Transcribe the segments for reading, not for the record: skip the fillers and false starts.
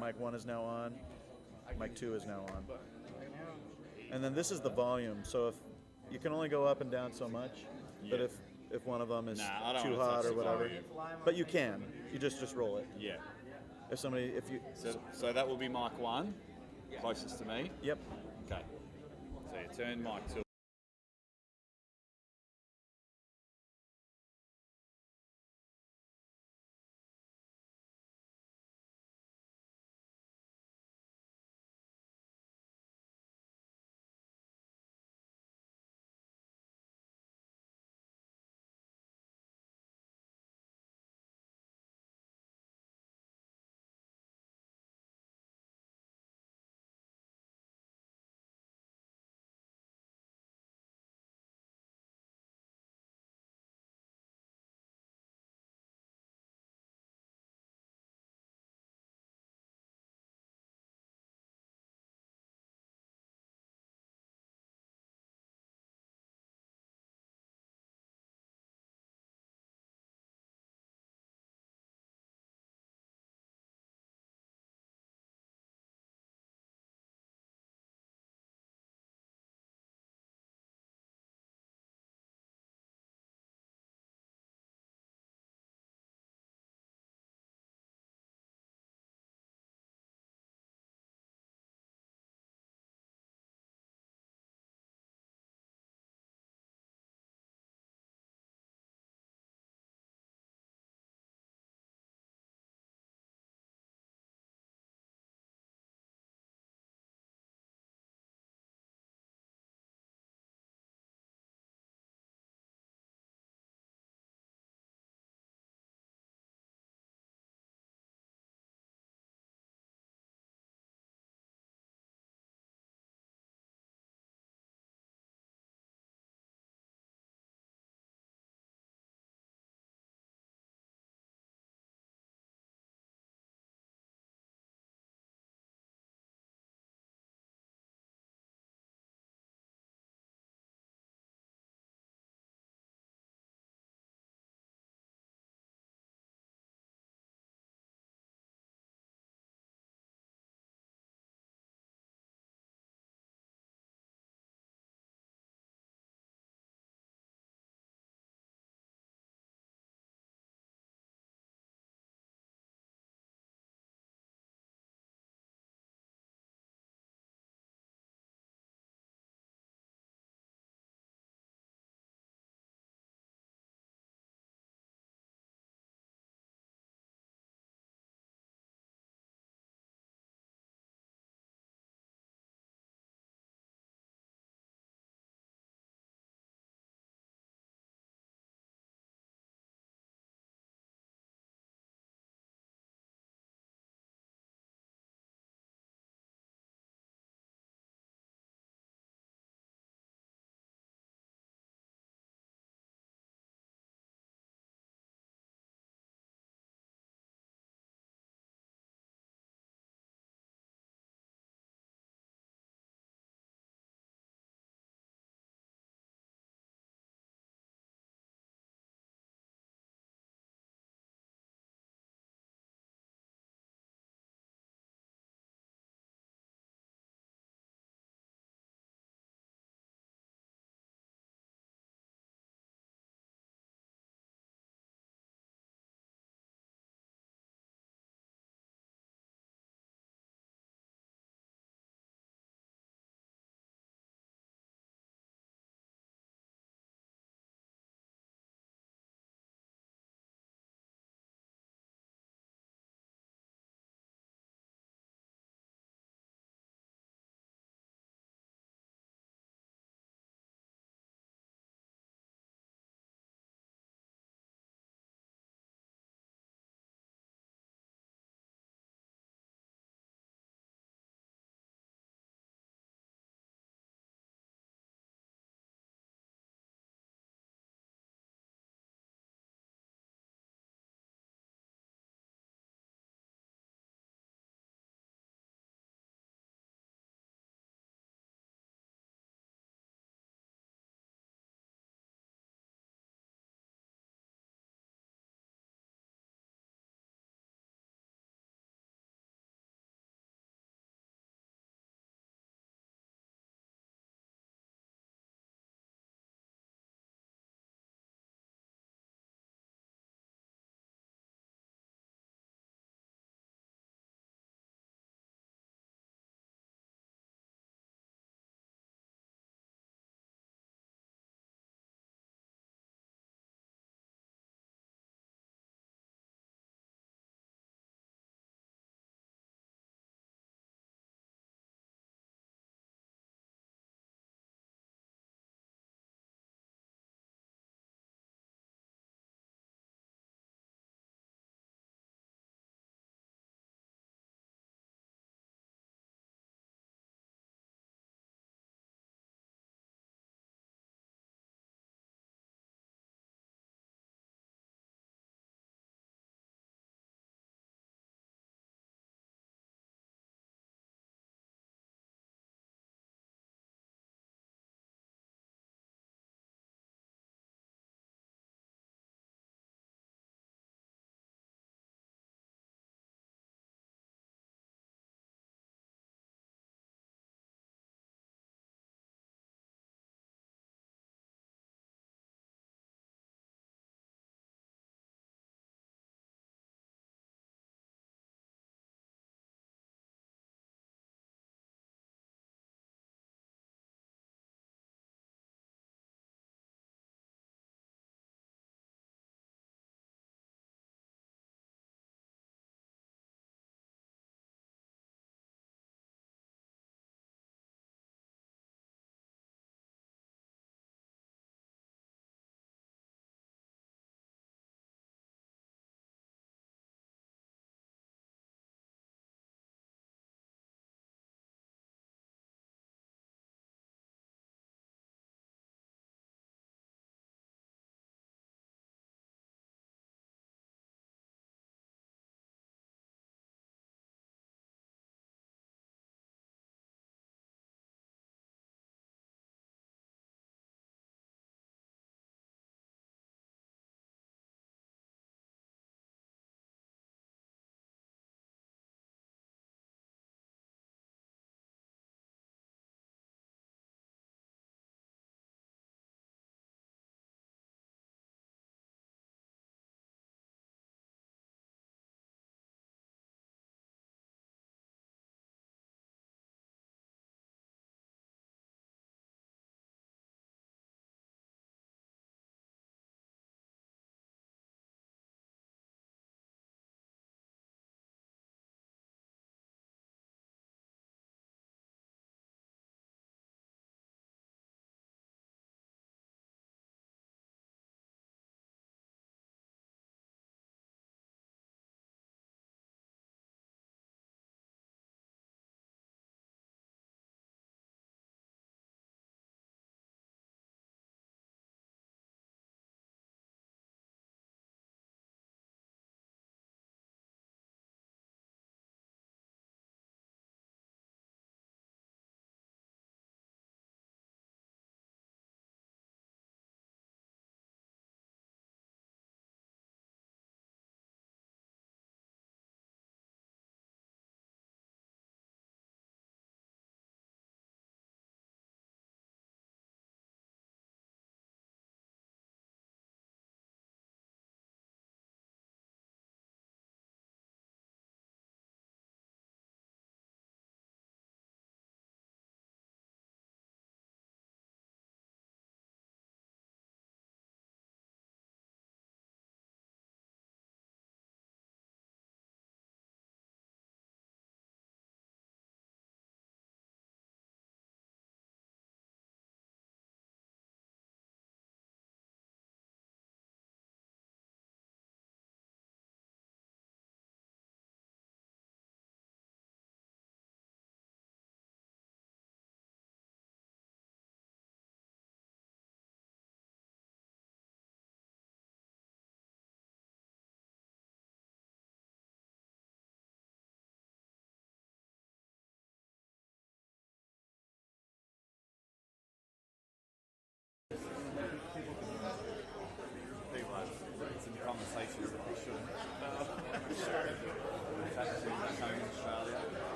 Mic 1 is now on. Mic 2 is now on. And then this is the volume. So if you can only go up and down so much, but if one of them is too hot or whatever, but you can. You just roll it. Yeah. If you. So that will be mic 1, closest to me. Yep. Okay. So you turn mic 2.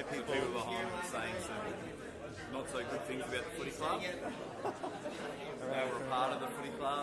know people behind saying some not so good things about the footy club. They were a part of the footy club.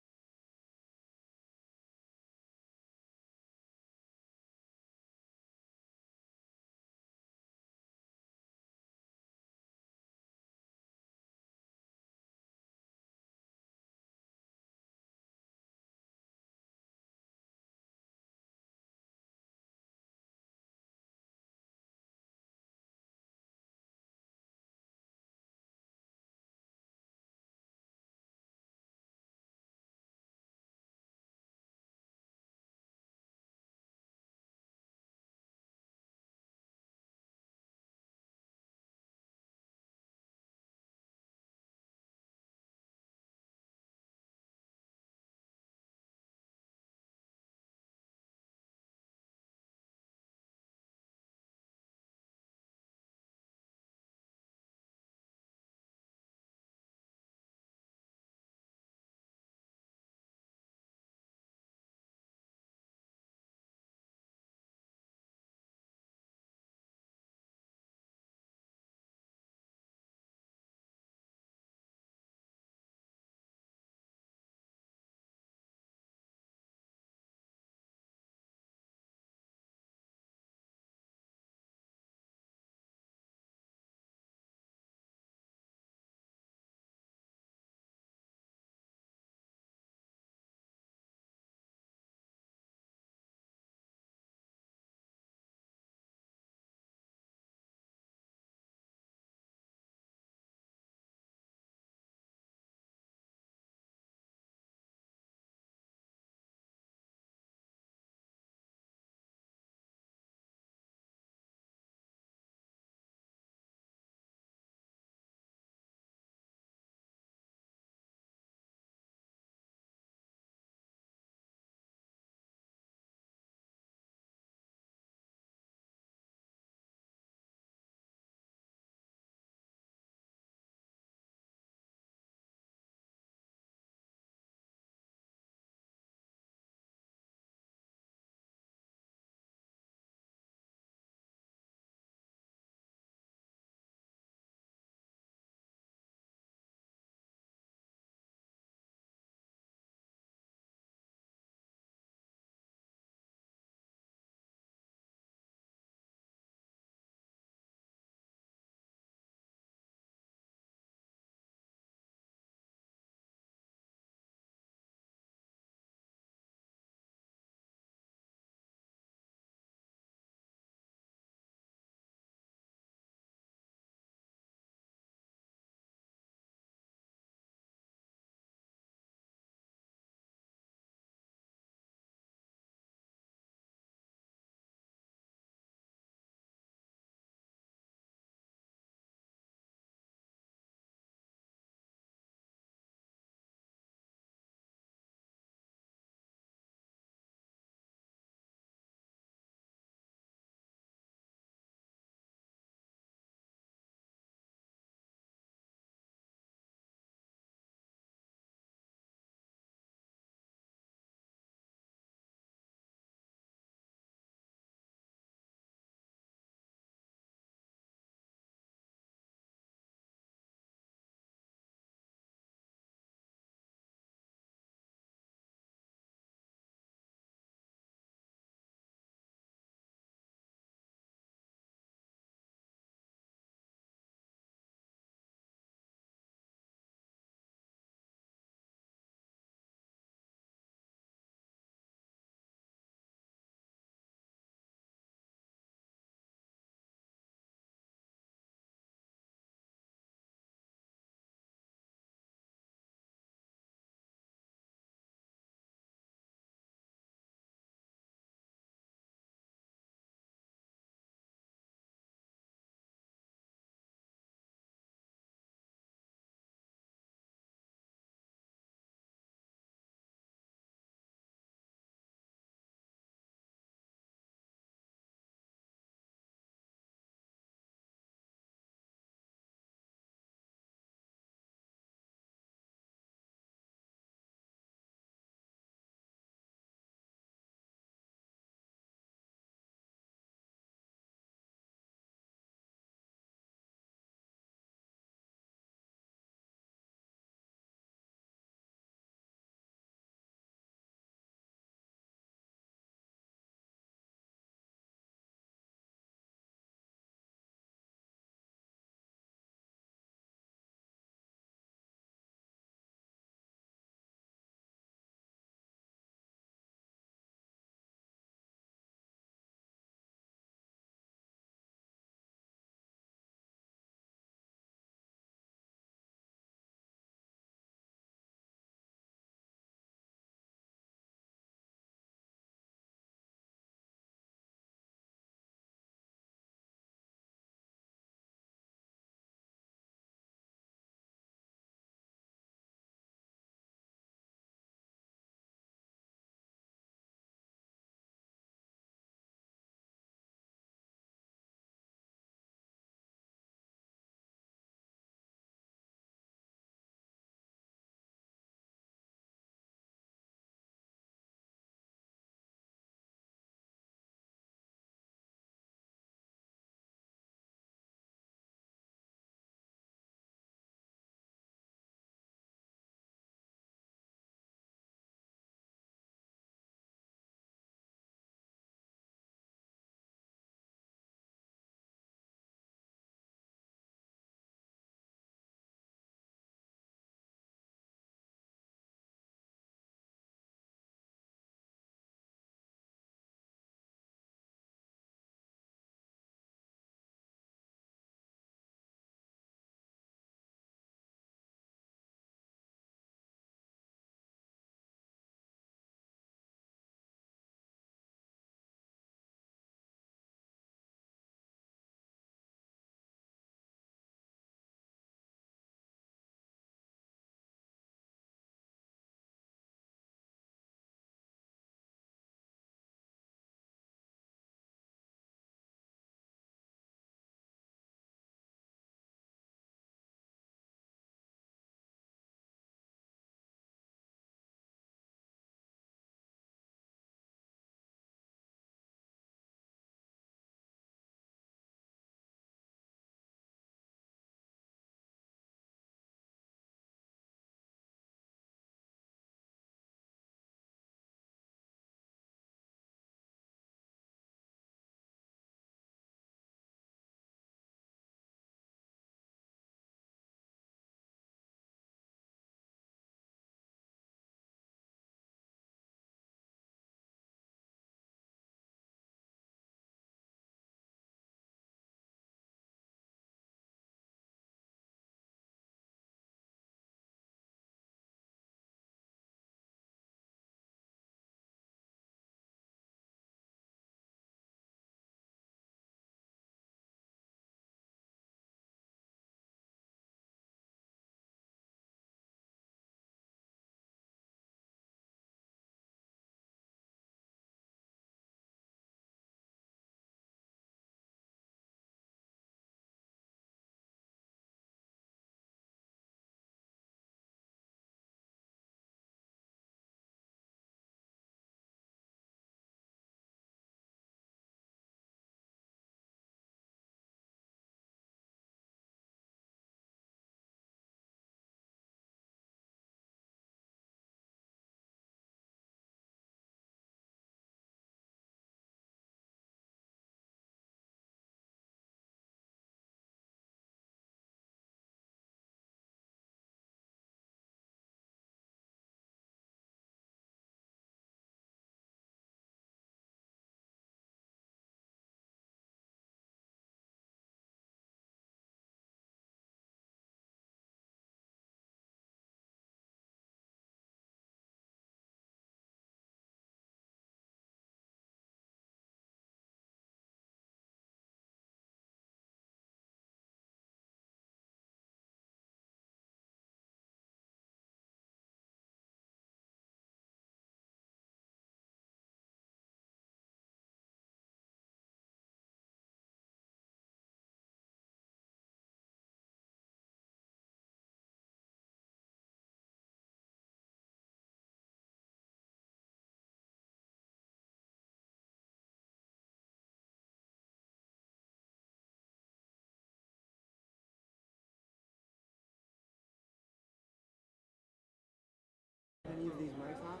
leave these mics off?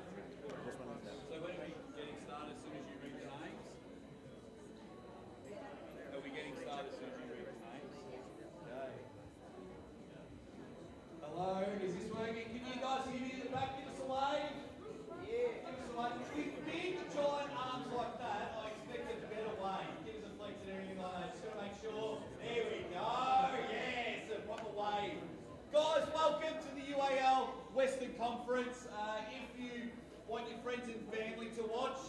This one is down. So when are we getting started as soon as you read the names? Are we getting started as soon as you read the names? Okay. Hello, is this working? Can you guys hear me in the back? Give us a wave. Yeah, give us a wave. With big giant arms like that, I expect a better wave. Give us a flex and everything like that. Just gotta make sure. There we go. Yes, a proper wave. Guys, welcome to the UAL Western Conference. If you want your friends and family to watch,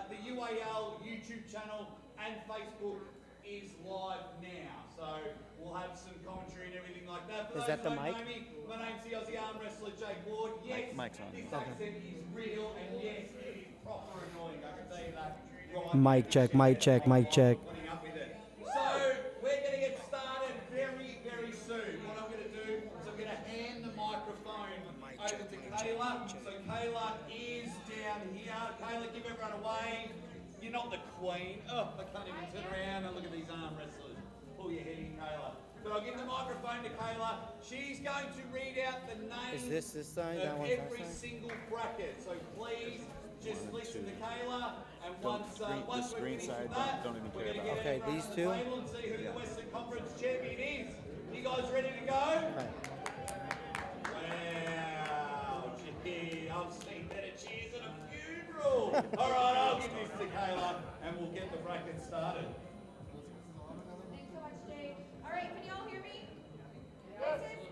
the UAL YouTube channel and Facebook is live now. So we'll have some commentary and everything like that. Is that the mic? My name's the Aussie Armwrestler Jake Ward. Yes, Mic's on. this accent is real, and yes, it is proper annoying. I can tell you that. Right. Mic check, mic check, mic check. Putting up with it. So we're going to get started very, very soon. What I'm going to do is I'm going to hand the microphone over to Kayla. So Kayla is down here. Kayla, give everyone a wave. You're not the queen. Oh, I can't even turn around and look at these arm wrestlers. Pull your head in, Kayla. But I'll give the microphone to Kayla. She's going to read out the names Is this side? That of one's that every side? single bracket. So please just listen to Kayla. And once this we're green finished side, with that, don't even we're care going to about. get Okay, everyone these to the two? table and see who the Western Conference champion is. You guys ready to go? Okay. Wow, gee, I've seen better cheers at a funeral. All right, I'll give this to Kayla, and we'll get the bracket started. Thanks so much, Jake. All right, can you all hear me? This is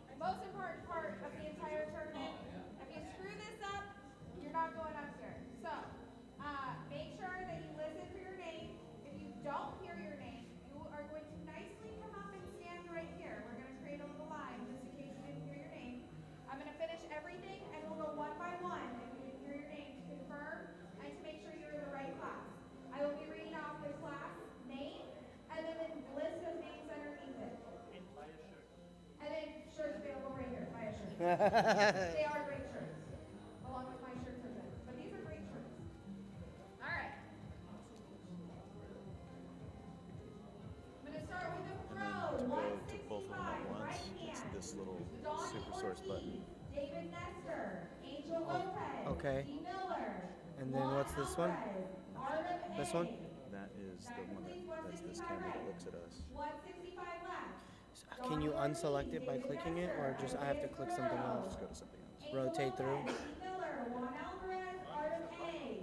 the most important part of the entire tournament. If you screw this up, you're not going up here. So, make sure that you listen for your name. If you don't hear your name, you are going to nicely come up and stand right here. We're going to create a little line just in case you didn't hear your name. I'm going to finish everything, and we'll go one by one. If you didn't hear your name, to confirm and to make sure you're in the right class. I will be reading off the class name and then the list of names underneath it. And then shirts available right here. Buy a shirt. They are great shirts, along with my shirts are good. But these are great shirts. All right. I'm going to start with the pro. To go to both of them at 165 once, right it's hand. this little Donnie super source Ortiz, button. David Nestor, Angel Lopez, okay. D. Miller, And then what's this one? Artem This A. one? That is the one that's this camera that looks at us. 165 left. Can you unselect it by clicking it, or just I have to click something else? Just go to something else. Rotate through. Miller, Juan Alvarez, Artem A.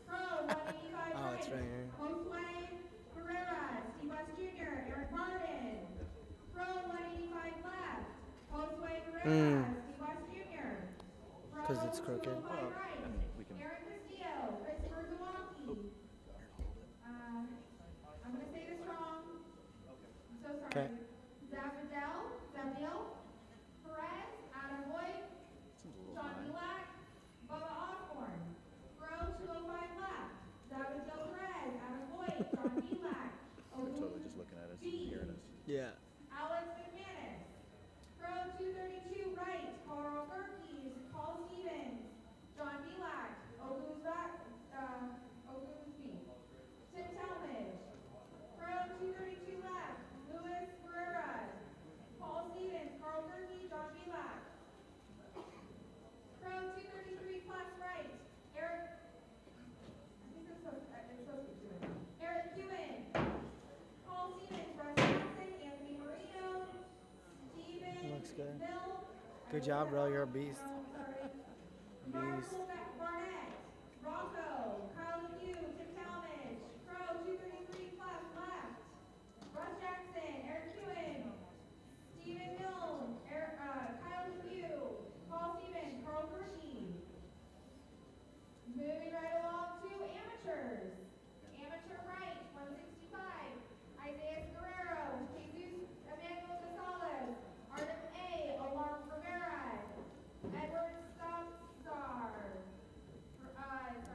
Pro, 185 Oh, it's right here. Josue Pereira, Steve West Jr., Eric Martin. Pro, 185 left. Josue Pereira, Steve West Jr. Pro, 'Cause it's crooked. 205 right. we can- Aaron Castillo, Christopher Zawacki. I'm going to say this wrong. I'm so sorry. Okay. Zabdil, Perez, Adam Boyd, Seems a little John high. Milak, Bubba Osborne. Pro, 205 left. Zabdil Perez, Adam Boyd, John Milak. We're totally just looking at us and hearing us. Yeah. Alex McManus. Pro, 232 right. Carl Gerkes, Paul Stevens, John Milak, Oguzbi. Tim Talmadge. Pro, 232 left. Luis Guerrera. Paul Stevens, Carl Gerke, John Milak. Pro, 233 plus right. Eric. I think it's supposed to be doing. Eric Ewan. Paul Stevens, Russ Jackson, Anthony Marino, Steven Looks good. Mill. Good job, bro. You're a beast. Beast. Beast. Barnett, Rocco, Kyle Hughes, Tim Talmadge, Pro, 233 plus left. Russ Jackson, Eric Ewan, Steven Milne, Kyle Hughes, Paul Stevens, Carl Gerke. Moving right along to amateurs. Amateur right, 165. Isaiah Guerrero, Jesus Emmanuel Gonzalez, Artem A. Omar Rivera, Edward Stockstar.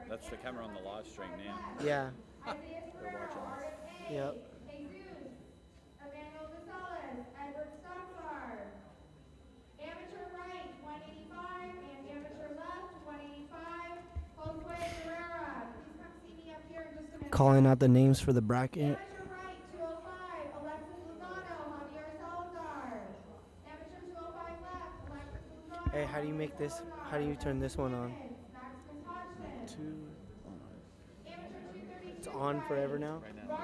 That's the camera on the live stream now. Yeah. Isaiah Guerrero, Artem A. Yep. Jesus Emmanuel Gonzalez, Edward Stockstar. Amateur right, 185, and amateur left, 185. Josue Guerrera. Please come see me up here in just a minute. Calling out the names for the bracket. Amateur right, 205, Alexis Lozano, Javier Salazar. Amateur 205 left, Alexis Lozano. Hey, how do do you make this? How do you turn this one on? It's on forever now. Right now.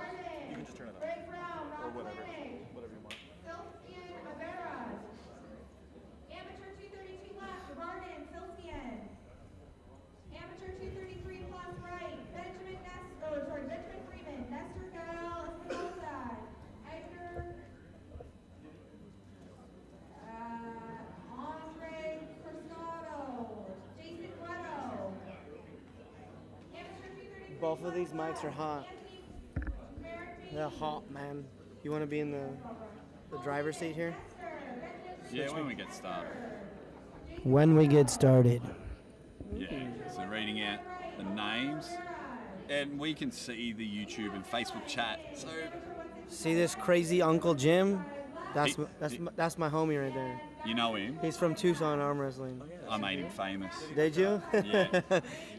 You can just turn it on. Or whatever. Whatever you want. Amateur 232 left, Varden, Silskian. Amateur 233 plus right, Benjamin Freeman, Nestor Gal Espinosa, Edgar, Andre Cristado, Jason Gueto. Amateur 233 Both of these mics are hot. They're hot, man. You want to be in the driver's seat here? Yeah, when we get started. When we get started. Yeah, so reading out the names. And we can see the YouTube and Facebook chat. So See this crazy Uncle Jim? That's my homie right there. you know him. He's from Tucson Arm Wrestling. I made him famous. Did you? Yeah.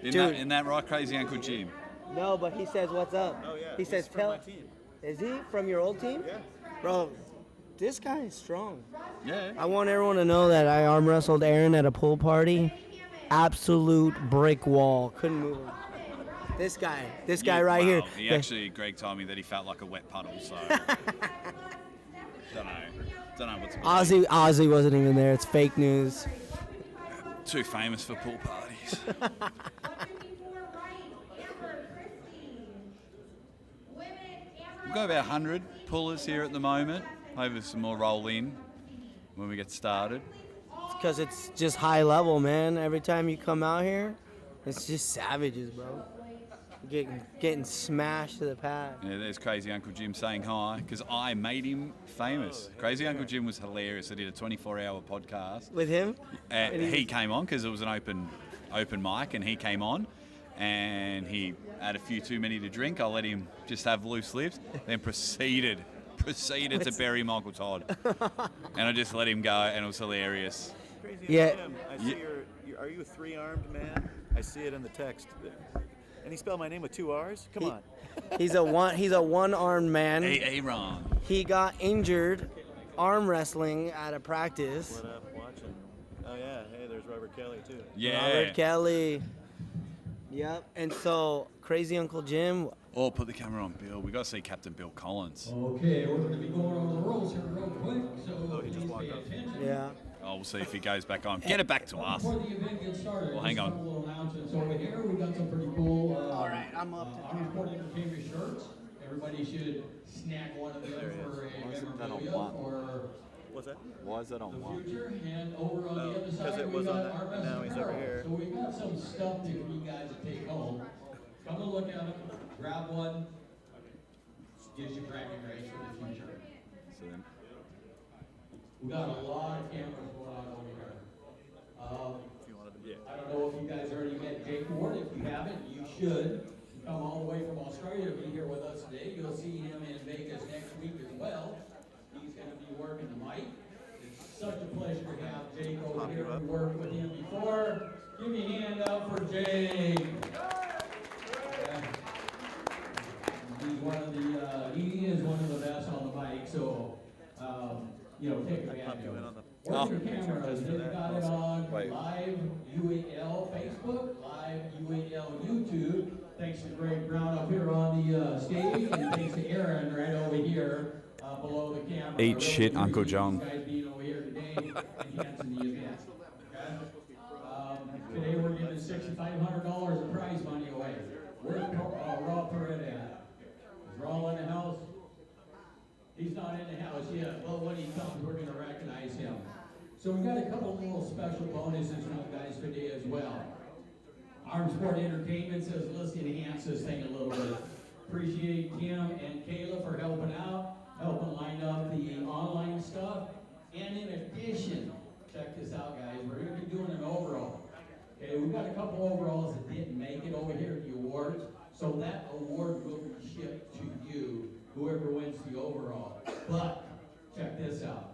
Dude. Isn't that right, Crazy Uncle Jim? No, but he says, "What's up?" Oh, yeah. He says, He's from my team. Is he from your old team? Yeah. Bro, this guy is strong. Yeah. I want everyone to know that I arm wrestled Aaron at a pool party. Absolute brick wall. Couldn't move him. This guy right here. He actually, Greg told me that he felt like a wet puddle, so don't know what's Ozzy wasn't even there. It's fake news. too famous for pool parties. We've got about 100 pullers here at the moment. Hopefully some more roll in when we get started. Because it's just high level, man. Every time you come out here, it's just savages, bro. Getting smashed to the pad. Yeah, there's Crazy Uncle Jim saying hi, because I made him famous. Crazy Uncle Jim was hilarious. I did a 24-hour podcast. With him? And he came on because it was an open mic, and he came on, and he had a few too many to drink. I let him just have loose lips, then proceeded to bury Michael Todd. And I just let him go, and it was hilarious. Crazy Yeah. Jim, I see are you a three-armed man? I see it in the text. And he spelled my name with two R's? Come on. He's a one-armed man. Aaron. He got injured arm wrestling at a practice. What up, watching? Oh, yeah. Hey, there's Robert Kelly, too. Yeah. Robert Kelly. Yep. And so, Crazy Uncle Jim. Oh, put the camera on Bill. We got to see Captain Bill Collins. Okay, we're going to be going over the rules here real quick, so he just please walked pay up. attention. Yeah. Oh, we'll see if he goes back on. Get it back to us. Before the event gets started, Well, hang just a on. couple little announcements over here. We got some pretty cool I'm up to Armsport Entertainment shirts. Everybody should snag one of them for a memorabilia for What's that? Why is that on the future. And over on the other because side, it we was got on that, our and now he's over here. So we got some stuff that you guys to take home. Come and look at them, grab one. Gives you bragging rights for the future. So then, We got a lot of cameras going on over here. I don't know if you guys already met Jake Ward. If you haven't, you should. Come all the way from Australia to be here with us today. You'll see him in Vegas next week as well. He's going to be working the mic. It's such a pleasure to have Jake over here. We worked with him before. Give me a hand up for Jake. Yeah. He is one of the best on the mic, so, take advantage of it. Where's your cameras? They've got it on live UAL Facebook, live UAL YouTube. Thanks to Greg Brown up here on the stage, and thanks to Aaron right over here below the camera. Eat shit, Uncle John. You guys being over here today, enhancing the event. Okay? Today we're giving $6,500 of prize money away. Where's Raw Perret at? Is Raw in the house? He's not in the house yet. Well, when he comes, we're going to recognize him. So we got a couple little special bonuses for you guys today as well. Armsport Entertainment says, let's enhance this thing a little bit. Appreciate Kim and Kayla for helping out, helping line up the online stuff. And in addition, check this out, guys. We're going to be doing an overall. Okay, we've got a couple overalls that didn't make it over here at the awards. So that award will be shipped to you, whoever wins the overall. But check this out.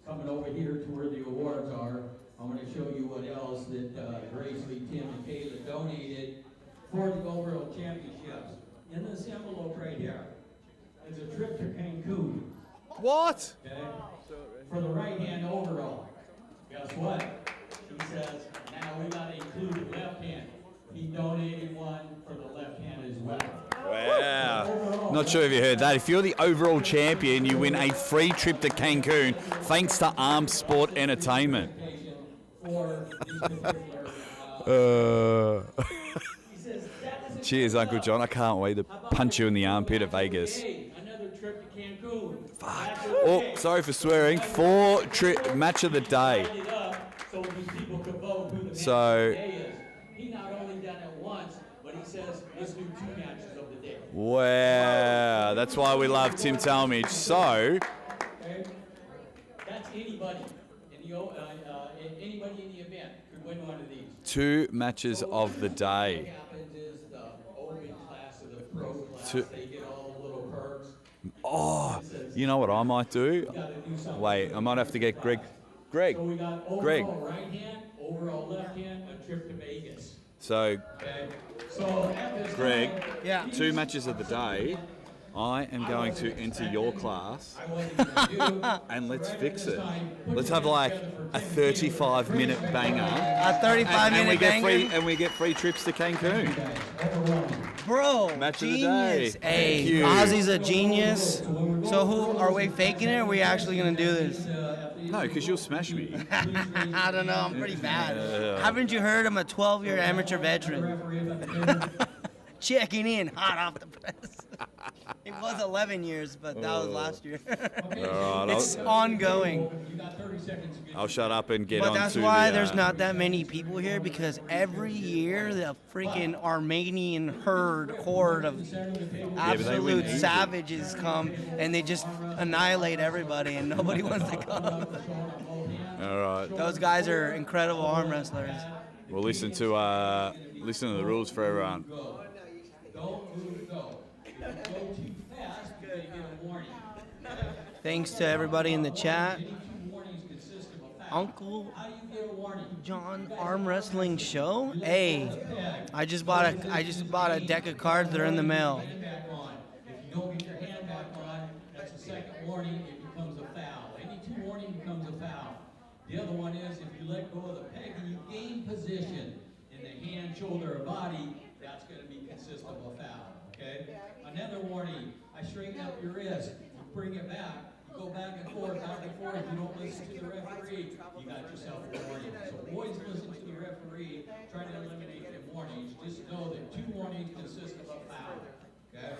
Coming over here to where the awards are, I'm going to show you what else that Grace Lee, Tim, and Kayla donated for the overall championships. In this envelope right here, it's a trip to Cancun. what? Okay? For the right hand overall. Guess what? He says, now we got to include the left hand. He donated one for the left hand as well. Wow. Not sure if you heard that. If you're the overall champion, you win a free trip to Cancun thanks to Arm Sport Entertainment. Cheers, Uncle John. I can't wait to punch you in the armpit at Vegas. Another trip to Cancun. Fuck. Oh, sorry for swearing. 4 match of the day. So, He not only done it once, but he says, let's do 2 matches of the day. wow. That's why we love Tim Talmadge. So, Okay? That's anybody anybody in the event could win one of these. 2 matches of the day. What happens is the open class or the pro class, Two- they get all the little perks. Oh, you know what I might do? Wait, I might have to get Greg. Greg. So we got overall Greg. right hand, overall left hand, a trip to Vegas. So, Okay? So at this Greg, time, Yeah. 2 matches of the day. I am going to enter your class I wasn't gonna do, and let's right fix at this it. time, put Let's your have hands like together for a 10 35-minute banger. A 35-minute we get banger? free and we get free trips to Cancun. guys. Overwhelming. Bro, Match of the genius. day. Hey, Thank you. Ozzy's a genius. So who are we faking it? Or are we actually gonna do this? No, because you'll smash me. I don't know. I'm pretty bad. Haven't you heard I'm a 12-year amateur veteran? Checking in, hot off the press. It was 11 years, but that was last year. All right, It's ongoing. You got 30 seconds to get I'll shut up and get on But that's to why the, there's not that many people here, because every year the freaking Armenian horde of but they win absolute easy. savages come and they just annihilate everybody and nobody wants to come. All right. Those guys are incredible arm wrestlers. We'll listen to the rules for everyone. Don't move, go. If you go too fast, you're gonna get a warning. Thanks to everybody in the chat. Any 2 warnings consist of a foul. Uncle How do you get a warning? John Arm Wrestling Show. Hey, I just bought a deck of cards. They're in the mail. Hand back on. If you don't get your hand back on, that's a second warning, it becomes a foul. Any 2 warning becomes a foul. The other one is if you let go of the peg and you gain position in the hand, shoulder, or body, that's going to be consist of a foul. Okay? Another warning, I straighten up your wrist, you bring it back, you go back and forth, you don't listen to the referee, you got yourself a warning. So always listen to the referee, try to eliminate the warnings. Just know that 2 warnings consist of a foul. Okay?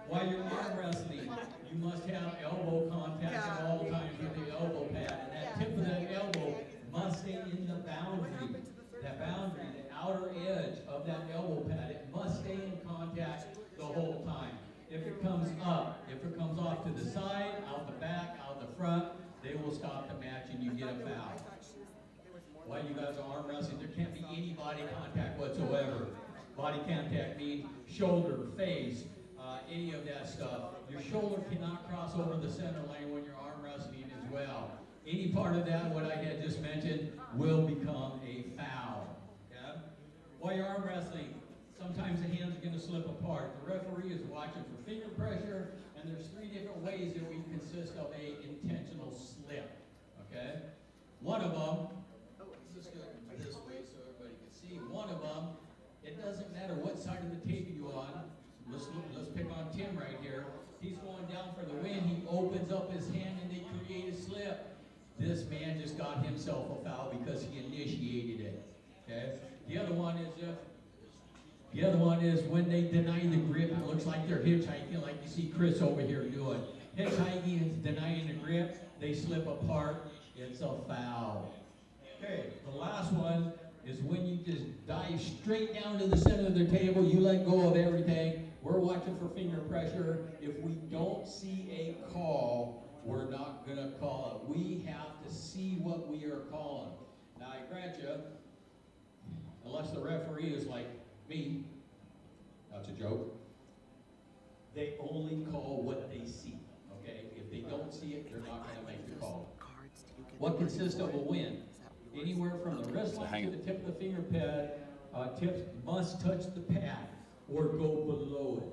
While you're arm wrestling, you must have elbow contact at all times with the elbow pad. And that tip of that elbow must stay in the boundary. That boundary, the outer edge of that elbow pad, it must stay in contact the whole time. If it comes up, if it comes off to the side, out the back, out the front, they will stop the match and you get a foul. While you guys are arm wrestling, there can't be any body contact whatsoever. Body contact means shoulder, face, any of that stuff. Your shoulder cannot cross over the center lane when you're arm wrestling as well. Any part of that, what I had just mentioned, will become a foul. Okay? While you're arm wrestling, sometimes the hands are going to slip apart. The referee is watching for finger pressure, and there's 3 different ways that we consist of a intentional slip. Okay? One of them, let's go this way so everybody can see. One of them, it doesn't matter what side of the table you're on. Let's pick on Tim right here. He's going down for the win. He opens up his hand and they create a slip. This man just got himself a foul because he initiated it. Okay? The other one is when they deny the grip, it looks like they're hitchhiking, like you see Chris over here doing. Hitchhiking is denying the grip, they slip apart, it's a foul. Okay, the last one is when you just dive straight down to the center of the table, you let go of everything. We're watching for finger pressure. If we don't see a call, we're not going to call it. We have to see what we are calling. Now, I grant you, unless the referee is like me, that's a joke, they only call what they see, okay? If they don't see it, they're not going to make the call. What consists of a win? Anywhere from the wrist line to the tip of the finger pad, tips must touch the pad or go below it.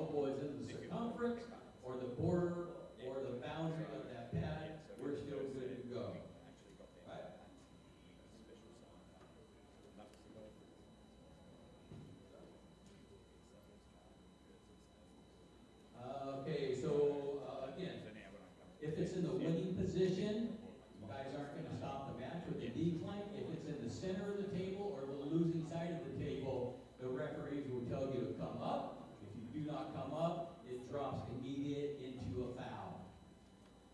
elbow is in the circumference or the border or the boundary of that pad, we're still good to go. Right? Okay, so again, if it's in the winning position, you guys aren't going to stop the match with a decline. If it's in the center of the table or the losing side of the table, the referees will tell you to come up. If you do not come up, it drops immediate into a foul.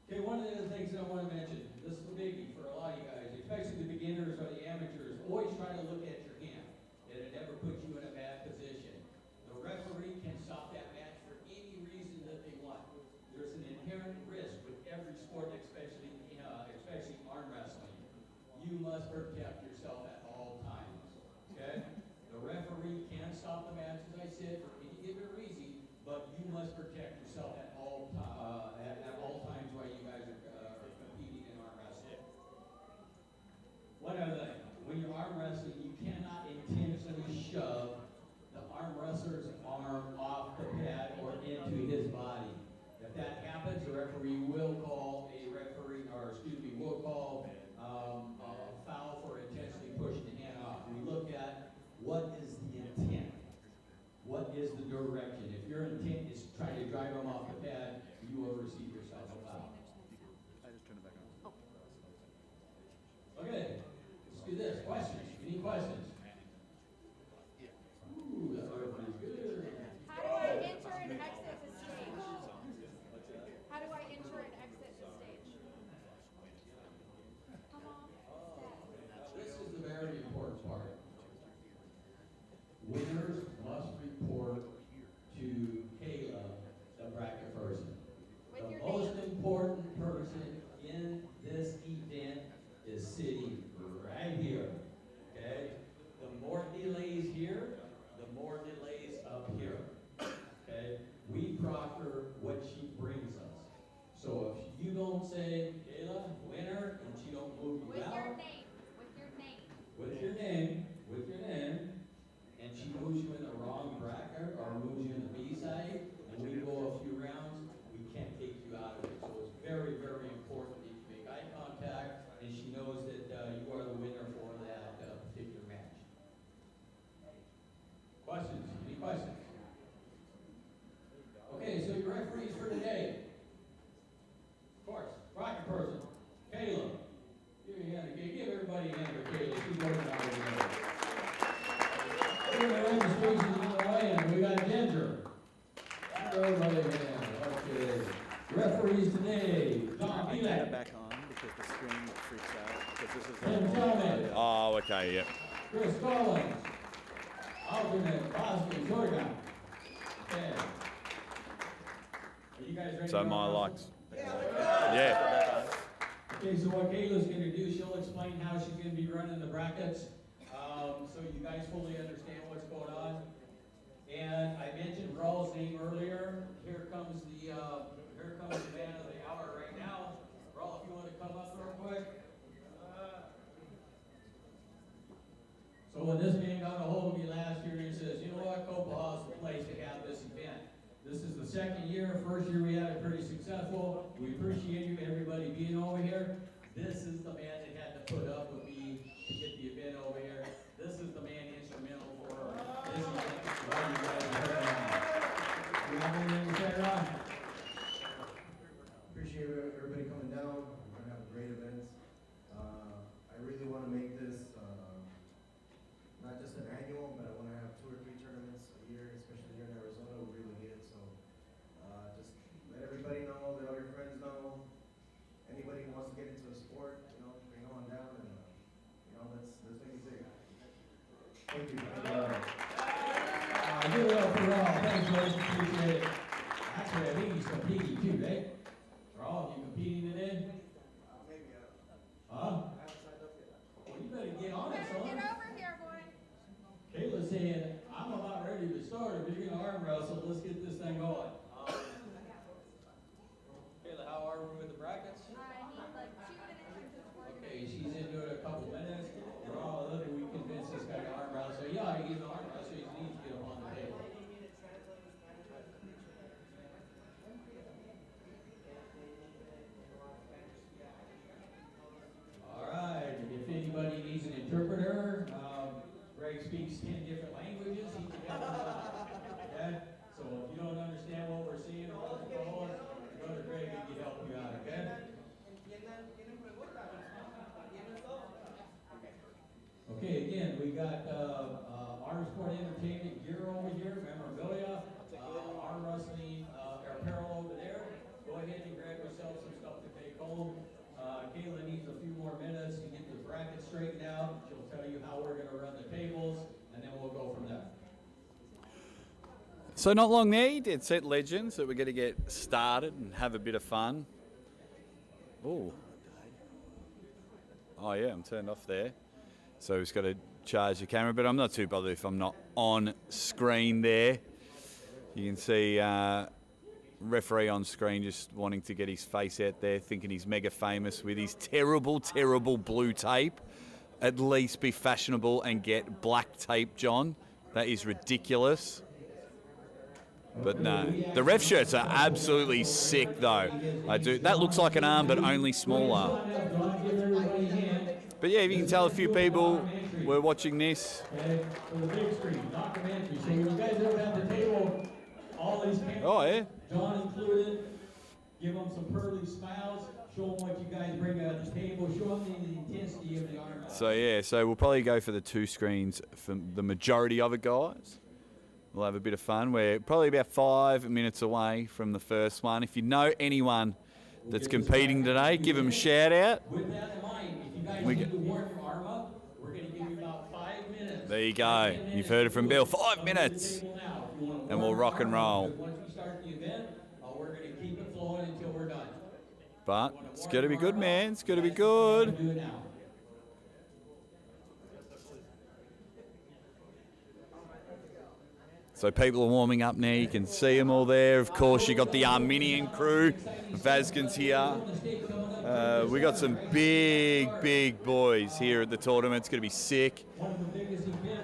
Okay, one of the other things that I want to mention, this is a biggie for a lot of you guys, especially the beginners or the amateurs, always try to look at your hand. It never puts you in a bad position. The referee can stop that match for any reason that they want. There's an inherent risk with every sport, especially arm wrestling. You must protect yourself at all times. Okay? The referee can stop the match, as I said, for any given reason, but you must protect yourself at all times while you guys are competing in arm wrestling. One other thing, when you're arm wrestling, you cannot intentionally shove the arm wrestler's arm off the pad or into his body. If that happens, the referee will call a foul for intentionally pushing the hand off. We look at what is the intent. What is the direction? If your intent is trying to drive them off the pad, you will receive yourself a foul. I just turned it back on. Okay, let's do this. Questions? Any questions? Ooh, that referee's good. How do I enter and exit the stage? How do I enter and exit the stage? Come on, This is the very important part. Winners must report to Kayla, the bracket person. With The your most name. important person in this event is sitting right here. Okay? The more delays here, the more delays up here. Okay? We proctor what she brings us. So if you don't say, Kayla, winner, and she don't move you With out, your name. With your name. with your name, and she moves you in the wrong bracket or moves you in the B side, and we go a few rounds, we can't take you out of it. So it's very, very important that you make eye contact, and she knows that you are the winner for that particular match. Questions? Any questions? Okay, so your referees for today. Of course, bracket person, Kayla. Give everybody a hand for Kayla. She's working out over there. We're going to registration on the way, and we got Ginger. Everybody a hand. Okay. Referees today, Tom I turned it Belak, back on because the screen freaks out because this is Tim Tillman, Oh, okay, yep. Chris Collins, alternate Boston Jordan. Okay. Are you guys ready? So to my go? likes. Yeah. Okay, so what Kayla's going to do, she'll explain how she's going to be running the brackets, so you guys fully understand what's going on. And I mentioned Raw's name earlier. Here comes the man of the hour right now. Raw, if you want to come up real quick. So when this man got a hold of me last year, he says, you know what, Copaha's the place to have this event. This is the second year. First year we had it pretty successful. We appreciate you, everybody being over here. This is the man that had to put up with me to get the event over here. This is the man instrumental for this event. Why you guys are here tonight. You have anything to say, Ron? Appreciate everybody coming down. We're gonna have a great event. I really want to make this not just an annual, but I want to have 2 or 3 tournaments a year, especially here in Arizona. We really need it. So just let everybody know, let all your friends know. Anybody who wants to get into a sport, bring them on down, and let's make it big. got Arm Sport Entertainment gear over here, memorabilia, Armwrestling apparel over there. Go ahead and grab yourself some stuff to take home. Kayla needs a few more minutes to get the bracket straightened out. She'll tell you how we're going to run the tables, and then we'll go from there. So not long there, he did set legends that we're going to get started and have a bit of fun. Oh yeah, I'm turned off there. So we've got to charge the camera, but I'm not too bothered if I'm not on screen there. You can see referee on screen just wanting to get his face out there, thinking he's mega famous with his terrible, terrible blue tape. At least be fashionable and get black tape, John. That is ridiculous. But no, the ref shirts are absolutely sick though. That looks like an arm, but only smaller. But yeah, if you can tell a few people we're watching this. For the big screen, documentary. So when you guys ever have the table, all these cameras, Oh yeah. John included, give them some pearly smiles, show them what you guys bring out the table, show them the intensity of the arm. So yeah, so we'll probably go for the 2 screens for the majority of it, guys. We'll have a bit of fun. We're probably about 5 minutes away from the first one. If you know anyone that's competing today, give them a shout out. With that in mind, if you guys need to warm your arm up, we're going to give you about 5 minutes. There you go. You've heard it from Bill. 5 minutes. And we'll rock and roll. Once we start the event, we're going to keep it flowing until we're done. But it's going to be good, man. It's going to be good. Do it now. So people are warming up now. You can see them all there. Of course, you got the Armenian crew. Vazkin's here. We got some big boys here at the tournament. It's going to be sick.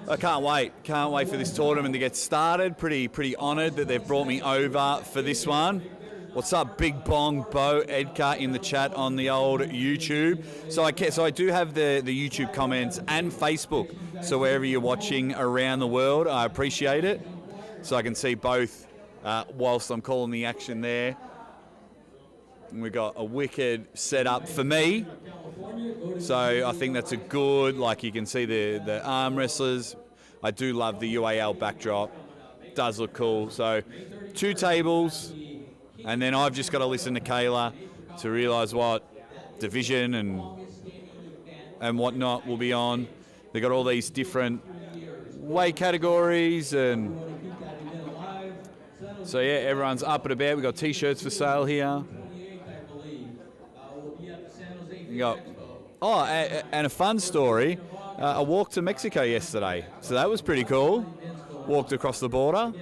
I can't wait. Can't wait for this tournament to get started. Pretty honoured that they've brought me over for this one. What's up, Big Bong Bo Edgar in the chat on the old YouTube. So I do have the YouTube comments and Facebook. So wherever you're watching around the world, I appreciate it. So I can see both whilst I'm calling the action there. And we've got a wicked setup for me. So I think that's a good, like you can see the arm wrestlers. I do love the UAL backdrop. Does look cool. So 2 tables. And then I've just got to listen to Kayla to realise what division and whatnot will be on. They've got all these different weight categories and so yeah, everyone's up and about. We've got T-shirts for sale here. You got, and a fun story. I walked to Mexico yesterday, so that was pretty cool. Walked across the border.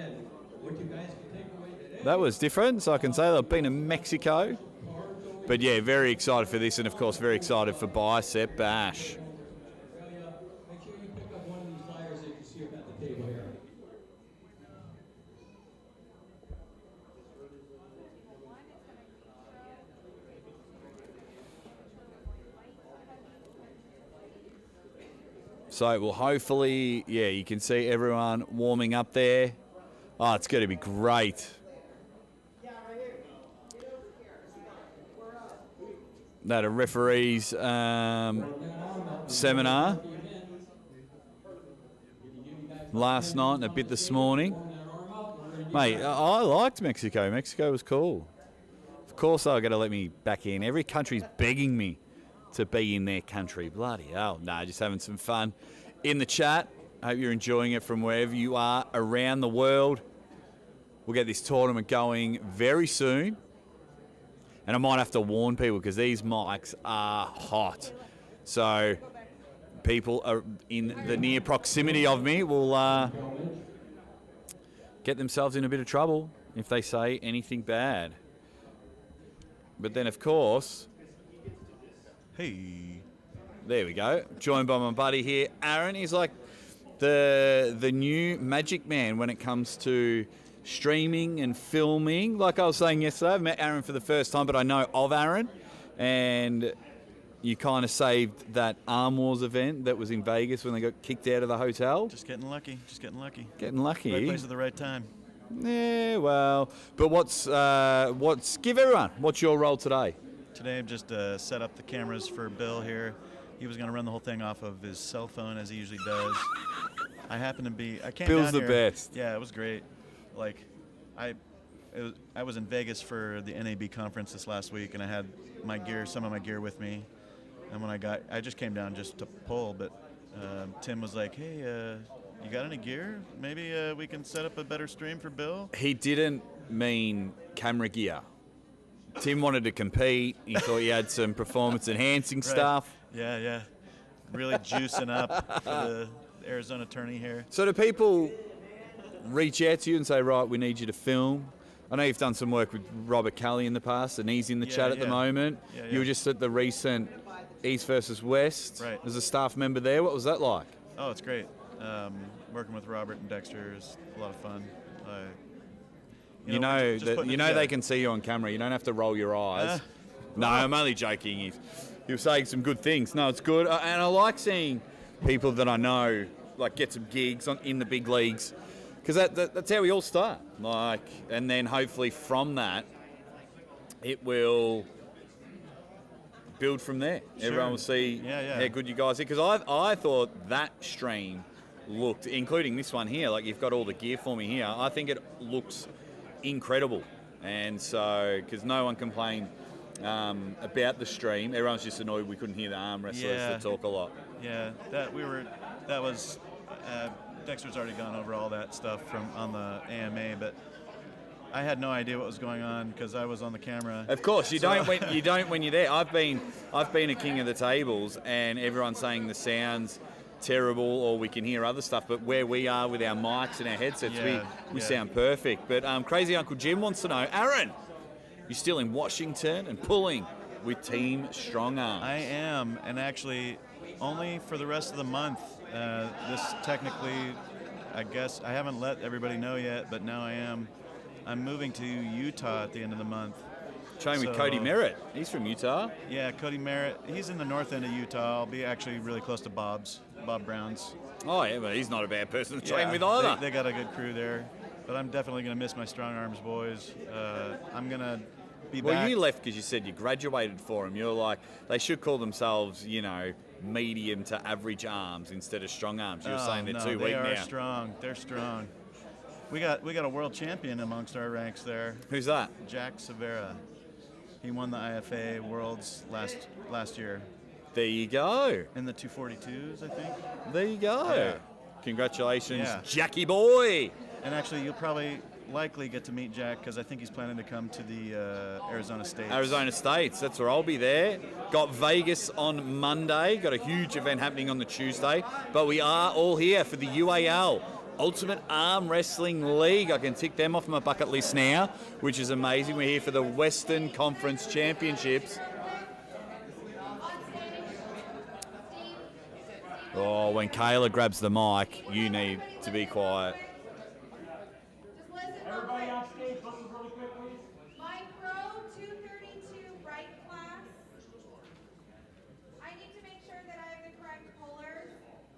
That was different, so I can say that I've been in Mexico. But yeah, very excited for this, and of course very excited for Bicep Bash. So, well, hopefully, yeah, you can see everyone warming up there. Oh, it's going to be great. That a referee's seminar last night and a bit this morning. Mate, I liked Mexico. Mexico was cool. Of course, they're going to let me back in. Every country's begging me to be in their country. Bloody hell. No, just having some fun in the chat. I hope you're enjoying it from wherever you are around the world. We'll get this tournament going very soon. And I might have to warn people because these mics are hot. So people are in the near proximity of me will get themselves in a bit of trouble if they say anything bad. But then, of course, hey, there we go. Joined by my buddy here, Aaron. He's like the new magic man when it comes to streaming and filming. Like I was saying yesterday, I've met Aaron for the first time, but I know of Aaron. And you kind of saved that Arm Wars event that was in Vegas when they got kicked out of the hotel. Just getting lucky. Just getting lucky. Getting lucky. Right place at the right time. Yeah, well, but what's give everyone, what's your role today? Today I've just set up the cameras for Bill here. he was going to run the whole thing off of his cell phone as he usually does. I happened to be. I came Bill's down the here. best. Yeah, it was great. Like, I was in Vegas for the NAB conference this last week, and I had some of my gear with me. And when I just came down just to pull, but Tim was like, "Hey, you got any gear? Maybe we can set up a better stream for Bill." He didn't mean camera gear. Tim wanted to compete. He thought he had some performance-enhancing Right. stuff. Yeah. Really juicing up for the Arizona tourney here. So do people reach out to you and say, right, we need you to film? I know you've done some work with Robert Kelly in the past, and he's in the chat at the moment. Yeah. You were just at the recent East versus West. Right. As a staff member there. What was that like? Oh, it's great. Working with Robert and Dexter is a lot of fun. You know they can see you on camera. You don't have to roll your eyes. No, I'm only joking. He was saying some good things. No, it's good. And I like seeing people that I know like get some gigs in the big leagues, because that's how we all start. Like, and then hopefully from that, it will build from there. Sure. Everyone will see how good you guys are. Because I thought that stream looked, including this one here, like you've got all the gear for me here. I think it looks incredible. And so, because no one complained about the stream, everyone's just annoyed we couldn't hear the arm wrestlers that talk a lot. Yeah, Dexter's already gone over all that stuff on the AMA, but I had no idea what was going on because I was on the camera. Of course, you don't when you're there. I've been a king of the tables, and everyone's saying the sound's terrible, or we can hear other stuff. But where we are with our mics and our headsets, we sound perfect. But Crazy Uncle Jim wants to know, Aaron, you're still in Washington and pulling with Team Strong Arms. I am, and actually only for the rest of the month. This technically, I guess, I haven't let everybody know yet, but now I am. I'm moving to Utah at the end of the month. Training with Cody Merritt. He's from Utah. Yeah, Cody Merritt. He's in the north end of Utah. I'll be actually really close to Bob Brown's. Oh, yeah, but he's not a bad person to train with either. They got a good crew there. But I'm definitely going to miss my Strong Arms boys. I'm going to be back. Well, you left because you said you graduated for them. You're like, they should call themselves, medium to average arms instead of strong arms. You were saying they're too weak now. They are strong. They're strong. We got a world champion amongst our ranks there. Who's that? Jack Severa. He won the IFA Worlds last year. There you go. In the 242s, I think. There you go. Yeah. Congratulations, Jackie boy. And actually, you'll probably likely get to meet Jack because I think he's planning to come to the Arizona States. Arizona States, that's where I'll be there. Got Vegas on Monday. Got a huge event happening on the Tuesday. But we are all here for the UAL, Ultimate Arm Wrestling League. I can tick them off my bucket list now, which is amazing. We're here for the Western Conference Championships. Oh, when Kayla grabs the mic, you need to be quiet. Everybody on stage, listen really quick, please. My Pro 232 right class. I need to make sure that I have the correct pullers.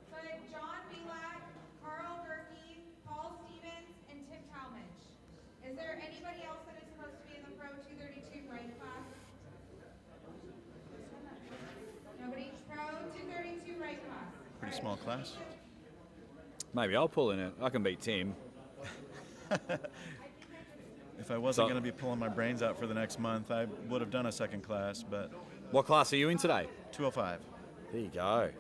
So I have John Belak, Carl Durkee, Paul Stevens, and Tim Talmadge. Is there anybody else that is supposed to be in the Pro 232 right class? Nobody? Pro 232 right class. Pretty small class. Maybe I'll pull in it. I can beat Tim. If I wasn't going to be pulling my brains out for the next month, I would have done a second class, but... What class are you in today? 205. There you go.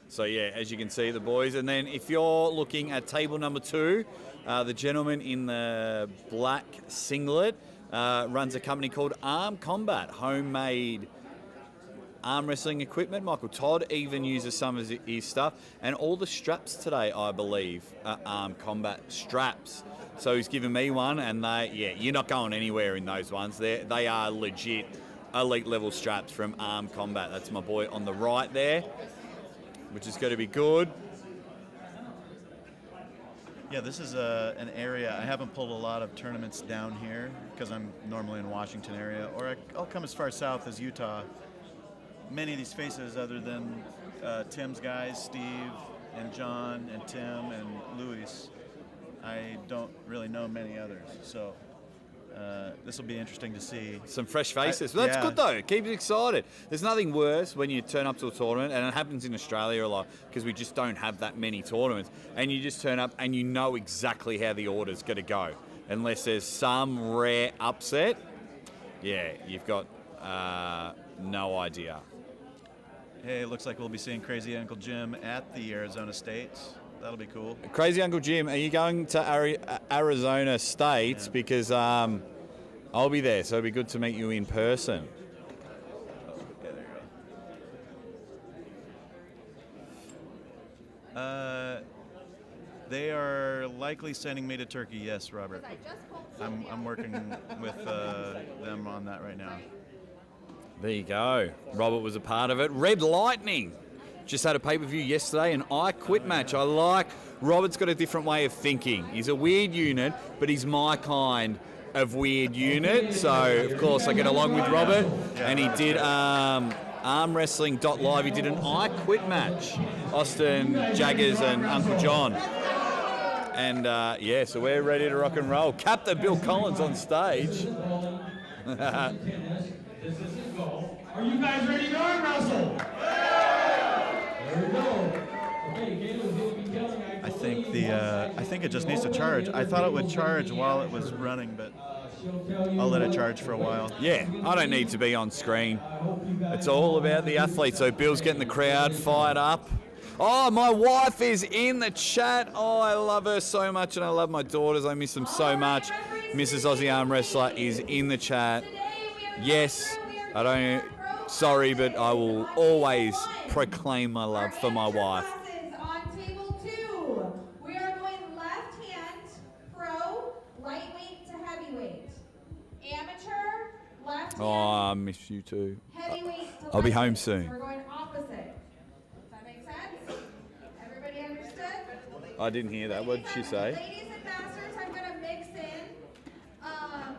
So, yeah, as you can see, the boys. And then if you're looking at table number 2, the gentleman in the black singlet runs a company called Arm Combat, homemade arm wrestling equipment. Michael Todd even uses some of his stuff. And all the straps today, I believe, are Arm Combat straps. So he's given me one, and you're not going anywhere in those ones. They are legit elite level straps from Arm Combat. That's my boy on the right there, which is going to be good. Yeah, this is an area. I haven't pulled a lot of tournaments down here because I'm normally in Washington area, or I'll come as far south as Utah. Many of these faces, other than Tim's guys, Steve and John and Tim and Luis, I don't really know many others. So this will be interesting to see. Some fresh faces. That's good though. Keep it excited. There's nothing worse when you turn up to a tournament, and it happens in Australia a lot because we just don't have that many tournaments, and you just turn up and you know exactly how the order's going to go. Unless there's some rare upset, yeah, you've got no idea. Hey, it looks like we'll be seeing Crazy Uncle Jim at the Arizona States. That'll be cool. Crazy Uncle Jim, are you going to Arizona States? Yeah. Because I'll be there, so it'll be good to meet you in person. Okay, there you go. They are likely sending me to Turkey. Yes, Robert. I'm working with them on that right now. There you go. Robert was a part of it. Red Lightning just had a pay-per-view yesterday, an I Quit match. I like Robert's got a different way of thinking. He's a weird unit, but he's my kind of weird unit. So, of course, I get along with Robert. And he did Armwrestling.Live. He did an I Quit match. Austin, Jaggers, and Uncle John. And, yeah, so we're ready to rock and roll. Captain Bill Collins on stage. Are you guys ready to arm wrestle? There we go. Okay, Caleb's going to be telling I think it just needs to charge. I thought it would charge while it was running, but I'll let it charge for a while. Yeah, I don't need to be on screen. It's all about the athlete. So Bill's getting the crowd fired up. Oh, my wife is in the chat. Oh, I love her so much, and I love my daughters. I miss them so much. Mrs. Aussie Arm Wrestler is in the chat. Yes, I don't. Sorry, but I will always proclaim my love for my wife. On table 2, we are going left hand, pro, lightweight to heavyweight. Amateur, left hand. Oh, I miss you too. Heavyweight to I'll be home lightweight. soon. We're going opposite. Does that make sense? Everybody understood? I didn't hear that. What did she say? Ladies and masters, I'm going to mix in. I'll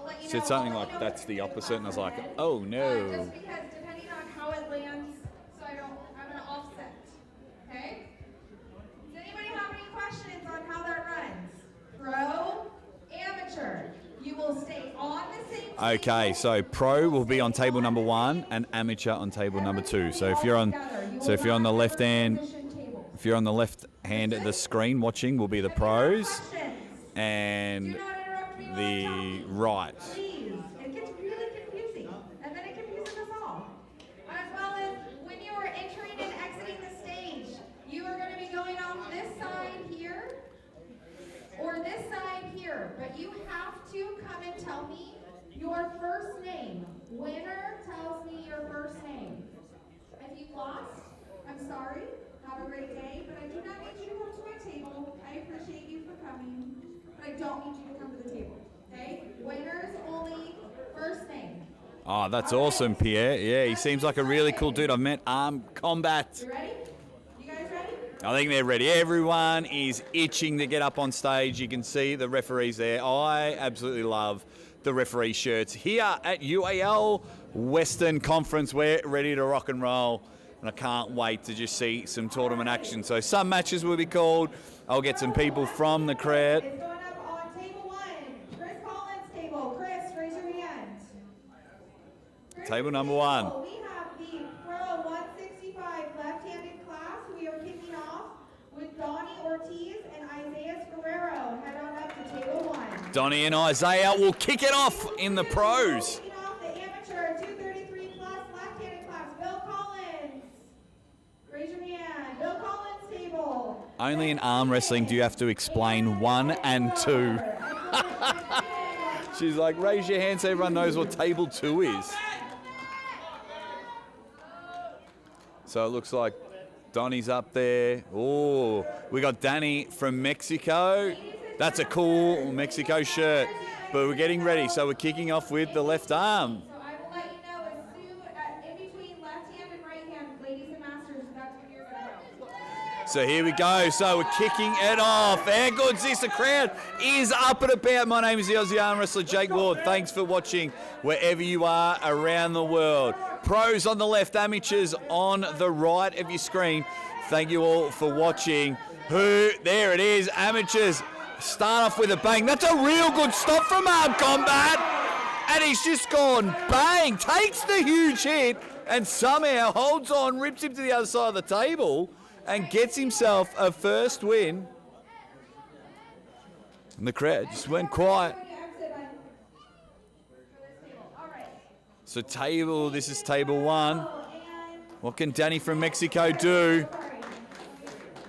let you know. Said something like that's the opposite, and I was like, oh no. Just because depending on how it lands, so I'm going to offset. Okay? Does anybody have any questions on how that runs? Pro, amateur. You will stay on the same table. Okay, so pro will be on table number 1 and amateur on table number 2. So if you're on the left hand, if you're on the left hand of the screen watching, will be the pros, and the right. Please. It gets really confusing, and then it confuses us all. As well as when you are entering and exiting the stage, you are going to be going off this side here or this side here, but you have to come and tell me your first name. Winner tells me your first name. If you lost, I'm sorry. Have a great day, but I do not need you to come to my table. I appreciate you for coming, but I don't need you to come to the table. Okay? Winners only, first name. Oh, that's awesome, Pierre. Yeah, he seems like a really cool dude. I've met Armed Combat. You ready? You guys ready? I think they're ready. Everyone is itching to get up on stage. You can see the referees there. I absolutely love the referee shirts here at UAL Western Conference. We're ready to rock and roll, and I can't wait to just see some tournament action. So some matches will be called. I'll get some people from the crowd. It's going up on table 1. Chris Collins' table. Chris, raise your hand. Table number 1. We have the Pro 165 left-handed class. We are kicking off with Donnie Ortiz and Isaiah Guerrero. Head on up to table 1. Donnie and Isaiah will kick it off in the pros. Kicking off the amateur 233 plus left-handed class. Bill Collins. Raise your hand. Bill Collins' table. Only in arm wrestling do you have to explain 1 and 2. She's like, raise your hand so everyone knows what table 2 is. So it looks like Donnie's up there. Oh, we got Danny from Mexico. That's a cool Mexico shirt. But we're getting ready, so we're kicking off with the left arm. So I will let you know as soon in between left hand and right hand, ladies and masters, that's when you're going to go. So here we go. So we're kicking it off. How good's this? The crowd is up and about. My name is the Aussie Arm Wrestler, Jake Ward. Thanks for watching wherever you are around the world. Pros on the left, amateurs on the right of your screen. Thank you all for watching. There it is, amateurs Start off with a bang. That's a real good stop from Arm Combat. And he's just gone bang. Takes the huge hit and somehow holds on, rips him to the other side of the table and gets himself a first win. And the crowd just went quiet. So this is table 1. What can Danny from Mexico do?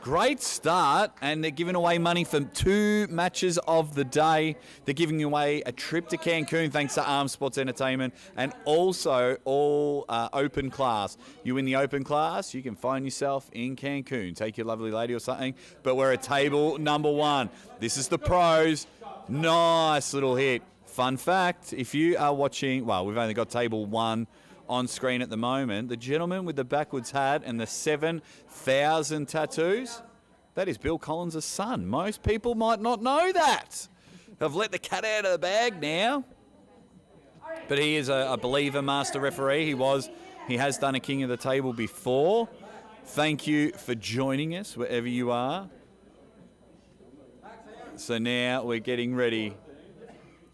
Great start, and they're giving away money for 2 matches of the day. They're giving away a trip to Cancun thanks to Arm Sports Entertainment, and also all open class. You win the open class, you can find yourself in Cancun. Take your lovely lady or something, but we're at table number 1. This is the pros. Nice little hit. Fun fact, if you are watching, well, we've only got table 1 on screen at the moment. The gentleman with the backwards hat and the 7,000 tattoos, that is Bill Collins' son. Most people might not know that. I've let the cat out of the bag now. But he is, I believe, a master referee. He has done a King of the Table before. Thank you for joining us wherever you are. So now we're getting ready.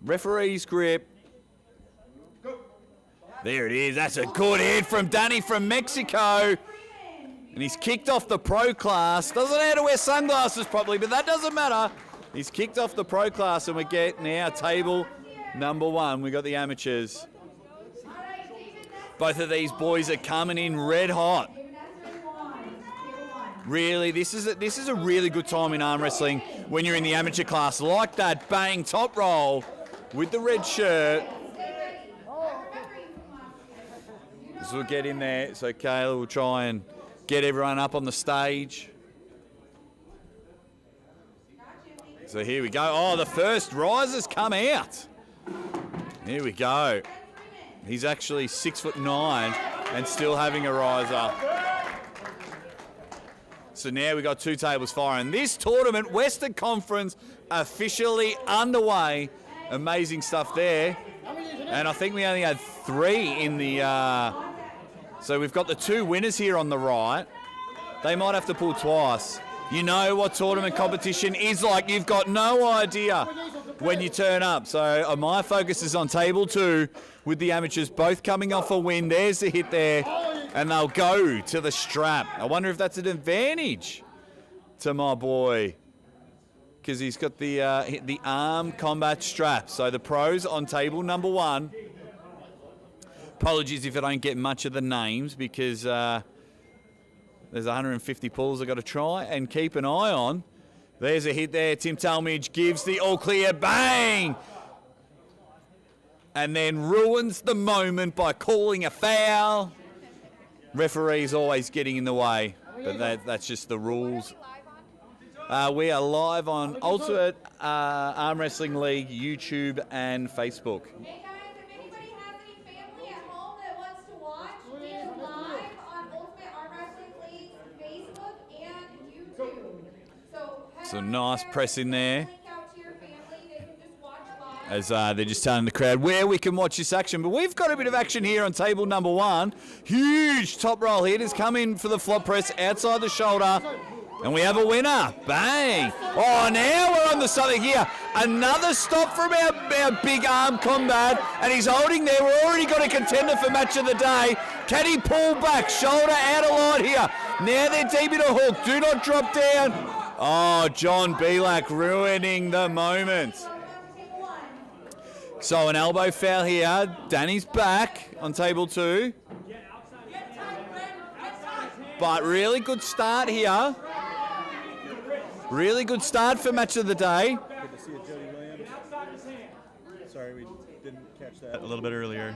Referee's grip. There it is. That's a good hit from Danny from Mexico. And he's kicked off the pro class. Doesn't know how to wear sunglasses properly, but that doesn't matter. He's kicked off the pro class, and we get now table number 1. We got the amateurs. Both of these boys are coming in red hot. Really, this is a really good time in arm wrestling when you're in the amateur class. Like that bang top roll with the red shirt. So we'll get in there. So Kayla will try and get everyone up on the stage. So here we go. Oh, the first riser's come out. Here we go. He's actually 6'9" and still having a riser. So now we've got 2 tables firing. This tournament, Western Conference, officially underway. Amazing stuff there. And I think we only had 3 in the... So we've got the 2 winners here on the right. They might have to pull twice. You know what tournament competition is like. You've got no idea when you turn up. So my focus is on table 2 with the amateurs both coming off a win. There's the hit there. And they'll go to the strap. I wonder if that's an advantage to my boy, because he's got the arm combat strap. So the pros on table number 1. Apologies if I don't get much of the names, because there's 150 pulls I've got to try and keep an eye on. There's a hit there. Tim Talmadge gives the all clear, bang! And then ruins the moment by calling a foul. Referee's always getting in the way, but that's just the rules. We are live on Ultimate Arm Wrestling League, YouTube, and Facebook. Hey guys, if anybody has any family at home that wants to watch, it is live on Ultimate Arm Wrestling League, Facebook, and YouTube. So nice press in there. link out to your family. They can just watch live. As they're just telling the crowd where we can watch this action. But we've got a bit of action here on table number 1. Huge top roll hit has come in for the flop press outside the shoulder. And we have a winner. Bang. Oh, now we're on to something here. Another stop from our big arm combat. And he's holding there. We've already got a contender for match of the day. Can he pull back? Shoulder out of line here. Now they're deep in a hook. Do not drop down. Oh, John Belak ruining the moment. So an elbow foul here. Danny's back on table 2. But really good start here. Really good start for match of the day. Good to see you, Jody Williams. Sorry, we didn't catch that a little bit earlier.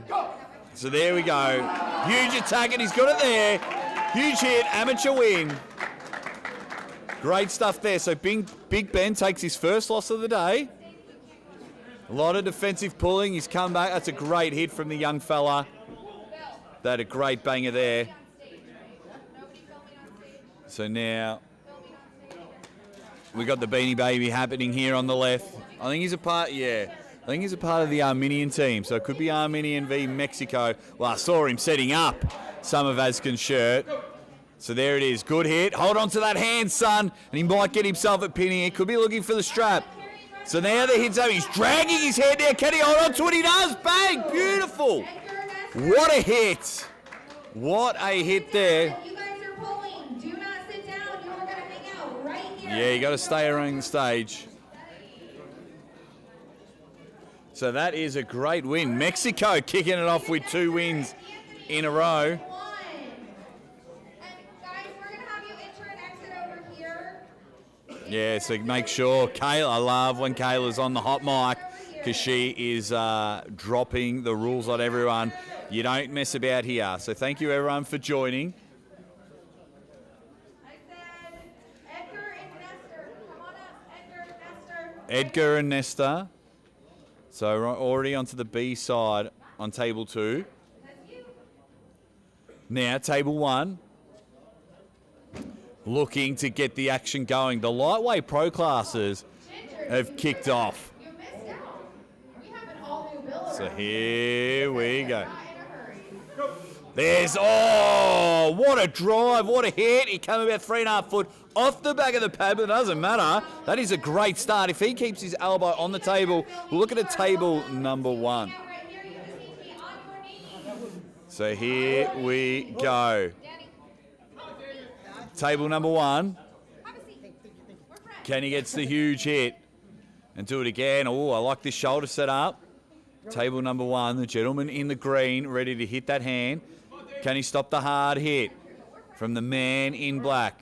So there we go. Huge attack, and he's got it there. Huge hit, amateur win. Great stuff there. So Big Ben takes his first loss of the day. A lot of defensive pulling. He's come back. That's a great hit from the young fella. They had a great banger there. So now we got the Beanie Baby happening here on the left. I think he's a part, I think he's a part of the Armenian team. So it could be Armenian v Mexico. Well, I saw him setting up some of Azkan's shirt. So there it is. Good hit. Hold on to that hand, son. And he might get himself a pinning. He could be looking for the strap. So now the hit's over. He's dragging his head now. Can he hold on to it? He does. Bang. Beautiful. What a hit. What a hit there. You guys are pulling. Do not sit down. You are going to hang out right here. Yeah, you got to stay around the stage. So that is a great win. Mexico kicking it off with 2 wins in a row. And guys, we're going to have you enter and exit over here. Yeah, so make sure. Kayla, I love when Kayla's on the hot mic because she is dropping the rules on everyone. You don't mess about here. So thank you, everyone, for joining. I said Edgar and Nestor. Come on up, Edgar, Nestor. Edgar and Nesta. So we're already onto the B side on table 2. Now, table 1. Looking to get the action going. The lightweight pro classes have kicked off. You missed out. We have an all-new bill. So here we go. There's, oh, what a drive, what a hit. He came about 3.5 foot off the back of the pad, but it doesn't matter. That is a great start. If he keeps his elbow on the table, we'll look at a table number 1. So here we go. Table number 1. Kenny gets the huge hit. And do it again. Oh, I like this shoulder set up. Table number 1, the gentleman in the green, ready to hit that hand. Can he stop the hard hit from the man in black?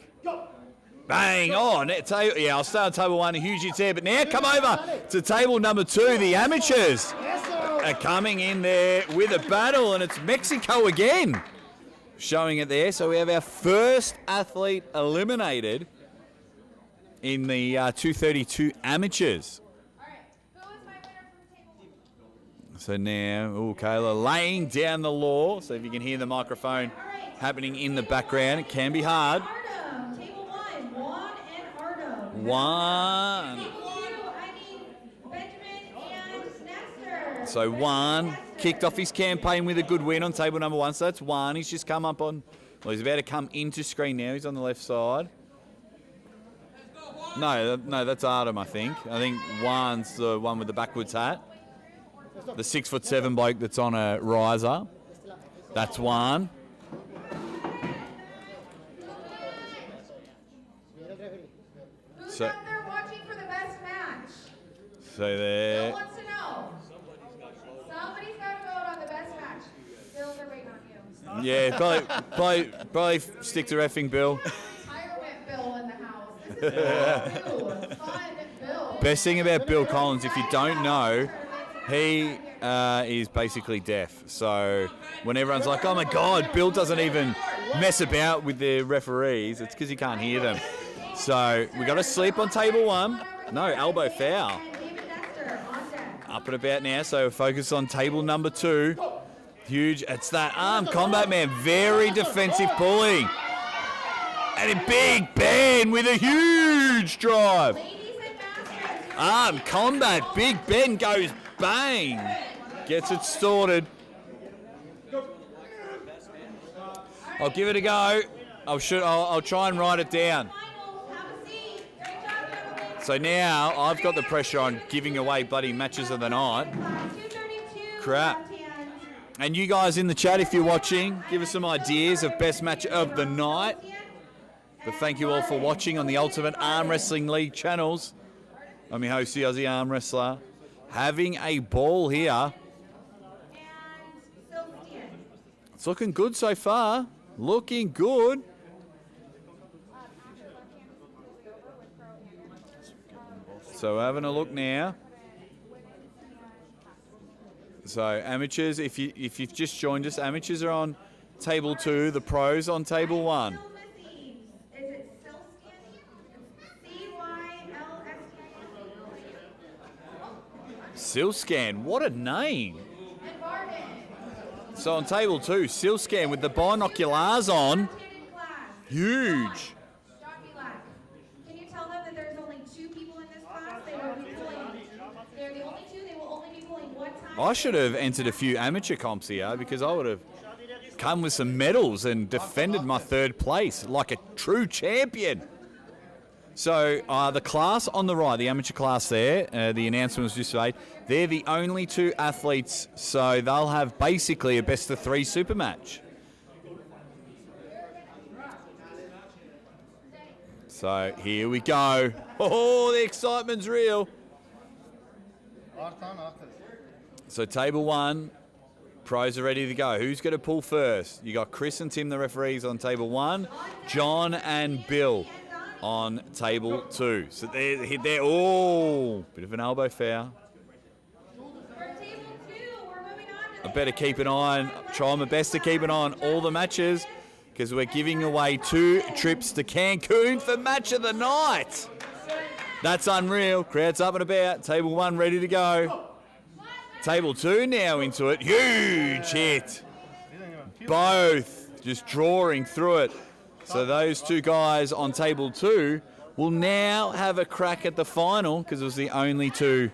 Bang! Oh, yeah, I'll stay on table 1. A huge hit there. But now come over to table number 2. The amateurs are coming in there with a battle, and it's Mexico again showing it there. So we have our first athlete eliminated in the 232 amateurs. So now, Kayla laying down the law. So if you can hear the microphone happening in the background, it can be hard. Artem, table 1, Juan and Artem. Juan. Table 2, Benjamin and Nestor. So Juan kicked off his campaign with a good win on table number 1. So that's Juan. He's just come up on, well, he's about to come into screen now. He's on the left side. No, that's Artem, I think. I think Juan's the one with the backwards hat. The 6'7" bloke that's on a riser. That's Juan. Who's out there watching for the best match? So there. Who wants to know? Somebody's got to vote on the best match. Bill, they're waiting on you. Yeah, probably stick to reffing Bill. Retirement Bill in the house. This is new, fun Bill. Best thing about Bill Collins, if you don't know, he is basically deaf. So when everyone's like, oh my God, Bill doesn't even mess about with the referees, it's because he can't hear them. So we got to sleep on table 1. No, elbow foul. Up and about now, so focus on table number 2. Huge, it's that arm combat man, very defensive pulling. And a big Ben with a huge drive. Arm combat, Big Ben goes bang. Gets it sorted. I'll give it a go. I'll try and write it down. So now I've got the pressure on giving away bloody matches of the night. Crap. And you guys in the chat, if you're watching, give us some ideas of best match of the night. But thank you all for watching on the Ultimate Arm Wrestling League channels. I'm your host, the Aussie Arm Wrestler. Having a ball here. It's looking good so far. Looking good. So having a look now. So amateurs, if you've just joined us, amateurs are on table 2, the pros on table 1. Silscan, what a name. So on table 2, Silscan with the binoculars on. Huge. Can you tell them that there's only 2 people in this class? They will be pulling. They're the only 2. They will only be pulling one time. I should have entered a few amateur comps here because I would have come with some medals and defended my 3rd place like a true champion. So the class on the right, the amateur class there, the announcement was just made, they're the only 2 athletes, so they'll have basically a best-of-3 super match. So here we go. Oh, the excitement's real. So table 1, pros are ready to go. Who's going to pull first? You got Chris and Tim, the referees, on table 1. John and Bill on table 2. So they're oh, bit of an elbow foul. I better keep an eye on, try my best to keep an eye on all the matches, because we're giving away 2 trips to Cancun for match of the night. That's unreal. Crowd's up and about. Table 1 ready to go. Table 2 now into it. Huge hit. Both just drawing through it. So those 2 guys on table 2 will now have a crack at the final, because it was the only 2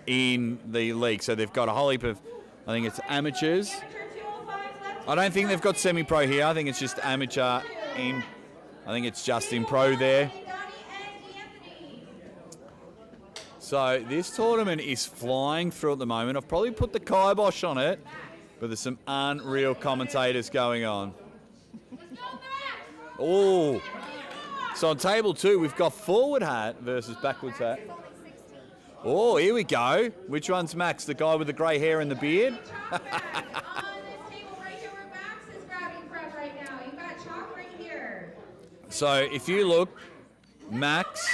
in the league. So they've got a whole heap of, I think it's amateurs. I don't think they've got semi-pro here. I think it's just amateur in. I think it's just in pro there. So this tournament is flying through at the moment. I've probably put the kibosh on it, but there's some unreal commentators going on. Oh, so on table 2 we've got forward hat versus backwards hat. Oh, here we go. Which one's Max? The guy with the grey hair and the beard? So if you look, Max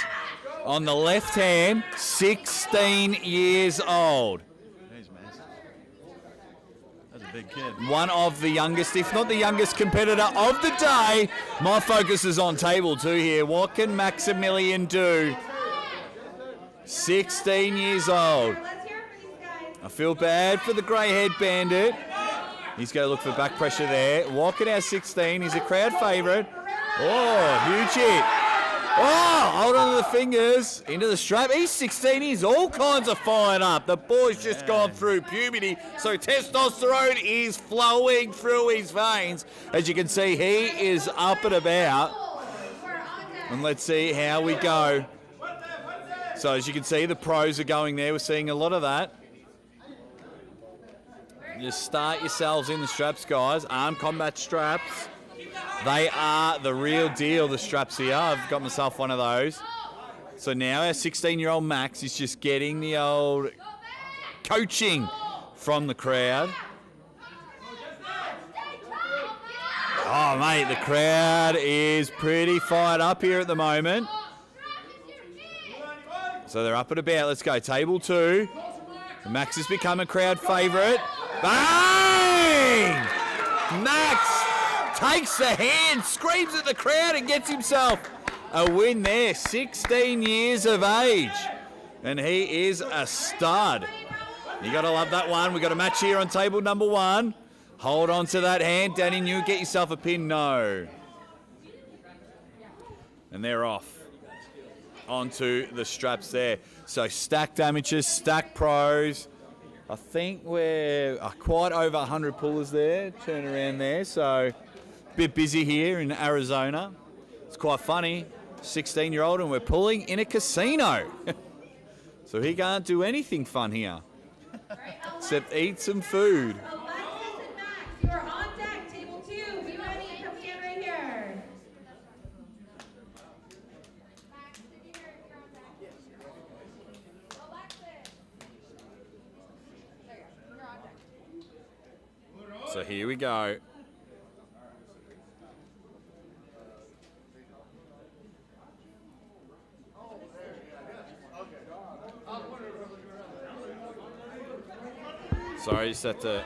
on the left hand, 16 years old. Jeez, man. That's a big kid. One of the youngest, if not the youngest competitor of the day. My focus is on table 2 here. What can Maximilian do? 16 years old. I feel bad for the grey-haired bandit. He's going to look for back pressure there. Walking out 16. He's a crowd favourite. Oh, huge hit. Oh, hold on to the fingers. Into the strap. He's 16. He's all kinds of fired up. The boy's just gone through puberty, so testosterone is flowing through his veins. As you can see, he is up and about. And let's see how we go. So as you can see, the pros are going there. We're seeing a lot of that. Just start yourselves in the straps, guys. Arm combat straps. They are the real deal, the straps here. I've got myself one of those. So now our 16-year-old Max is just getting the old coaching from the crowd. Oh, mate, the crowd is pretty fired up here at the moment. So they're up and about. Let's go. Table 2. Max has become a crowd favourite. Bang! Max takes the hand, screams at the crowd, and gets himself a win there. 16 years of age. And he is a stud. You got to love that one. We've got a match here on table number 1. Hold on to that hand. Danny New, get yourself a pin. No. And they're off. Onto the straps there. So stacked amateurs, stacked pros. I think we're quite over 100 pullers there. Turn around there. So a bit busy here in Arizona. It's quite funny. 16-year-old and we're pulling in a casino. So he can't do anything fun here. Except eat some food. You are on deck, table 2. Be ready, come stand right here. Max, did you hear it? You're on deck. Alexis. There you go. You're on deck. So here we go. Sorry, just have to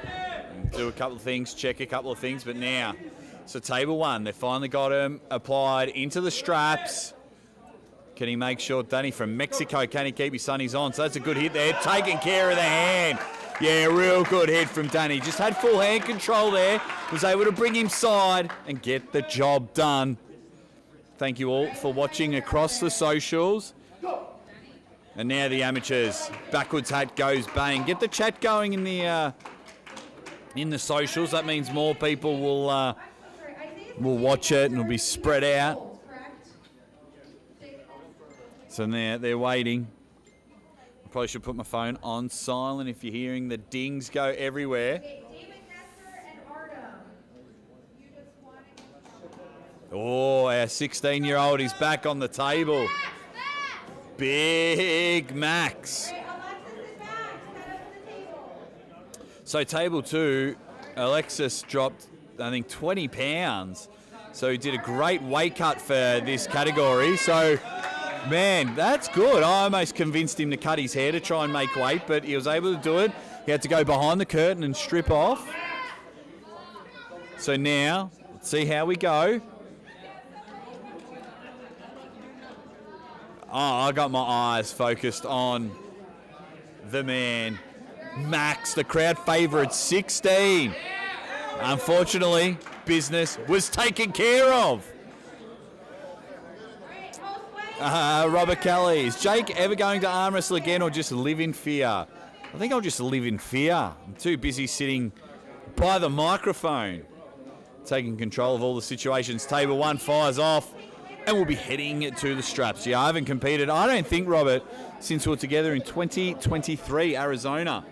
do a couple of things, check a couple of things, but now, so table 1, they finally got him applied into the straps. Can he make sure, Danny from Mexico, can he keep his sunnies on? So that's a good hit there, taking care of the hand. Yeah, real good hit from Danny. Just had full hand control there, was able to bring him side and get the job done. Thank you all for watching across the socials. And now the amateurs. Backwards hat goes bang. Get the chat going in the socials. That means more people will watch it and it'll be spread out. So now they're waiting. I probably should put my phone on silent if you're hearing the dings go everywhere. Okay, David Nestor and Artem. You just wanted. Oh, our 16-year-old is back on the table. Big Max. Alright, Alexis is back. Head up to the table. So table 2, Alexis dropped, I think, 20 pounds. So he did a great weight cut for this category. So, man, that's good. I almost convinced him to cut his hair to try and make weight, but he was able to do it. He had to go behind the curtain and strip off. So now, let's see how we go. Oh, I got my eyes focused on the man, Max, the crowd favourite, 16. Unfortunately, business was taken care of. Robert Kelly, is Jake ever going to arm wrestle again or just live in fear? I think I'll just live in fear. I'm too busy sitting by the microphone, taking control of all the situations. Table 1 fires off. And we'll be heading to the straps. Yeah, I haven't competed, I don't think, Robert, since we were together in 2023, Arizona.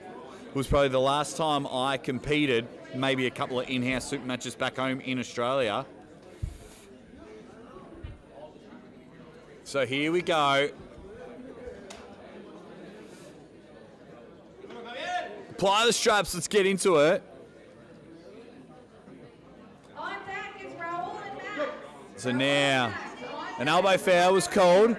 It was probably the last time I competed, maybe a couple of in-house super matches back home in Australia. So here we go. Apply the straps, let's get into it. On deck is Raul and Max. So now, an elbow foul was called.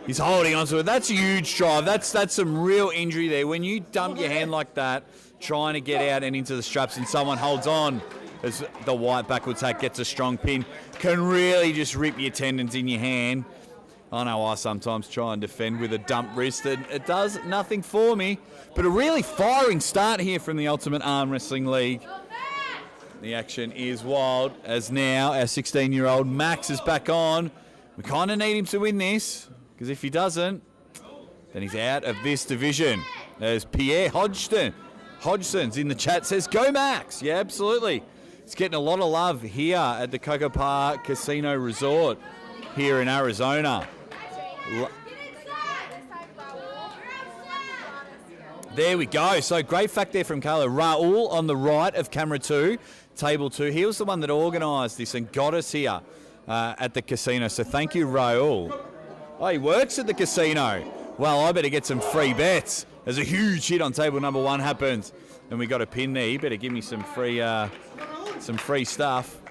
He's holding onto it. That's a huge drive. That's some real injury there. When you dump your hand like that, trying to get out and into the straps, and someone holds on as the white backwards hack gets a strong pin, can really just rip your tendons in your hand. I know I sometimes try and defend with a dump wrist, and it does nothing for me. But a really firing start here from the Ultimate Arm Wrestling League. The action is wild, as now our 16-year-old Max is back on. We kind of need him to win this, because if he doesn't, then he's out of this division. There's Pierre Hodgson's in the chat, says, go Max. Yeah, absolutely. He's getting a lot of love here at the Coco Park Casino Resort here in Arizona. There we go. So great fact there from Carlo. Raul on the right of camera 2, table 2. He was the one that organised this and got us here at the casino. So thank you, Raul. Oh, he works at the casino. Well, I better get some free bets. There's a huge hit on table number 1 happens. And we got a pin there. You better give me some free stuff.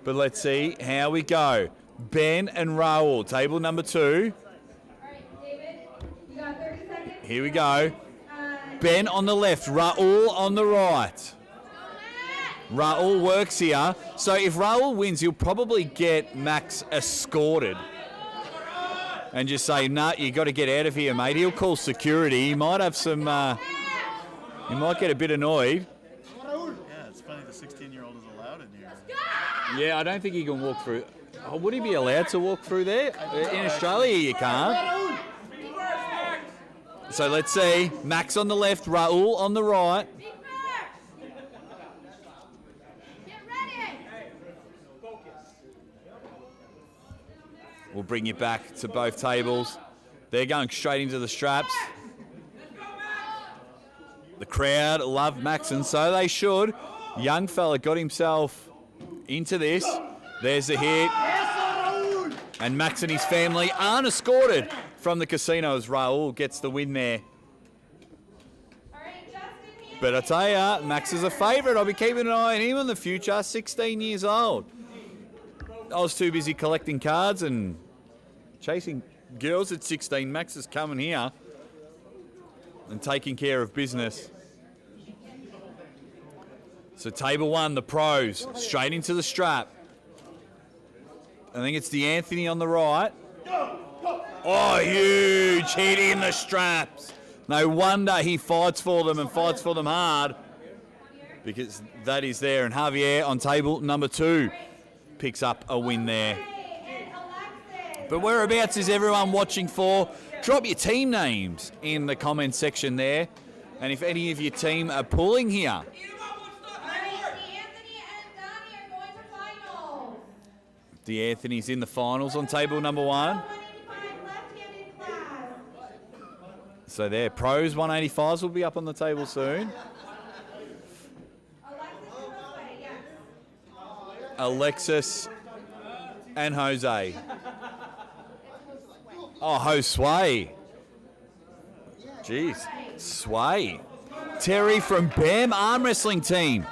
But let's see how we go. Ben and Raul, table number 2. All right, David, you got 30 seconds. Here we go. Ben on the left, Raul on the right. Raul works here. So if Raul wins, he'll probably get Max escorted. And just say, nah, you got to get out of here, mate. He'll call security. He might have some, he might get a bit annoyed. Yeah, it's funny the 16-year-old is allowed in here. Yeah, I don't think he can walk through. Oh, would he be allowed to walk through there? In Australia, you can't. So let's see. Max on the left, Raul on the right. Get ready. We'll bring you back to both tables. They're going straight into the straps. The crowd love Max, and so they should. Young fella got himself into this. There's the hit. And Max and his family aren't escorted from the casino as Raul gets the win there. All right, Justin here. But I tell ya, Max is a favourite. I'll be keeping an eye on him in the future. 16 years old. I was too busy collecting cards and chasing girls at 16. Max is coming here and taking care of business. So table 1, the pros, straight into the strap. I think it's DeAnthony on the right. Oh, huge hit in the straps. No wonder he fights for them and fights for them hard, because that is there. And Javier on table number 2 picks up a win there. But whereabouts is everyone watching for? Drop your team names in the comment section there. And if any of your team are pulling here. All right, Anthony and Donnie are going to finals. DeAnthony's in the finals on table number 1. No one in finals. So there, pros 185s will be up on the table soon. Alexis and Jose. Oh, Josue. Jeez, Sway. Terry from BAM Arm Wrestling Team.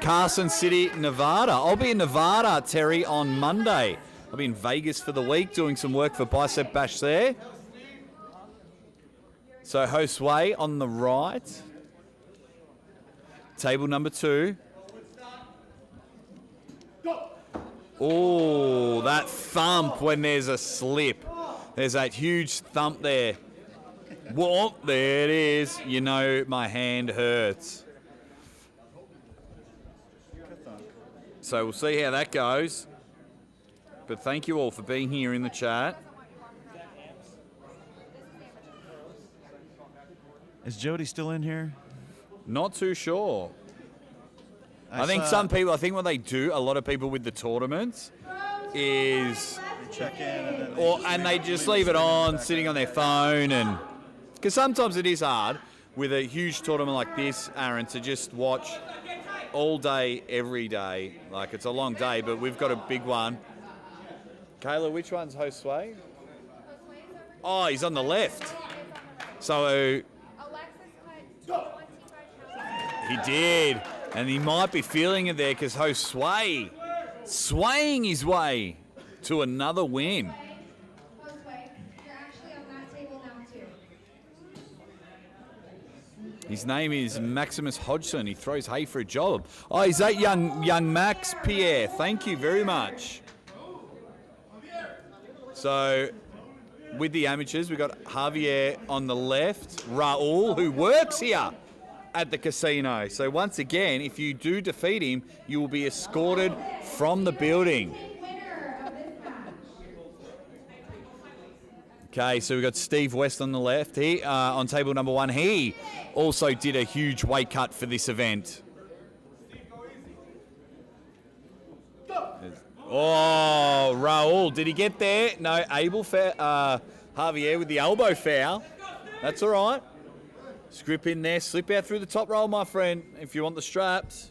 Carson City, Nevada. I'll be in Nevada, Terry, on Monday. I'll be in Vegas for the week doing some work for Bicep Bash there. So Josue on the right. Table number 2. Oh, that thump when there's a slip. There's that huge thump there. Whoop, there it is. You know my hand hurts. So we'll see how that goes. But thank you all for being here in the chat. Is Jody still in here? Not too sure. I think some people, I think what they do, a lot of people with the tournaments, is They check in and then they just leave it on, sitting on their phone, and because sometimes it is hard with a huge tournament like this, Aaron, to just watch all day, every day. Like, it's a long day, but we've got a big one. Kayla, which one's Josue? Oh, he's on the left. So he did. And he might be feeling it there because Josue swaying his way to another win. Josue, you're actually on that table now too. His name is Maximus Hodgson. He throws hay for a job. Oh, is that young Max Pierre? Thank you very much. So, with the amateurs, we've got Javier on the left, Raul, who works here at the casino. So once again, if you do defeat him, you will be escorted from the building. Okay, so we've got Steve West on the left. He on table number 1. He also did a huge weight cut for this event. Oh, Raul, did he get there? No, Javier with the elbow foul. That's all right. Scrip in there, slip out through the top roll, my friend, if you want the straps.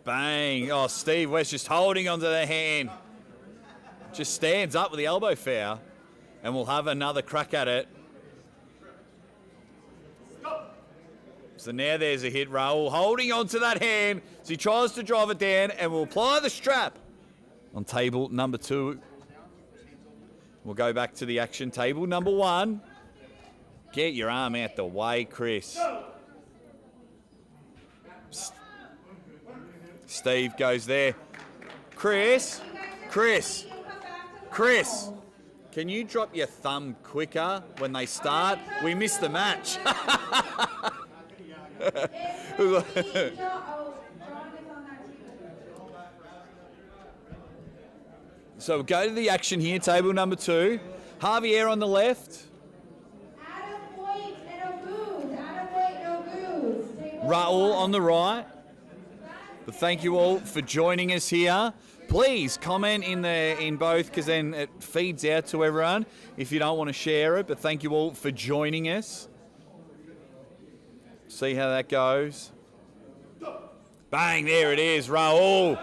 Bang. Oh, Steve West just holding onto the hand. Just stands up with the elbow foul, and we'll have another crack at it. So now there's a hit. Raul holding onto that hand as he tries to drive it down, and we'll apply the strap on table number 2. We'll go back to the action. Table number 1. Get your arm out the way, Chris. Steve goes there. Chris, can you drop your thumb quicker when they start? We missed the match. So we'll go to the action here, table number 2. Javier on the left. Raul on the right. But thank you all for joining us here. Please comment in both, because then it feeds out to everyone if you don't want to share it. But thank you all for joining us. See how that goes. Bang, there it is. Raul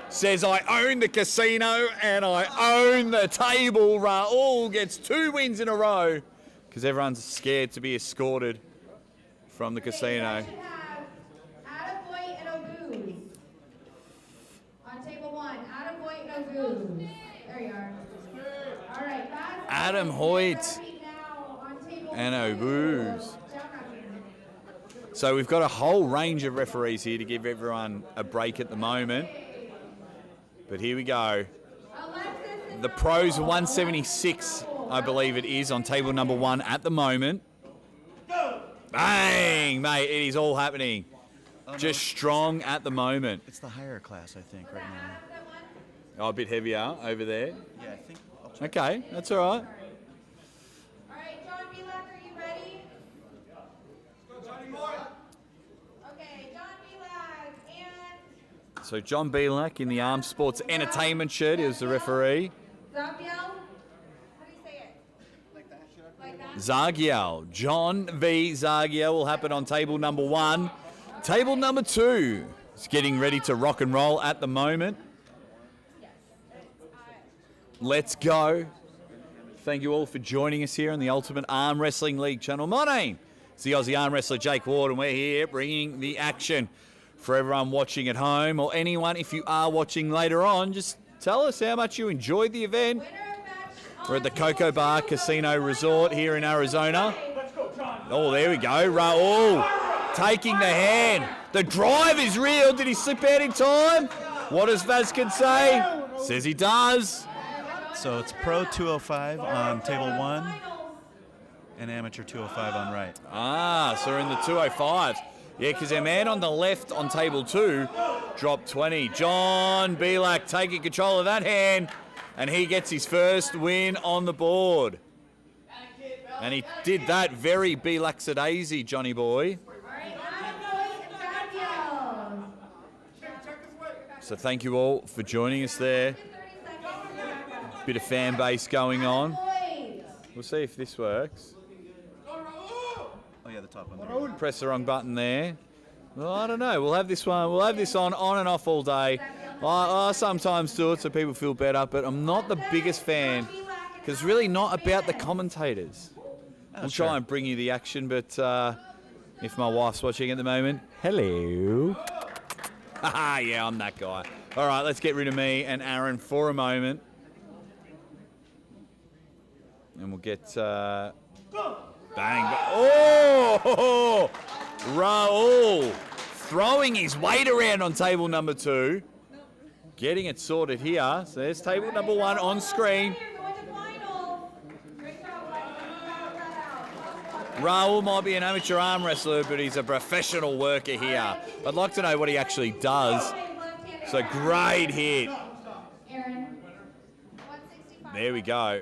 says, I own the casino and I own the table. Raul gets 2 wins in a row because everyone's scared to be escorted from the casino. There you are. All right, Adam Hoyt and Obuz. So we've got a whole range of referees here to give everyone a break at the moment. But here we go. The pros 176, I believe it is, on table number 1 at the moment. Bang, mate, it is all happening. Just strong at the moment. It's the higher class, I think, right now. Oh, a bit heavier over there. Yeah, I think. I'll check. Okay, that's all right. All right, John Belak, are you ready? Okay, John Belak and... So John Belak in the Armed Sports Entertainment shirt is the referee. Zapiel? How do you say it? Like that? Like that? Zagiel. John v. Zagiel will happen on table number 1. Table number 2 is getting ready to rock and roll at the moment. Let's go. Thank you all for joining us here on the Ultimate Arm Wrestling League channel. My name is the Aussie arm wrestler Jake Ward, and we're here bringing the action for everyone watching at home, or anyone, if you are watching later on, just tell us how much you enjoyed the event. We're at the Coco Bar Casino Resort here in Arizona. Oh, there we go. Raul taking the hand. The drive is real. Did he slip out in time? What does Vasquez say? Says he does. So it's Pro 205 on table 1 and Amateur 205 on right. Ah, so we're in the 205s. Yeah, because our man on the left on table 2 dropped 20. John Belak taking control of that hand, and he gets his first win on the board. And he did that very Belaxadaisy, Johnny boy. So thank you all for joining us there. Bit of fan base going on. We'll see if this works. Oh yeah, the top one. Press the wrong button there. Well, I don't know. We'll have this one. We'll have this on and off all day. I sometimes do it so people feel better, but I'm not the biggest fan because it's really not about the commentators. We'll try and bring you the action, but if my wife's watching at the moment, hello. Haha, yeah, I'm that guy. All right, let's get rid of me and Aaron for a moment. And we'll get bang. Oh! Raul throwing his weight around on table number 2. Getting it sorted here. So there's table number 1 on screen. Raul might be an amateur arm wrestler, but he's a professional worker here. I'd like to know what he actually does. So great hit. There we go.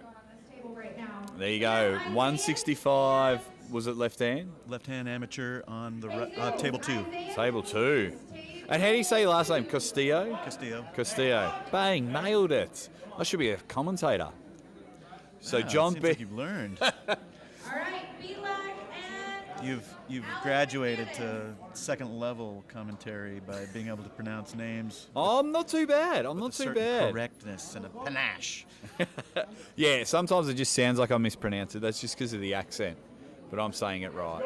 There you go. 165. Was it left hand? Left hand amateur on the table 2. Table 2. And how do you say your last name? Castillo? Castillo. Bang, nailed it. I should be a commentator. So Yeah, John seems like you've learned. You've graduated to second level commentary by being able to pronounce names. Oh, I'm not too bad. I'm not with a too certain bad. correctness and a panache. Yeah, sometimes it just sounds like I mispronounce it. That's just because of the accent. But I'm saying it right.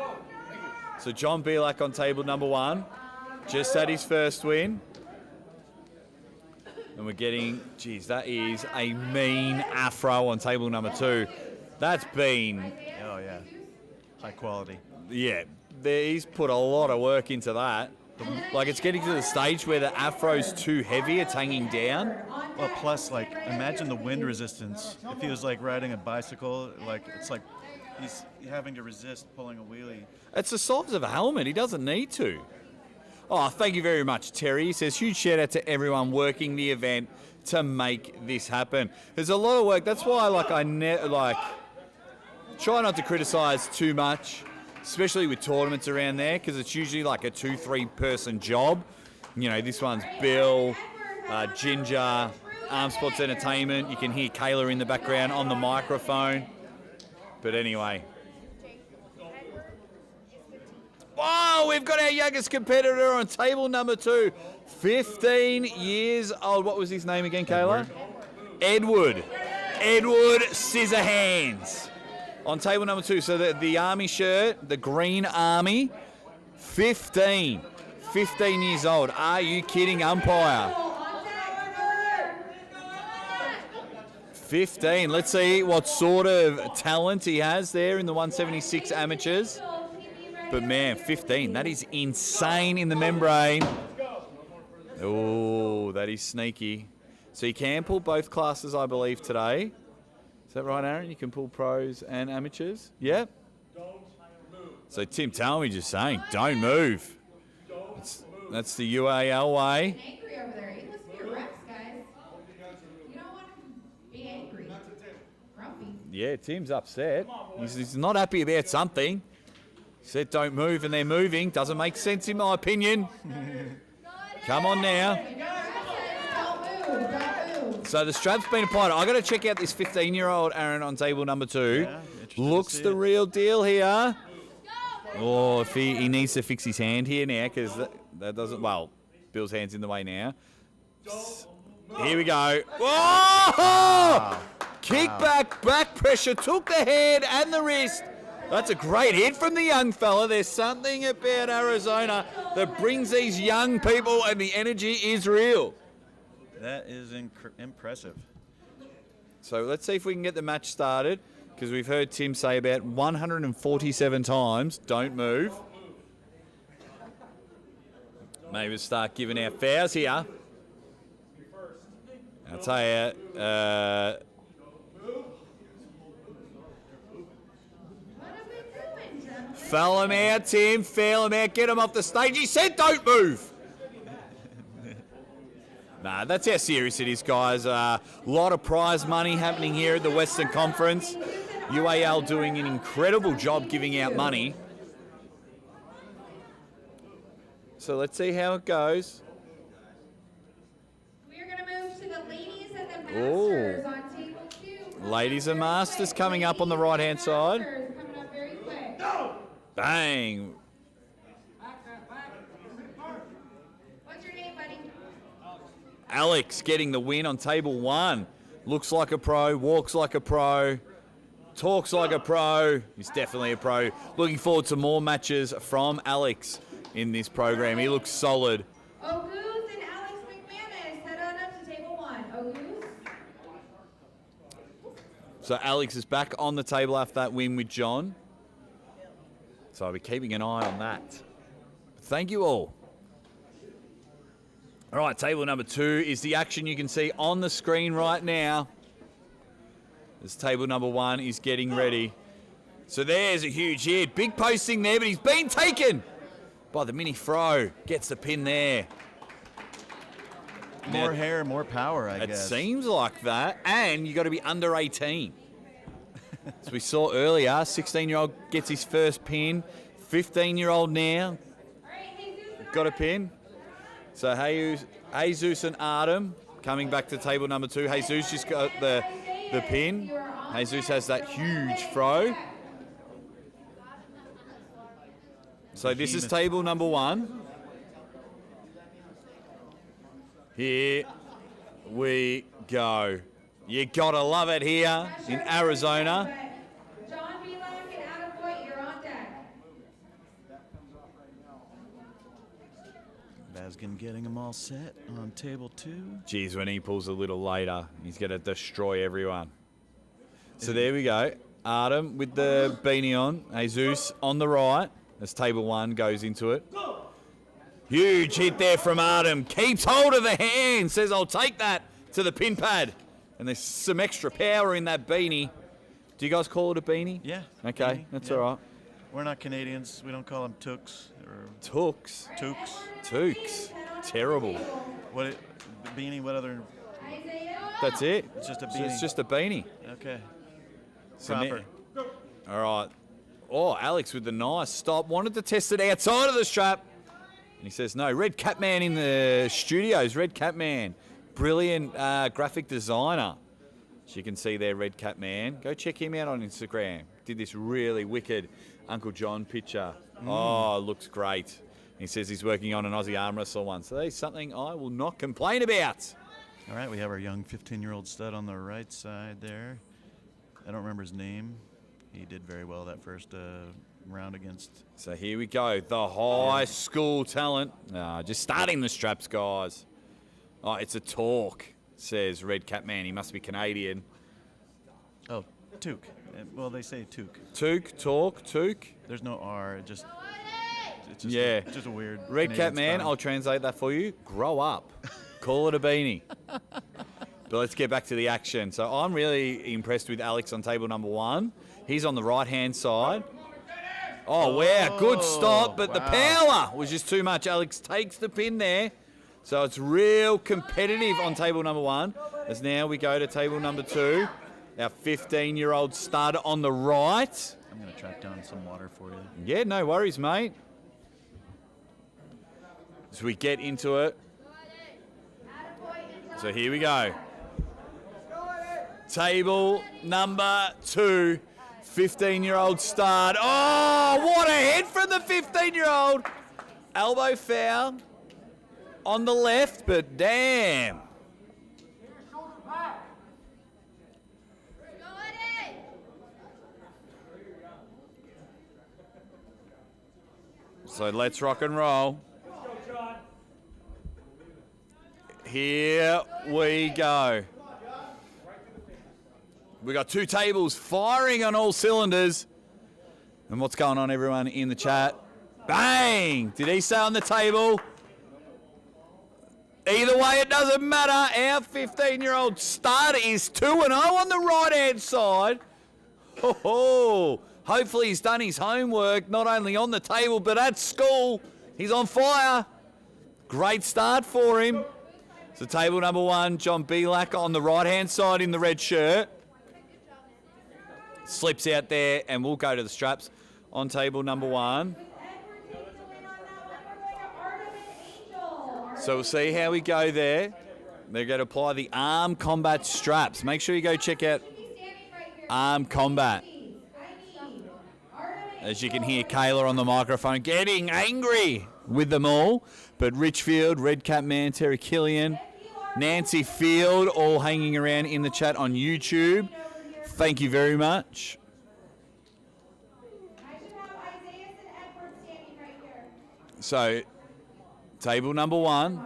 So John Belak on table number 1. Just had his first win. And we're getting, geez, that is a mean afro on table number 2. That's been... Oh, yeah. High quality. Yeah, he's put a lot of work into that. Like, it's getting to the stage where the afro's too heavy, it's hanging down. Well, plus, like, imagine the wind resistance. If he was, like, riding a bicycle, like, it's like he's having to resist pulling a wheelie. It's the size of a helmet. He doesn't need to. Oh, thank you very much, Terry. He says, huge shout out to everyone working the event to make this happen. There's a lot of work. That's why, like, try not to criticize too much, especially with tournaments around there, because it's usually like a 2-3 person job. You know, this one's Bill, Ginger, Arm Sports Entertainment. You can hear Kayla in the background on the microphone. But anyway. Whoa, we've got our youngest competitor on table number 2. 15 years old. What was his name again, Kayla? Edward Scissorhands. On table number 2, so the Army shirt, the Green Army, 15 years old. Are you kidding, umpire? 15. Let's see what sort of talent he has there in the 176 amateurs. But man, 15, that is insane in the membrane. Oh, that is sneaky. So you can pull both classes, I believe, today. Is that right, Aaron? You can pull pros and amateurs? Yep. So Tim Talmy just saying, don't move. That's the UAL way. Angry over there. You listen to your refs, guys. You don't want to be angry. Grumpy. Yeah, Tim's upset. He's not happy about something. He said don't move and they're moving. Doesn't make sense in my opinion. Come on now. Don't move. Don't move. So the strap's been applied. I got to check out this 15-year-old Aaron on table number 2. Yeah, interesting Looks to see the it. real deal here. Oh, if he needs to fix his hand here now, because that doesn't. Well, Bill's hand's in the way now. Here we go. Whoa! Kick back pressure, took the head and the wrist. That's a great hit from the young fella. There's something about Arizona that brings these young people, and the energy is real. That is impressive. So let's see if we can get the match started, because we've heard Tim say about 147 times, don't move. Maybe we'll start giving out fouls here. I'll tell you, foul him out, Tim. Foul him out. Get him off the stage. He said don't move. Nah, that's how serious it is, guys. A lot of prize money happening here at the Western Conference. UAL doing an incredible job giving out money. So let's see how it goes. We're going to move to the ladies and the masters on table 2. Ladies and masters coming up on the right-hand side. Coming up very quick. Bang. What's your name, buddy? Alex getting the win on table 1. Looks like a pro, walks like a pro, talks like a pro. He's definitely a pro. Looking forward to more matches from Alex in this program. He looks solid. Ogoose and Alex McManus head on up to table 1. Ogoose. So Alex is back on the table after that win with John. So I'll be keeping an eye on that. Thank you all. All right, table number 2 is the action you can see on the screen right now. This table number 1 is getting ready. So there's a huge hit. Big posting there, but he's been taken by the mini fro. Gets the pin there. More hair, more power, I It guess. seems like that. And you got to be under 18. As we saw earlier, 16-year-old gets his first pin. 15-year-old now got a pin. So Jesus and Artem coming back to table number 2. Jesus just got the pin. Jesus has that huge throw. So this is table number 1. Here we go. You gotta love it here in Arizona. John Belak and Adam Boyd, you're on deck. Baskin getting them all set on table 2. Geez, when he pulls a little later, he's gonna destroy everyone. So there we go. Artem with the beanie on. Jesus on the right as table 1 goes into it. Huge hit there from Artem. Keeps hold of the hand. Says, I'll take that to the pin pad. And there's some extra power in that beanie. Do you guys call it a beanie? Yeah. Okay, beanie, that's yeah. all right. We're not Canadians. We don't call them toques or Tooks. toques. Tooks. Terrible. Beanie, what other? That's it. It's just a So beanie. it's just a beanie. Okay. So Proper. All right. Oh, Alex with the nice stop. Wanted to test it outside of the strap. And he says, no. Red Catman in the studios. Red Catman. Brilliant graphic designer. As you can see there, Red Catman. Go check him out on Instagram. Did this really wicked Uncle John picture. Oh, looks great. He says he's working on an Aussie arm wrestle one. So that's something I will not complain about. All right, we have our young 15-year-old stud on the right side there. I don't remember his name. He did very well that first round against. So here we go. The high school talent. Just starting the straps, guys. Oh, it's a talk, says Red Catman. He must be Canadian. Oh, toque. Well, they say toque. Toque. There's no R. It's just Yeah. just a weird. Red Canadian Catman, spelling. I'll translate that for you. Grow up. Call it a beanie. But let's get back to the action. So I'm really impressed with Alex on table number 1. He's on the right-hand side. Oh, wow. Good stop, but the power was just too much. Alex takes the pin there. So it's real competitive on table number 1. As now we go to table number 2. Our 15-year-old stud on the right. I'm going to track down some water for you. Yeah, no worries, mate. As we get into it. So here we go. Table number 2, 15-year-old start. Oh, what a hit from the 15-year-old. Elbow foul on the left, but damn. So let's rock and roll. Here we go. We got 2 tables firing on all cylinders. And what's going on, everyone in the chat? Bang! Did he say on the table? Either way, it doesn't matter. Our 15-year-old starter is 2-0 on the right-hand side. Ho-ho! Hopefully he's done his homework, not only on the table, but at school. He's on fire. Great start for him. So table number 1, John Belak on the right-hand side in the red shirt. Slips out there, and we'll go to the straps on table number 1. So we'll see how we go there. They're going to apply the Arm Combat straps. Make sure you go check out Arm Combat. As you can hear Kayla on the microphone getting angry with them all. But Richfield, Red Cap Man, Terry Killian, Nancy Field, all hanging around in the chat on YouTube. Thank you very much. So, table number 1,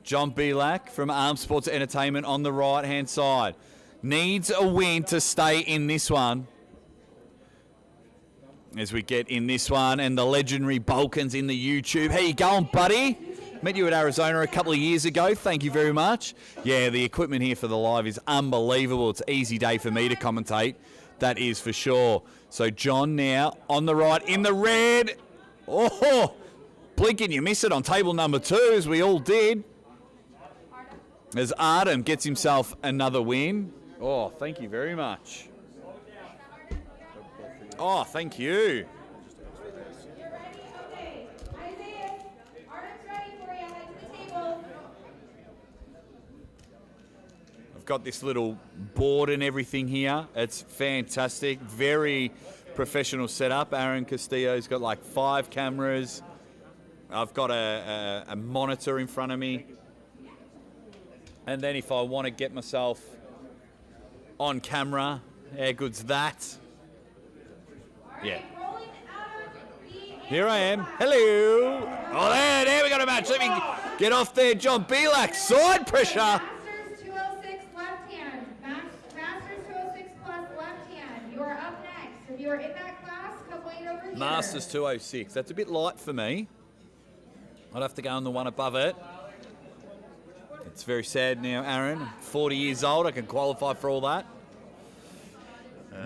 John Belak from Arm Sports Entertainment on the right-hand side. Needs a win to stay in this one. As we get in this one, and the legendary Balkans in the YouTube. How you going, buddy? Met you at Arizona a couple of years ago. Thank you very much. Yeah, the equipment here for the live is unbelievable. It's an easy day for me to commentate. That is for sure. So John now on the right in the red. Oh, blink and you miss it on table number 2, as we all did. As Artem gets himself another win. Oh, thank you very much. Oh, thank you. I've got this little board and everything here. It's fantastic. Very professional setup. Aaron Castillo's got like 5 cameras. I've got a monitor in front of me. And then if I want to get myself on camera, how good's that? Yeah. Here I am. Hello. Oh, there we got a match. Let me get off there. John Belak, side pressure. Masters 206 left hand. Masters 206 plus left hand. You are up next. If you are in that class, come wait over here. Masters 206. That's a bit light for me. I'd have to go on the one above it. It's very sad now, Aaron. I'm 40 years old. I can qualify for all that.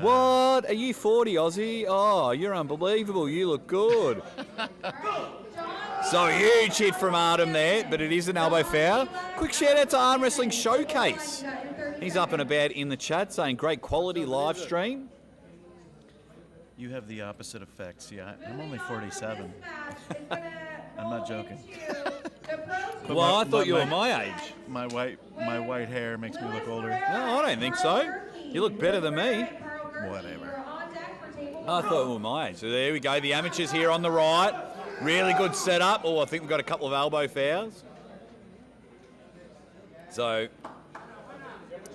What? Are you 40, Aussie? Oh, you're unbelievable. You look good. So huge hit from Artem there, but it is an elbow foul. Quick shout out to Arm Wrestling Showcase. He's up and about in the chat saying great quality live stream. You have the opposite effect. See, I'm only 47. I'm not joking. Well, I thought you were my age. My white hair makes me look older. No, I don't think so. You look better than me. Whatever. I thought you were my age. So there we go. The amateurs here on the right. Really good setup. Oh, I think we've got a couple of elbow fouls. So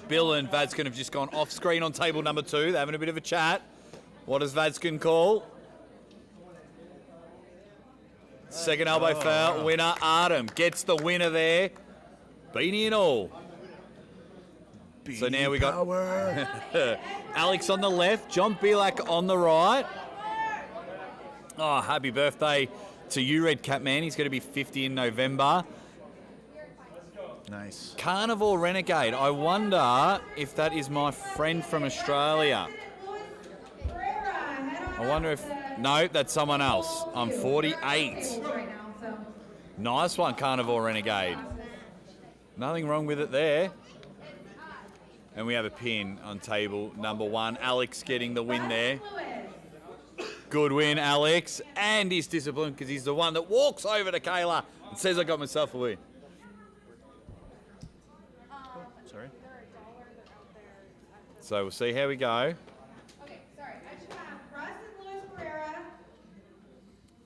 Bill and Vadskin have just gone off screen on table number 2. They're having a bit of a chat. What does Vadskin call? Second elbow foul. Winner, Artem gets the winner there. Beanie and all. So now we got Alex on the left, John Belak on the right. Oh, happy birthday to you, Red Cap Man. He's going to be 50 in November. Nice. Carnivore Renegade. I wonder if that is my friend from Australia. I wonder if... No, that's someone else. I'm 48. Nice one, Carnivore Renegade. Nothing wrong with it there. And we have a pin on table number 1. Alex getting the win there. Good win, Alex. And he's disciplined because he's the one that walks over to Kayla and says, I got myself a win. Sorry? So we'll see how we go. Okay, sorry. I should have Russ and Luis Pereira.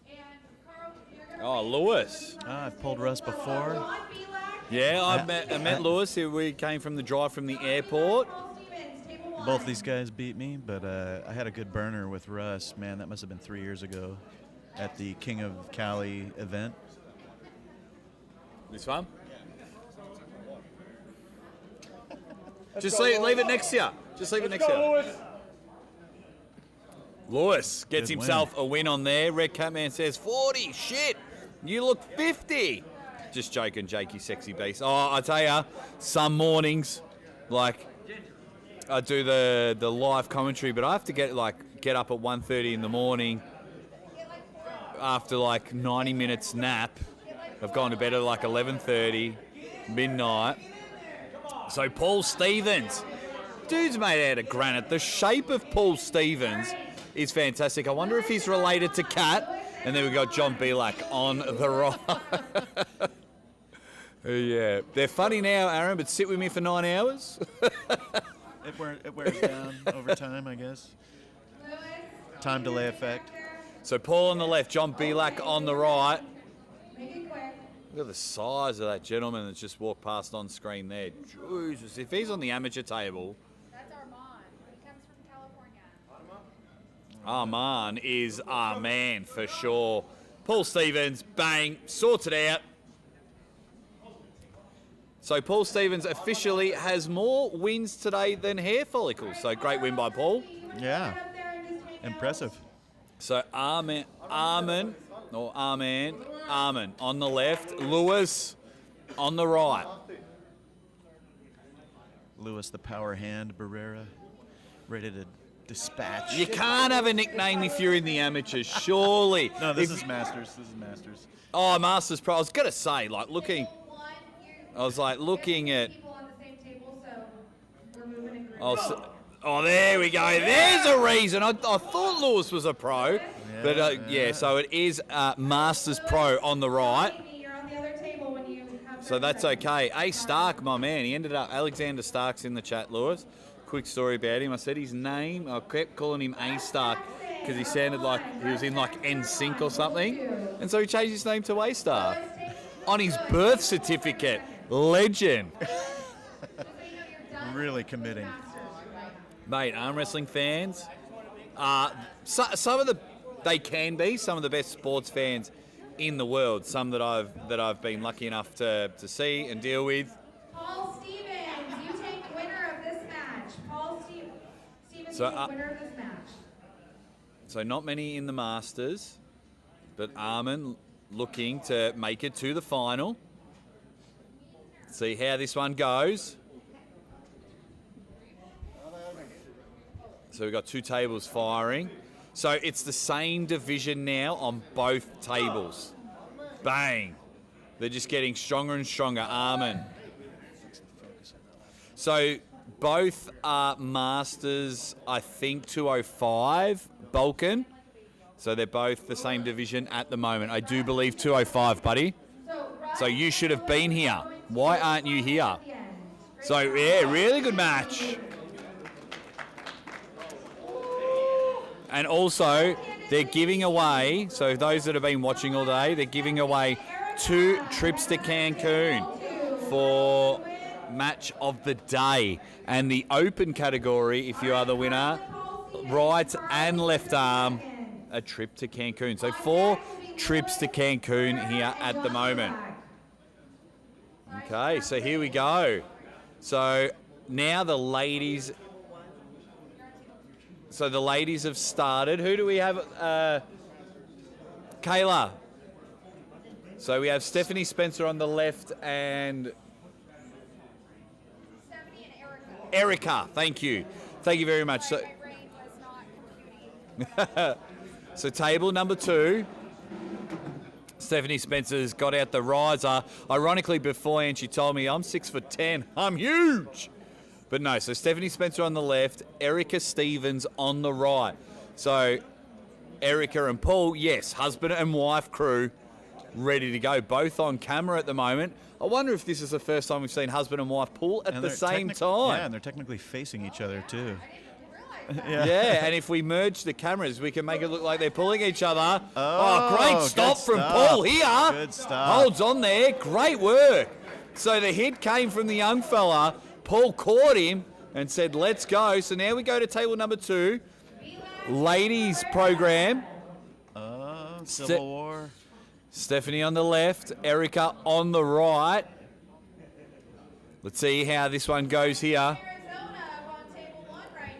And Carl, you're going to Oh, Lewis. I've pulled Russ before. John Belak. Yeah, I met Lewis. We came from the drive from the airport. Paul Stevens, table 1. Both these guys beat me, but I had a good burner with Russ. Man, that must have been 3 years ago at the King of Cali event. This one? Just leave it next to you. Just leave it next to you. Lewis gets Good himself a win on there. Red Catman says 40. Shit, you look 50. Just joking, Jakey, sexy beast. Oh, I tell ya, some mornings, like I do the live commentary, but I have to get up at 1:30 in the morning after like 90 minutes nap. I've gone to bed at like 11:30, midnight. So Paul Stevens, dude's made out of granite. The shape of Paul Stevens is fantastic. I wonder if he's related to Kat. And then we got John Belak on the right. Yeah, they're funny now, Aaron, but sit with me for 9 hours. It wears down over time, I guess. Time delay effect. So Paul on the left, John Belak on the right. Make it quick. Look at the size of that gentleman that's just walked past on screen there. Jesus, if he's on the amateur table. That's Armand. He comes from California. Armand is our man for sure. Paul Stevens, bang, sorted out. So Paul Stevens officially has more wins today than hair follicles. So great win by Paul. Yeah, impressive. So Armin on the left, Lewis on the right. Lewis, the power hand, Barrera, ready to dispatch. You can't have a nickname if you're in the amateurs, surely. No, this is Masters. This is Masters. Oh, Masters Pro. I was gonna say, like looking at. People on the same table, so we're moving in groups. Oh, there we go. There's a reason. I thought Lewis was a pro, but yeah. So it is Masters Pro on the right. You're on the other table when you have So that's okay. A Stark, my man. He ended up. Alexander Stark's in the chat, Lewis. Quick story about him. I said his name. I kept calling him A Stark because he sounded like he was in like NSYNC or something, and so he changed his name to A Stark on his birth certificate. Legend. Really committing. Mate, arm wrestling fans, some of they can be some of the best sports fans in the world. Some that I've been lucky enough to see and deal with. Paul Stevens, you take winner of this match. Paul Stevens, So, you take winner of this match. So not many in the Masters, but Armin looking to make it to the final. See how this one goes. So we've got two tables firing. So it's the same division now on both tables. Bang. They're just getting stronger and stronger. Armin. So both are Masters, I think, 205, Balkan. So they're both the same division at the moment. I do believe 205, buddy. So you should have been here. Why aren't you here? So, yeah, really good match. And also, they're giving away, so those that have been watching all day, they're giving away 2 trips to Cancun for match of the day. And the open category, if you are the winner, right and left arm, a trip to Cancun. So 4 trips to Cancun here at the moment. Okay, so here we go. So now the ladies. So the ladies have started. Who do we have? Kayla. So we have Stephanie Spencer on the left and Stephanie and Erica. Thank you. Thank you very much. So, My brain was not computing. so table number 2. Stephanie Spencer's got out the riser. Ironically, beforehand, she told me, I'm 6'10". I'm huge. But no, so Stephanie Spencer on the left, Erica Stevens on the right. So Erica and Paul, yes, husband and wife crew. ready to go, both on camera at the moment. I wonder if this is the first time we've seen husband and wife pull at the same time. Yeah, and they're technically facing each other too. Yeah, and if we merge the cameras, we can make it look like they're pulling each other. Oh, great stop from Paul here. Good stuff. Holds on there. Great work. So the hit came from the young fella. Paul caught him and said, let's go. So now we go to table number 2. Ladies program. Civil War. Stephanie on the left. Erica on the right. Let's see how this one goes here. Arizona on table 1 right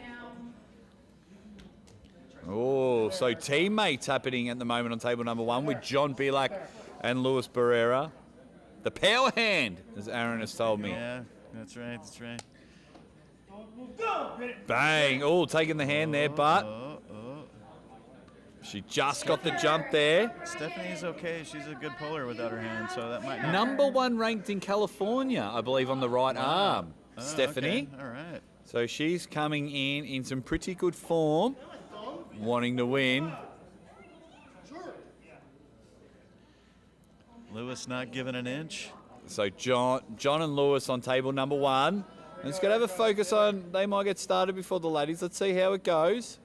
now. Oh, so teammates happening at the moment on table number 1 with John Bilak and Luis Barrera. The power hand, as Aaron has told me. Yeah, that's right, that's right. Bang. Oh, taking the hand there, but she just got the jump there. Stephanie's okay. She's a good puller without her hand, so that might not... Number 1 ranked in California, I believe, on the right arm. Stephanie. Okay. All right. So she's coming in some pretty good form, wanting to win. Lewis not giving an inch. So John and Lewis on table number 1. And it's going to have a focus on, they might get started before the ladies. Let's see how it goes.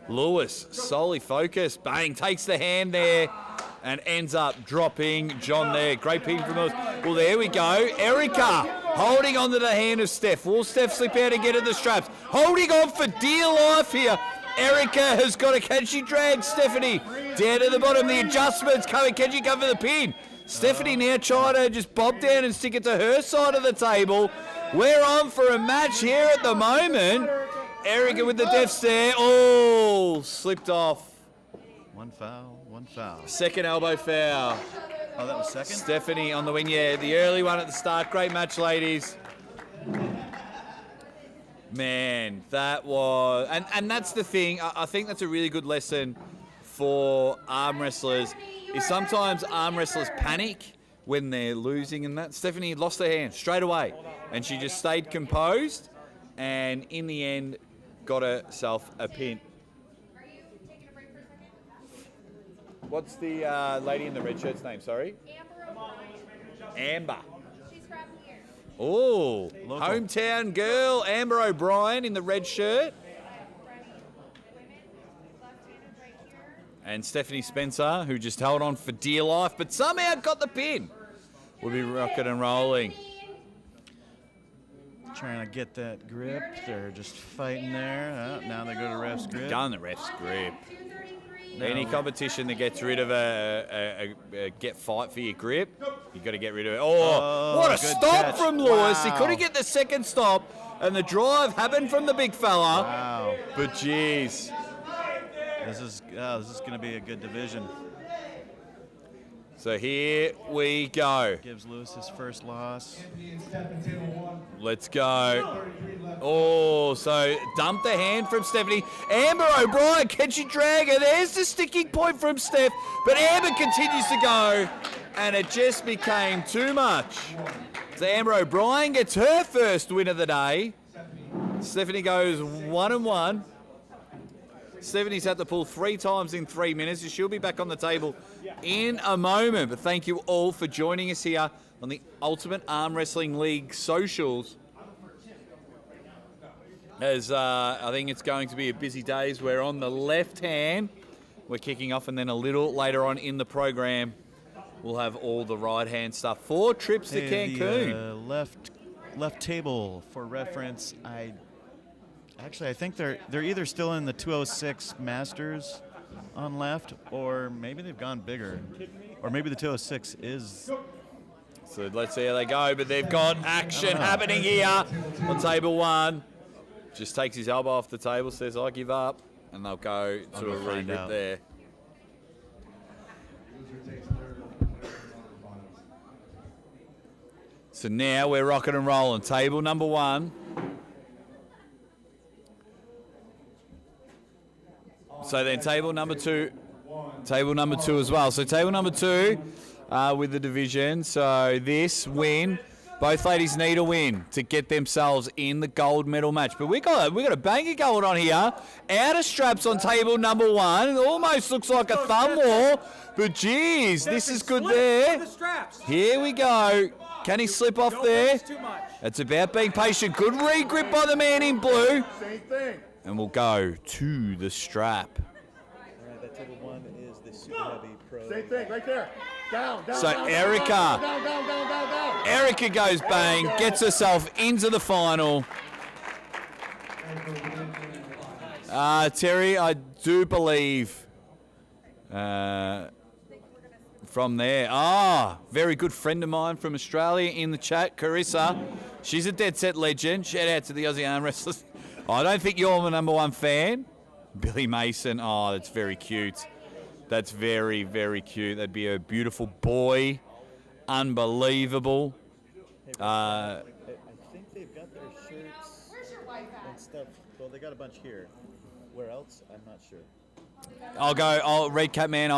Lewis, solely focused. Bang, takes the hand there and ends up dropping John there. Great pin from Lewis. Well, there we go. Erica holding on to the hand of Steph. Will Steph slip out and get at the straps? Holding on for dear life here. Erica has got a, can she drag Stephanie down to the bottom? The adjustments coming. Can she cover the pin? Stephanie now trying to just bob down and stick it to her side of the table. We're on for a match here at the moment. Erica with the death stare. Oh, slipped off. One foul. Second elbow foul. Oh, that was second? Stephanie on the win. Yeah, the early one at the start. Great match, ladies. Man, that was... And that's the thing. I think that's a really good lesson for arm wrestlers, is sometimes arm wrestlers panic when they're losing and that. Stephanie lost her hand straight away, and she just stayed composed, and in the end got herself a pin. Are you taking a break for a second? What's the lady in the red shirt's name, sorry? Amber O'Brien. Amber. She's from here. Oh, hometown girl, Amber O'Brien in the red shirt. And Stephanie Spencer, who just held on for dear life, but somehow got the pin. We'll be rocking and rolling. Trying to get that grip. They're just fighting there. Now they go to ref's grip. Done the ref's grip. Any competition that gets rid of a get fight for your grip, you got to get rid of it. Oh, what a stop catch. from Lewis. He Wow. couldn't get the second stop, and the drive happened from the big fella. Wow. But geez. This is going to be a good division. So here we go. Gives Lewis his first loss. Let's go. Oh, so dump the hand from Stephanie. Amber O'Brien, can she drag her? There's the sticking point from Steph, but Amber continues to go, and it just became too much. So Amber O'Brien gets her first win of the day. Stephanie goes 1-1. Stephanie's had to pull 3 times in 3 minutes, and she'll be back on the table in a moment. But thank you all for joining us here on the Ultimate Arm Wrestling League socials. As I think it's going to be a busy day as we're on the left hand. We're kicking off, and then a little later on in the program, we'll have all the right hand stuff. 4 trips to Cancun. The left table, for reference, I think they're either still in the 206 Masters on left, or maybe they've gone bigger, or maybe the 206 is. So let's see how they go, but they've got action happening here on table 1. Just takes his elbow off the table, says, I give up, and they'll go to a regrip there. So now we're rocking and rolling. Table number 1. So then table number 2 as well. So table number 2 with the division. So this win Both ladies need a win to get themselves in the gold medal match. But we got a banger going on here. Outer straps on table number 1. It almost looks like a thumb war. But geez, this is good there. Here we go. Can he slip off there? It's about being patient. Good re-grip by the man in blue. Same thing. And we'll go to the strap. All right, that table 1 is the super heavy pro. Same thing, right there. Down. So Erica, Erica goes bang, gets herself into the final. Terry, I do believe from there. Very good friend of mine from Australia in the chat, Carissa. She's a dead set legend. Shout out to the Aussie arm wrestlers. I don't think you're my number 1 fan. Billy Mason. Oh, that's very cute. That's very, very cute. That'd be a beautiful boy. Unbelievable. I think they've got their shirts and stuff. Well, they got a bunch here. Where else? I'm not sure. I'll Red Cat Man.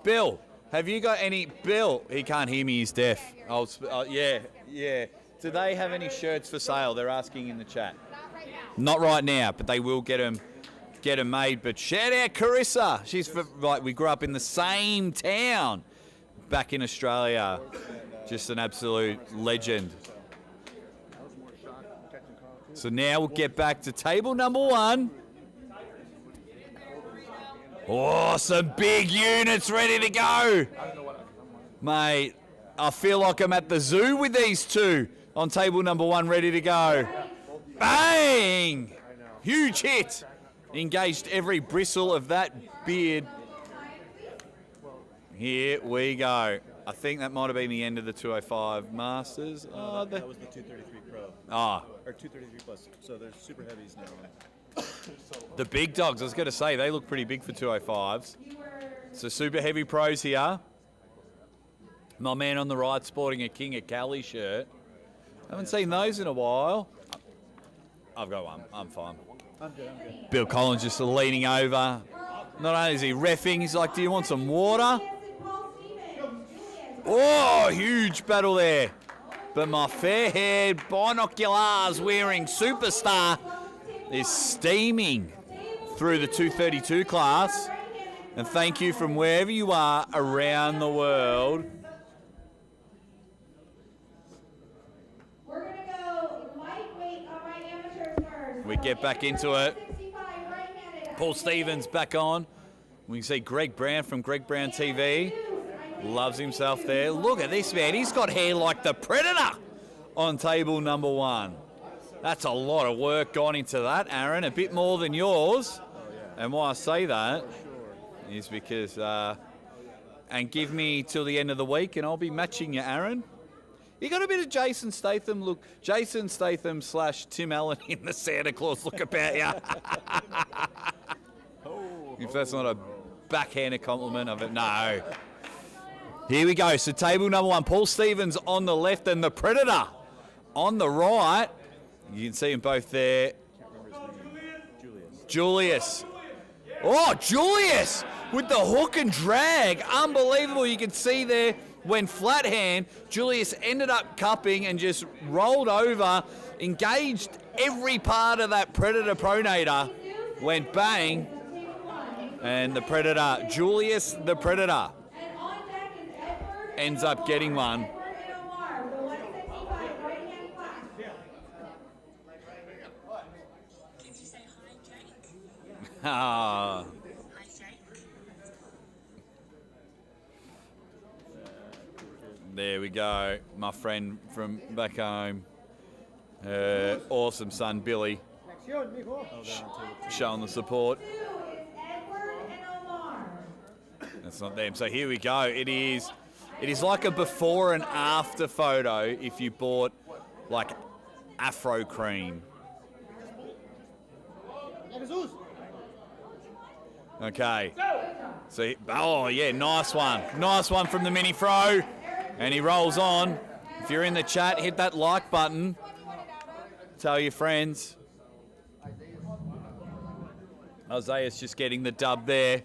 Bill, have you got any? Bill, he can't hear me. He's deaf. Yeah. Do they have any shirts for sale? They're asking in the chat. Not right now, but they will get them made. But shout out Carissa. We grew up in the same town back in Australia. Just an absolute legend. So now we'll get back to table number 1. Oh, some big units ready to go. Mate, I feel like I'm at the zoo with these two on table number 1 ready to go. Bang! Huge hit. Engaged every bristle of that beard. Here we go. I think that might have been the end of the 205 Masters. That was the 233 Pro. Or 233 Plus. So they're super heavies now. The big dogs, I was going to say, they look pretty big for 205s. So super heavy pros here. My man on the right sporting a King of Cali shirt. Haven't seen those in a while. I've got one. I'm fine. I'm good. Bill Collins just leaning over. Not only is he reffing, he's like, do you want some water? Oh, huge battle there. But my fair-haired binoculars wearing superstar is steaming through the 232 class. And thank you from wherever you are around the world. We're going to go lightweight on my amateurs first. We get back into it. Paul Stevens back on. We can see Greg Brown from Greg Brown TV. Loves himself there. Look at this man. He's got hair like the Predator on table number 1. That's a lot of work gone into that, Aaron. A bit more than yours. And why I say that is because, and give me till the end of the week and I'll be matching you, Aaron. You got a bit of Jason Statham look. Jason Statham / Tim Allen in the Santa Claus look about you. If that's not a backhanded compliment of it, no. Here we go. So table number 1, Paul Stevens on the left and the Predator on the right. You can see them both there. Julius. Oh, Julius with the hook and drag. Unbelievable. You can see there when flat hand, Julius ended up cupping and just rolled over, engaged every part of that Predator pronator, went bang, and the Predator, Julius the Predator, ends up getting one. There we go, my friend from back home. Awesome son, Billy, showing the support. That's not them. So here we go. It is like a before and after photo if you bought like Afro cream. Okay. So, oh yeah, nice one. Nice one from the mini fro. And he rolls on. If you're in the chat, hit that like button. Tell your friends. Isaiah's just getting the dub there.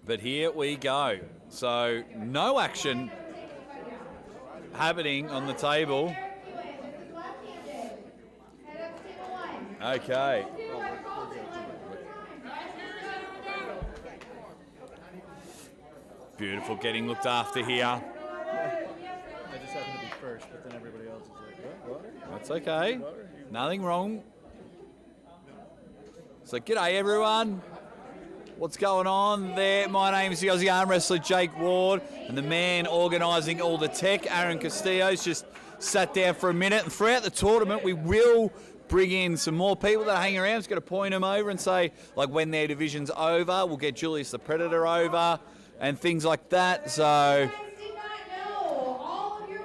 But here we go. So no action happening on the table. Okay. Beautiful, getting looked after here. I just happen to be first, but then everybody else is like, what? Water? That's okay. Water? Nothing wrong. So, g'day everyone. What's going on there? My name is the Aussie arm wrestler Jake Ward, and the man organising all the tech, Aaron Castillo's just sat down for a minute. And throughout the tournament, we will bring in some more people that are hanging around. Just got to point them over and say, like, when their division's over, we'll get Julius the Predator over and things like that. So,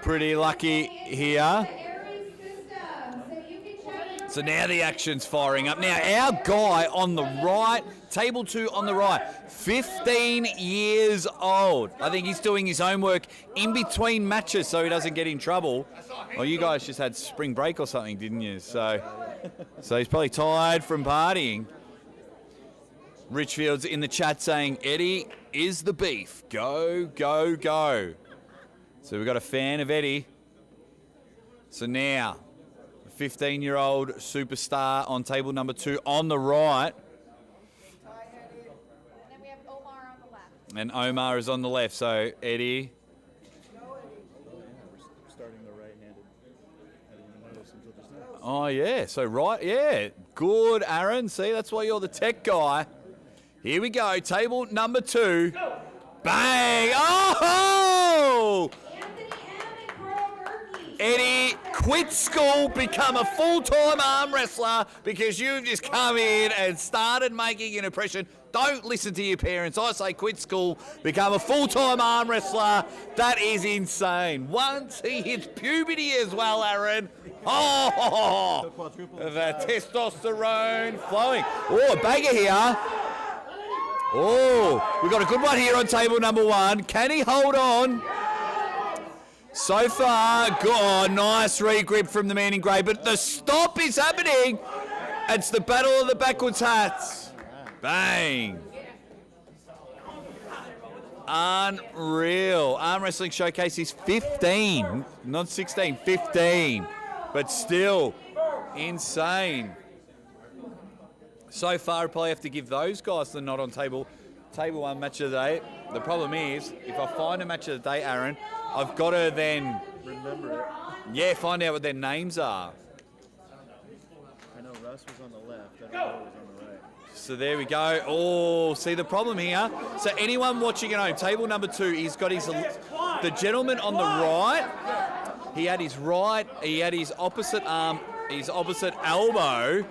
pretty lucky here. So now the action's firing up. Now our guy on the right, table 2 on the right, 15 years old. I think he's doing his homework in between matches so he doesn't get in trouble. Well, you guys just had spring break or something, didn't you? So he's probably tired from partying. Richfield's in the chat saying, Eddie is the beef. Go, go, go. So we've got a fan of Eddie. So now, 15-year-old superstar on table number 2 on the right. And then we have Omar on the left. And Omar is on the left. So, Eddie. We're starting the right-handed. I didn't even notice until just now. Oh, yeah. So, right. Yeah. Good, Aaron. See, that's why you're the tech guy. Here we go. Table number 2. Bang! Oh! Eddie, quit school, become a full-time arm wrestler because you've just come in and started making an impression. Don't listen to your parents. I say quit school, become a full-time arm wrestler. That is insane. Once he hits puberty as well, Aaron. Oh, the testosterone flowing. Oh, a banger here. Oh, we've got a good one here on table number 1. Can he hold on? So far, good. Nice regrip from the man in grey, but the stop is happening. It's the battle of the backwards hats. Bang. Unreal. Arm Wrestling Showcase is 15, not 16, 15, but still insane. So far, I probably have to give those guys the nod on table 1 match of the day. The problem is, if I find a match of the day, Aaron, I've got to then remember it. Yeah, find out what their names are. I know Russ was on the left. I don't know who was on the right. So there we go. Oh, see the problem here. So anyone watching at home, table number 2, he's got the gentleman on the right. He had his opposite arm, his opposite elbow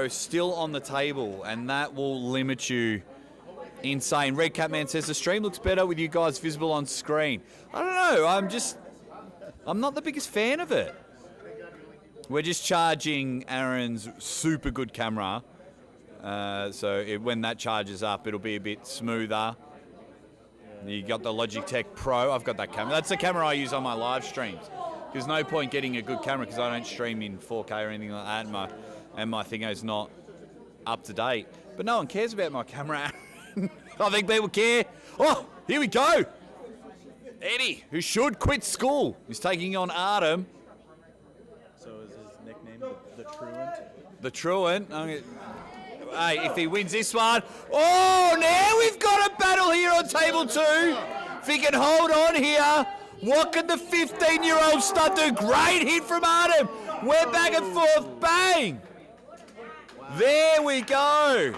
still on the table, and that will limit you. Insane. Red Cat Man says the stream looks better with you guys visible on screen. I don't know. I'm not the biggest fan of it. We're just charging Aaron's super good camera. When that charges up, it'll be a bit smoother. You got the Logitech Pro. I've got that camera. That's the camera I use on my live streams. There's no point getting a good camera because I don't stream in 4K or anything like that, and my thingo's not up to date. But no one cares about my camera. I think people care. Oh, here we go. Eddie, who should quit school, is taking on Artem. So is his nickname the Truant? The Truant. Hey, if he wins this one. Oh, now we've got a battle here on table 2. If he can hold on here, what can the 15-year-old stud do? Great hit from Artem. We're back and forth. Bang. There we go.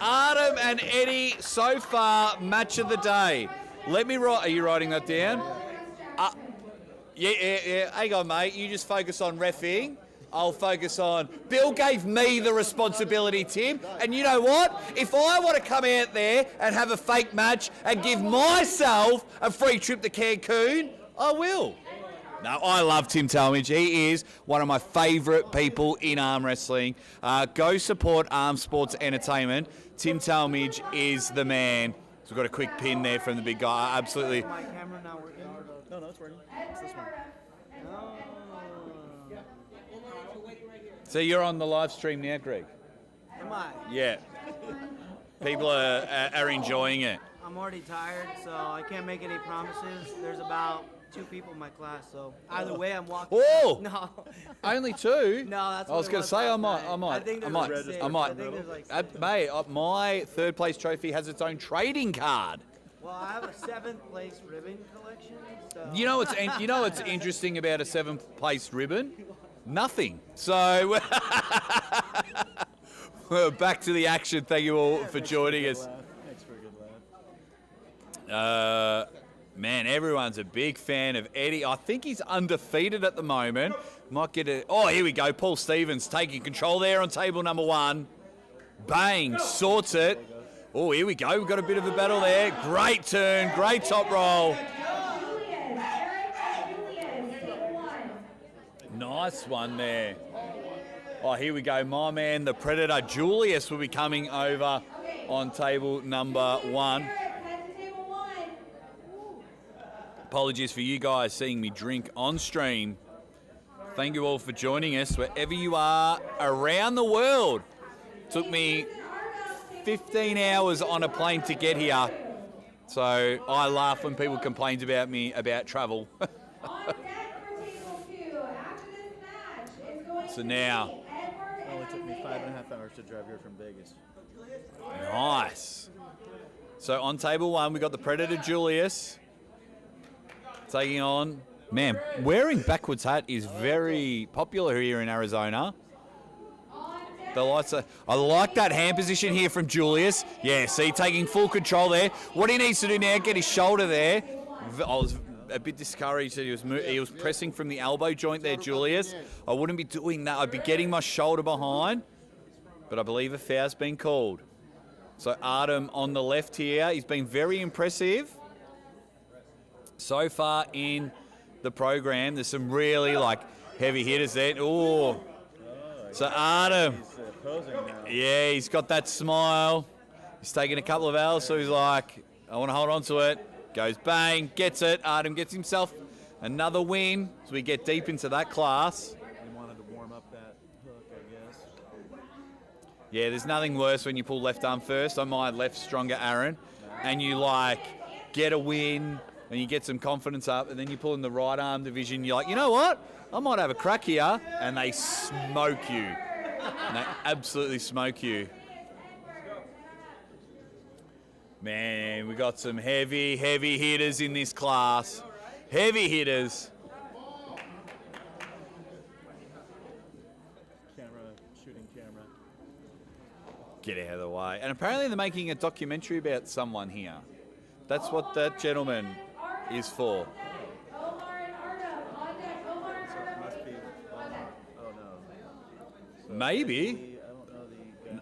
Artem and Eddie, so far, match of the day. Let me write. Are you writing that down? Yeah. Hang on, mate. You just focus on reffing. I'll focus on. Bill gave me the responsibility, Tim. And you know what? If I want to come out there and have a fake match and give myself a free trip to Cancun, I will. No, I love Tim Talmadge. He is one of my favourite people in arm wrestling. Go support Arm Sports Entertainment. Tim Talmadge is the man. So we've got a quick pin there from the big guy. Absolutely. My camera not working. No, it's working. It's this one. So you're on the live stream now, Greg? Am I? Yeah. People are enjoying it. I'm already tired, so I can't make any promises. There's about 2 people in my class, so either way, I'm walking. Oh! No. Only 2? No, that's I what was it going to was say, I last might. night. I think there's like 6. I think there's like 6. Mate, my third place trophy has its own trading card. Well, I have a 7th place ribbon collection, so. You know what's interesting about a 7th place ribbon? Nothing. So back to the action. Thank you all for joining us. Thanks for a good laugh. Man, everyone's a big fan of Eddie. I think he's undefeated at the moment. Might get it. Oh, here we go. Paul Stevens taking control there on table number 1. Bang, sorts it. Oh, here we go. We've got a bit of a battle there. Great turn, great top roll. Nice one there. Oh, here we go. My man, the Predator, Julius, will be coming over on table number 1. Apologies for you guys seeing me drink on stream. Thank you all for joining us wherever you are around the world. Took me 15 hours on a plane to get here. So I laugh when people complain about me about travel. So now. It only took me 5.5 hours to drive here from Vegas. Nice. So on table 1, we got the Predator Julius taking on. Man, wearing backwards hat is very popular here in Arizona. The lights are, I like that hand position here from Julius. Yeah, see, taking full control there. What he needs to do now, get his shoulder there. I was a bit discouraged that he was pressing from the elbow joint there, Julius. I wouldn't be doing that. I'd be getting my shoulder behind. But I believe a foul's been called. So Artem on the left here. He's been very impressive so far in the program. There's some really heavy hitters there. Oh, so Artem. He's posing now. Yeah, he's got that smile. He's taking a couple of L's, so he's like, I want to hold on to it. Goes bang, gets it. Artem gets himself another win. So we get deep into that class. He wanted to warm up that hook, I guess. Yeah, there's nothing worse when you pull left arm first. I might left stronger Aaron. And you get a win and you get some confidence up, and then you pull in the right arm division. You're like, you know what? I might have a crack here. And they smoke you. And they absolutely smoke you. Man, we got some heavy hitters in this class. Heavy hitters. Shooting camera. Get out of the way. And apparently they're making a documentary about someone here. That's what that gentleman is for. Must be. Oh no. Maybe. I don't know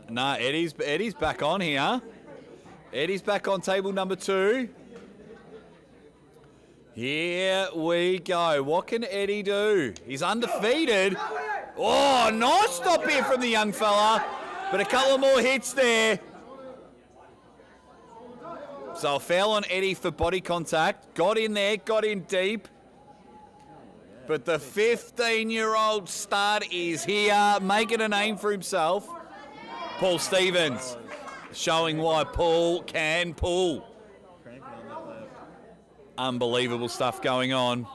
the. Nah, Eddie's back on here. Eddie's back on table number 2. Here we go. What can Eddie do? He's undefeated. Oh, nice stop here from the young fella. But a couple more hits there. So a foul on Eddie for body contact. Got in there, got in deep. But the 15-year-old stud is here, making a name for himself. Paul Stevens. Showing why Paul can pull. Cranking on that left. Unbelievable stuff going on.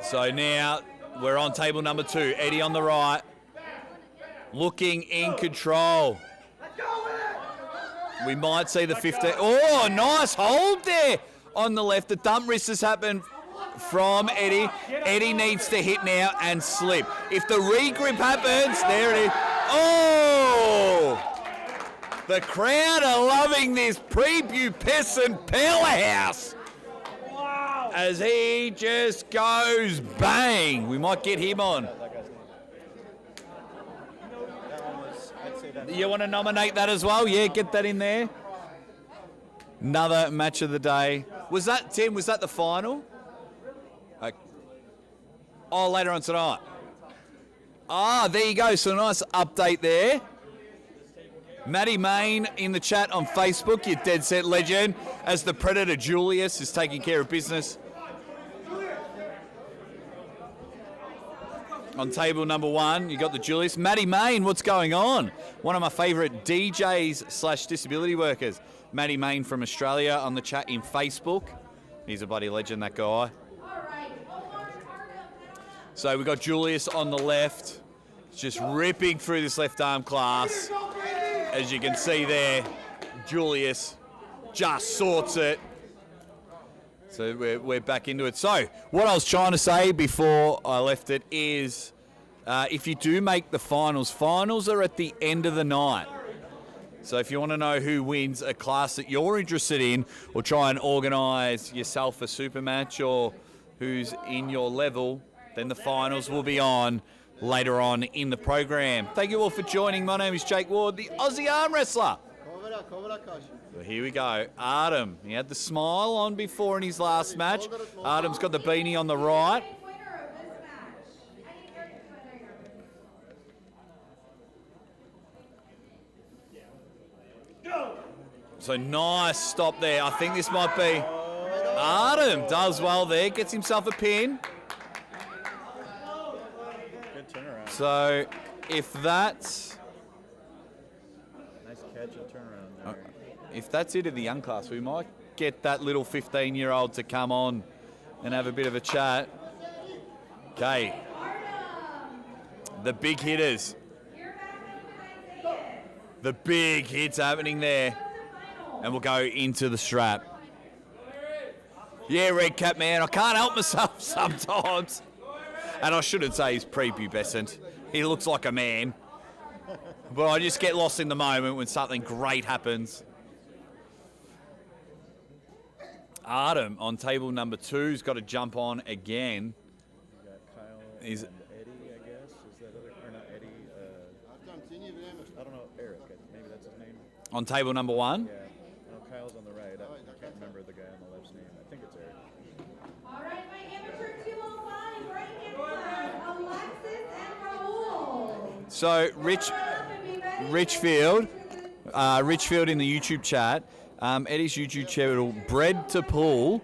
So now we're on table number 2. Eddie on the right. Looking in control. We might see the 15. Oh, nice hold there on the left. The dump wrist has happened from Eddie. Eddie needs to hit now and slip. If the regrip happens, there it is. Oh! The crowd are loving this prepubescent powerhouse. Wow. As he just goes bang. We might get him on. You want to nominate that as well? Yeah, get that in there. Another match of the day. Was that, Tim, was that the final? Oh, later on tonight. Ah, there you go. So a nice update there. Matty Main in the chat on Facebook, you dead set legend, as the Predator Julius is taking care of business. On table number 1, you got the Julius. Matty Main, what's going on? One of my favourite DJs / disability workers. Matty Main from Australia on the chat in Facebook. He's a bloody legend, that guy. So we got Julius on the left, just ripping through this left arm class. As you can see there, Julius just sorts it. So we're back into it. So what I was trying to say before I left it is, if you do make the finals are at the end of the night. So if you want to know who wins a class that you're interested in, or try and organise yourself a super match, or who's in your level, then the finals will be on later on in the program. Thank you all for joining. My name is Jake Ward, the Aussie arm wrestler. So here we go. Artem, he had the smile on before in his last match. Artem's got the beanie on the right. So nice stop there. I think this might be... Artem does well there, gets himself a pin. Good turnaround. So if that's... Nice catch and turnaround there. If that's it in the young class, we might get that little 15-year-old to come on and have a bit of a chat. Okay. The big hitters. The big hits happening there. And we'll go into the strap. Yeah, Red Cap man, I can't help myself sometimes. And I shouldn't say he's prepubescent. He looks like a man. But I just get lost in the moment when something great happens. Artem on table number 2's got to jump on again. You got Kyle He's- and Eddie, I guess. Is that other, or not Eddie? I don't know, Eric. Maybe that's his name. On table number 1. Yeah. No, Kyle's on the right. I can't remember the guy on the left's name. I think it's Eric. All right, my amateur 205, right-hand side, Alexis and Raul. So Richfield in the YouTube chat. Eddie's YouTube channel, Bread to Pull.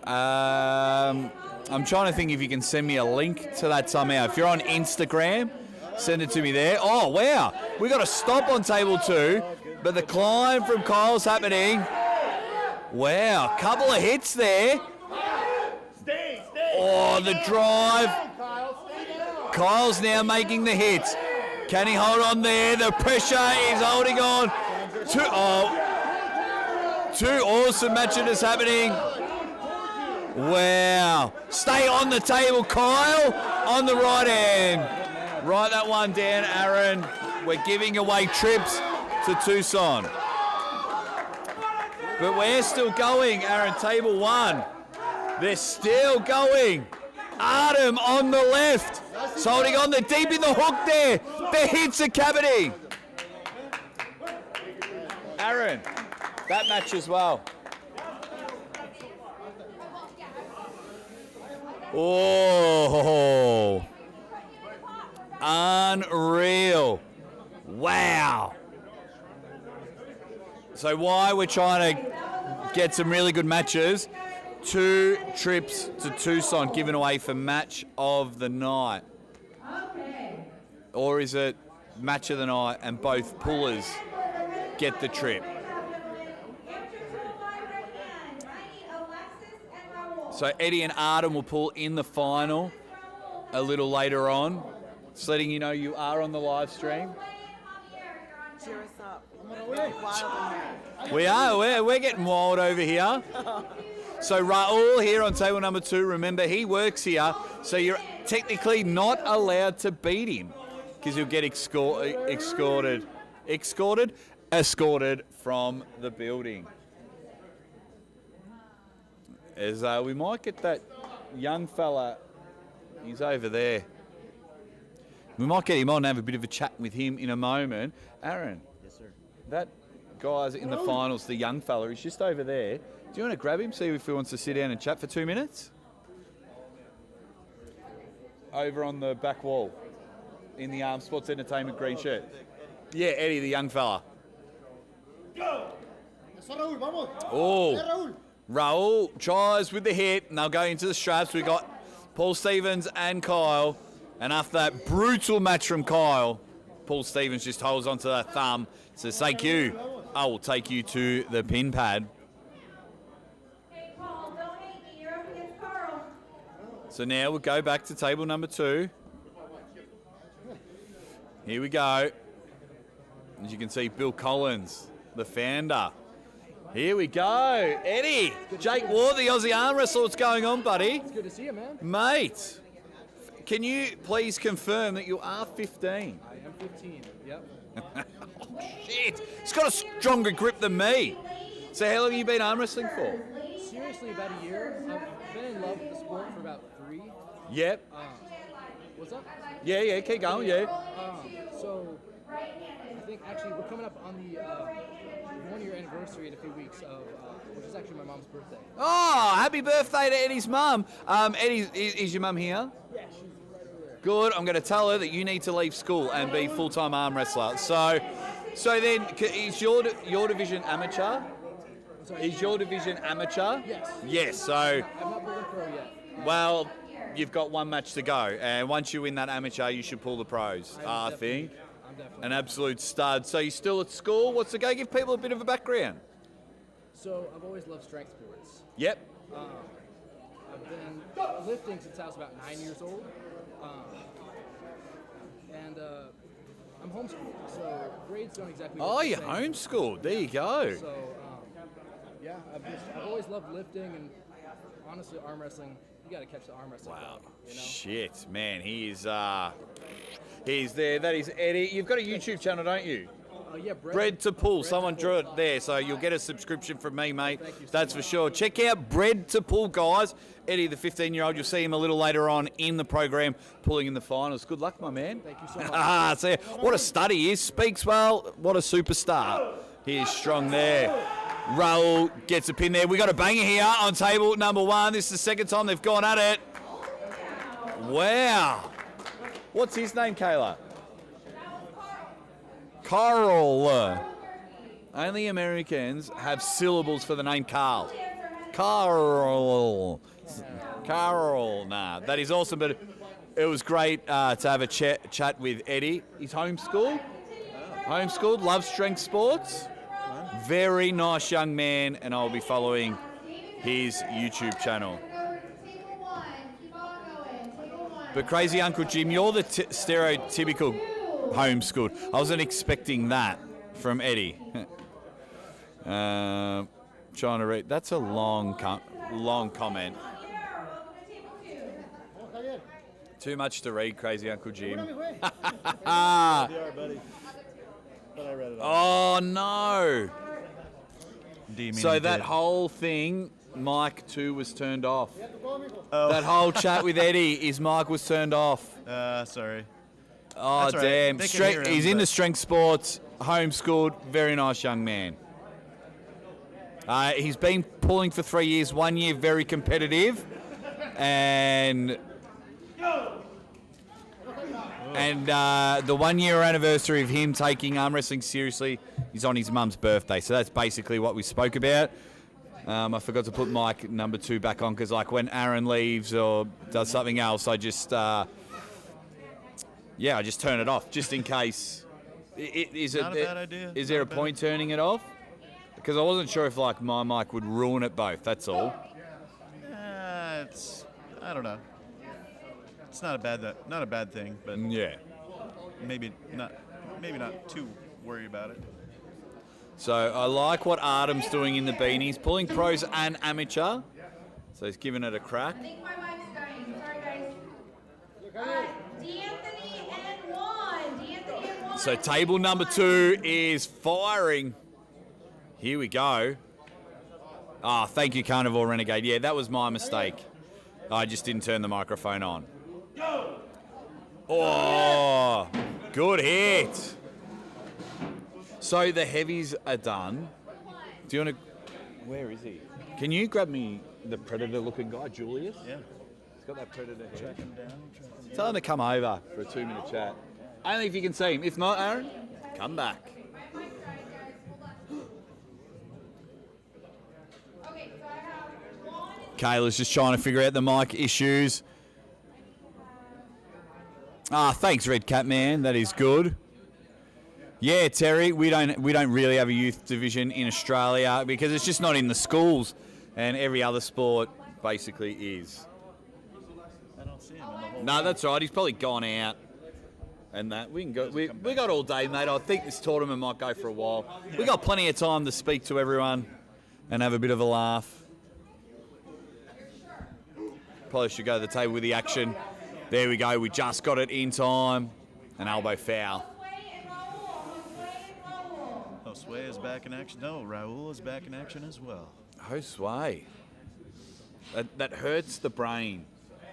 I'm trying to think if you can send me a link to that somehow. If you're on Instagram, send it to me there. Oh, wow. We got a stop on table 2, but the climb from Kyle's happening. Wow, couple of hits there. Oh, the drive. Kyle's now making the hits. Can he hold on there? The pressure is holding on. Two awesome matches happening. Wow. Stay on the table, Kyle, on the right hand. Write that one down, Aaron. We're giving away trips to Tucson. But we're still going, Aaron, table 1. They're still going. Artem on the left. He's holding on. They're deep in the hook there. The hits are cavity. Aaron, that match as well. Oh, unreal. Wow. So why we're trying to get some really good matches, 2 trips to Tucson given away for match of the night. Or is it match of the night and both pullers get the trip? So Eddie and Artem will pull in the final a little later on. Just letting you know you are on the live stream. Cheer us up. Wild in here. We are. We're getting wild over here. So Raul here on table number 2. Remember, he works here, so you're technically not allowed to beat him because he'll get escorted from the building. As we might get that young fella. He's over there. We might get him on and have a bit of a chat with him in a moment. Aaron. Yes, sir. That guy's in the finals, the young fella. He's just over there. Do you want to grab him, see if he wants to sit down and chat for 2 minutes? Over on the back wall, in the Sports Entertainment green shirt. Yeah, Eddie, the young fella. Oh, Raul tries with the hit, and they'll go into the straps. We got Paul Stevens and Kyle. And after that brutal match from Kyle, Paul Stevens just holds onto that thumb. Says, thank you. I will take you to the pin pad. Hey, Paul, don't hate me. You're up against Carl. So now we'll go back to table number 2. Here we go. As you can see, Bill Collins, the founder. Here we go. Eddie, Jake Ward, the Aussie arm wrestler. What's going on, buddy? It's good to see you, man. Mate, can you please confirm that you are 15? I am 15, yep. Oh, shit. He's got a stronger grip than me. So how long have you been arm wrestling for? Seriously, about a year. I've been in love with the sport for about 3. Yep. What's up? Yeah, keep going, yeah. So, I think actually we're coming up on the 1-year anniversary in a few weeks of, which is actually my mom's birthday. Oh, happy birthday to Eddie's mum. Eddie, is your mum here? Yeah, she's right over there. Good. I'm going to tell her that you need to leave school and be full-time arm wrestler. So then, is your division amateur? Is your division amateur? Yes. Yes. So, I'm not building pro yet. well, you've got one match to go, and once you win that amateur, you should pull the pros. I think. I'm definitely. An absolute stud. So you're still at school. What's the go? Give people a bit of a background. So I've always loved strength sports. Yep. I've been lifting since I was about 9 years old. And I'm homeschooled, so grades don't exactly work Oh, the you're same. homeschooled. There you go. So, yeah, I've always loved lifting, and honestly, arm wrestling, you got to catch the arm wrestling. Wow. bug, you know? Shit, man. He's there. That is Eddie. You've got a YouTube channel, don't you? Yeah, Bread to Pull. Someone drew it there, so you'll get a subscription from me, mate. Thank you so That's much. for sure. Check out Bread to Pull, guys. Eddie, the 15-year-old, you'll see him a little later on in the program, pulling in the finals. Good luck, my man. Thank you so much. See, what a stud he is. Speaks well. What a superstar. He is strong there. Raul gets a pin there. We got a banger here on table number 1. This is the second time they've gone at it. Wow. What's his name, Kayla? Carl. Only Americans have syllables for the name Carl. Carl. Nah, that is awesome, but it was great to have a chat with Eddie. He's homeschooled, loves strength sports. Very nice young man, and I'll be following his YouTube channel. But Crazy Uncle Jim, you're the stereotypical homeschooled. I wasn't expecting that from Eddie. Trying to read. That's a long comment. Too much to read, Crazy Uncle Jim. buddy. But I read it all. Oh no! So that did. whole thing, mic 2 was turned off. Oh. That whole chat with Eddie, his mic was turned off. Sorry. Oh That's all right. damn! They can hear him, He's into but- strength sports, homeschooled, very nice young man. He's been pulling for 3 years. 1 year very competitive, and the 1 year anniversary of him taking arm wrestling seriously is on his mum's birthday. So that's basically what we spoke about. I forgot to put mic number 2 back on because, like, when Aaron leaves or does something else, I just I just turn it off just in case. Not a bad idea. Is there a point turning it off? Because I wasn't sure if, like, my mic would ruin it both. That's all. I don't know. It's not a bad thing, but Yeah. maybe not too worried about it. So I like what Artem's doing in the beanie. He's pulling pros and amateur. So he's giving it a crack. I think my mic's dying. Sorry, guys. D'Anthony and Juan. So table number 2 is firing. Here we go. Thank you, Carnivore Renegade. Yeah, that was my mistake. I just didn't turn the microphone on. Oh, good hit. So the heavies are done. Do you want to... Where is he? Can you grab me the Predator-looking guy, Julius? Yeah. He's got that Predator head. Track him down. Tell him to come over for a 2-minute chat. Only if you can see him. If not, Aaron, come back. Okay, so I have Juan. Kayla's just trying to figure out the mic issues. Thanks, Red Cat Man. That is good. Yeah, Terry, we don't really have a youth division in Australia because it's just not in the schools, and every other sport basically is. I don't see him in the whole No, that's right. He's probably gone out. And that we can go. We got all day, mate. I think this tournament might go for a while. We got plenty of time to speak to everyone and have a bit of a laugh. Probably should go to the table with the action. There we go. We just got it in time. An elbow foul. Josue is back in action. No, Raul is back in action as well. Josue. That hurts the brain.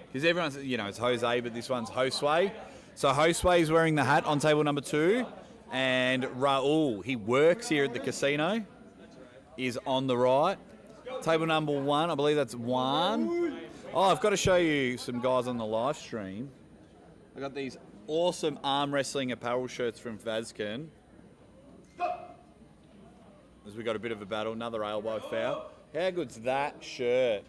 Because everyone's, it's Jose, but this one's Josue. So Josue is wearing the hat on table number 2. And Raul, he works here at the casino, is on the right. Table number 1, I believe that's 1. Oh, I've got to show you some guys on the live stream. I got these awesome arm wrestling apparel shirts from Vazkin. As we got a bit of a battle, another elbow foul. How good's that shirt?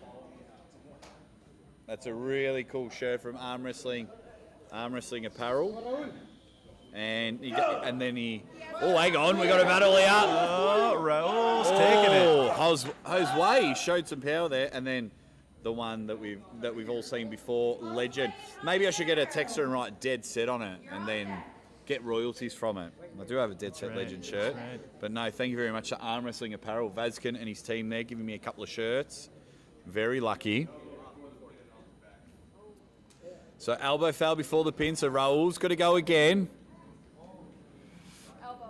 That's a really cool shirt from Arm Wrestling Apparel. And oh, hang on, we got a battle here. Oh, Raul's taking it. Josue showed some power there, and then the one that we've all seen before, Legend. Maybe I should get a texter and write dead set on it, and then get royalties from it. I do have a dead set Legend shirt, but no, thank you very much to Arm Wrestling Apparel, Vazkin and his team there, giving me a couple of shirts. Very lucky. So elbow foul before the pin, so Raul's got to go again.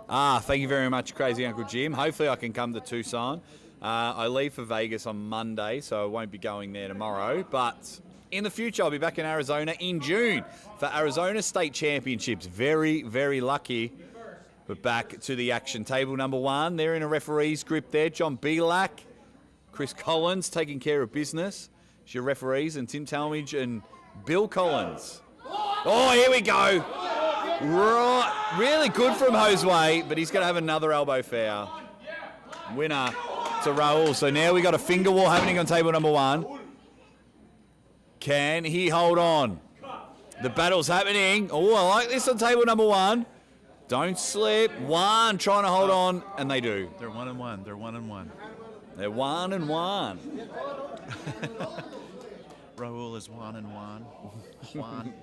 Thank you very much, Crazy Uncle Jim. Hopefully I can come to Tucson. I leave for Vegas on Monday, so I won't be going there tomorrow. But in the future, I'll be back in Arizona in June for Arizona State Championships. Very, very lucky. But back to the action. Table number 1, they're in a referee's grip there. John Belak, Chris Collins taking care of business. It's your referees, and Tim Talmadge and Bill Collins. Oh, here we go. Right, really good from Josue, but he's going to have another elbow foul. Winner to Raul. So now we got a finger war happening on table number 1. Can he hold on? The battle's happening. Oh, I like this on table number 1. Don't slip. 1 trying to hold on, and they do. They're 1-1. They're 1-1. They're 1-1. Raul is 1-1. Juan.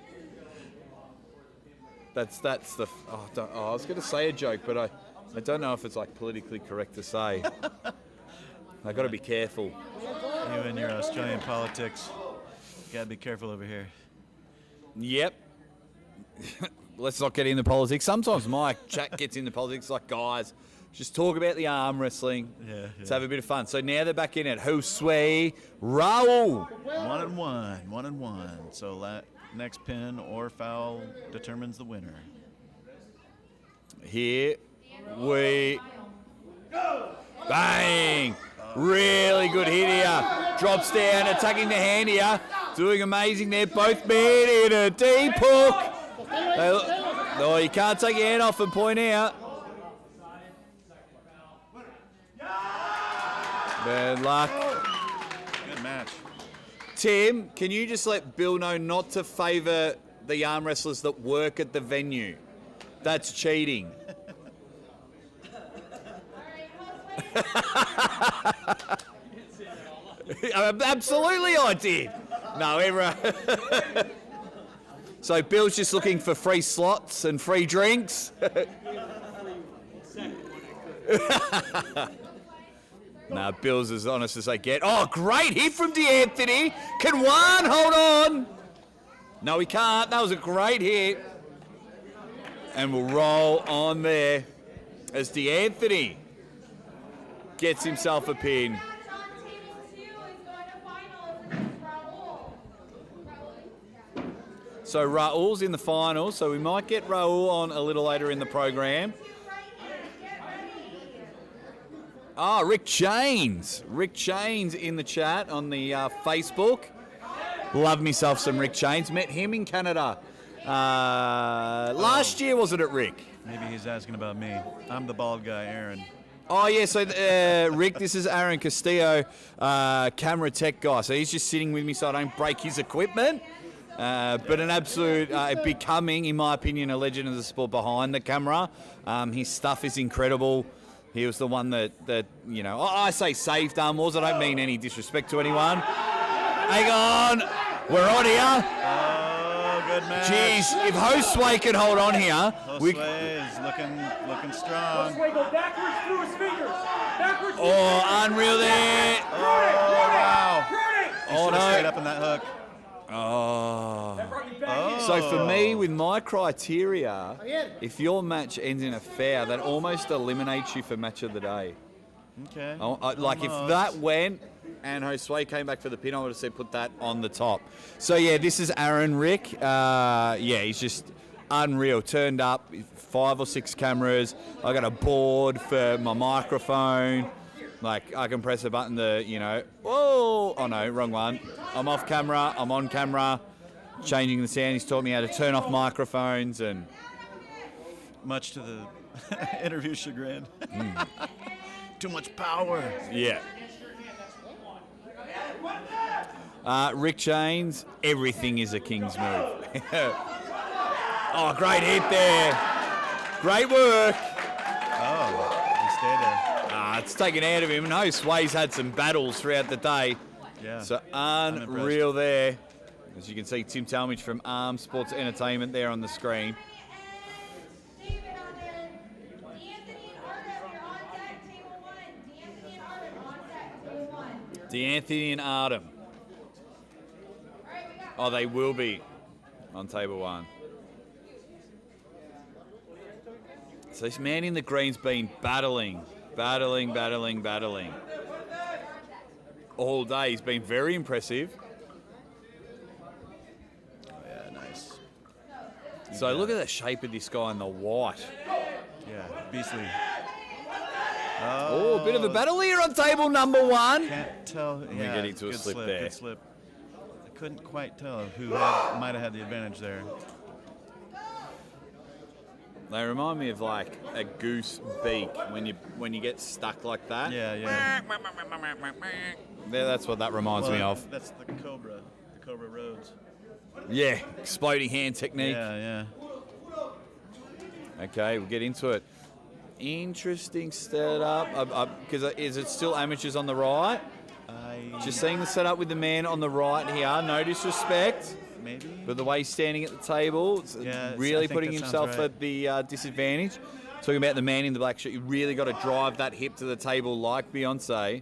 That's the. I was going to say a joke, but I don't know if it's like politically correct to say. I got to be careful. You and your Australian politics. Gotta be careful over here. Yep. Let's not get into politics. Sometimes my chat gets into politics, like, guys, just talk about the arm wrestling. Yeah. Let's have a bit of fun. So now they're back in it. Josue, Raul. 1-1. 1-1. So next pin or foul determines the winner. Here we go. Bang. Really good hit here. Drops down, attacking the hand here. Doing amazing there. Both men in a deep hook. Oh, you can't take your hand off and point out. Bad luck. Good match. Tim, can you just let Bill know not to favour the arm wrestlers that work at the venue? That's cheating. Absolutely I did. No, everyone. So Bill's just looking for free slots and free drinks. No, Bill's as honest as they get. Oh, great hit from D'Anthony. Can Juan hold on? No, he can't. That was a great hit. And we'll roll on there as D'Anthony gets himself a pin. So Raul's in the final, so we might get Raul on a little later in the program. Rick Chains. Rick Chains in the chat on the Facebook. Love myself some Rick Chains. Met him in Canada last year, wasn't it, Rick? Maybe he's asking about me. I'm the bald guy, Aaron. Oh, yeah, so Rick, this is Aaron Castillo, camera tech guy. So he's just sitting with me so I don't break his equipment. But an absolute becoming, in my opinion, a legend of the sport behind the camera. His stuff is incredible. He was the one that you know, I say saved Armwars. I don't mean any disrespect to anyone. Hang on, we're on here. Oh, good match. Jeez, if Josue can hold on here, Josue is looking strong. Josue go backwards through his fingers. Backwards. Oh, unreal there. Oh, wow. Oh, no. Straight up in that hook. Oh. Oh. So for me, with my criteria, if your match ends in a foul, that almost eliminates you for match of the day. Okay. Like if that went and Josue came back for the pin, I would have said put that on the top. So yeah, this is Aaron Rick. Yeah, he's just unreal. Turned up, 5 or 6 cameras. I got a board for my microphone. Like I can press a button to, you know, whoa, oh no, wrong one. I'm off camera, I'm on camera, changing the sound. He's taught me how to turn off microphones and... Much to the interview chagrin. Too much power. Yeah. Rick James, everything is a king's move. Oh, great hit there. Great work. Oh, he stayed there. It's taken out of him. No, Sway's had some battles throughout the day. Yeah. So unreal there. As you can see, Tim Talmadge from Arm Sports Entertainment there on the screen. David on there. D'Anthony and Artem, you're on deck, table 1. D'Anthony and Artem on deck, table 1. D'Anthony and Artem. All right, we got. Oh, they will be on table 1. So this man in the green's been battling all day. He's been very impressive. Oh, yeah, nice. So look at the shape of this guy in the white. Yeah, beastly. Oh, a bit of a battle here on table number 1. Can't tell. We're Yeah, getting to a good slip there. Good slip. I couldn't quite tell who might have had the advantage there. They remind me of like a goose beak when you get stuck like that. Yeah, yeah. Yeah, that's what that reminds me of. That's the Cobra Rhodes. Yeah, exploding hand technique. Yeah, yeah. Okay, we'll get into it. Interesting setup. Because is it still amateurs on the right? Just seeing the setup with the man on the right here. No disrespect. Maybe. But the way he's standing at the table, it's really putting himself at the disadvantage. Talking about the man in the black shirt, you really got to drive that hip to the table like Beyonce.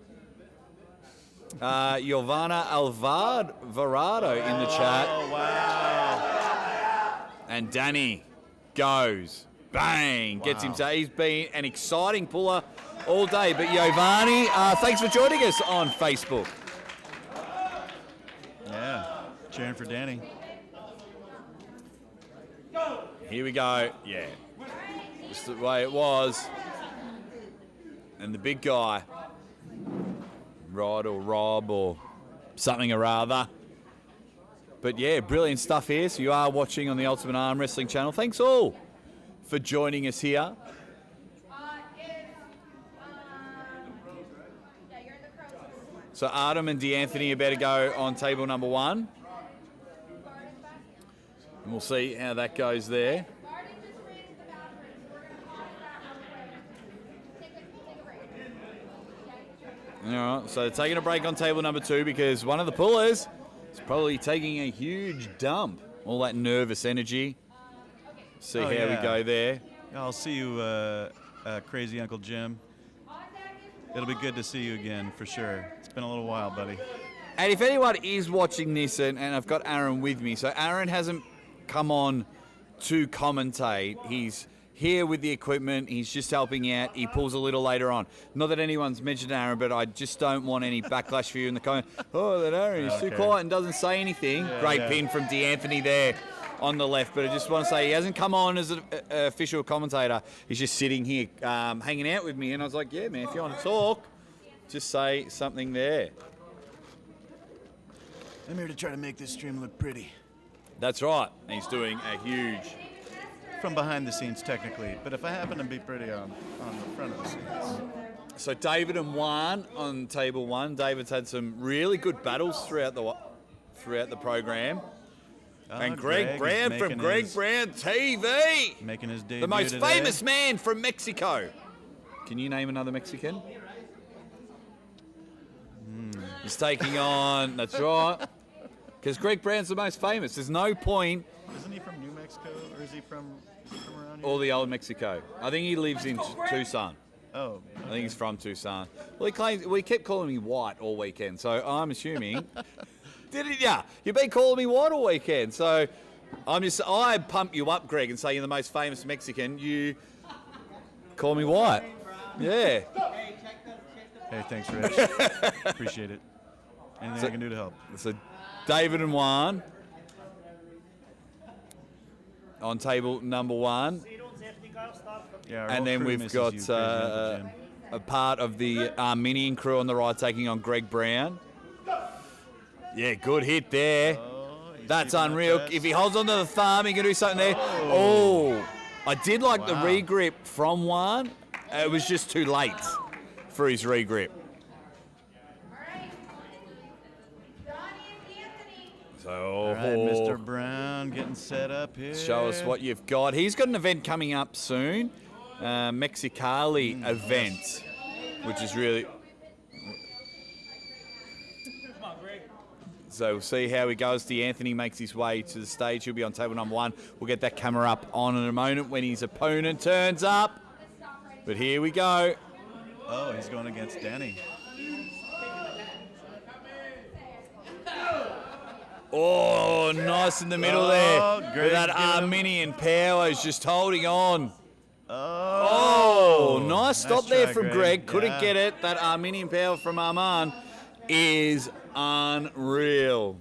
Giovanna Alvarado in the chat. Oh, wow. And Danny goes. Bang. Gets himself. He's been an exciting puller all day. But Giovanni, thanks for joining us on Facebook. Yeah. Cheering for Danny. Here we go. Yeah. Just the way it was. And the big guy, Rod or Rob or something or other. But yeah, brilliant stuff here. So you are watching on the Ultimate Arm Wrestling channel. Thanks all for joining us here. So Artem and D'Anthony are better go on table number 1. And we'll see how that goes there. All right, so they're taking a break on table number 2 because one of the pullers is probably taking a huge dump. All that nervous energy. See how we go there. I'll see you, crazy Uncle Jim. It'll be good to see you again, for sure. It's been a little while, buddy. And if anyone is watching this, and I've got Aaron with me, so Aaron hasn't come on to commentate. He's here with the equipment. He's just helping out. He pulls a little later on. Not that anyone's mentioned Aaron, but I just don't want any backlash for you in the comment. Oh, that Aaron is too quiet and doesn't say anything. Great pin from D'Anthony there on the left. But I just want to say he hasn't come on as an official commentator. He's just sitting here hanging out with me. And I was like, yeah, man, if you want to talk, just say something there. I'm here to try to make this stream look pretty. That's right. And he's doing a huge... From behind the scenes, technically. But if I happen to be pretty on the front of the scenes. So David and Juan on table 1. David's had some really good battles throughout the program. And Greg Brown from Greg Brown TV. Making his debut The most today. famous man from Mexico. Can you name another Mexican? He's taking on, that's right. Because Greg Brown's the most famous. There's no point. Isn't he from New Mexico, or is he from around here? All the old Mexico. I think he lives in Tucson. Oh, okay. I think he's from Tucson. Well, he claims we kept calling me white all weekend, so I'm assuming. Did it? Yeah, you've been calling me white all weekend, so I pump you up, Greg, and say you're the most famous Mexican. You call me white. Yeah. Hey, thanks, Rich. Appreciate it. Anything I can do to help. So, David and Juan on table number 1. Yeah, our And whole then crew we've misses got you, crazy Uncle Jim. a part of the Armenian crew on the right taking on Greg Brown. Yeah, good hit there. He's That's keeping that unreal. chest. If he holds onto the thumb, he can do something there. Oh, I did like the Wow. regrip from Juan. It was just too late for his regrip. So, All right, Mr. Brown getting set up here. show us what you've got. He's got an event coming up soon, Mexicali event, which is really. So we'll see how he goes. D'Anthony makes his way to the stage. He'll be on table number 1. We'll get that camera up on in a moment when his opponent turns up. But here we go. Oh, he's going against Danny. Oh, nice in the middle there. Greg's With that giving him- Armenian power is just holding on. Oh, Oh, nice stop there try, from Greg. Couldn't Yeah. get it. That Armenian power from Arman is unreal.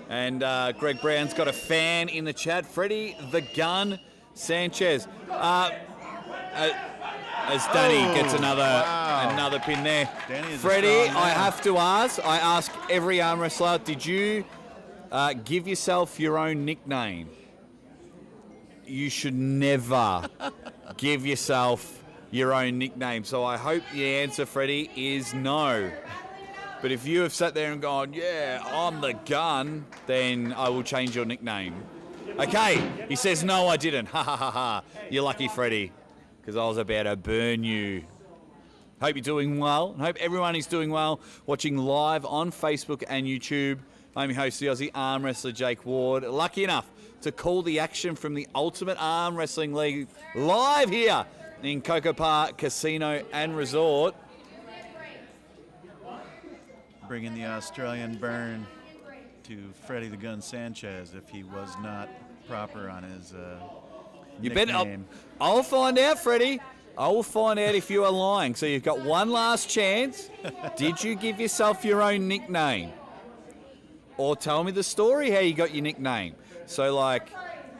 And Greg Brown's got a fan in the chat. Freddie the Gun Sanchez. As Danny gets another pin there. Danny is a Freddie, strong I man. have to ask. I ask every arm wrestler, did you give yourself your own nickname? You should never give yourself your own nickname. So I hope the answer, Freddie, is no. But if you have sat there and gone, yeah, I'm the gun, then I will change your nickname. Okay, he says, no, I didn't. Ha ha ha ha. You're lucky, Freddie, because I was about to burn you. Hope you're doing well. Hope everyone is doing well. Watching live on Facebook and YouTube. I'm your host, the Aussie arm wrestler, Jake Ward. Lucky enough to call the action from the Ultimate Arm Wrestling League live here in Coco Park Casino and Resort. Bringing the Australian burn to Freddie the Gun Sanchez if he was not proper on his You bet. nickname. I'll find out, Freddie. I will find out if you are lying. So you've got one last chance. Did you give yourself your own nickname? Or tell me the story how you got your nickname. So, like,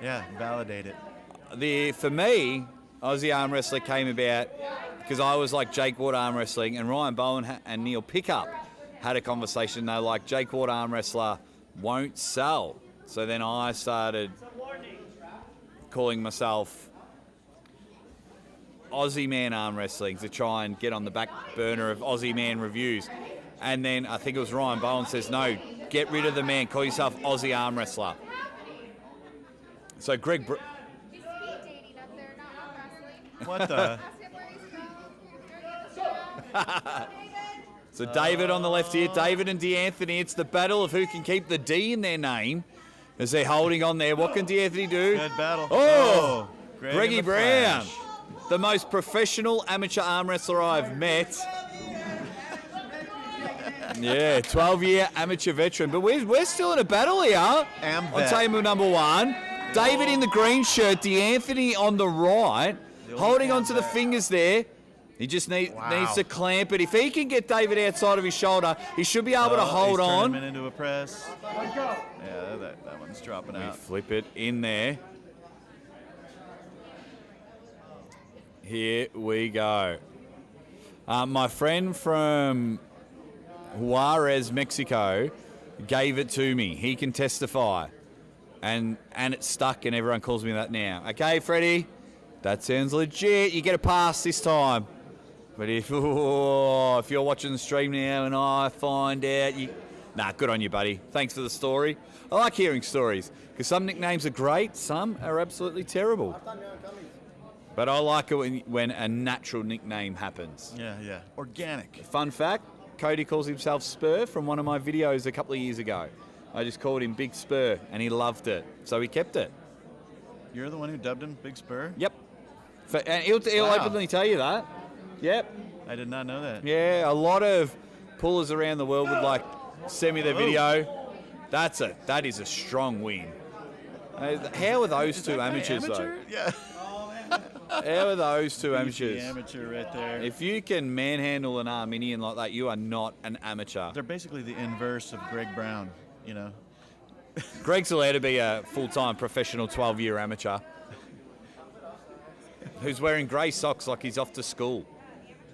Yeah, validate it. for me, Aussie Arm Wrestler came about because I was like Jake Ward Arm Wrestling, and Ryan Bowen and Neil Pickup had a conversation. They're like, Jake Ward Arm Wrestler won't sell. So then I started calling myself Aussie Man Arm Wrestling to try and get on the back burner of Aussie Man reviews. And then I think it was Ryan Bowen says, no, get rid of the man, call yourself Aussie Arm Wrestler. So Greg... He's speed dating up there, not wrestling. What the? So David on the left here, David and D'Anthony. It's the battle of who can keep the D in their name as they're holding on there. What can D'Anthony do? Good battle. Oh, Greg Greggy in the Brown, flash. the most professional amateur arm wrestler I've met. Yeah, 12-year amateur veteran. But we're still in a battle here on vet. table number 1. David in the green shirt, D'Anthony on the right, holding onto the fingers there. He just needs to clamp it. If he can get David outside of his shoulder, he should be able to hold he's on. turning him into a press. Yeah, that one's dropping We out. flip it in there. Here we go. My friend from Juarez, Mexico, gave it to me. He can testify. And it's stuck, and everyone calls me that now. Okay, Freddie? That sounds legit. You get a pass this time. But if you're watching the stream now and I find out Nah, good on you, buddy. Thanks for the story. I like hearing stories because some nicknames are great, some are absolutely terrible. But I like it when a natural nickname happens. Yeah. Organic. Fun fact, Cody calls himself Spur from one of my videos a couple of years ago. I just called him Big Spur, and he loved it, so he kept it. You're the one who dubbed him Big Spur? Yep. And he'll Wow. openly tell you that. Yep. I did not know that. Yeah, a lot of pullers around the world would send me the video. That's it. That is a strong win. How are those two amateurs though? Yeah. How are those two He's amateurs? the amateur right there. If you can manhandle an Arminian like that, you are not an amateur. They're basically the inverse of Greg Brown, you know. Greg's allowed to be a full-time professional 12-year amateur who's wearing grey socks like he's off to school.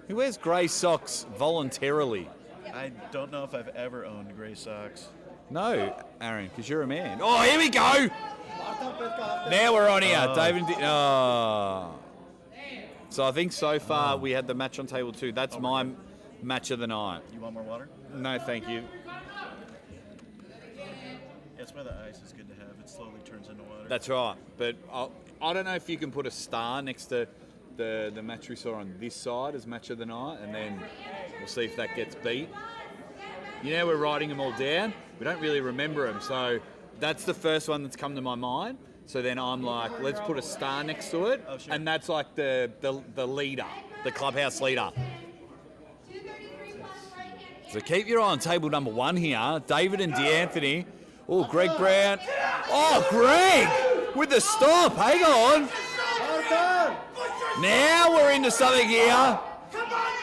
He wears grey socks voluntarily. I don't know if I've ever owned grey socks. No, Aaron, because you're a man. Oh, here we go! Now we're on here. David. So I think so far we had the match on table 2. That's my match of the night. You want more water? No, thank you. That's why the ice is good to have. It slowly turns into water. That's right. But I don't know if you can put a star next to the match we saw on this side as match of the night, and then we'll see if that gets beat. You know, we're writing them all down. We don't really remember them, so that's the first one that's come to my mind. So then I'm like, let's put a star next to it, Oh, sure. and that's like the leader, the clubhouse leader. So keep your eye on table number 1 here. David and DeAnthony. Oh, Greg Brown. Oh, Greg with the stop. Hang on. Now we're into something here.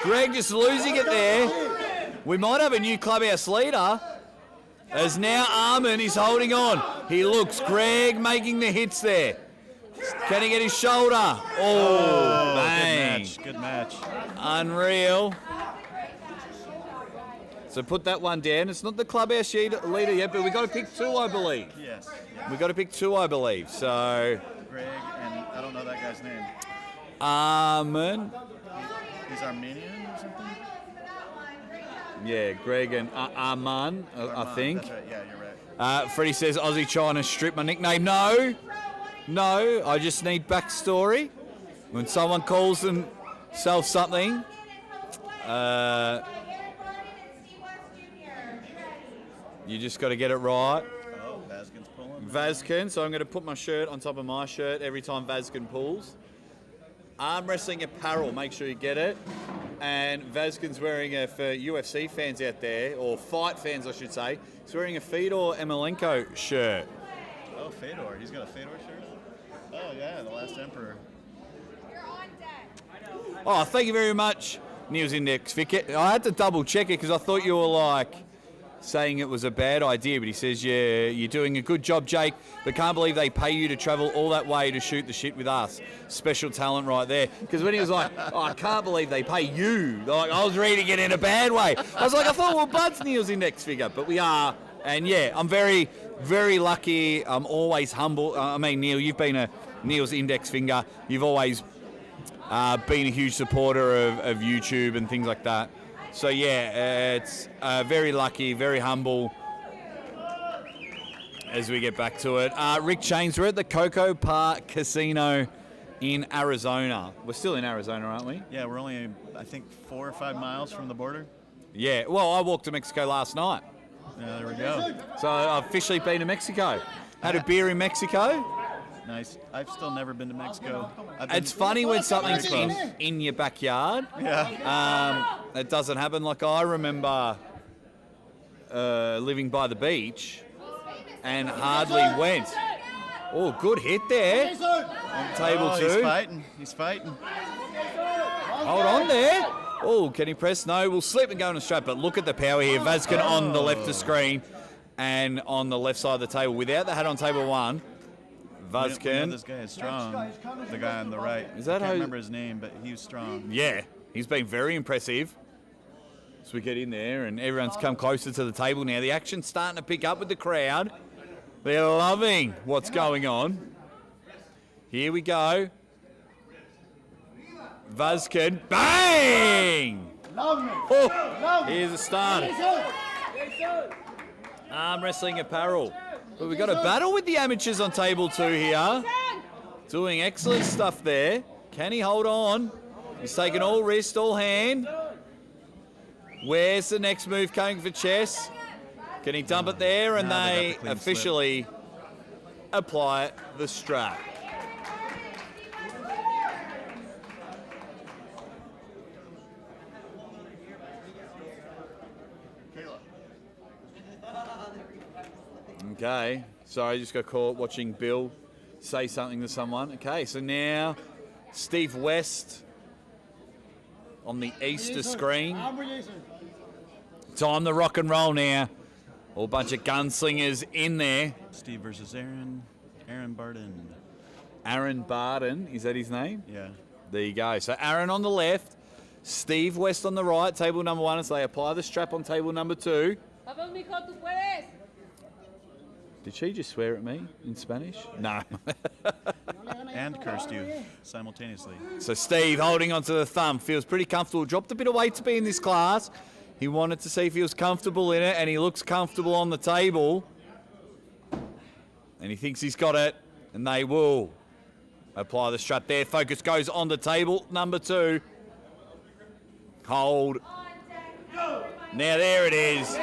Greg just losing it there. We might have a new clubhouse leader. As now Armin is holding on. He looks. Greg making the hits there. Can he get his shoulder? Oh, bang. Good match. Unreal. So put that one down. It's not the clubhouse leader yet, but we got to pick 2, I believe. Yes. We got to pick 2, I believe. So Greg, and I don't know that guy's name. Armin. He's Armenian or something? Yeah, Greg and Arman, I think. That's right. Yeah, you're right. Freddie says, Aussie trying to strip my nickname. No, I just need backstory. When someone calls themselves something, you just got to get it right. Oh, Vazkin's pulling. Vazkin, so I'm going to put my shirt on top of my shirt every time Vazkin pulls. Arm wrestling apparel, make sure you get it. And Vazkin's wearing for UFC fans out there, or fight fans I should say, he's wearing a Fedor Emelianenko shirt. Oh, Fedor. He's got a Fedor shirt? Oh, yeah, the Last Emperor. You're on deck. Oh, thank you very much, News Index Vic. I had to double check it because I thought you were saying it was a bad idea, but he says, yeah, you're doing a good job, Jake, but can't believe they pay you to travel all that way to shoot the shit with us. Special talent right there. Because when he was like, oh, I can't believe they pay you, I was reading it in a bad way. I was like, I thought, well, Bud's Neil's index figure, but we are. And yeah, I'm very, very lucky. I'm always humble. I mean, Neil, you've been a Neil's index finger. You've always been a huge supporter of YouTube and things like that. So yeah, it's very lucky, very humble as we get back to it. Rick Chains, we're at the Coco Park Casino in Arizona. We're still in Arizona, aren't we? Yeah, we're only, I think, 4 or 5 miles from the border. Yeah, well, I walked to Mexico last night. Yeah, there we go. So I've officially been to Mexico. Had a beer in Mexico. Nice. I've still never been to Mexico. It's funny when something's in your backyard. Yeah. It doesn't happen. Like I remember living by the beach and hardly went. Oh, good hit there on table 2. He's fighting. Hold on there. Oh, can he press? No, we'll slip and go on a strap. But look at the power here. Vazkin on the left of the screen and on the left side of the table. Without the hat on table 1, Vazkin. We know this guy is strong. The guy on the right. Is that I can't remember his name, but he was strong. Yeah, he's been very impressive. So we get in there and everyone's come closer to the table now. The action's starting to pick up with the crowd. They're loving what's going on. Here we go. Vazkin, bang! Oh, here's a start. Arm Wrestling Apparel. But we've got a battle with the amateurs on table 2 here. Doing excellent stuff there. Can he hold on? He's taking all wrist, all hand. Where's the next move coming for chess? Can he dump it there? And they officially apply the strap. Okay, sorry, I just got caught watching Bill say something to someone. Okay, so now Steve West on the Easter screen. Time to rock and roll now. All bunch of gunslingers in there. Steve versus Aaron. Aaron Barden. Aaron Barden, is that his name? Yeah. There you go. So Aaron on the left, Steve West on the right, table number 1, as they apply the strap on table number 2. Did she just swear at me in Spanish? No. And cursed you simultaneously. So Steve holding onto the thumb, feels pretty comfortable. Dropped a bit of weight to be in this class. He wanted to see if he was comfortable in it, and he looks comfortable on the table. And he thinks he's got it, and they will apply the strap there. Focus goes on the table number 2. Hold. Now there it is.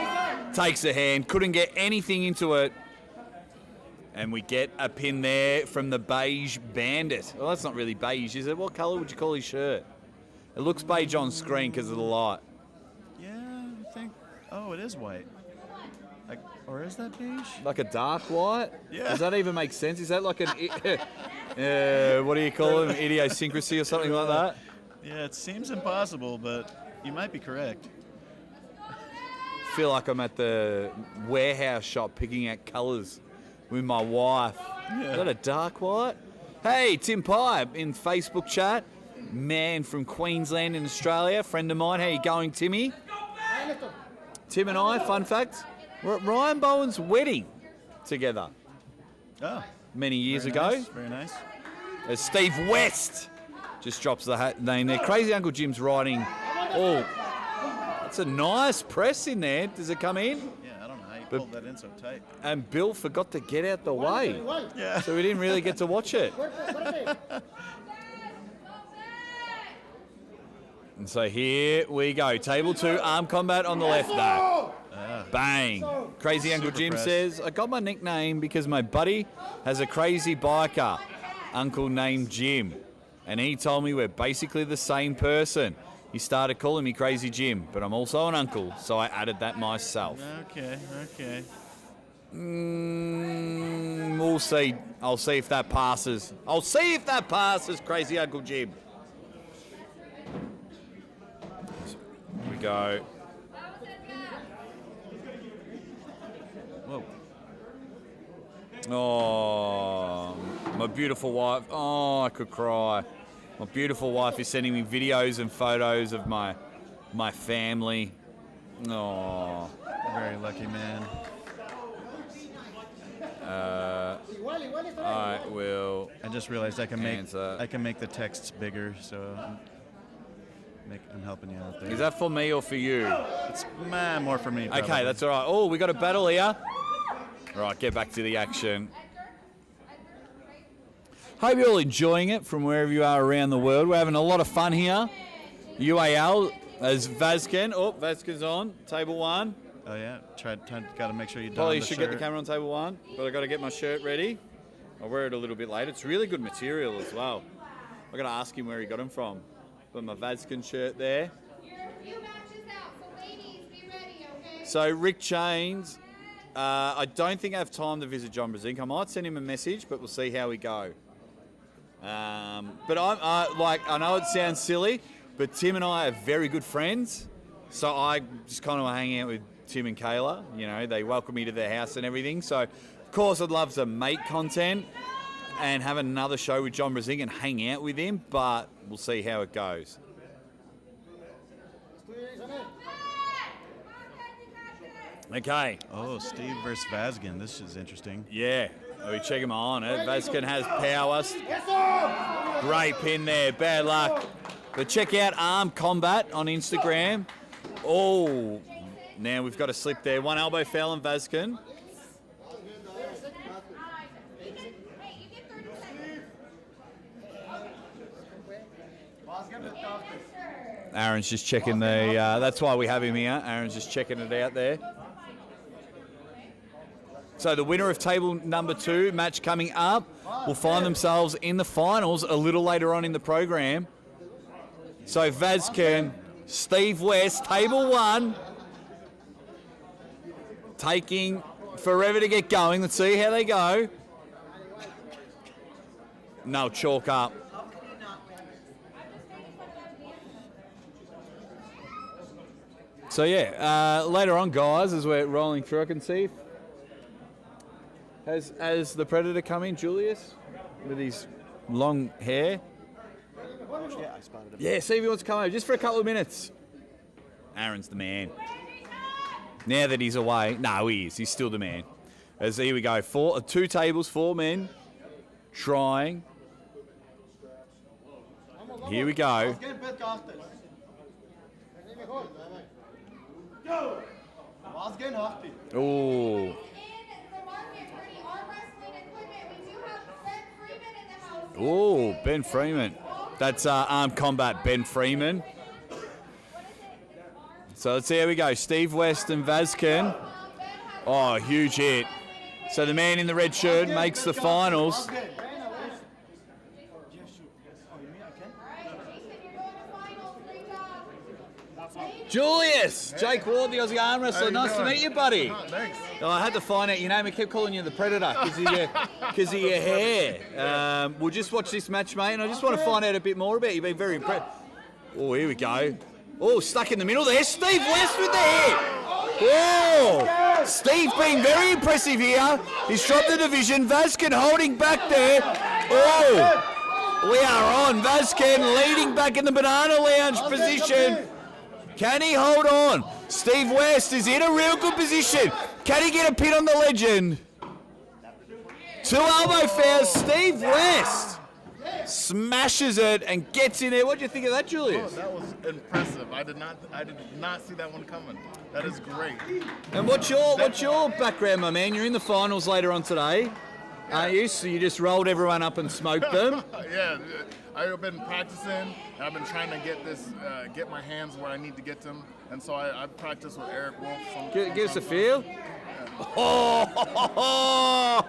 Takes a hand. Couldn't get anything into it. And we get a pin there from the Beige Bandit. Well, that's not really beige, is it? What colour would you call his shirt? It looks beige on screen because of the light. Yeah, I think. Oh, it is white. Like, or is that beige? Like a dark white? Yeah. Does that even make sense? Is that like an, what do you call it, an idiosyncrasy or something like that? Yeah, it seems impossible, but you might be correct. Feel like I'm at the warehouse shop picking out colours with my wife. Yeah. Is that a dark white? Hey, Tim Pipe in Facebook chat. Man from Queensland in Australia, friend of mine. How you going, Timmy? Tim and I, fun fact, were at Ryan Bowen's wedding together. Oh. Many years Very ago. Nice, very nice. As Steve West just drops the name there. Crazy Uncle Jim's riding. Oh, that's a nice press in there. Does it come in? Yeah, I don't know how you pulled that in so tight. And Bill forgot to get out the way. Yeah. So we didn't really get to watch it. And so here we go. Table 2, arm combat on the left though. Bang. Crazy Uncle Jim press. says, I got my nickname because my buddy has a crazy biker uncle named Jim. And he told me we're basically the same person. He started calling me Crazy Jim, but I'm also an uncle, so I added that myself. Okay, okay. We'll see. I'll see if that passes. I'll see if that passes, Crazy Uncle Jim. Here we go. Whoa. Oh, my beautiful wife. Oh, I could cry. My beautiful wife is sending me videos and photos of my family. Oh. Very lucky man. I will. I just realized I can answer. make the texts bigger, so I'm helping you out there. Is that for me or for you? It's more for me. Probably. Okay, that's all right. Oh, we got a battle here. All right, get back to the action. Hope you're all enjoying it from wherever you are around the world. We're having a lot of fun here. UAL as Vazken. Oh, Vazken's on. Table 1. Oh yeah, got to make sure you don Probably the should shirt. get the camera on table 1, but I got to get my shirt ready. I'll wear it a little bit later. It's really good material as well. I got to ask him where he got them from. But my Vazken shirt there. You're a few matches out, so ladies, be ready, okay? So Rick Chains, I don't think I have time to visit John Brzezinski. I might send him a message, but we'll see how we go. But I know it sounds silly, but Tim and I are very good friends. So I just kind of hang out with Tim and Kayla. You know, they welcome me to their house and everything. So, of course, I'd love to make content and have another show with John Brzezinski and hang out with him, but we'll see how it goes. Okay. Oh, Steve versus Vazken. This is interesting. Yeah. We check him on it. Vazken has power. Great pin there. Bad luck. But check out Arm Combat on Instagram. Oh, Now we've got a slip there. One elbow fell on Vazkin. Aaron's just checking the, that's why we have him here. Aaron's just checking it out there. So the winner of table number 2, match coming up, will find themselves in the finals a little later on in the program. So Vazkin, Steve West, table 1, taking forever to get going. Let's see how they go. No, chalk up. So yeah, later on, guys, as we're rolling through, I can see has the Predator come in, Julius, with his long hair. Yeah, I spotted him. Yeah, see if he wants to come over just for a couple of minutes. Aaron's the man. Now that he's away, no, he is. He's still the man. As here we go, 2 tables, 4 men, trying. Here we go. Oh. Oh, Ben Freeman. That's Armed Combat Ben Freeman. So let's see how we go. Steve West and Vazkin. Oh, huge hit. So the man in the red shirt makes the finals. Julius! Jake Ward, the Aussie arm wrestler. Nice to meet you, buddy. Thanks. Oh, I had to find out your name. I kept calling you the Predator because of your hair. We'll just watch this match, mate, and I just want to find out a bit more about you. You've been very impressed. Oh, here we go. Oh, stuck in the middle there. Steve West with the hit. Whoa! Steve being very impressive here. He's dropped the division. Vazkin holding back there. Oh! We are on. Vazkin leading back in the Banana Lounge position. Can he hold on? Steve West is in a real good position. Can he get a pin on the legend? 2 elbow fouls. Steve West smashes it and gets in there. What do you think of that, Julius? Oh, that was impressive. I did not see that one coming. That is great. And what's your background, my man? You're in the finals later on today, aren't you? So you just rolled everyone up and smoked them. Yeah, I've been practicing, and I've been trying to get my hands where I need to get them, and so I practice with Eric Wolf. Give us a feel. Yeah. Oh,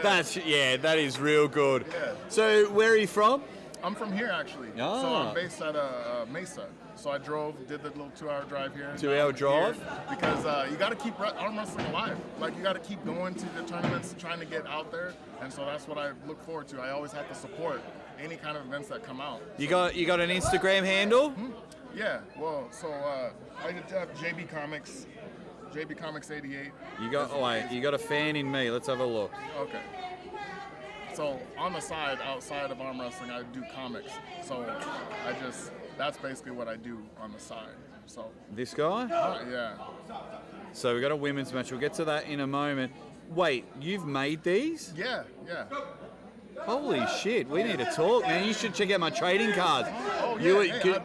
that is real good. Yeah. So where are you from? I'm from here actually. Oh. So I'm based out of Mesa. So I did the little 2-hour drive here. 2-hour drive? Because you got to keep arm wrestling alive. Like, you got to keep going to the tournaments, trying to get out there. And so that's what I look forward to. I always have to support any kind of events that come out. You got an Instagram handle? Yeah. Well, so I have JB Comics. JB Comics 88. You got a fan in me. Let's have a look. Okay. So on the side, outside of arm wrestling, I do comics. So that's basically what I do on the side. So this guy? Yeah. So we got a women's match. We'll get to that in a moment. Wait, you've made these? Yeah. Holy shit, we need to talk, man. You should check out my trading cards. Oh, yeah.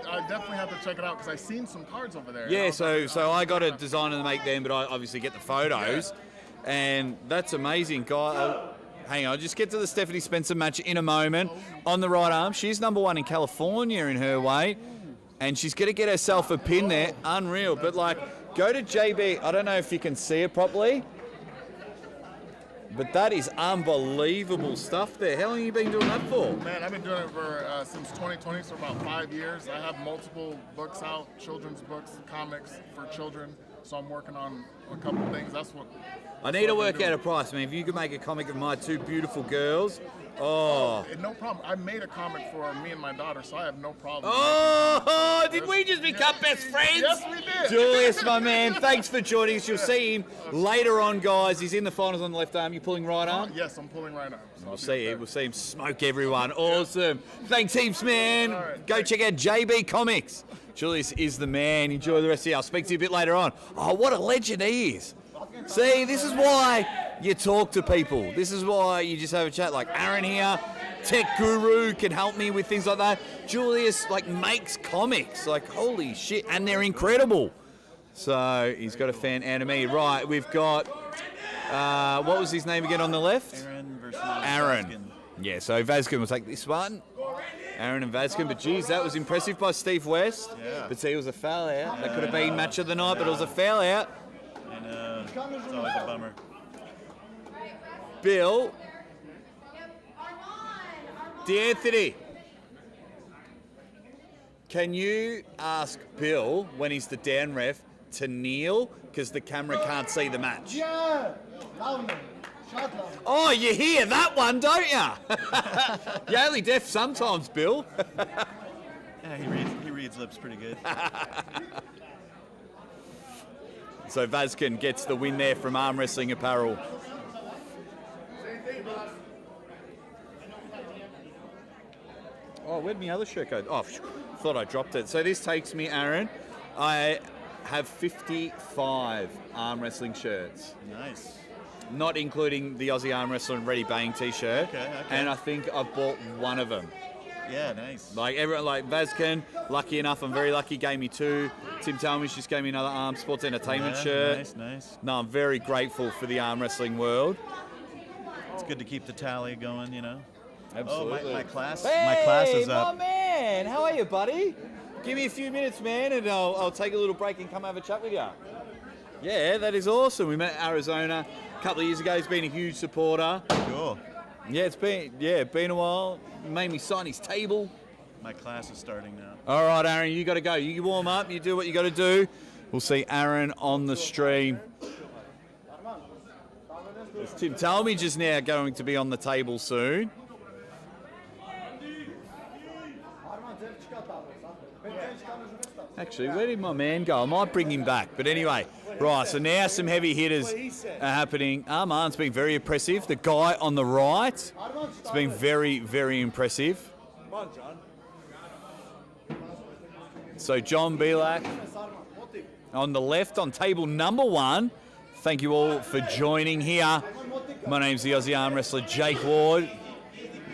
I definitely have to check it out because I've seen some cards over there. Yeah, so I got a designer to make them, but I obviously get the photos. Yeah. And that's amazing, guy. Hang on, I'll just get to the Stephanie Spencer match in a moment. On the right arm, she's number 1 in California in her weight. And she's going to get herself a pin there. Unreal. But, go to JB. I don't know if you can see it properly. But that is unbelievable stuff there. How long have you been doing that for? Man, I've been doing it for since 2020, so about 5 years. I have multiple books out, children's books, comics for children. So I'm working on a couple of things. That's what I need to work out a price. I mean, if you could make a comic of my 2 beautiful girls, oh. No problem. I made a comic for me and my daughter, so I have no problem. Oh, did we just become best friends? Yes, we did. Julius, my man, thanks for joining us. You'll see him later on, guys. He's in the finals on the left arm. You pulling right arm? Yes, I'm pulling right arm. So we'll see him smoke everyone. Awesome. Thanks heaps, man. Right, go check out JB Comics. Julius is the man. Enjoy the rest of the year. I'll speak to you a bit later on. Oh, what a legend he is. See, this is why you talk to people. This is why you just have a chat. Like Aaron here, tech guru, can help me with things like that. Julius, makes comics. Holy shit. And they're incredible. So he's got a fan enemy. Right, we've got, what was his name again on the left? Aaron versus Aaron. Vazkin. Yeah, so Vazkin will take this one. Aaron and Vazkin, but geez, that was impressive by Steve West. Yeah. But see, it was a foul out. That could have been match of the night, but it was a foul out. And it's always a bummer. Bill. D'Anthony. Can you ask Bill, when he's the down ref, to kneel? Because the camera can't see the match. Yeah! Louder. Shout louder. Oh, you hear that one, don't you? You're only deaf sometimes, Bill. Yeah, he reads lips pretty good. So Vazkin gets the win there from Arm Wrestling Apparel. Oh, where'd my other shirt go? Oh, thought I dropped it. So this takes me, Aaron. I have 55 arm wrestling shirts. Nice. Not including the Aussie Arm Wrestling Ready Bang t-shirt. Okay. And I think I've bought one of them. Yeah, nice. Like everyone, like Vazkin, lucky enough, I'm very lucky, gave me 2. Tim Talmadge just gave me another Arm Sports Entertainment shirt. Nice. No, I'm very grateful for the arm wrestling world. It's good to keep the tally going, you know. Absolutely. Oh, my class Hey, is up. my man, how are you, buddy? Give me a few minutes, man, and I'll take a little break and come have a chat with you. Yeah, that is awesome. We met Arizona a couple of years ago. He's been a huge supporter. Cool. Yeah, it's been a while. Made me sign his table. My class is starting now. All right, Aaron, you got to go. You warm up. You do what you got to do. We'll see Aaron on the stream. There's Tim Talmadge is now going to be on the table soon. Actually, where did my man go? I might bring him back. But anyway, right, so now some heavy hitters are happening. Arman's been very impressive. The guy on the right has been very, very impressive. So John Belak on the left on table number 1. Thank you all for joining here. My name's the Aussie Arm Wrestler Jake Ward.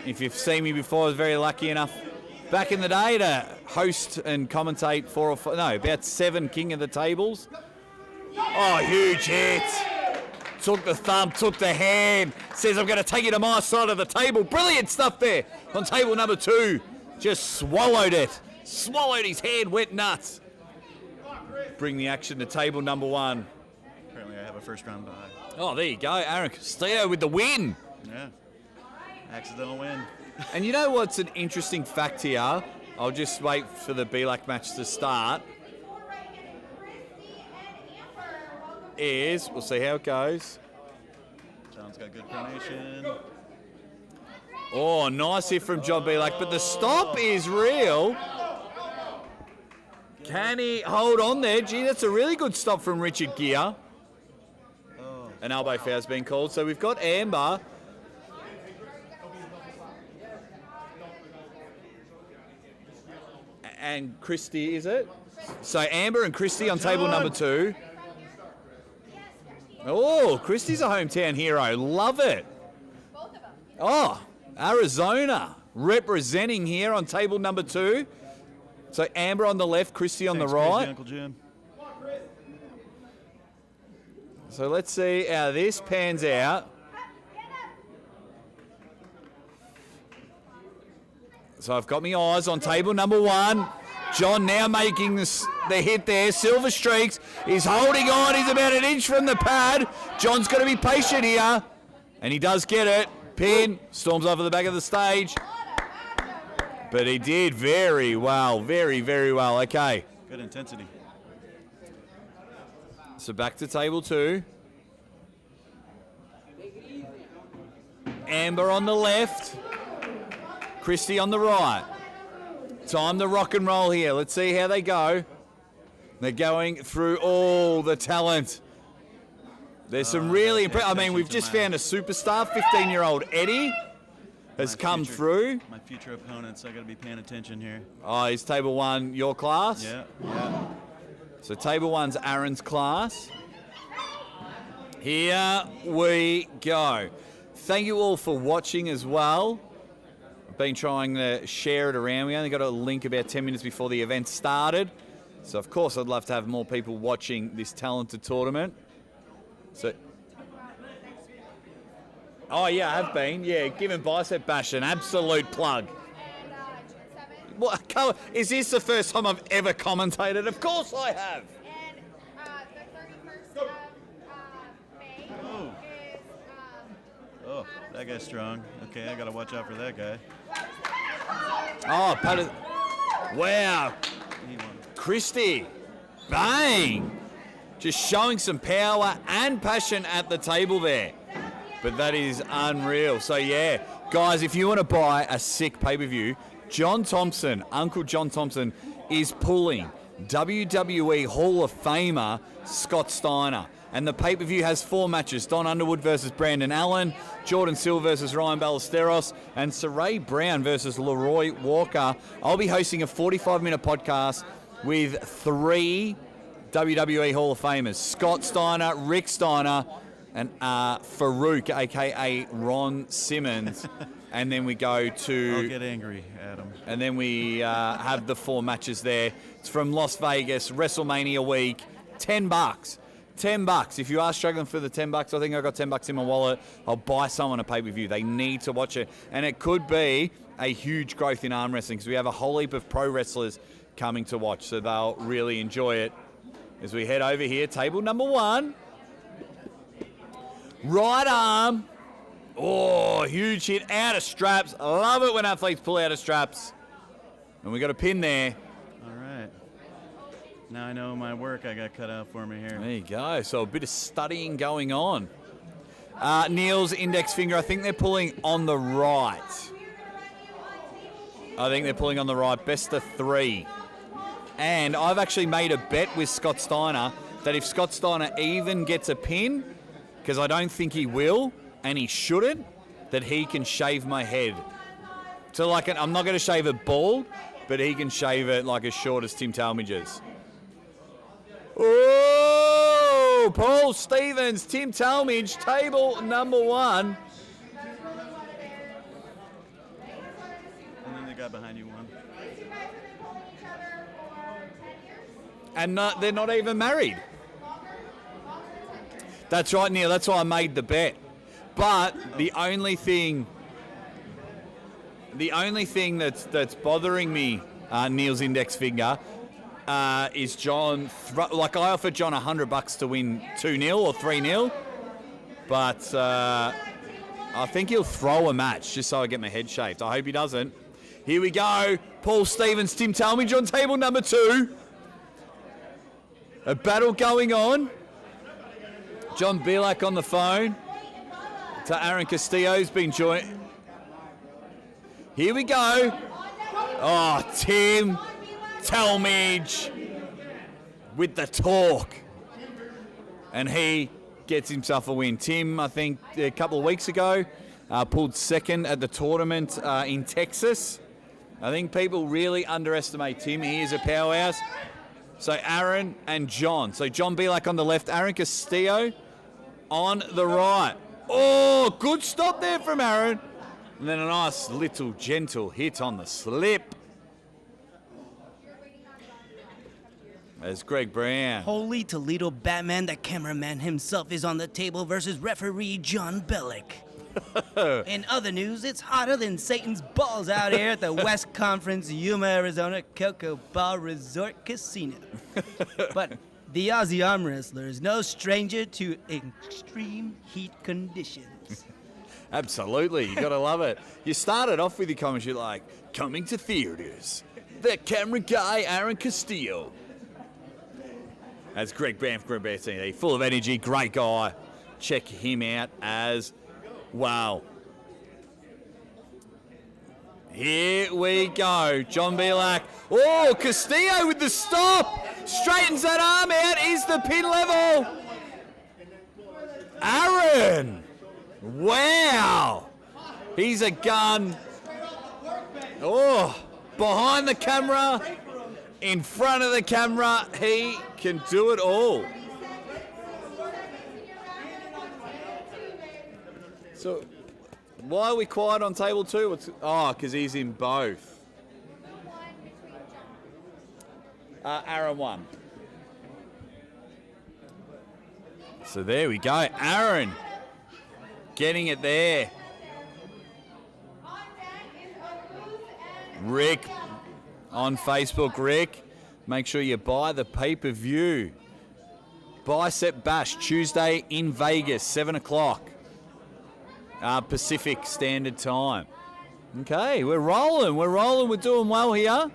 If you've seen me before, I was very lucky enough back in the day to host and commentate about 7 King of the Tables. Oh, huge hit. Took the thumb, took the hand. Says, I'm going to take you to my side of the table. Brilliant stuff there on table number 2. Just swallowed it. Swallowed his hand, went nuts. Bring the action to table number 1. Apparently I have a first round bye. Oh, there you go. Aaron Castillo with the win. Yeah. Accidental win. And you know what's an interesting fact here? I'll just wait for the Belak match to start. We'll see how it goes. John's got good pronation. Oh, nice hit from John Belak, but the stop is real. Can he hold on there? Gee, that's a really good stop from Richard Gere. An elbow foul's been called. So we've got Amber. And Christy, is it? So Amber and Christy on table number 2. Oh, Christy's a hometown hero. Love it. Oh, Arizona representing here on table number 2. So Amber on the left, Christy on the right. Crazy Uncle Jim. So let's see how this pans out. So I've got my eyes on table number 1. John now making the hit there. Silver Streaks. He's holding on. He's about an inch from the pad. John's got to be patient here. And he does get it. Pin. Storms over the back of the stage. But he did very well. Very, very well. Okay. Good intensity. So back to table 2. Amber on the left. Christy on the right. Time to rock and roll here. Let's see how they go. They're going through all the talent. There's some really impressive. I mean, we've just found a superstar. 15-year-old Eddie has come through. My future opponents, I got to be paying attention here. Oh, is table 1 your class? Yeah. So table 1's Aaron's class. Here we go. Thank you all for watching as well. I've been trying to share it around. We only got a link about 10 minutes before the event started. So, of course, I'd love to have more people watching this talented tournament. So, oh, yeah, I have been. Yeah, giving Bicep Bash an absolute plug. What, is this the first time I've ever commentated? Of course I have. And the 31st of May is... Oh, that guy's strong. Okay, I got to watch out for that guy. Oh, wow. Christie, bang. Just showing some power and passion at the table there. But that is unreal. So, yeah, guys, if you want to buy a sick pay-per-view, John Thompson, Uncle John Thompson, is pulling WWE Hall of Famer Scott Steiner. And the pay-per-view has 4 matches. Don Underwood versus Brandon Allen, Jordan Silva versus Ryan Ballesteros, and Saray Brown versus Leroy Walker. I'll be hosting a 45-minute podcast with 3 WWE Hall of Famers. Scott Steiner, Rick Steiner, and Farouk, a.k.a. Ron Simmons. And then we go to... I'll get angry, Adam. And then we have the 4 matches there. It's from Las Vegas, WrestleMania week, $10. $10. If you are struggling for the $10, I think I've got $10 in my wallet. I'll buy someone a pay-per-view. They need to watch it. And it could be a huge growth in arm wrestling because we have a whole heap of pro wrestlers coming to watch. So they'll really enjoy it. As we head over here, table number 1. Right arm. Oh, huge hit out of straps. I love it when athletes pull out of straps. And we got a pin there. All right. Now I know my work I got cut out for me here. There you go. So a bit of studying going on. Neil's index finger, I think they're pulling on the right. I think they're pulling on the right. Best of 3. And I've actually made a bet with Scott Steiner that if Scott Steiner even gets a pin, because I don't think he will, and he shouldn't, that he can shave my head. So like, I'm not going to shave it bald, but he can shave it like as short as Tim Talmadge's. Oh, Paul Stevens, Tim Talmadge, table number 1. And then the guy behind you won. And they're not even married. That's right, Neil. That's why I made the bet. But the only thing that's bothering me, Neil's index finger, is John. I offered John $100 to win 2-0 or 3-0, but I think he'll throw a match just so I get my head shaved. I hope he doesn't. Here we go. Paul Stevens, Tim Talmadge on table number 2. A battle going on. John Belak on the phone to Aaron Castillo's been joined. Here we go. Oh, Tim Talmadge with the talk. And he gets himself a win. Tim, I think a couple of weeks ago, pulled 2nd at the tournament in Texas. I think people really underestimate Tim. He is a powerhouse. So Aaron and John. So John Belak on the left, Aaron Castillo on the right. Oh, good stop there from Aaron. And then a nice little gentle hit on the slip. There's Greg Brown. Holy Toledo Batman, the cameraman himself, is on the table versus referee John Bellick. In other news, it's hotter than Satan's balls out here at the West Conference Yuma, Arizona Cocoa Ball Resort Casino. But the Aussie arm wrestler is no stranger to extreme heat conditions. Absolutely, you gotta love it. You started off with your commentary like, coming to theaters, the camera guy, Aaron Castillo. That's Greg Brown from Greg Brown, full of energy, great guy. Check him out as well. Here we go, John Belak. Oh, Castillo with the stop. Straightens that arm out, is the pin level. Aaron. Wow. He's a gun. Oh, behind the camera, in front of the camera, he can do it all. So, why are we quiet on table 2? Because he's in both. Aaron won. So there we go. Aaron getting it there. Rick on Facebook. Rick, make sure you buy the pay-per-view. Bicep Bash, Tuesday in Vegas, 7 o'clock. Pacific Standard Time. Okay, we're rolling. We're doing well here.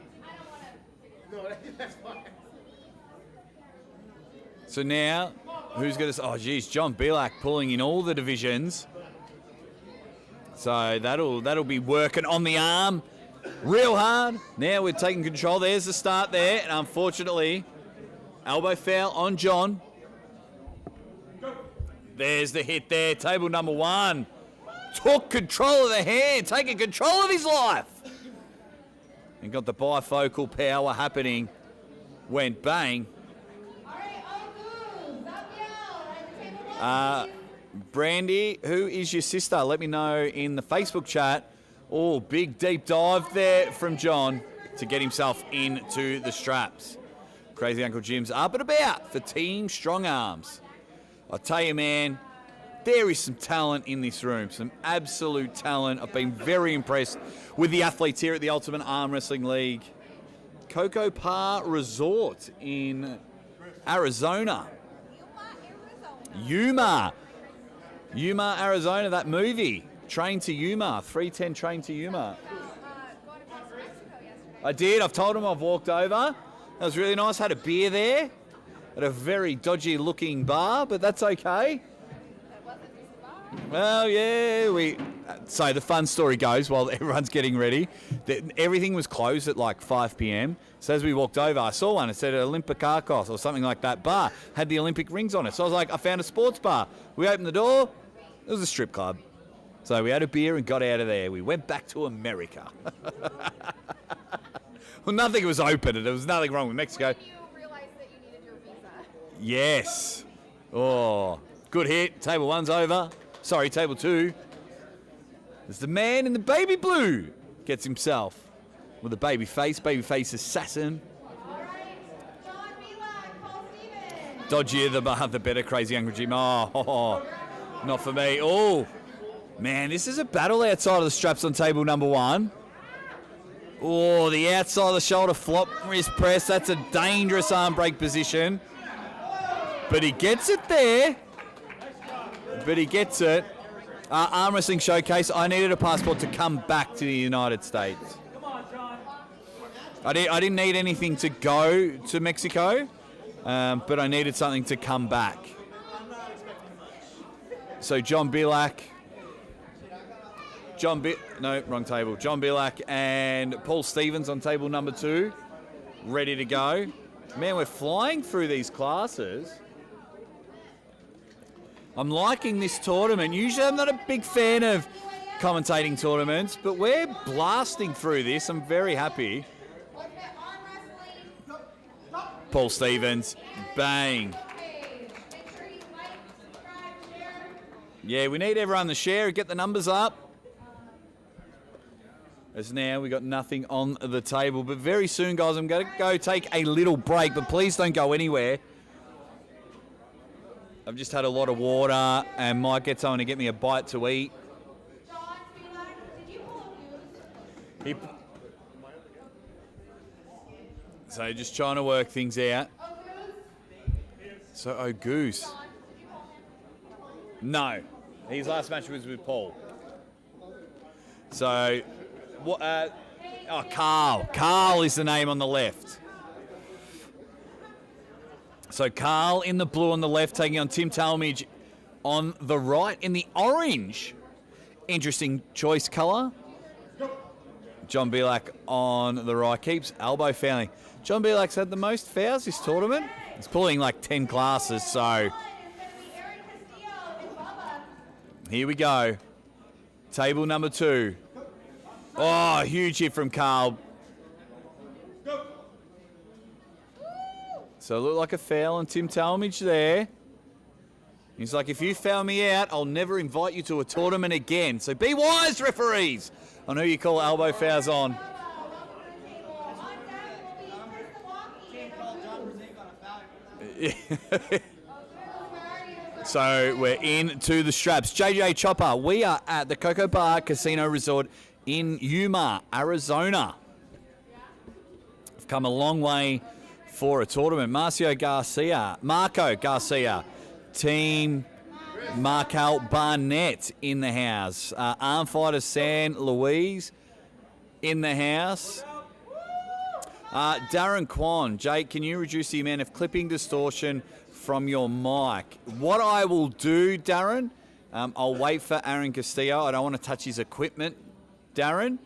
So now, who's going to... Oh, geez, John Bilak pulling in all the divisions. So that'll be working on the arm real hard. Now we're taking control. There's the start there. And unfortunately, elbow foul on John. There's the hit there. Table number 1. Took control of the hand, taking control of his life. And got the bifocal power happening. Went bang. Brandy, who is your sister? Let me know in the Facebook chat. Oh, big deep dive there from John to get himself into the straps. Crazy Uncle Jim's up and about for Team Strong Arms. I'll tell you, man, there is some talent in this room, some absolute talent. I've been very impressed with the athletes here at the Ultimate Arm Wrestling League. Coco Pa Resort in Arizona. Yuma, Arizona, that movie. Train to Yuma, 310 Train to Yuma. I did. I've told him I've walked over. That was really nice. Had a beer there at a very dodgy looking bar, but that's okay. Well, yeah, so the fun story goes, while everyone's getting ready, that everything was closed at like 5 p.m. So as we walked over, I saw one. It said Olympiacos or something like that bar. Had the Olympic rings on it. So I was like, I found a sports bar. We opened the door. It was a strip club. So we had a beer and got out of there. We went back to America. Well, nothing was open and there was nothing wrong with Mexico. When did you realize that you needed your visa? Yes. Oh, good hit. Table 1's over. Sorry, table 2. There's the man in the baby blue. Gets himself with a baby face assassin. All right, John Milan, Paul Stevens. Dodgier the better, Crazy Uncle Jim. Oh, not for me. Oh, man, this is a battle outside of the straps on table number 1. Oh, the outside of the shoulder flop wrist press. That's a dangerous arm break position. But he gets it there. Arm Wrestling Showcase, I needed a passport to come back to the United States. I didn't need anything to go to Mexico, but I needed something to come back. So John Bilak, wrong table. John Bilak and Paul Stevens on table number 2, ready to go. Man, we're flying through these classes. I'm liking this tournament. Usually I'm not a big fan of commentating tournaments, but we're blasting through this. I'm very happy. Paul Stevens, bang. Yeah, we need everyone to share, get the numbers up. As now we got nothing on the table, but very soon, guys, I'm going to go take a little break, but please don't go anywhere. I've just had a lot of water and might get someone to get me a bite to eat. So just trying to work things out. So, oh, Goose. No. His last match was with Paul. So, what? Carl. Carl is the name on the left. So Carl in the blue on the left, taking on Tim Talmadge on the right in the orange. Interesting choice colour. John Bilak on the right, keeps elbow fouling. John Bilak's had the most fouls this tournament. He's pulling like 10 classes, so here we go. Table number 2. Oh, huge hit from Carl. So it looked like a foul on Tim Talmadge there. He's like, if you foul me out, I'll never invite you to a tournament again. So be wise, referees, on who you call elbow fouls on. So we're into the straps. JJ Chopper, we are at the Coco Bar Casino Resort in Yuma, Arizona. We've come a long way for a tournament. Marco Garcia, Team Markel Barnett in the house. Arm Fighter San Luis in the house. Darren Kwan, Jake, can you reduce the amount of clipping distortion from your mic? What I will do, Darren, I'll wait for Aaron Castillo. I don't want to touch his equipment, Darren.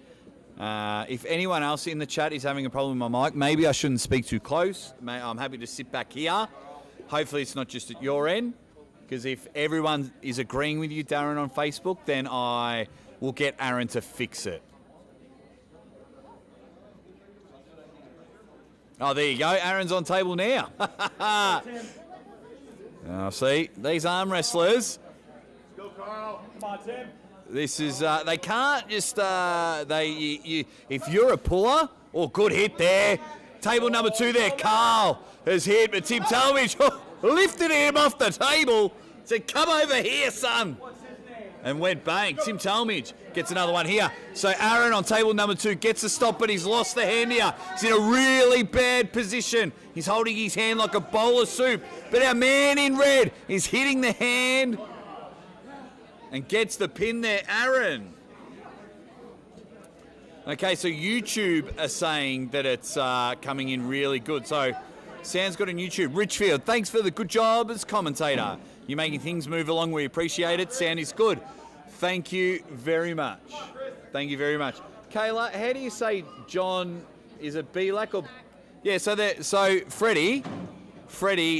If anyone else in the chat is having a problem with my mic, maybe I shouldn't speak too close. I'm happy to sit back here. Hopefully it's not just at your end, because if everyone is agreeing with you, Darren, on Facebook, then I will get Aaron to fix it. Oh, there you go. Aaron's on table now. See, these arm wrestlers. Go, Carl. Come on, Tim. This is, they can't just, if you're a puller, good hit there. Table number 2 there, Carl has hit, but Tim Talmadge lifted him off the table. Said, come over here, son. And went bang. Tim Talmadge gets another one here. So Aaron on table number 2 gets a stop, but he's lost the hand here. He's in a really bad position. He's holding his hand like a bowl of soup. But our man in red is hitting the hand and gets the pin there. Aaron. Okay, so YouTube are saying that it's coming in really good. So sounds good on YouTube. Richfield, thanks for the good job as commentator. You're making things move along. We appreciate it. Sound is good. Thank you very much. Thank you very much. Kayla, how do you say John, is it Belak or... Yeah, so Freddie,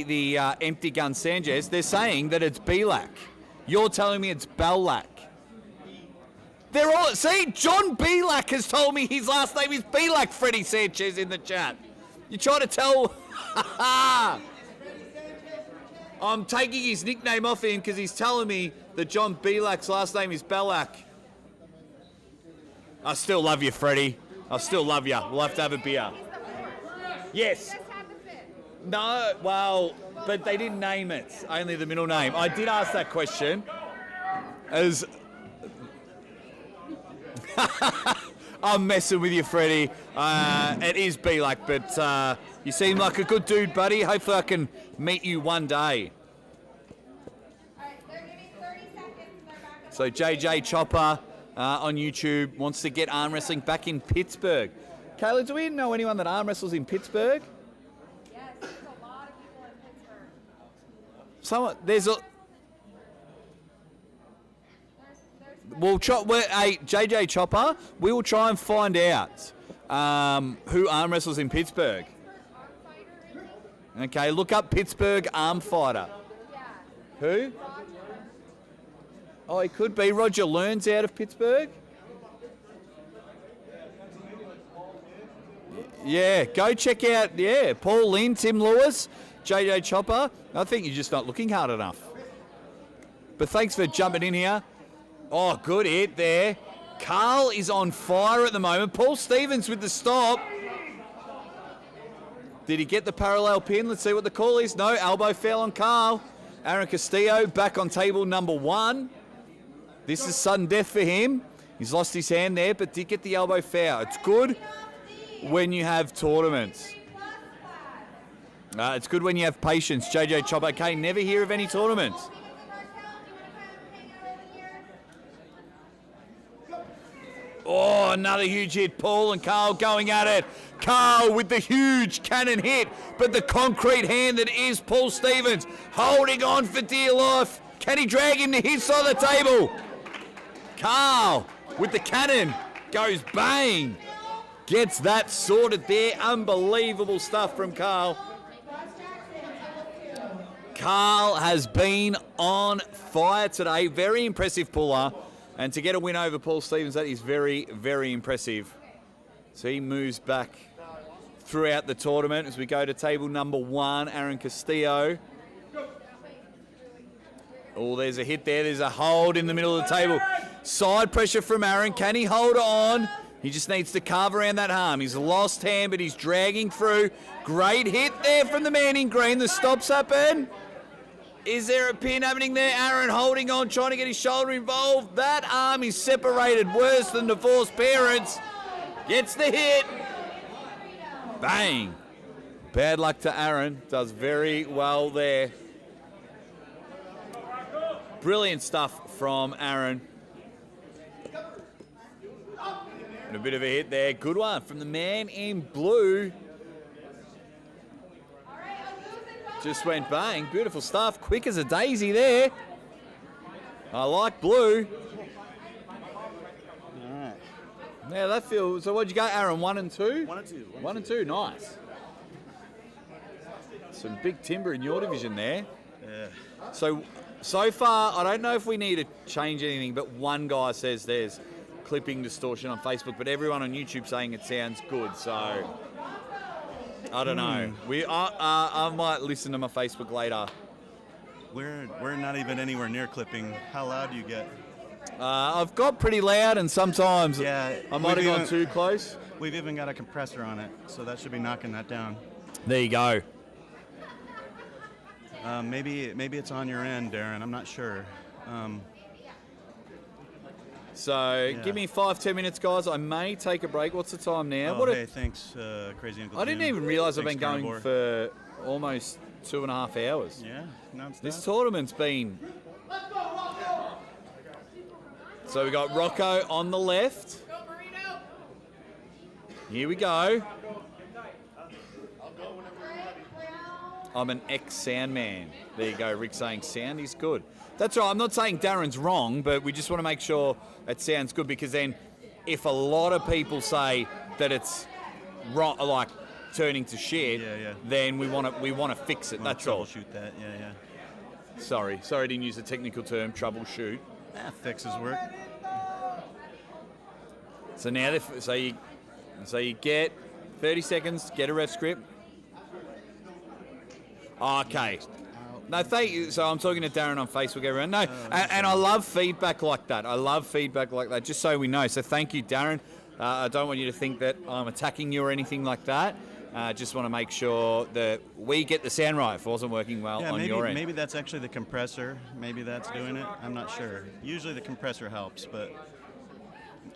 the empty gun Sanchez, they're saying that it's Belak. You're telling me it's Belak. They're all... See, John Belak has told me his last name is Belak, Freddie Sanchez in the chat. You try to tell... I'm taking his nickname off him because he's telling me that John Belak's last name is Belak. I still love you, Freddie. I still love you. We'll have to have a beer. Yes. No, well, but they didn't name it. Only the middle name. I did ask that question. As I'm messing with you, Freddie. It is Belak, but you seem like a good dude, buddy. Hopefully I can meet you one day. So JJ Chopper on YouTube wants to get arm wrestling back in Pittsburgh. Kayla, do we know anyone that arm wrestles in Pittsburgh? Yes, there's a lot of people in Pittsburgh. Someone, there's a... We'll try, hey, JJ Chopper, we will try and find out who arm wrestles in Pittsburgh. Okay, look up Pittsburgh arm fighter. Yeah. Who? Oh, he could be. Roger Learns out of Pittsburgh. Yeah, go check out, Paul Lynn, Tim Lewis, JJ Chopper. I think you're just not looking hard enough. But thanks for jumping in here. Oh, good hit there. Carl is on fire at the moment. Paul Stevens with the stop. Did he get the parallel pin? Let's see what the call is. No, elbow foul on Carl. Aaron Castillo back on table number 1. This is sudden death for him. He's lost his hand there, but did get the elbow foul. It's good when you have tournaments. It's good when you have patience. JJ Chopper, okay, never hear of any tournaments. Oh, another huge hit. Paul and Carl going at it. Carl with the huge cannon hit, but the concrete hand that is Paul Stevens holding on for dear life. Can he drag him to his side of the table? Carl with the cannon goes bang. Gets that sorted there. Unbelievable stuff from Carl. Carl has been on fire today. Very impressive puller. And to get a win over Paul Stevens, that is very, very impressive. So he moves back throughout the tournament as we go to table number 1, Aaron Castillo. Oh, there's a hit there. There's a hold in the middle of the table. Side pressure from Aaron. Can he hold on? He just needs to carve around that arm. He's a lost hand, but he's dragging through. Great hit there from the man in green. The stops happen. Is there a pin happening there? Aaron holding on, trying to get his shoulder involved. That arm is separated worse than divorced parents. Gets the hit. Bang. Bad luck to Aaron. Does very well there. Brilliant stuff from Aaron. And a bit of a hit there. Good one from the man in blue. Just went bang. Beautiful stuff. Quick as a daisy there. I like blue. All right. Yeah, that feels... So what'd you go, Aaron? 1 and 2? 1 and 2. 1 and 2. Nice. Some big timber in your division there. Yeah. So far, I don't know if we need to change anything, but one guy says there's clipping distortion on Facebook, but everyone on YouTube saying it sounds good, so I don't know. I might listen to my Facebook later. We're not even anywhere near clipping. How loud do you get? I've got pretty loud, and sometimes I might have gone too close. We've even got a compressor on it, so that should be knocking that down. There you go. Maybe it's on your end, Darren. I'm not sure. Give me 5-10 minutes, guys. I may take a break. What's the time now? Oh, hey, thanks, Crazy Uncle I didn't Jim. even realise I've been Thanks, going Carnivore. for almost 2.5 hours. Yeah, non-stop. This tournament's been... So we got Rocco on the left. Here we go. I'm an ex-sound man. There you go, Rick saying sound is good. That's right, I'm not saying Darren's wrong, but we just want to make sure it sounds good, because then if a lot of people say that it's wrong, like turning to shit, then we want to fix it. That's all. Troubleshoot that, yeah. Sorry, I didn't use the technical term, troubleshoot. Fixes work. So now, so you get 30 seconds, get a ref script. Okay. No, thank you. So I'm talking to Darren on Facebook, everyone. No, and I love feedback like that. Just so we know. So thank you, Darren. I don't want you to think that I'm attacking you or anything like that. Just want to make sure that we get the sound right if it wasn't working well on your end. Maybe that's actually the compressor. Maybe that's doing it. I'm not sure. Usually the compressor helps, but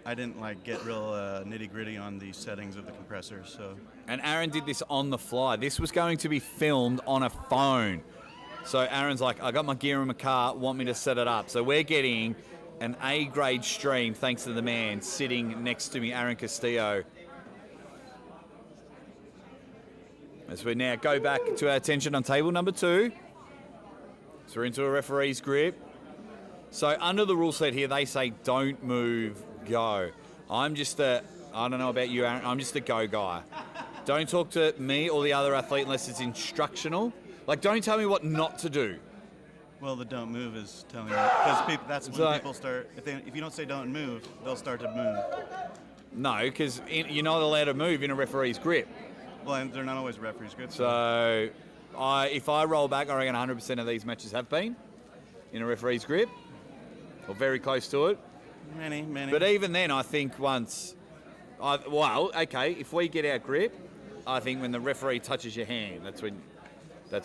I didn't get real nitty-gritty on the settings of the compressor. So. And Aaron did this on the fly. This was going to be filmed on a phone. So Aaron's like, I got my gear in my car, want me to set it up. So we're getting an A-grade stream thanks to the man sitting next to me, Aaron Castillo. As we now go back to our attention on table number 2. So we're into a referee's grip. So under the rule set here, they say don't move, go. I don't know about you, Aaron, I'm just a go guy. Don't talk to me or the other athlete unless it's instructional. Don't tell me what not to do. Well, the don't move is telling you, because that's when people start. If you don't say don't move, they'll start to move. No, because you're not allowed to move in a referee's grip. Well, and they're not always referee's grip. So, if I roll back, I reckon 100% of these matches have been in a referee's grip, or very close to it. Many. But even then, I think if we get our grip, I think when the referee touches your hand, that's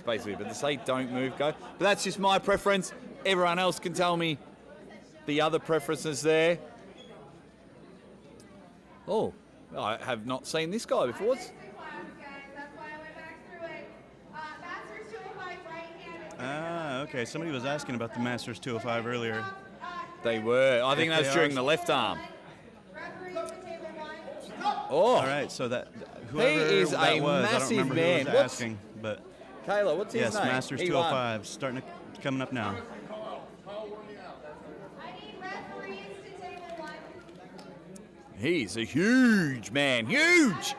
basically it. But to say don't move, go. But that's just my preference. Everyone else can tell me the other preferences there. Oh, I have not seen this guy before. Okay. Somebody was asking about the Masters 205 earlier. They were. I think that was during the left arm. Oh. All right, so whoever he is that a was, massive I don't remember man. who was asking, but Kayla, what's his name? Yes, Masters 205, coming up now. He's a huge man, huge.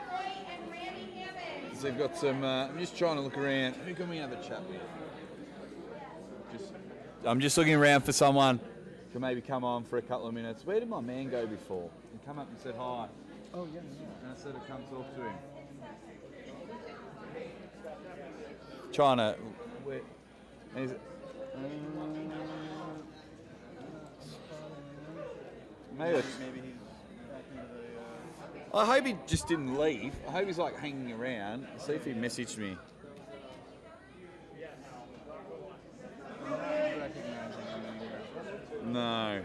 So they've got some. I'm just trying to look around. Who can we have a chat with? I'm just looking around for someone to maybe come on for a couple of minutes. Where did my man go before? He come up and said hi. Oh yeah. And I said I'd come talk to him. Trying to. Where, is it? Maybe he's back into the. I hope he just didn't leave. I hope he's like hanging around. See if he messaged me. No.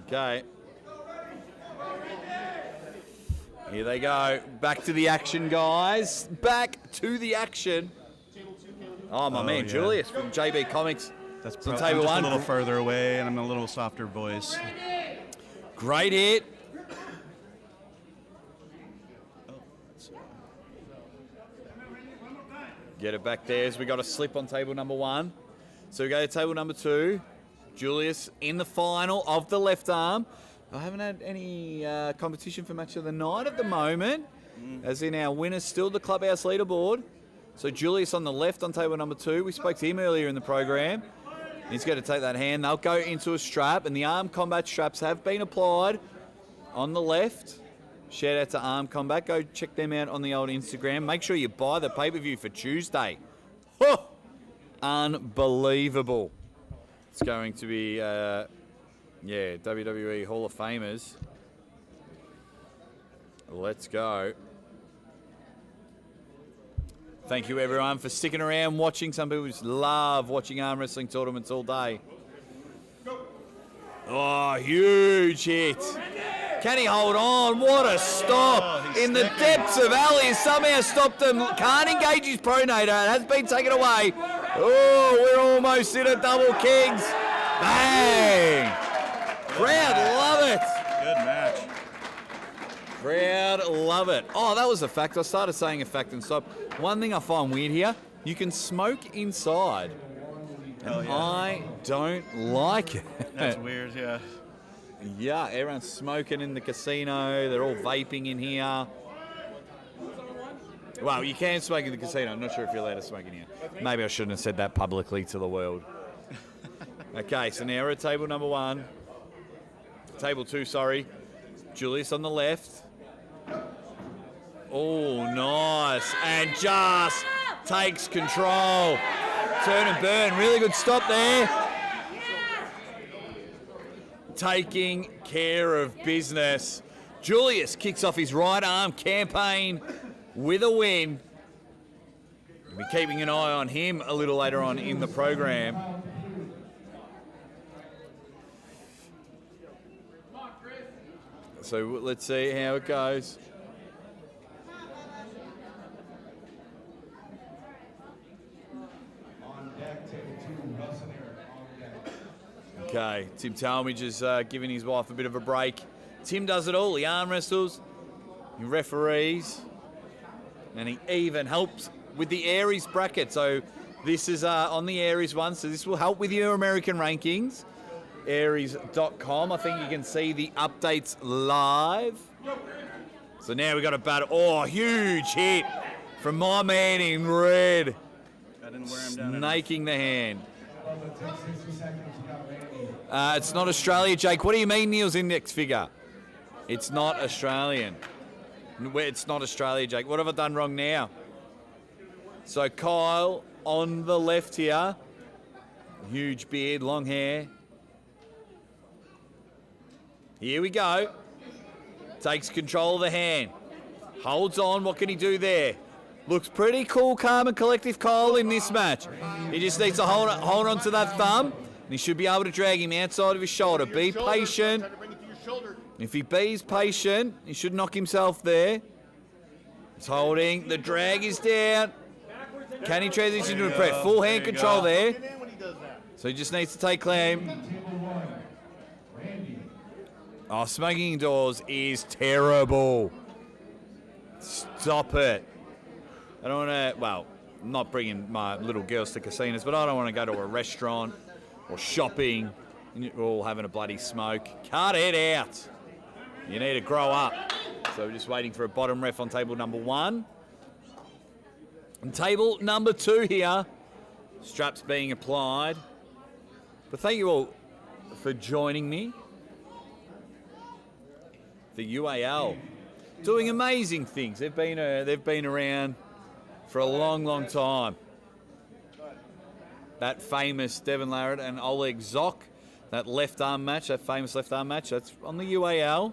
Okay. Here they go. Back to the action, guys. Back to the action. Oh, my man, yeah. Julius from JB Comics. That's So I'm table just one. a little further away, and I'm a little softer voice. Great hit. Get it back there as we got a slip on table number one. So we go to table number two. Julius in the final of the left arm. I haven't had any competition for match of the night at the moment, as in our winner's still the clubhouse leaderboard. So Julius on the left on table number two. We spoke to him earlier in the program. He's going to take that hand. They'll go into a strap, and the arm combat straps have been applied on the left. Shout out to Arm Combat. Go check them out on the old Instagram. Make sure you buy the pay-per-view for Tuesday. Huh! Unbelievable. It's going to be, WWE Hall of Famers. Let's go. Thank you, everyone, for sticking around watching. Some people just love watching arm wrestling tournaments all day. Oh, huge hit. Can he hold on? What a stop. In the depths of alley, somehow stopped him. Can't engage his pronator. It has been taken away. Oh, we're almost in a double kings. Bang. Crowd love it. Good match. Crowd love it. Oh, that was a fact. I started saying a fact and stopped. One thing I find weird here, you can smoke inside. And Oh, yeah. I don't like it. That's weird, yeah. Yeah, everyone's smoking in the casino. They're all vaping in here. Well, you can smoke in the casino. I'm not sure if you're allowed to smoke in here. Maybe I shouldn't have said that publicly to the world. Okay, so now we're at table number one. Table two, sorry. Julius on the left. Oh, nice. And just takes control. Turn and burn. Really good stop there. Taking care of business. Julius kicks off his right arm campaign with a win. We'll be keeping an eye on him a little later on in the program. So let's see how it goes. Okay, Tim Talmadge is giving his wife a bit of a break. Tim does it all. He arm wrestles, he referees, and he even helps with the Aries bracket. So this is on the Aries one, so this will help with your American rankings. Aries.com. I think you can see the updates live. So now we got a battle. Oh, huge hit from my man in red. I didn't wear him down. Snaking the hand. It's not Australia, Jake. What do you mean, Neil's index figure? It's not Australian. It's not Australia, Jake. What have I done wrong now? So Kyle on the left here. Huge beard, long hair. Here we go. Takes control of the hand. Holds on. What can he do there? Looks pretty cool, calm and collective, Kyle, in this match. He just needs to hold on to that thumb, and he should be able to drag him outside of his shoulder. Be patient. If he be's patient, he should knock himself there. He's holding. The drag is down. Can he transition to a prep? Full hand control there. So he just needs to take claim. Oh, smoking indoors is terrible. Stop it. I don't want to, well, I'm not bringing my little girls to casinos, but I don't want to go to a restaurant or shopping and you're all having a bloody smoke. Cut it out. You need to grow up. So we're just waiting for a bottom ref on table number one. And table number two here. Straps being applied. But thank you all for joining me. The UAL doing amazing things. They've been around for a long, long time. that famous Devon Larratt and Oleg Zoc, that left arm match, that famous left arm match. That's on the UAL.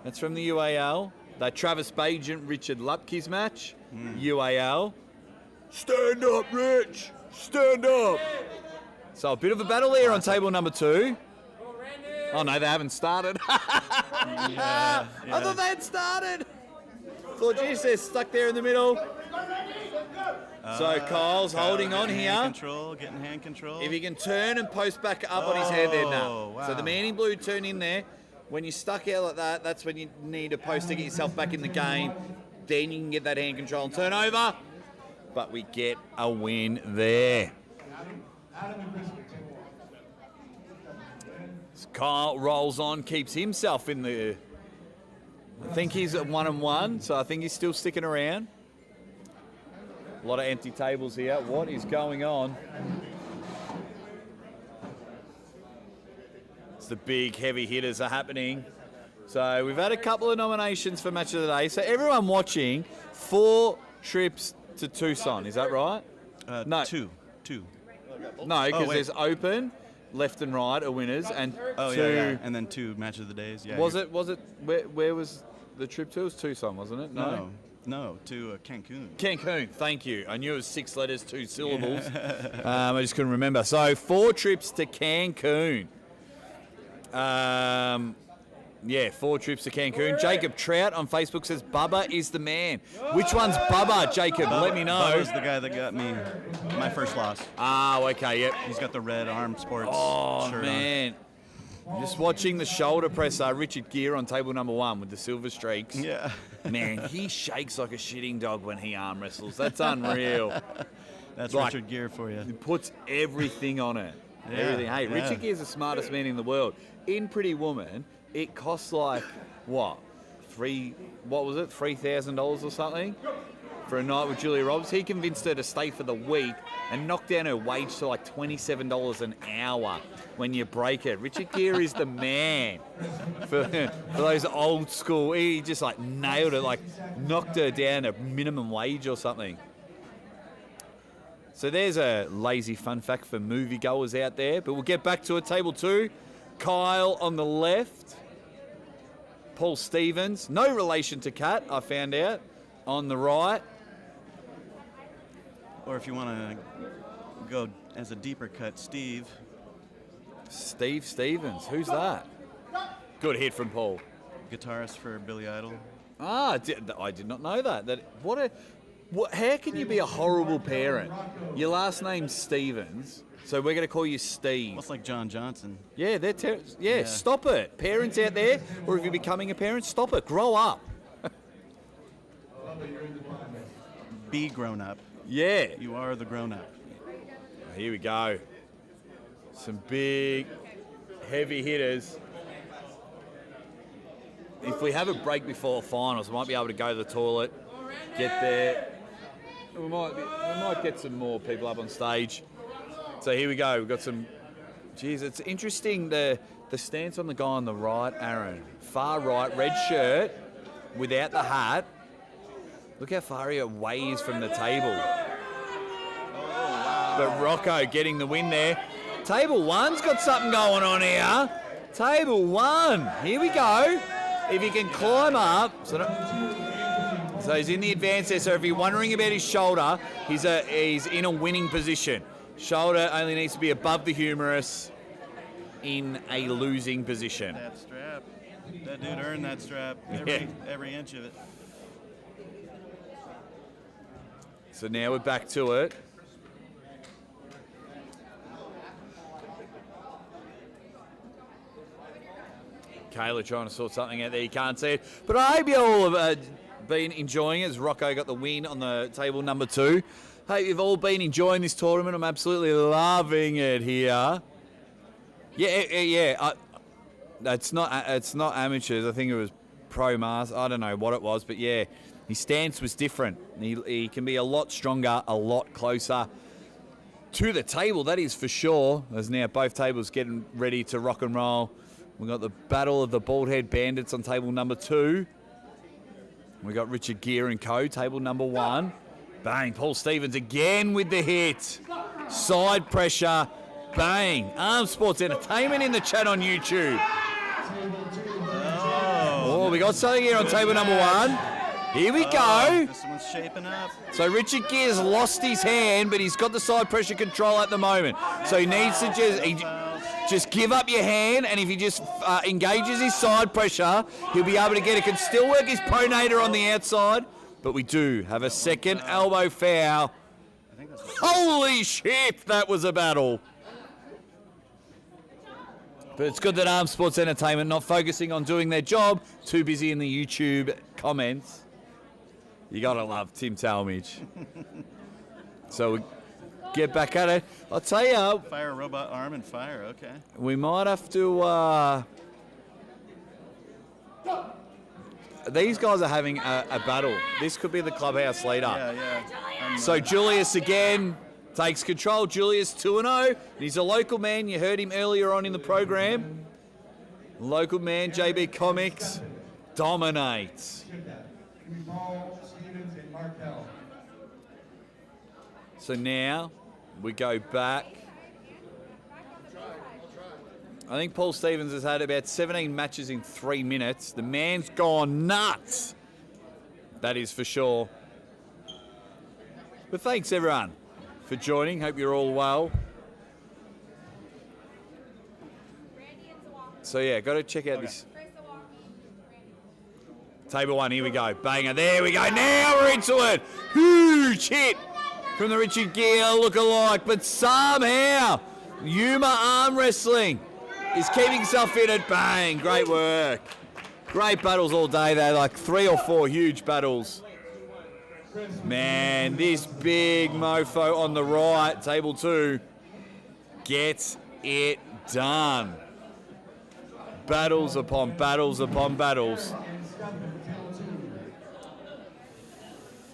That's from the UAL. That Travis Bagent, Richard Lupke's match, UAL. Stand up, Rich! Stand up! So a bit of a battle here on table number 2. Oh no, they haven't started. I thought they had started. Thought, geez, they're stuck there in the middle. So Kyle's holding on here. Getting hand control. If he can turn and post back up on his head there now. Wow. So the man in blue turn in there. When you're stuck out like that, that's when you need a post to get yourself back in the game. Then you can get that hand control and turn over. But we get a win there. So Kyle rolls on, keeps himself in the... I think he's at 1-1, so I think he's still sticking around. A lot of empty tables here. What is going on? It's the big heavy hitters are happening. So we've had a couple of nominations for Match of the Day. So everyone watching, 4 trips to Tucson. Is that right? No. Two. No, because there's open, left and right are winners, and 2. Yeah. And then 2 Match of the Days. Yeah. Was it? Where was the trip to? It was Tucson, wasn't it? No, to Cancun. Cancun, thank you. I knew it was 6 letters, 2 syllables. I just couldn't remember. So 4 trips to Cancun. 4 trips to Cancun. Jacob Trout on Facebook says Bubba is the man. Which one's Bubba, Jacob? Let me know. Bubba's the guy that got me my first loss. Oh, okay, yep. He's got the red Arm Sports shirt man. On. Just watching the shoulder presser, Richard Gere on table number 1 with the silver streaks. Yeah. Man, he shakes like a shitting dog when he arm wrestles. That's unreal. That's like, Richard Gere for you. He puts everything on it. Everything. Hey, Richard Gere's the smartest man in the world. In Pretty Woman, it costs like, $3,000 or something for a night with Julia Roberts. He convinced her to stay for the week and knock down her wage to like $27 an hour when you break it. Richard Gere is the man for those old school. He just like nailed it, like knocked her down a minimum wage or something. So there's a lazy fun fact for moviegoers out there, but we'll get back to it. Table 2, Kyle on the left, Paul Stevens, no relation to Kat, I found out, on the right. Or if you want to go as a deeper cut, Steve Stevens, who's that? Good hit from Paul. Guitarist for Billy Idol. I did not know that. How can you be a horrible parent? Your last name's Stevens, so we're going to call you Steve. Almost like John Johnson. Yeah, stop it. Parents out there, or if you're becoming a parent, stop it. Grow up. Be grown up. Yeah. You are the grown up. Here we go. Some big, heavy hitters. If we have a break before finals, we might be able to go to the toilet, get there. We might get some more people up on stage. So here we go. We've got some. Geez, it's interesting the stance on the guy on the right, Aaron. Far right, red shirt, without the hat. Look how far he away is from the table. But Rocco getting the win there. Table 1's got something going on here. Table 1. Here we go. If he can climb up. So he's in the advance there. So if you're wondering about his shoulder, he's in a winning position. Shoulder only needs to be above the humerus in a losing position. That strap. That dude earned that strap. Every inch of it. So now we're back to it. Kayla trying to sort something out there. You can't see it. But I hope you all have been enjoying it as Rocco got the win on the table number 2. Hope you've all been enjoying this tournament. I'm absolutely loving it here. Yeah. It's not amateurs. I think it was pro mass. I don't know what it was, but yeah, his stance was different. He can be a lot stronger, a lot closer to the table. That is for sure. As now both tables getting ready to rock and roll. We've got the Battle of the Bald-Head Bandits on table number 2. We've got Richard Gere and co, table number 1. Bang, Paul Stevens again with the hit. Side pressure. Bang. Arm Sports Entertainment in the chat on YouTube. Oh, we got something here on table number 1. Here we go. This one's shaping up. So Richard Gere's lost his hand, but he's got the side pressure control at the moment. So he needs to just give up your hand, and if he just engages his side pressure, he'll be able to get it. Can still work his pronator on the outside, but we do have a second elbow foul. Holy shit, that was a battle. But it's good that Arm Sports Entertainment not focusing on doing their job, too busy in the YouTube comments. You gotta love Tim Talmadge. So we get back at it. I'll tell you. Fire robot arm and fire, okay. We might have to. These guys are having a battle. This could be the clubhouse leader. Yeah. So Julius again takes control. Julius 2-0. He's a local man. You heard him earlier on in the program. Local man, JB Comics, dominates. So now we go back. I think Paul Stevens has had about 17 matches in 3 minutes. The man's gone nuts. That is for sure. But thanks everyone for joining. Hope you're all well. So yeah, got to check out this. Table 1, here we go. Banger, there we go. Now we're into it. Huge hit from the Richard Gere lookalike, but somehow Yuma Arm Wrestling is keeping himself fitted. Bang, great work. Great battles all day. They're like 3 or 4 huge battles. Man, this big mofo on the right, table 2, gets it done. Battles upon battles upon battles.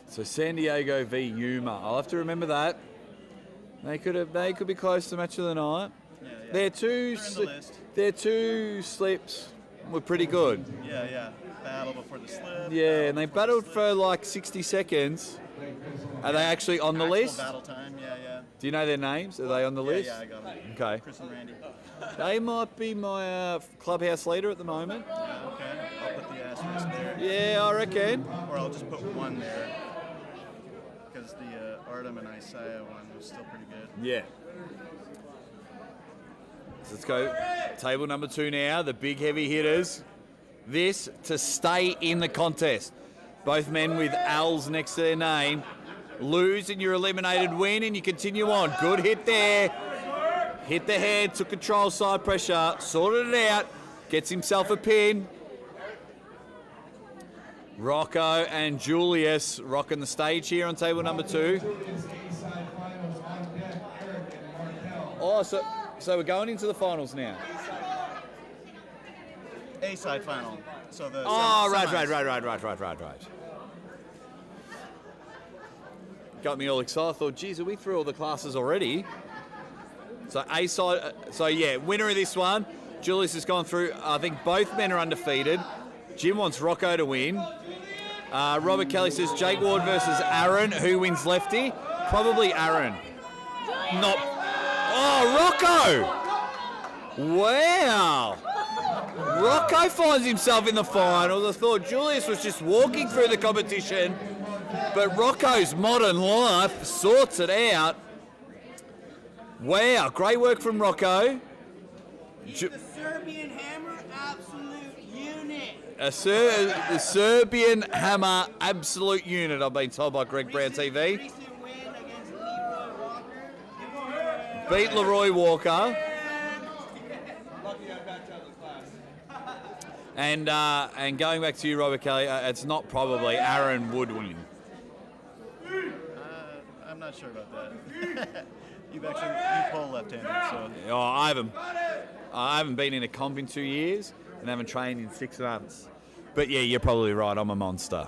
So San Diego v Yuma. I'll have to remember that. They could be close to match of the night. Yeah. Their two slips were pretty good. Yeah. Battle before the slip. Yeah, and they battled for like 60 seconds. Are they actually on the list? Battle time, yeah. Do you know their names? Are they on the list? Yeah, I got them. Okay. Chris and Randy. They might be my clubhouse leader at the moment. Yeah, okay. I'll put the asterisk there. Yeah, I reckon. Or I'll just put 1 there. Because the Artem and Isaiah one was still pretty good. Yeah. So let's go table number 2 now, the big heavy hitters. This to stay in the contest. Both men with L's next to their name. Lose and you're eliminated, win and you continue on. Good hit there. Hit the head, took control, side pressure, sorted it out, gets himself a pin. Rocco and Julius rocking the stage here on table number 2. Oh, so we're going into the finals now. A-side final. So the Right. Got me all excited. I thought, geez, are we through all the classes already? So A-side, so yeah, winner of this one. Julius has gone through. I think both men are undefeated. Jim wants Rocco to win. Robert Kelly says Jake Ward versus Aaron. Who wins lefty? Probably Aaron. Not. Oh, Rocco! Wow. Rocco finds himself in the finals. I thought Julius was just walking through the competition, but Rocco's modern life sorts it out. Wow, great work from Rocco. He's the Serbian Hammer absolute unit. The Serbian Hammer absolute unit, I've been told by Greg Brown TV. Recent win against Leroy Walker. Beat Leroy Walker. And going back to you, Robert Kelly, it's not probably Aaron would win. I'm not sure about that. You pull left-handed, so. Oh, I haven't been in a comp in 2 years and haven't trained in 6 months. But yeah, you're probably right. I'm a monster.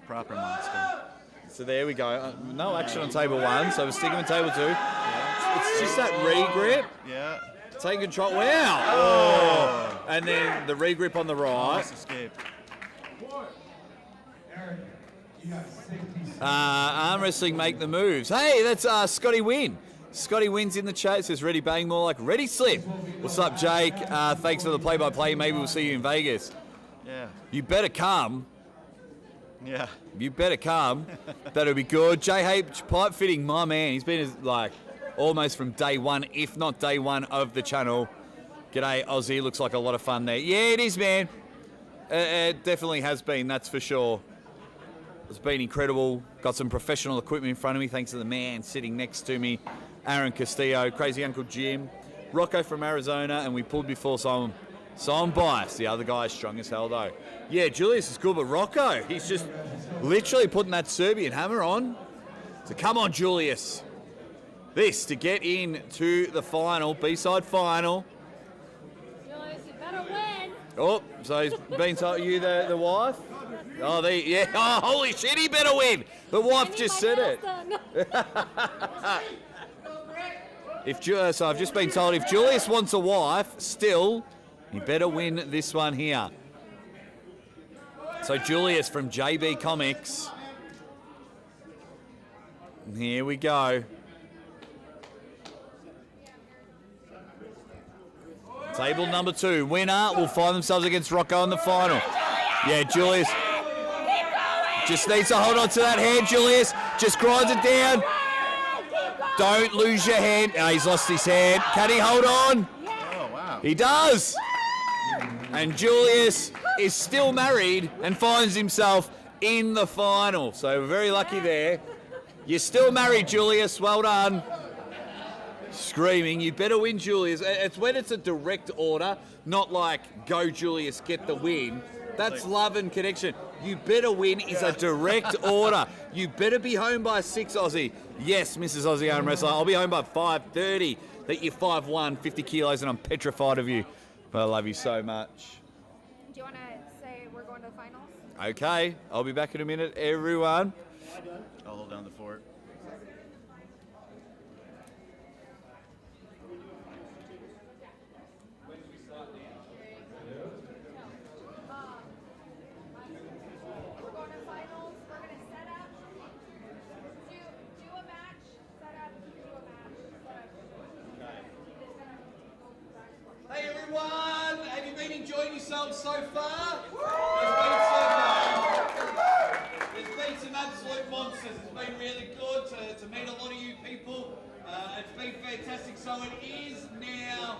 Proper monster. So there we go. No action on table 1, so we're sticking with table 2. It's just that re-grip. Yeah. Take control. Wow. Oh. And then the re-grip on the right. Almost escaped. Arm wrestling make the moves. Hey, that's Scotty Wynn. Scotty Wynn's in the chat. Says ready bang more like ready slip. What's up, Jake? Thanks for the play-by-play. Maybe we'll see you in Vegas. Yeah. You better come. Yeah. You better come. That'll be good. J-H pipe fitting, my man. He's been like almost from day one, if not day one of the channel. G'day, Aussie. Looks like a lot of fun there. Yeah, it is, man. It definitely has been, that's for sure. It's been incredible. Got some professional equipment in front of me, thanks to the man sitting next to me, Aaron Castillo, Crazy Uncle Jim, Rocco from Arizona, and we pulled before, so I'm biased. The other guy's strong as hell, though. Yeah, Julius is good, but Rocco, he's just literally putting that Serbian hammer on. So come on, Julius. This to get into the final, B-side final. Julius, you better win. Oh, so he's been told, you the wife? Oh, yeah. Oh, holy shit, he better win. The wife just said it. So I've just been told if Julius wants a wife, still, he better win this one here. So Julius from JB Comics. Here we go. Table number 2. Winner will find themselves against Rocco in the final. Yeah, Julius. Just needs to hold on to that hand, Julius. Just grinds it down. Don't lose your hand. Oh, he's lost his hand. Can he hold on? Oh, wow. He does. And Julius is still married and finds himself in the final. So we're very lucky there. You're still married, Julius. Well done. Screaming, you better win, Julius. It's when it's a direct order, not like, go, Julius, get the win. That's love and connection. You better win is a direct order. You better be home by 6, Aussie. Yes, Mrs. Aussie Arm Wrestler. I'll be home by 5:30. That you're 5'1", 50 kilos, and I'm petrified of you. But I love you so much. Do you want to say we're going to the finals? Okay, I'll be back in a minute, everyone. I'll hold down the fort. Hey everyone, have you been enjoying yourselves so far? There's been some absolute monsters. It's been really good to meet a lot of you people. It's been fantastic. So it is now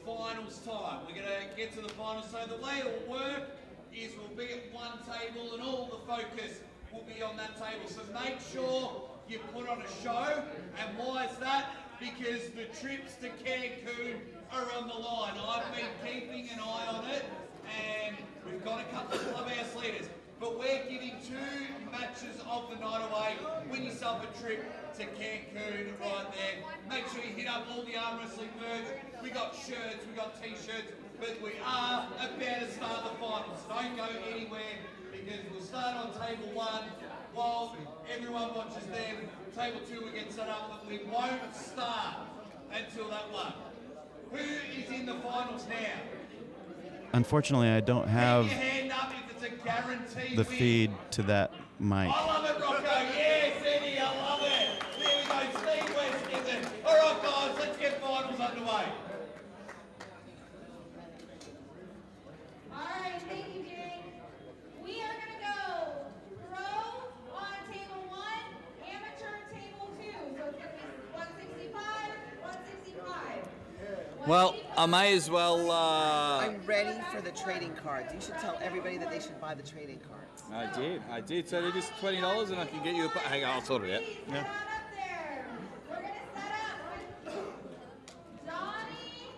finals time. We're going to get to the finals. So the way it'll work is we'll be at one table and all the focus will be on that table. So make sure you put on a show. And why is that? Because the trips to Cancun are on the line. I've been keeping an eye on it, and we've got a couple of clubhouse leaders. But we're giving 2 matches of the night away. Win yourself a trip to Cancun right there. Make sure you hit up all the arm wrestling merch. We got shirts, we got t-shirts, but we are about to start the finals. Don't go anywhere because we'll start on table 1 while everyone watches them. Table 2 will get set up, but we won't start until that one. Who is in the finals now? Unfortunately, I don't have Put your hand up if it's a guaranteed the win. feed to that mic. I love it, Rocco. Yes, Eddie, I love it. There we go. Steve West gets it. All right, guys, let's get finals underway. All right, thank you, Jake. We are going to go pro on table 1, amateur table 2. So it's going to be 165, 165. Well, I may as well. I'm ready for the trading cards. You should tell everybody that they should buy the trading cards. I did. So they're just $20, and I can get you a. Hang on, I'll sort it out. Yeah. We're going to set up with Donnie,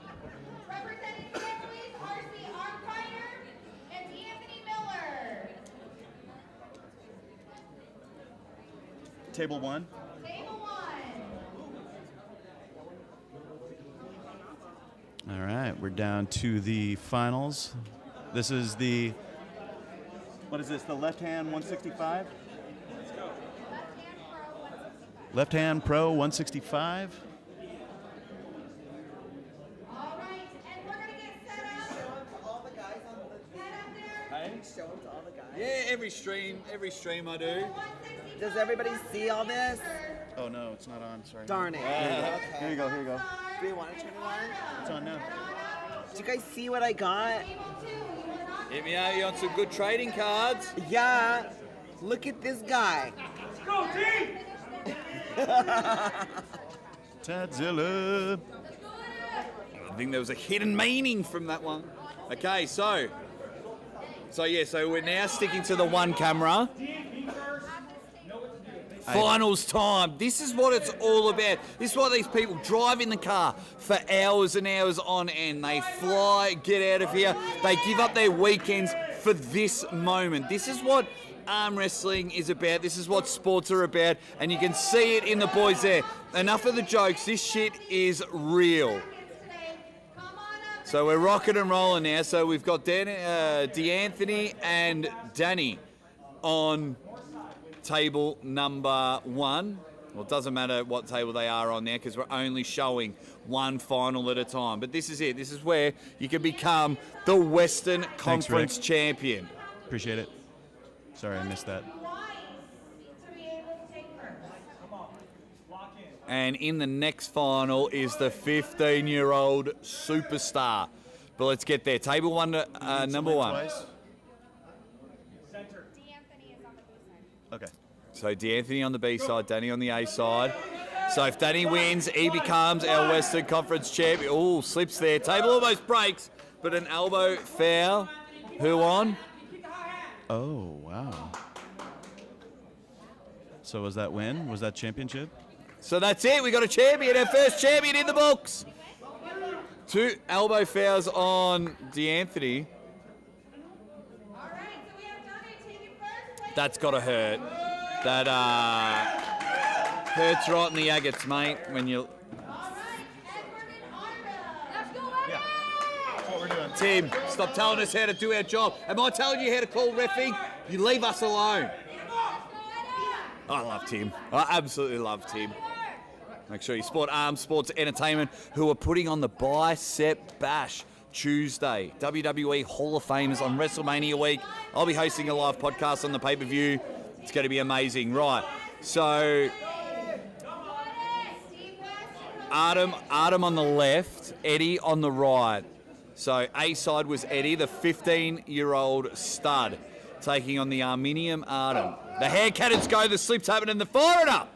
representing St. Louis, RC Armfighter, and Anthony Miller. Table 1. Table 1. All right, we're down to the finals. This is the, what is this, the left hand 165? Let's go. Left hand pro 165. All right, and we're going to get set up. All the guys on the Head up there. show to all the guys? Yeah, every stream I do. Does everybody see all this? Oh no, it's not on. Sorry. Darn it. Here you go. Here you go. Do you want to turn it on? It's on now. Do you guys see what I got? Hit me out. You on some good trading cards? Yeah. Look at this guy. Go, team! Tadzilla. I think there was a hidden meaning from that one. Okay, so we're now sticking to the one camera. Finals time. This is what it's all about. This is why these people drive in the car for hours and hours on end. They fly, get out of here. They give up their weekends for this moment. This is what arm wrestling is about. This is what sports are about. And you can see it in the boys there. Enough of the jokes. This shit is real. So we're rocking and rolling now. So we've got D'Anthony and Danny on table number 1. Well, it doesn't matter what table they are on there because we're only showing one final at a time. But this is it. This is where you can become the Western Conference champion. Appreciate it. Sorry, I missed that. And in the next final is the 15-year-old superstar. But let's get there. Table 1, number 1. Twice? Okay. So D'Anthony on the B side, Danny on the A side. So if Danny wins, he becomes our Western Conference champion. Oh, slips there. Table almost breaks, but an elbow foul. Who on? Oh, wow. So was that win? Was that championship? So that's it. We got a champion, our first champion in the books. 2 elbow fouls on D'Anthony. That's got to hurt. That hurts right in the agates, mate, when you... That's what we're doing. Tim, stop telling us how to do our job. Am I telling you how to call reffing? You leave us alone. I love Tim. I absolutely love Tim. Make sure you support Arms Sports Entertainment, who are putting on the Bicep Bash Tuesday. WWE Hall of Famers on WrestleMania week. I'll be hosting a live podcast on the pay-per-view. It's going to be amazing. Right, so Artem on the left, Eddie on the right. So A side was Eddie, the 15-year-old stud, taking on the Armenian Artem. The hair cannons go, the slips happen, and the fire it up.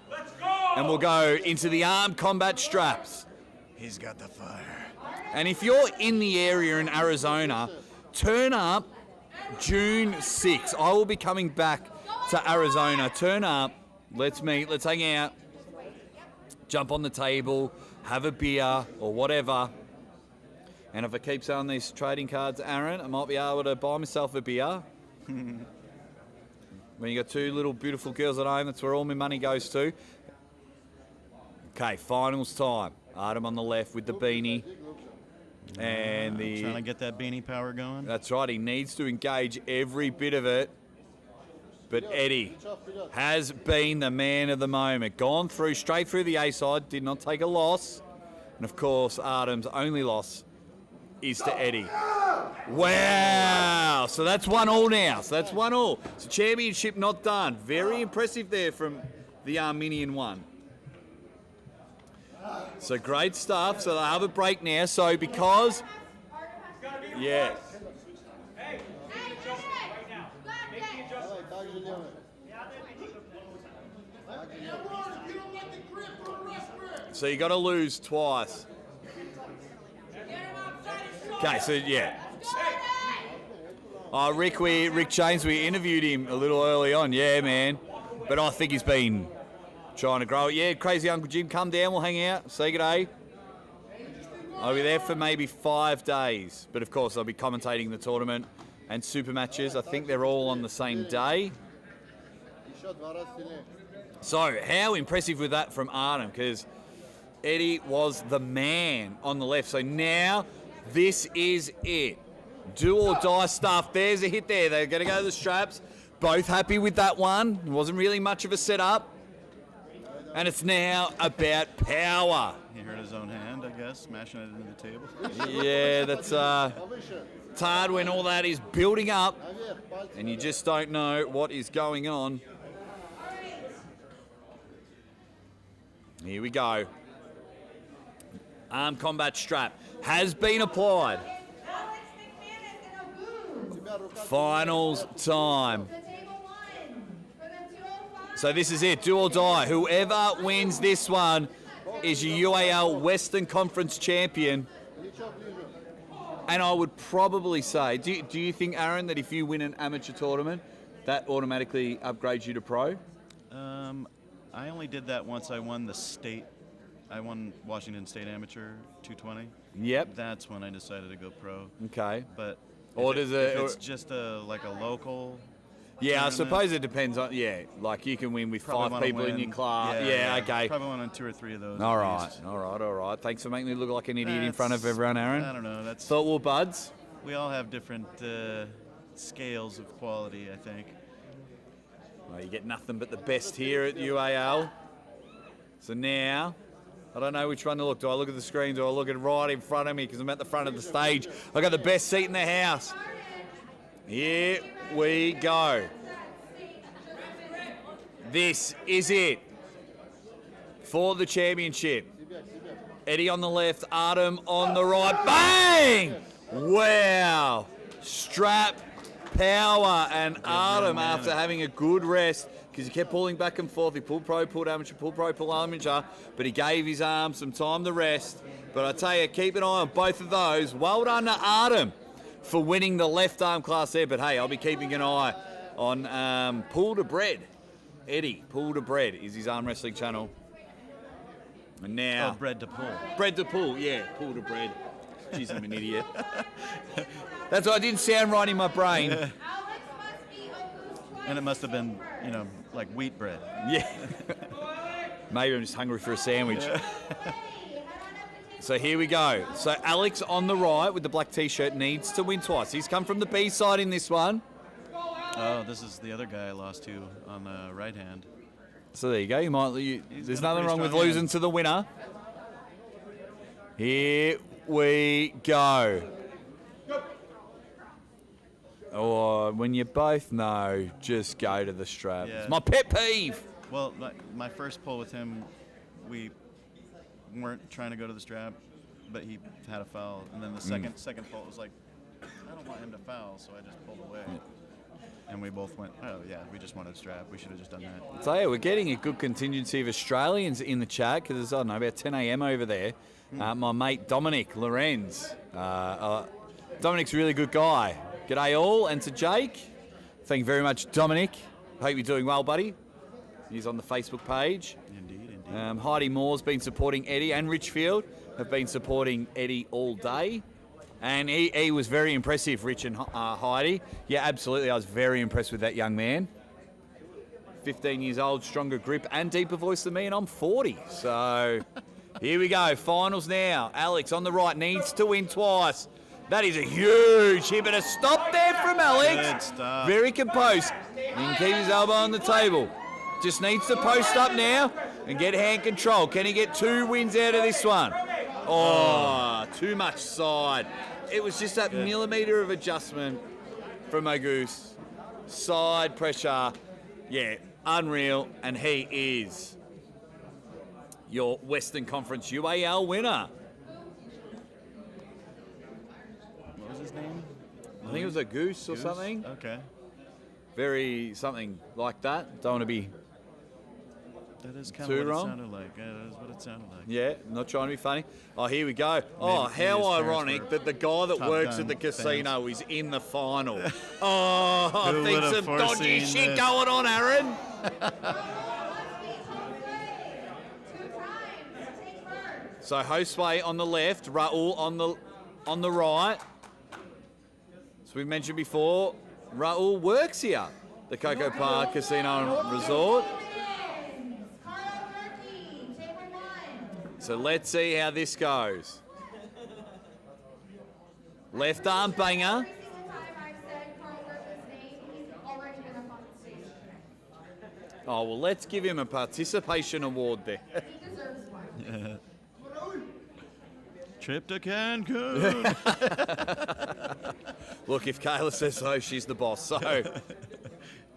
And we'll go into the armed combat straps. He's got the fire. And if you're in the area in Arizona, turn up June 6th. I will be coming back to Arizona. Turn up, let's meet, let's hang out, jump on the table, have a beer or whatever. And if I keep selling these trading cards, Aaron, I might be able to buy myself a beer. When you got 2 little beautiful girls at home, that's where all my money goes to. Okay, finals time. Artem on the left with the beanie. And the... Trying to get that beanie power going. That's right, he needs to engage every bit of it. But Eddie has been the man of the moment. Gone through, straight through the A side, did not take a loss. And of course, Artem's only loss is to Eddie. Wow! So that's 1-1 now. So that's 1-1. So championship not done. Very impressive there from the Armenian one. So great stuff. So they'll have a break now. So because... Yeah. So you got to lose twice. Okay, so yeah. Rick James, we interviewed him a little early on. Yeah, man. But I think he's been trying to grow it. Yeah, crazy Uncle Jim, come down, we'll hang out, say good day. I'll be there for maybe 5 days. But of course, I'll be commentating the tournament and super matches. I think they're all on the same day. So, how impressive was that from Artem? Because Eddie was the man on the left. So now, this is it. Do or die stuff. There's a hit there. They're going to go to the straps. Both happy with that one. It wasn't really much of a setup. And it's now about power. He hurt his own hand, I guess, smashing it into the table. Yeah, that's it's hard when all that is building up and you just don't know what is going on. Here we go. Arm combat strap has been applied. Finals time. So this is it, do or die. Whoever wins this one is your UAL Western Conference champion. And I would probably say, do you think, Aaron, that if you win an amateur tournament, that automatically upgrades you to pro? I only did that once I won the state. I won Washington State Amateur 220. Yep. That's when I decided to go pro. Okay. But or if it's just like a local. Yeah, I suppose it depends on, like you can win with Probably 5 people in your class. Yeah, okay. Probably won on 2 or 3 of those. All right. Thanks for making me look like an idiot in front of everyone, Aaron. I don't know. Thought we were buds. We all have different scales of quality, I think. Well, you get nothing but the best here at UAL. So now, I don't know which one to look. Do I look at the screen? Do I look at right in front of me because I'm at the front of the stage? I got the best seat in the house. Here we go. This is it for the championship. Eddie on the left, Artem on the right. Bang! Wow. Strap power, and Artem, after having a good rest, because he kept pulling back and forth, he pulled pro, pulled amateur, pulled pro, pulled amateur, but he gave his arm some time to rest. But I tell you, keep an eye on both of those. Well done to Artem for winning the left arm class there. But hey, I'll be keeping an eye on Pull to Bread. Eddie, Pull to Bread is his arm wrestling channel. And now... Oh, Bread to Pull. Bread to Pull, yeah, Pull to Bread. Jeez, I'm an idiot. That's why I didn't sound right in my brain. And it must have been, like wheat bread. Yeah. Maybe I'm just hungry for a sandwich. So here we go. So Alex on the right with the black t-shirt needs to win twice. He's come from the B side in this one. Oh, this is the other guy I lost to on the right hand. So there you go. There's nothing wrong with losing to the winner. Here we go. Or when you both know, just go to the strap. Yeah. It's my pet peeve. Well, my first pull with him, we weren't trying to go to the strap, but he had a foul. And then the second pull was like, I don't want him to foul, so I just pulled away. Yeah. And we both went, oh yeah, we just wanted a strap. We should have just done that. So yeah, we're getting a good contingency of Australians in the chat because it's, I don't know, about 10 a.m. over there. My mate Dominic Lorenz. Dominic's a really good guy. G'day all, and to Jake. Thank you very much, Dominic. Hope you're doing well, buddy. He's on the Facebook page. Indeed. Heidi Moore's been supporting Eddie, and Richfield have been supporting Eddie all day. And he was very impressive, Rich and Heidi. Yeah, absolutely, I was very impressed with that young man. 15 years old, stronger grip and deeper voice than me, and I'm 40. So here we go, finals now. Alex on the right needs to win twice. That is a huge hit, but a stop there from Alex. Very composed. He can keep his elbow on the table. Just needs to post up now and get hand control. Can he get 2 wins out of this one? Oh, too much side. It was just that millimetre of adjustment from Mogoose. Side pressure. Yeah, unreal. And he is your Western Conference UAL winner. What was his name? I think it was a goose or something. Okay. Very something like that. Don't want to be That is kind too of what wrong. it sounded like. Yeah, that is what it sounded like. Yeah, not trying to be funny. Oh, here we go. Oh, how ironic that the guy that works at the casino is in the final. Oh, I think some dodgy shit going on, Aaron. So Hostway on the left, Raul on the right. So we mentioned before, Raul works here, the Coco Park Casino and Resort. So let's see how this goes. Left arm banger. Oh, well, let's give him a participation award there. Trip to Cancun. Look, if Kayla says so, she's the boss. So,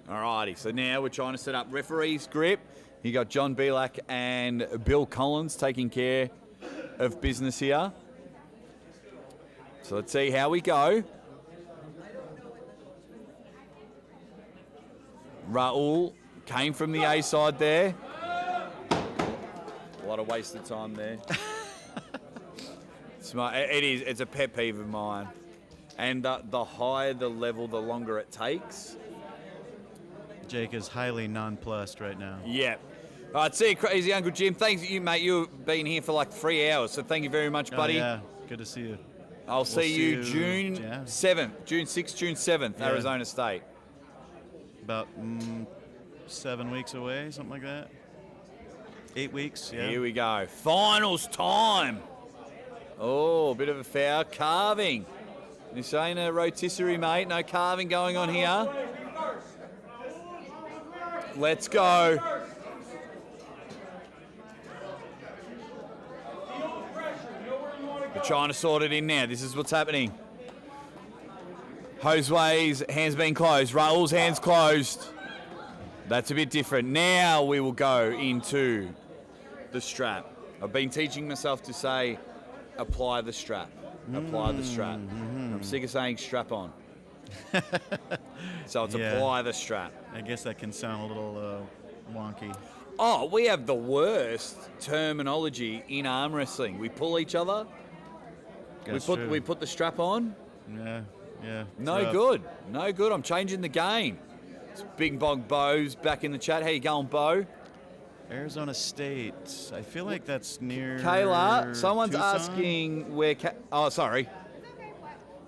alrighty. So now we're trying to set up referee's grip. You got John Belak and Bill Collins taking care of business here. So let's see how we go. Raul came from the A side there. A lot of wasted time there. It's a pet peeve of mine. And the higher the level, the longer it takes. Jake is highly nonplussed right now. Yeah. All right, see you, Crazy Uncle Jim. Thanks you, mate. You've been here for like 3 hours, so thank you very much, buddy. Yeah, good to see you. I'll see you June 7th, June 6th, June 7th, Yeah. Arizona State. About 7 weeks away, something like that. 8 weeks, yeah. Here we go. Finals time. Oh, a bit of a foul. Carving. This ain't a rotisserie, mate. No carving going on here. Let's go. We're trying to sort it in now. This is what's happening. Josue's hands been closed. Raul's hands closed. That's a bit different. Now we will go into the strap. I've been teaching myself to say, apply the strap. Apply the strap. I'm sick of saying strap on. So it's apply the strap. I guess that can sound a little wonky. Oh, we have the worst terminology in arm wrestling. We pull each other. We put the strap on. Yeah. No good. No good. I'm changing the game. It's Big Bog Bo's back in the chat. How you going, Bo? Arizona State. I feel like that's near Kayla, someone's Tucson? asking where... oh, sorry.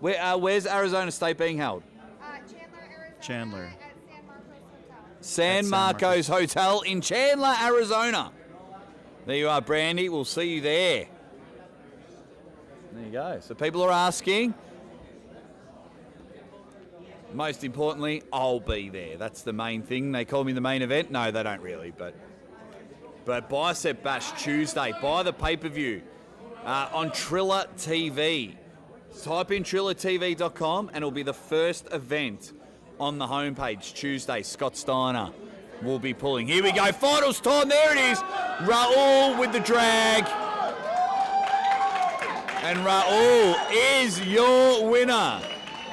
Where's Arizona State being held? Chandler. San Marcos Hotel in Chandler, Arizona. There you are, Brandy. We'll see you there. There you go. So people are asking. Most importantly, I'll be there. That's the main thing. They call me the main event. No, they don't really, but Bicep Bash Tuesday. Buy the pay-per-view on Triller TV. Type in trillertv.com and it'll be the first event on the homepage Tuesday. Scott Steiner will be pulling. Here we go. Finals time. There it is. Raul with the drag. And Raul is your winner.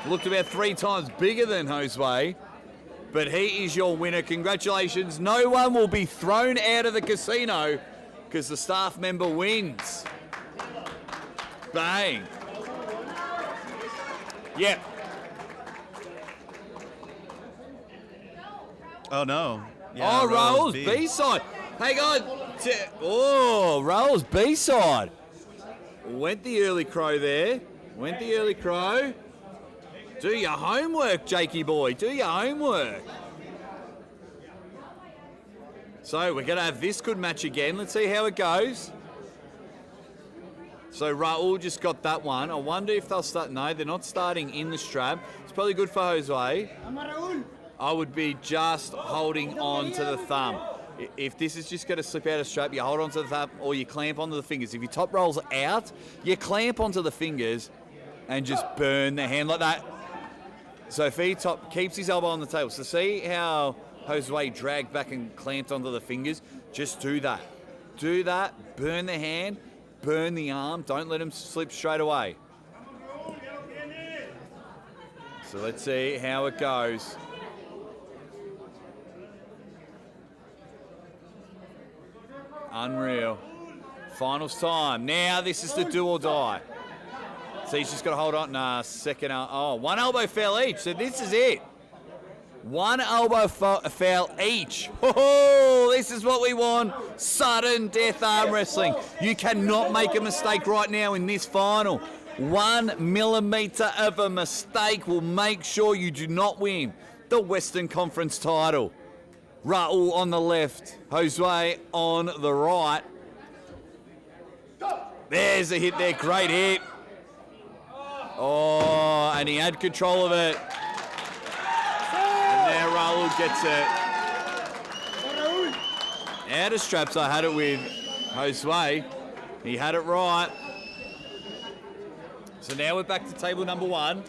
Looked about 3 times bigger than Josue, but he is your winner. Congratulations. No one will be thrown out of the casino because the staff member wins. Bang. Yep. Oh, no. Yeah, Oh, Raul's B-side. Hang on. Oh, Raul's B-side. Went the early crow there. Went the early crow. Do your homework, Jakey boy. Do your homework. So we're going to have this good match again. Let's see how it goes. So Raul just got that one. I wonder if they'll start. No, they're not starting in the strap. It's probably good for Josue. I would be just holding on to the thumb. If this is just going to slip out of strap, you hold onto the thumb or you clamp onto the fingers. If your top rolls out, you clamp onto the fingers and just burn the hand like that. So if he keeps his elbow on the table. So see how Josue dragged back and clamped onto the fingers? Just do that. Do that. Burn the hand. Burn the arm. Don't let him slip straight away. So let's see how it goes. Unreal. Finals time. Now this is the do or die. So he's just got to hold on. Nah, second. One elbow foul each. So this is it. One elbow foul each. Oh, this is what we want. Sudden death arm wrestling. You cannot make a mistake right now in this final. 1 millimeter of a mistake will make sure you do not win the Western Conference title. Raul on the left, Josue on the right. There's a hit there, great hit. Oh, and he had control of it. And there Raul gets it. Out of straps, I had it with Josue. He had it right. So now we're back to table number 1.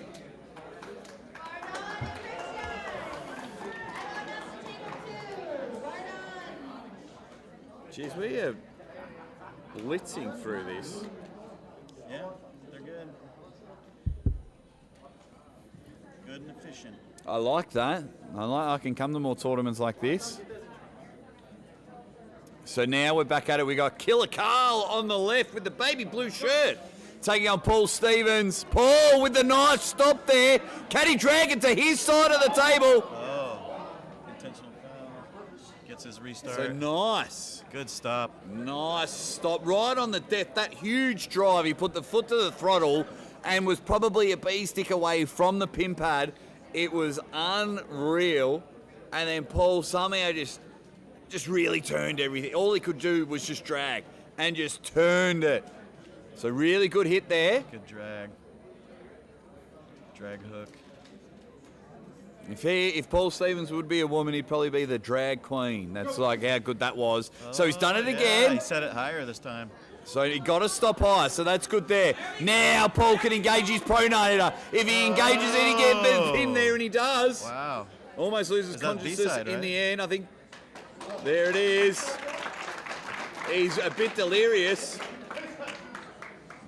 Jeez, we are blitzing through this. Yeah, they're good. Good and efficient. I like that. I can come to more tournaments like this. So now we're back at it. We got Killer Carl on the left with the baby blue shirt, taking on Paul Stevens. Paul with the nice stop there. Can he drag it to his side of the table? Oh, intentional foul. Gets his restart. So nice. Good stop. Nice stop. Right on the death. That huge drive. He put the foot to the throttle and was probably a bee stick away from the pin pad. It was unreal. And then Paul somehow just really turned everything. All he could do was just drag and just turned it. So really good hit there. Good drag. Drag hook. If Paul Stevens would be a woman, he'd probably be the drag queen. That's like how good that was. So he's done it again. He set it higher this time. So he got to stop high, so that's good there. Now Paul can engage his pronator. If he engages it, he gets the pin there, and he does. Wow. Almost loses consciousness B-side, in right? the end, I think. There it is. He's a bit delirious.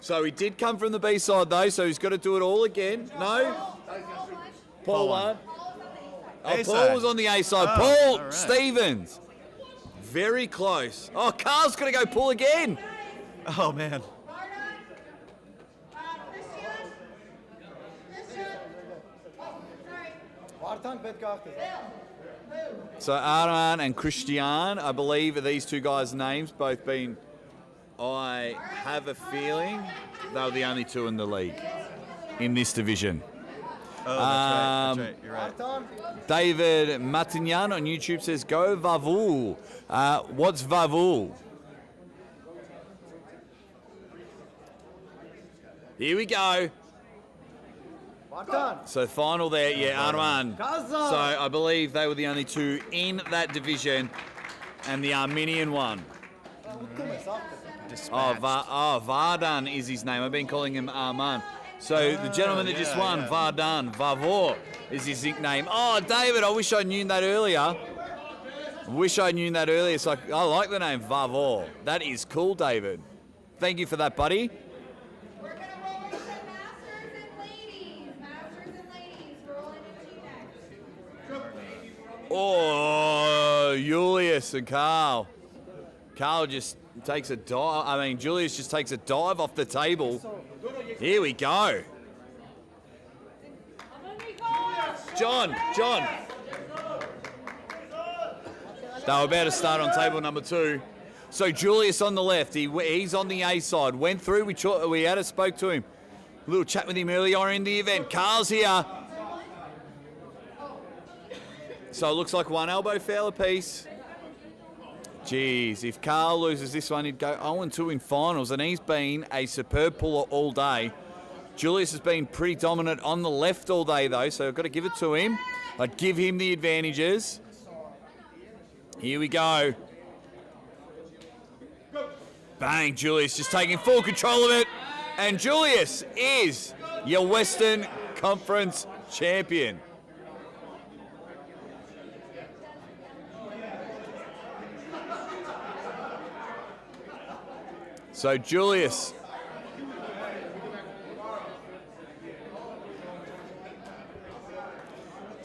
So he did come from the B-side, though, so he's got to do it all again. No? Paul won. Oh, Paul was on the A side. Paul right. Stevens. Very close. Oh, Carl's going to go pull again. Oh, man. So Arman and Christian, I believe, are these two guys' names, both been, I have a feeling, they were the only two in the league in this division. Oh, that's right. You're right. David Matignan on YouTube says, go Vavul. What's Vavul? Here we go. So final there, yeah, Arman. So I believe they were the only two in that division, and the Armenian won. Vardan is his name. I've been calling him Arman. So the gentleman that just won, Vardan, Vavor, is his nickname. Oh, David, I wish I knew that earlier. So I like the name Vavor. That is cool, David. Thank you for that, buddy. We're going to roll into Masters and Ladies. Masters and Ladies, roll into G-Next. Oh, Julius and Carl. Carl just takes a dive. Julius just takes a dive off the table. Here we go. John. They were about to start on table number 2. So Julius on the left. He's on the A side. Went through. We had spoke to him. A little chat with him earlier in the event. Carl's here. So it looks like one elbow foul apiece. Jeez, if Carl loses this one, he'd go 0-2 in finals, and he's been a superb puller all day. Julius has been pretty dominant on the left all day, though, so I've got to give it to him. I'd give him the advantages. Here we go. Bang, Julius just taking full control of it. And Julius is your Western Conference champion. So Julius.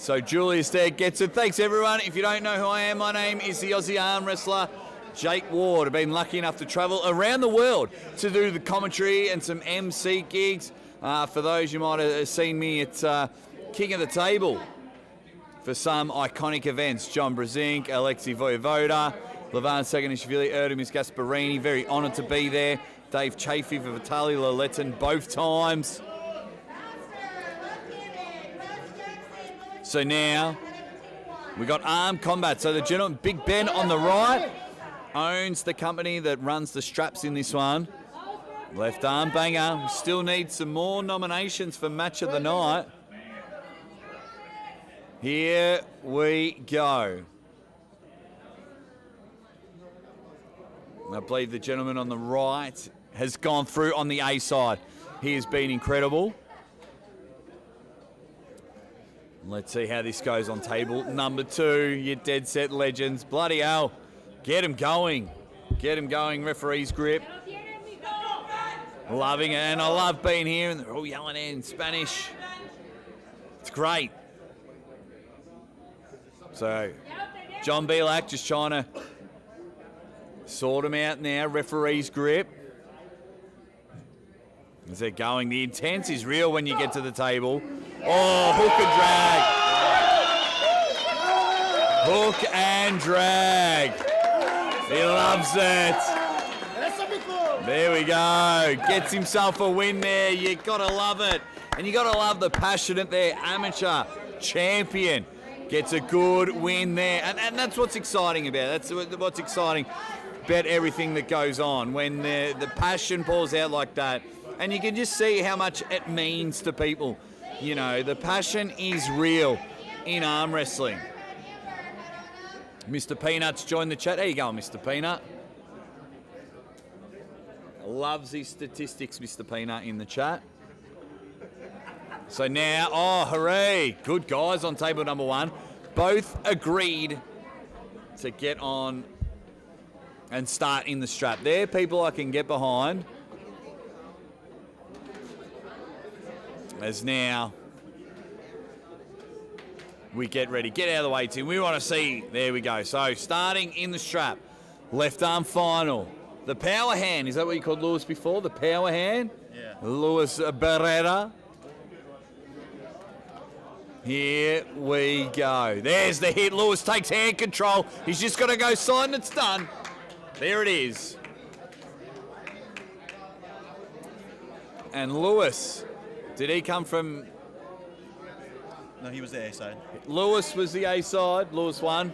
There gets it. Thanks, everyone. If you don't know who I am, my name is the Aussie arm wrestler, Jake Ward. I've been lucky enough to travel around the world to do the commentary and some MC gigs. For those, you might have seen me at King of the Table for some iconic events. John Brzezinski, Alexei Vojevoda, Levan Saganishvili, Erdemis Gasparini, very honoured to be there. Dave Chafee for Vitaly Laletin both times. So now we got arm combat. So the gentleman, Big Ben on the right, owns the company that runs the straps in this one. Left arm banger. We still need some more nominations for match of the night. Here we go. I believe the gentleman on the right has gone through on the A side. He has been incredible. Let's see how this goes on table number 2. Your dead set legends. Bloody hell. Get him going. Get him going. Referee's grip. Loving it. And I love being here. And they're all yelling in Spanish. It's great. So, John Belak just trying to sort him out now. Referee's grip. As they're going, the intense is real when you get to the table. Oh, hook and drag. Hook and drag. He loves it. There we go. Gets himself a win there. You gotta love it. And you gotta love the passionate there. Amateur champion gets a good win there. And that's what's exciting about it. That's what's exciting about everything that goes on. When the passion pours out like that. And you can just see how much it means to people. You know, the passion is real in arm wrestling. Mr. Peanut's joined the chat. How you going, Mr. Peanut? Loves his statistics, Mr. Peanut, in the chat. So now, oh, hooray. Good guys on table number 1. Both agreed to get on and start in the strap. They're people I can get behind. As now we get ready. Get out of the way, Tim. We want to see. There we go. So starting in the strap. Left arm final. The power hand. Is that what you called Lewis before? The power hand? Yeah. Luis Barrera. Here we go. There's the hit. Lewis takes hand control. He's just got to go side and it's done. There it is. And Lewis, did he come from... No, he was the A side. Lewis was the A side. Lewis won.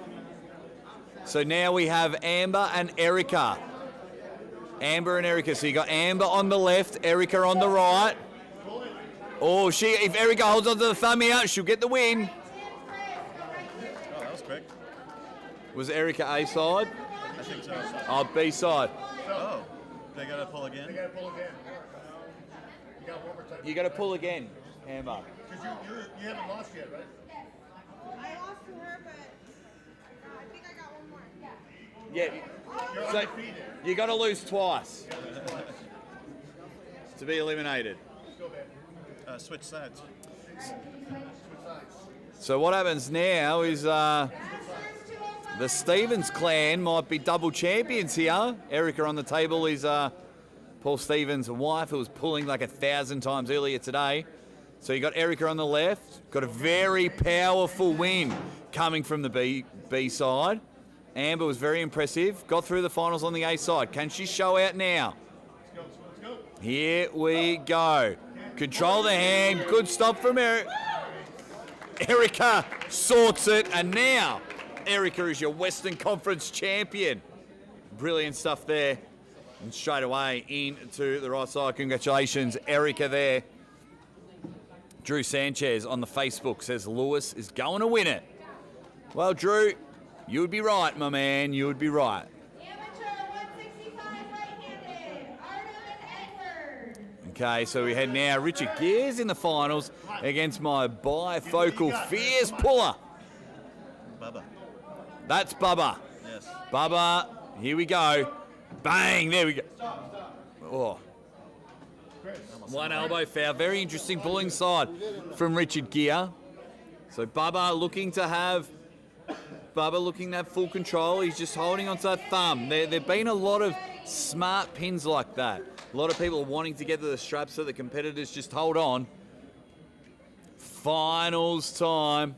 So now we have Amber and Erica. Amber and Erica. So you got Amber on the left, Erica on the right. Oh, if Erica holds on to the thumb here, she'll get the win. Oh, that was quick. Was Erica A side? I think so. Oh, B side. Oh, they got to pull again? They got to pull again. You got one more time. You got to pull again, Amber. Because you haven't lost yet, right? I lost to her, but I think I got one more. Yeah. You're So undefeated. you got to lose twice to be eliminated. Switch sides. So what happens now is the Stevens clan might be double champions here. Erica on the table is Paul Stevens' wife, who was pulling like 1,000 times earlier today. So you got Erica on the left. Got a very powerful win coming from the B side. Amber was very impressive. Got through the finals on the A side. Can she show out now? Here we go. Control the hand. Good stop from Erica. Erica sorts it. And now Erica is your Western Conference champion. Brilliant stuff there. And straight away into the right side. Congratulations, Erica there. Drew Sanchez on the Facebook says Lewis is going to win it. Well, Drew, you would be right, my man. You would be right. Okay, so we had now Richard Gears in the finals against my bifocal fierce puller. Bubba. That's Bubba. Yes. Bubba, here we go. Bang, there we go. Oh. One elbow foul. Very interesting pulling side from Richard Gere. So Bubba looking to have full control. He's just holding onto that thumb. There've been a lot of smart pins like that. A lot of people wanting to get to the strap so the competitors just hold on. Finals time.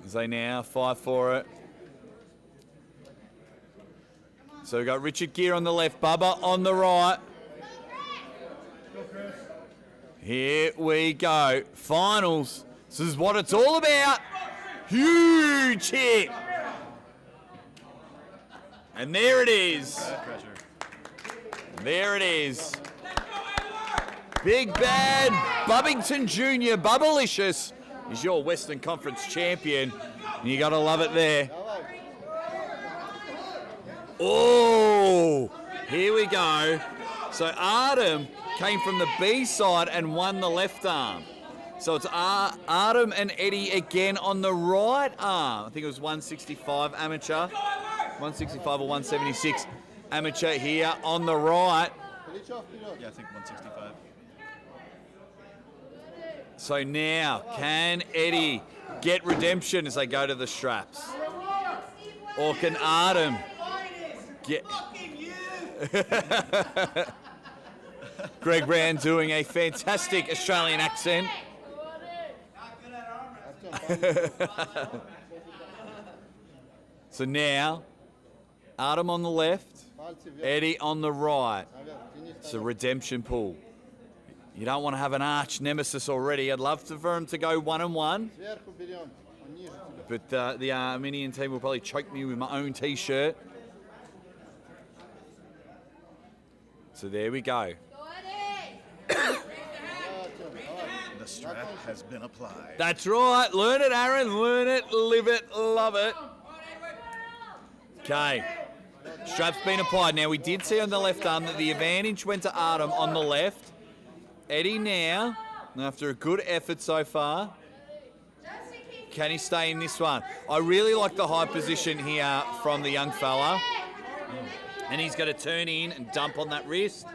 As they now fight for it. So we've got Richard Gere on the left, Bubba on the right. Here we go. Finals. This is what it's all about. Huge hit. And there it is. There it is. Big Bad Bubbington Jr. Bubblicious is your Western Conference champion. And you got to love it there. Oh, here we go. So Artem came from the B side and won the left arm. So it's Artem and Eddie again on the right arm. I think it was 165 amateur. 165 or 176 amateur here on the right. Yeah, I think 165. So now, can Eddie get redemption as they go to the straps? Or can Artem get... Greg Brown doing a fantastic Australian accent. So now, Artem on the left, Eddie on the right. It's a redemption pool. You don't want to have an arch nemesis already. I'd love for him to go 1-1. But the Armenian team will probably choke me with my own T-shirt. So there we go. The strap has been applied. That's right. Learn it, Aaron. Learn it, live it, love it. Okay. Strap's been applied. Now, we did see on the left arm that the advantage went to Artem on the left. Eddie now, after a good effort so far, can he stay in this one? I really like the high position here from the young fella. And he's going to turn in and dump on that wrist.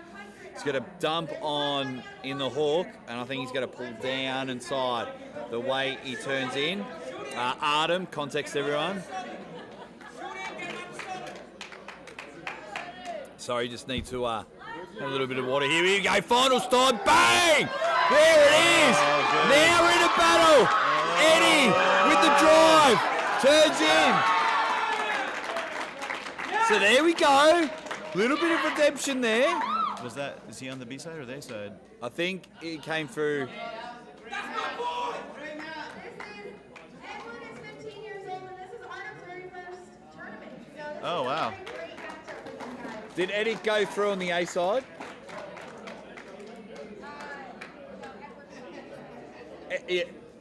He's going to dump on in the hook, and I think he's going to pull down inside the way he turns in. Artem, context everyone. Sorry, just need to have a little bit of water. Here we go, finals time, bang! There it is! Now we're in a battle! Eddie with the drive, turns in. So there we go. Little bit of redemption there. Is he on the B side or the A side? I think it came through. Oh, wow. Did Eddie go through on the A side?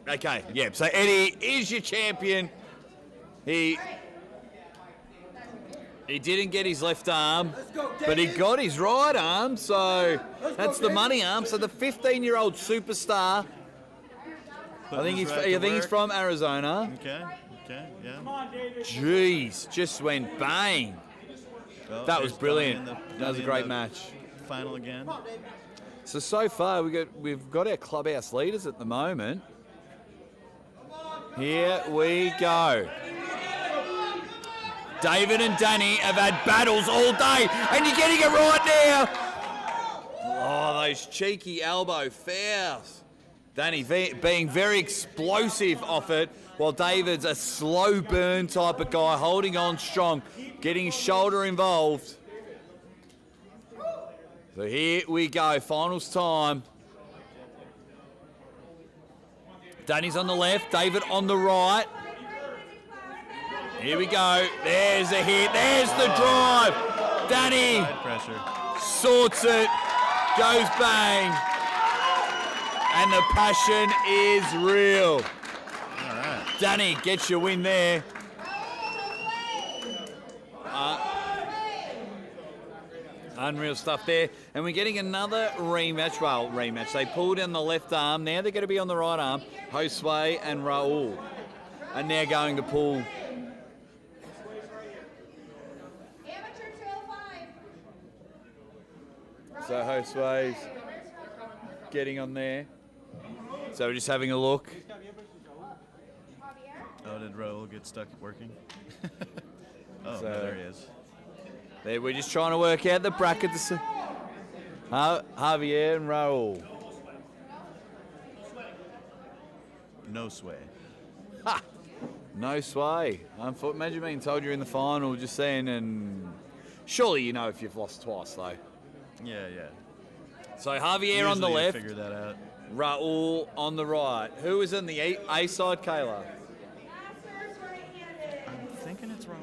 Okay, yeah. So Eddie is your champion. He didn't get his left arm, but he got his right arm, so that's the money arm. So the 15-year-old superstar, I think he's from Arizona. Okay, yeah. Jeez, just went bang. Well, That was brilliant. That That was a great match. Final again. So far we've got our clubhouse leaders at the moment. Here we go. David and Danny have had battles all day, and you're getting it right now. Oh, those cheeky elbow fouls. Danny being very explosive off it, while David's a slow burn type of guy, holding on strong, getting his shoulder involved. So here we go, finals time. Danny's on the left, David on the right. Here we go. There's a hit. There's the drive. Danny sorts it. Goes bang. And the passion is real. All right. Danny gets your win there. Unreal stuff there. And we're getting another rematch. Well, rematch. They pulled in the left arm. Now they're going to be on the right arm. Josue and Raul are now going to pull. So Josue's getting on there. So we're just having a look. Oh, did Raul get stuck working? Oh, So- no, there he is. There, we're just trying to work out the bracket. Javier and Raul. No sway. Ha! No sway. Imagine being told you're in the final just saying, and surely you know if you've lost twice, though. Yeah. So Javier on the Usually you left, figure that out. Raul on the right. Who is in the A side, Kayla? I'm thinking it's Raul.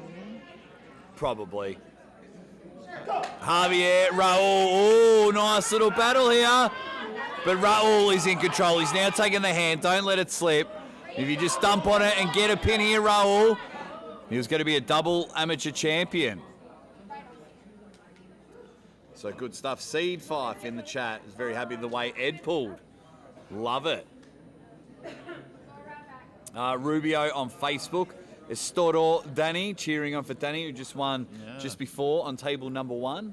Probably. Javier, Raul. Oh, nice little battle here. But Raul is in control. He's now taking the hand. Don't let it slip. If you just dump on it and get a pin here, Raul, he was going to be a double amateur champion. So good stuff. Seed Fife in the chat is very happy with the way Ed pulled. Love it. Rubio on Facebook. Estoro Danny, cheering on for Danny, who just won just before on table number 1.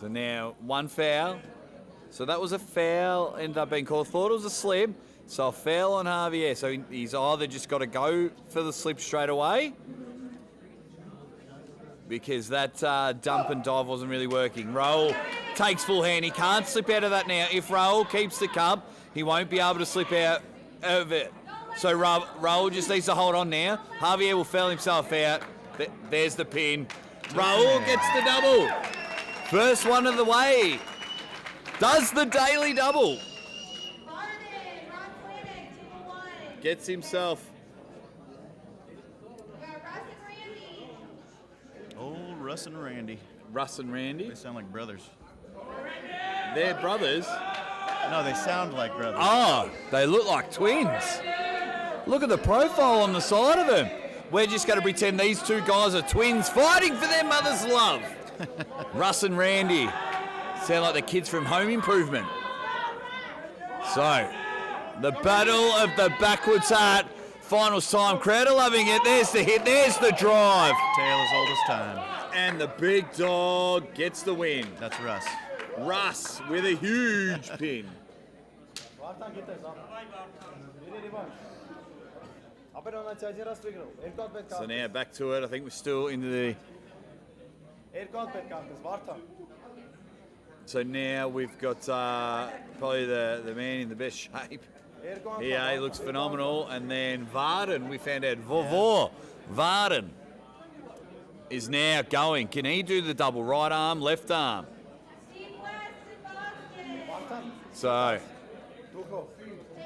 So now 1 foul. So that was a foul, ended up being called. Thought it was a slip. So a foul on Javier. So he's either just got to go for the slip straight away, because that dump and dive wasn't really working. Raul takes full hand. He can't slip out of that now. If Raul keeps the cup, he won't be able to slip out of it. So Raul just needs to hold on now. Javier will foul himself out. There's the pin. Raul gets the double. First one of the way. Does the daily double. Gets himself. Old Russ and Randy. Russ and Randy. They sound like brothers. They're brothers? No, they sound like brothers. Oh, they look like twins. Look at the profile on the side of them. We're just going to pretend these two guys are twins fighting for their mother's love. Russ and Randy. Sound like the kids from Home Improvement. So, the battle of the backwards hat. Finals time. Crowd are loving it. There's the hit. There's the drive. Tale as old as time. And the big dog gets the win. That's Russ. Russ with a huge pin. So now back to it. I think we're still into the... So now we've got probably the man in the best shape. Yeah, he looks phenomenal. And then Varden, we found out. Vavor. Varden is now going. Can he do the double right arm, left arm? So,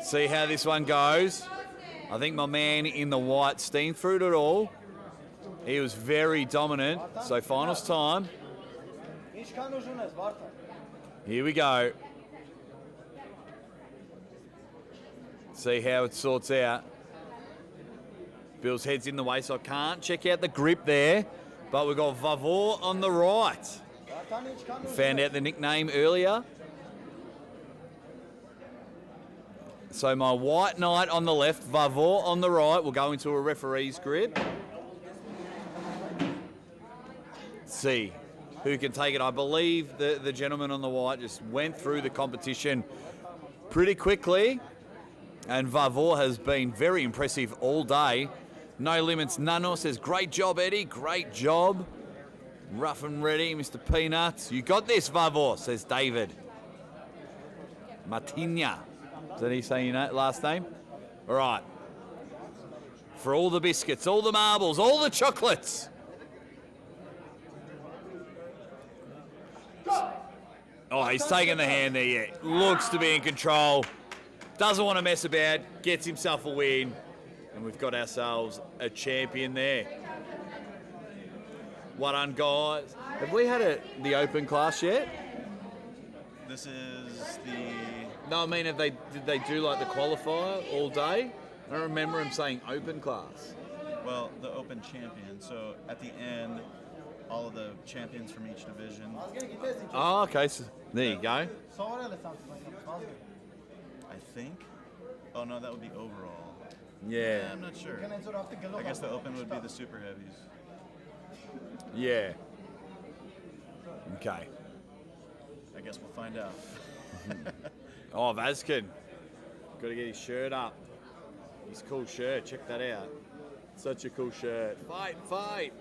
see how this one goes. I think my man in the white steamed through it all. He was very dominant. So finals time. Here we go. See how it sorts out. Bill's head's in the way, so I can't check out the grip there. But we've got Vavor on the right. Found out the nickname earlier. So my white knight on the left, Vavor on the right. We'll go into a referee's grip. See who can take it. I believe the gentleman on the white just went through the competition pretty quickly. And Vavor has been very impressive all day. No Limits Nano says, great job, Eddie. Great job. Rough and ready, Mr. Peanuts. You got this, Vavor, says David. Martina. Is that how you say your last name? All right. For all the biscuits, all the marbles, all the chocolates. Oh, he's taking the hand there, yeah. Looks to be in control. Doesn't want to mess about. Gets himself a win. And we've got ourselves a champion there. Well done, guys. Have we had the open class yet? This is the... No, I mean, did they do like the qualifier all day? I don't remember him saying open class. Well, the open champion. So at the end, all of the champions from each division. Oh, okay. So there you go. I think. Oh no, that would be overall. Yeah. I'm not sure. I guess the open would be the super heavies. Yeah. Okay. I guess we'll find out. Oh, Vazkin. Got to get his shirt up. His cool shirt. Check that out. Such a cool shirt. Fight, fight.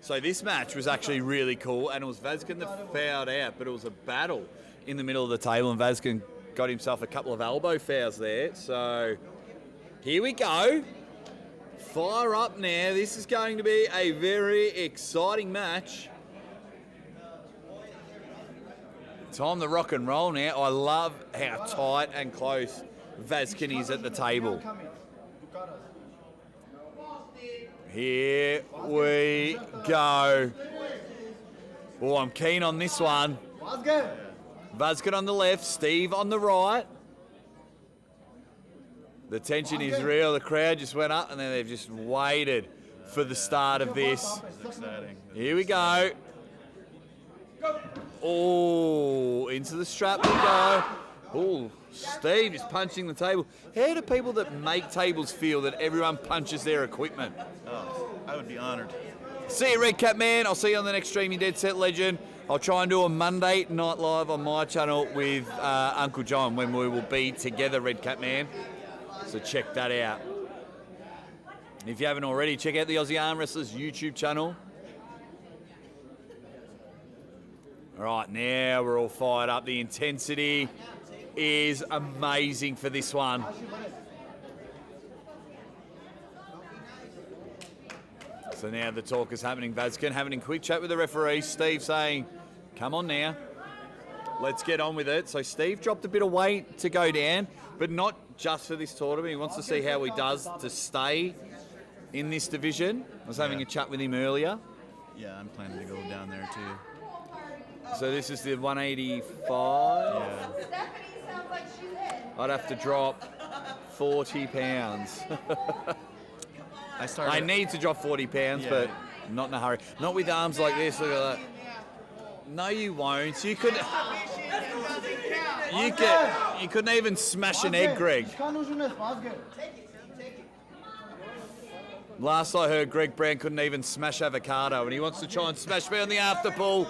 So this match was actually really cool, and it was Vazkin that fouled out, but it was a battle in the middle of the table, and Vazkin got himself a couple of elbow fouls there. So here we go. Fire up now. This is going to be a very exciting match. Time to rock and roll now. I love how tight and close Vazkin is at the table. Here we go. Oh, I'm keen on this one. Vazkin on the left, Steve on the right. The tension is real. The crowd just went up and then they've just waited for the start of this. It's exciting. Here we go. Oh, into the strap we go. Oh, Steve is punching the table. How do people that make tables feel that everyone punches their equipment? Oh, I would be honored. See you, Red Cap Man. I'll see you on the next stream, you Dead Set Legend. I'll try and do a Monday night live on my channel with Uncle John when we will be together, Red Cap Man. So check that out. And if you haven't already, check out the Aussie Arm Wrestlers YouTube channel. All right, now we're all fired up. The intensity is amazing for this one. So now the talk is happening. Vazkin having a quick chat with the referee. Steve saying, come on now. Let's get on with it. So Steve dropped a bit of weight to go down, but not just for this tournament. He wants to see how he does to stay in this division. I was having a chat with him earlier. Yeah, I'm planning to go down there too. So this is the 185. Yeah. I'd have to drop 40 pounds. I need to drop 40 pounds, but not in a hurry. Not with arms like this. Look at that. No, you won't. You couldn't even smash an egg, Greg. Last I heard, Greg Brown couldn't even smash avocado, and he wants to try and smash me on the after pull.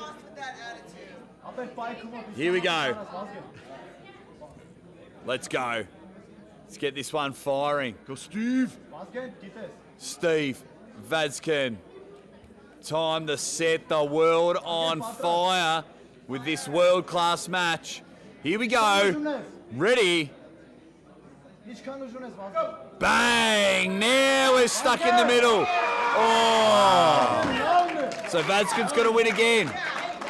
Here we go. Let's go. Let's get this one firing. Go, Steve. Steve Vazkin. Time to set the world on fire with this world-class match. Here we go. Ready? Bang! Now we're stuck in the middle. Oh! So Vazkin's got to win again.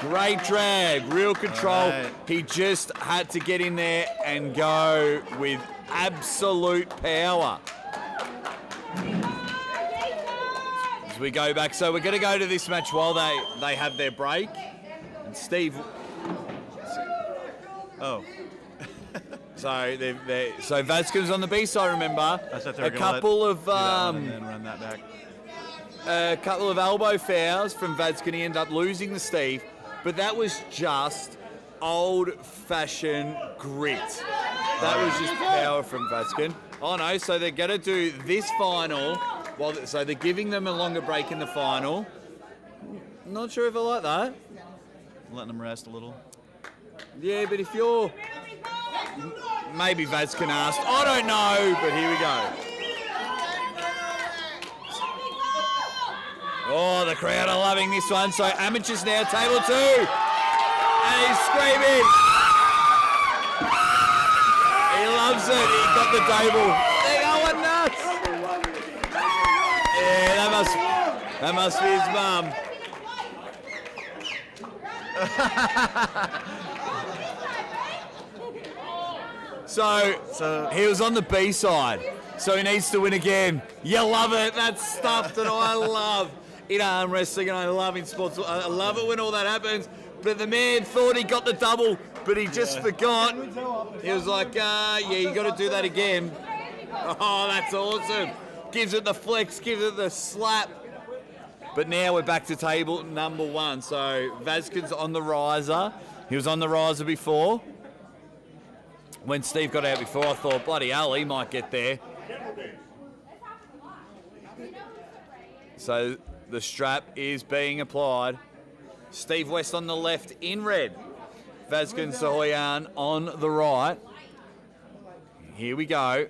Great drag, real control. Right. He just had to get in there and go with absolute power. As we go back, so we're going to go to this match while they have their break. And Steve. Oh. So so Vazquez on the B side. Remember, a couple of and then run that back. A couple of elbow fouls from Vazquez. He ended up losing the Steve, but that was just old-fashioned grit. That was just power from Vazquez. Oh no! So they're going to do this final. So they're giving them a longer break in the final. Not sure if I like that. Letting them rest a little. Yeah, but if you're... Maybe Vazquez asked. I don't know, but here we go. Oh, the crowd are loving this one. So amateurs now, table 2. And he's screaming. He loves it. He got the table. They're going nuts. Yeah, that must be his mum. So he was on the B side, so he needs to win again. You love it. That's stuff that I love in arm wrestling, and I love in sports. I love it when all that happens. But the man thought he got the double, but he just forgot. He was like, yeah, you got to do that again. Oh, that's awesome. Gives it the flex, gives it the slap. But now we're back to table number 1. So Vazquez on the riser. He was on the riser before. When Steve got out before, I thought, bloody hell, he might get there. So the strap is being applied. Steve West on the left in red. Vazquez Sahoyan on the right. Here we go.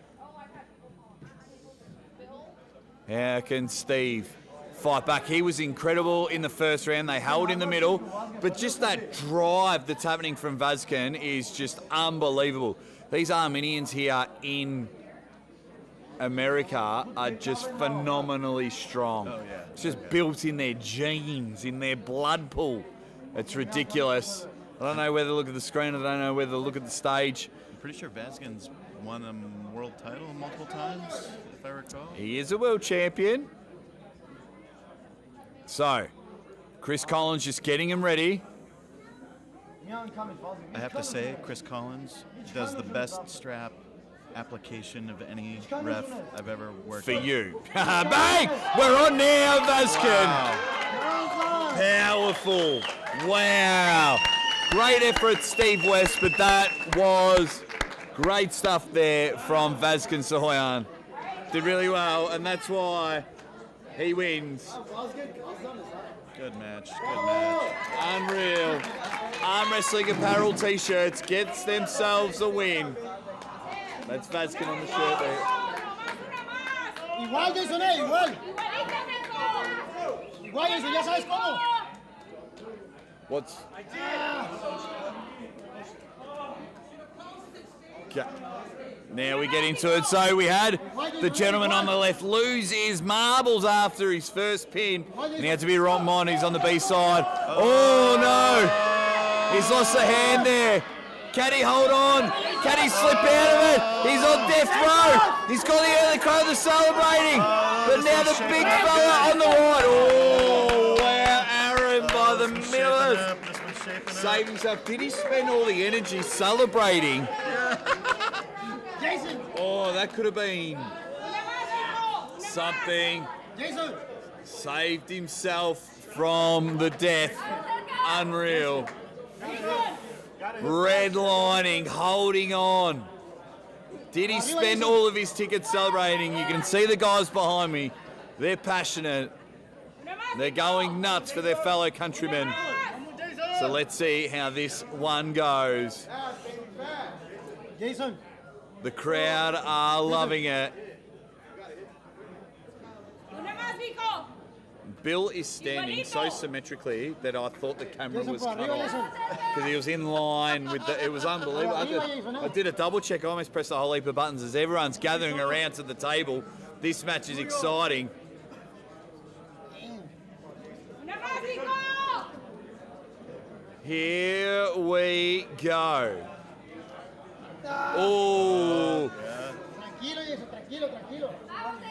How can Steve fight back? He was incredible in the first round. They held in the middle. But just that drive that's happening from Vazquez is just unbelievable. These Armenians here in America are just phenomenally strong. Oh, yeah. It's just built in their genes, in their blood pool. It's ridiculous. I don't know whether to look at the screen. I don't know whether to look at the stage. I'm pretty sure Vazquez won a world title multiple times, if I recall. He is a world champion. So, Chris Collins just getting him ready. I have to say, Chris Collins does the best strap application of any ref I've ever worked For with. you. Bang! We're on now, Vaskin. Powerful. Wow. Great effort, Steve West, but that was great stuff there from Vaskin Sahoyan. Did really well, and that's why he wins. Good match. Good match. Unreal. Arm Wrestling Apparel t-shirts gets themselves a win. That's Vaskin on the shirt there. Igual, Jason, igual. Igual, Jason, ya sabes cómo. What's... Okay. Now we get into it. So we had the gentleman on the left lose his marbles after his first pin. And he had to be wrong on. He's on the B side. Oh no! He's lost a hand there. Can he hold on? Can he slip out of it? He's on death row. He's got the early crowd that's celebrating. But now the big fella on the right. Oh wow! Aaron by the middle. Saved himself. Did he spend all the energy celebrating? Jason. Oh, that could have been something. Jason. Saved himself from the death. Unreal. Redlining, holding on. Did he spend all of his tickets celebrating? You can see the guys behind me. They're passionate. They're going nuts for their fellow countrymen. So let's see how this one goes. Jason. The crowd are loving it. Bill is standing so symmetrically that I thought the camera was cut off because he was in line with the. It was unbelievable. I did a double check. I almost pressed a whole heap of buttons as everyone's gathering around to the table. This match is exciting. Here we go. Oh.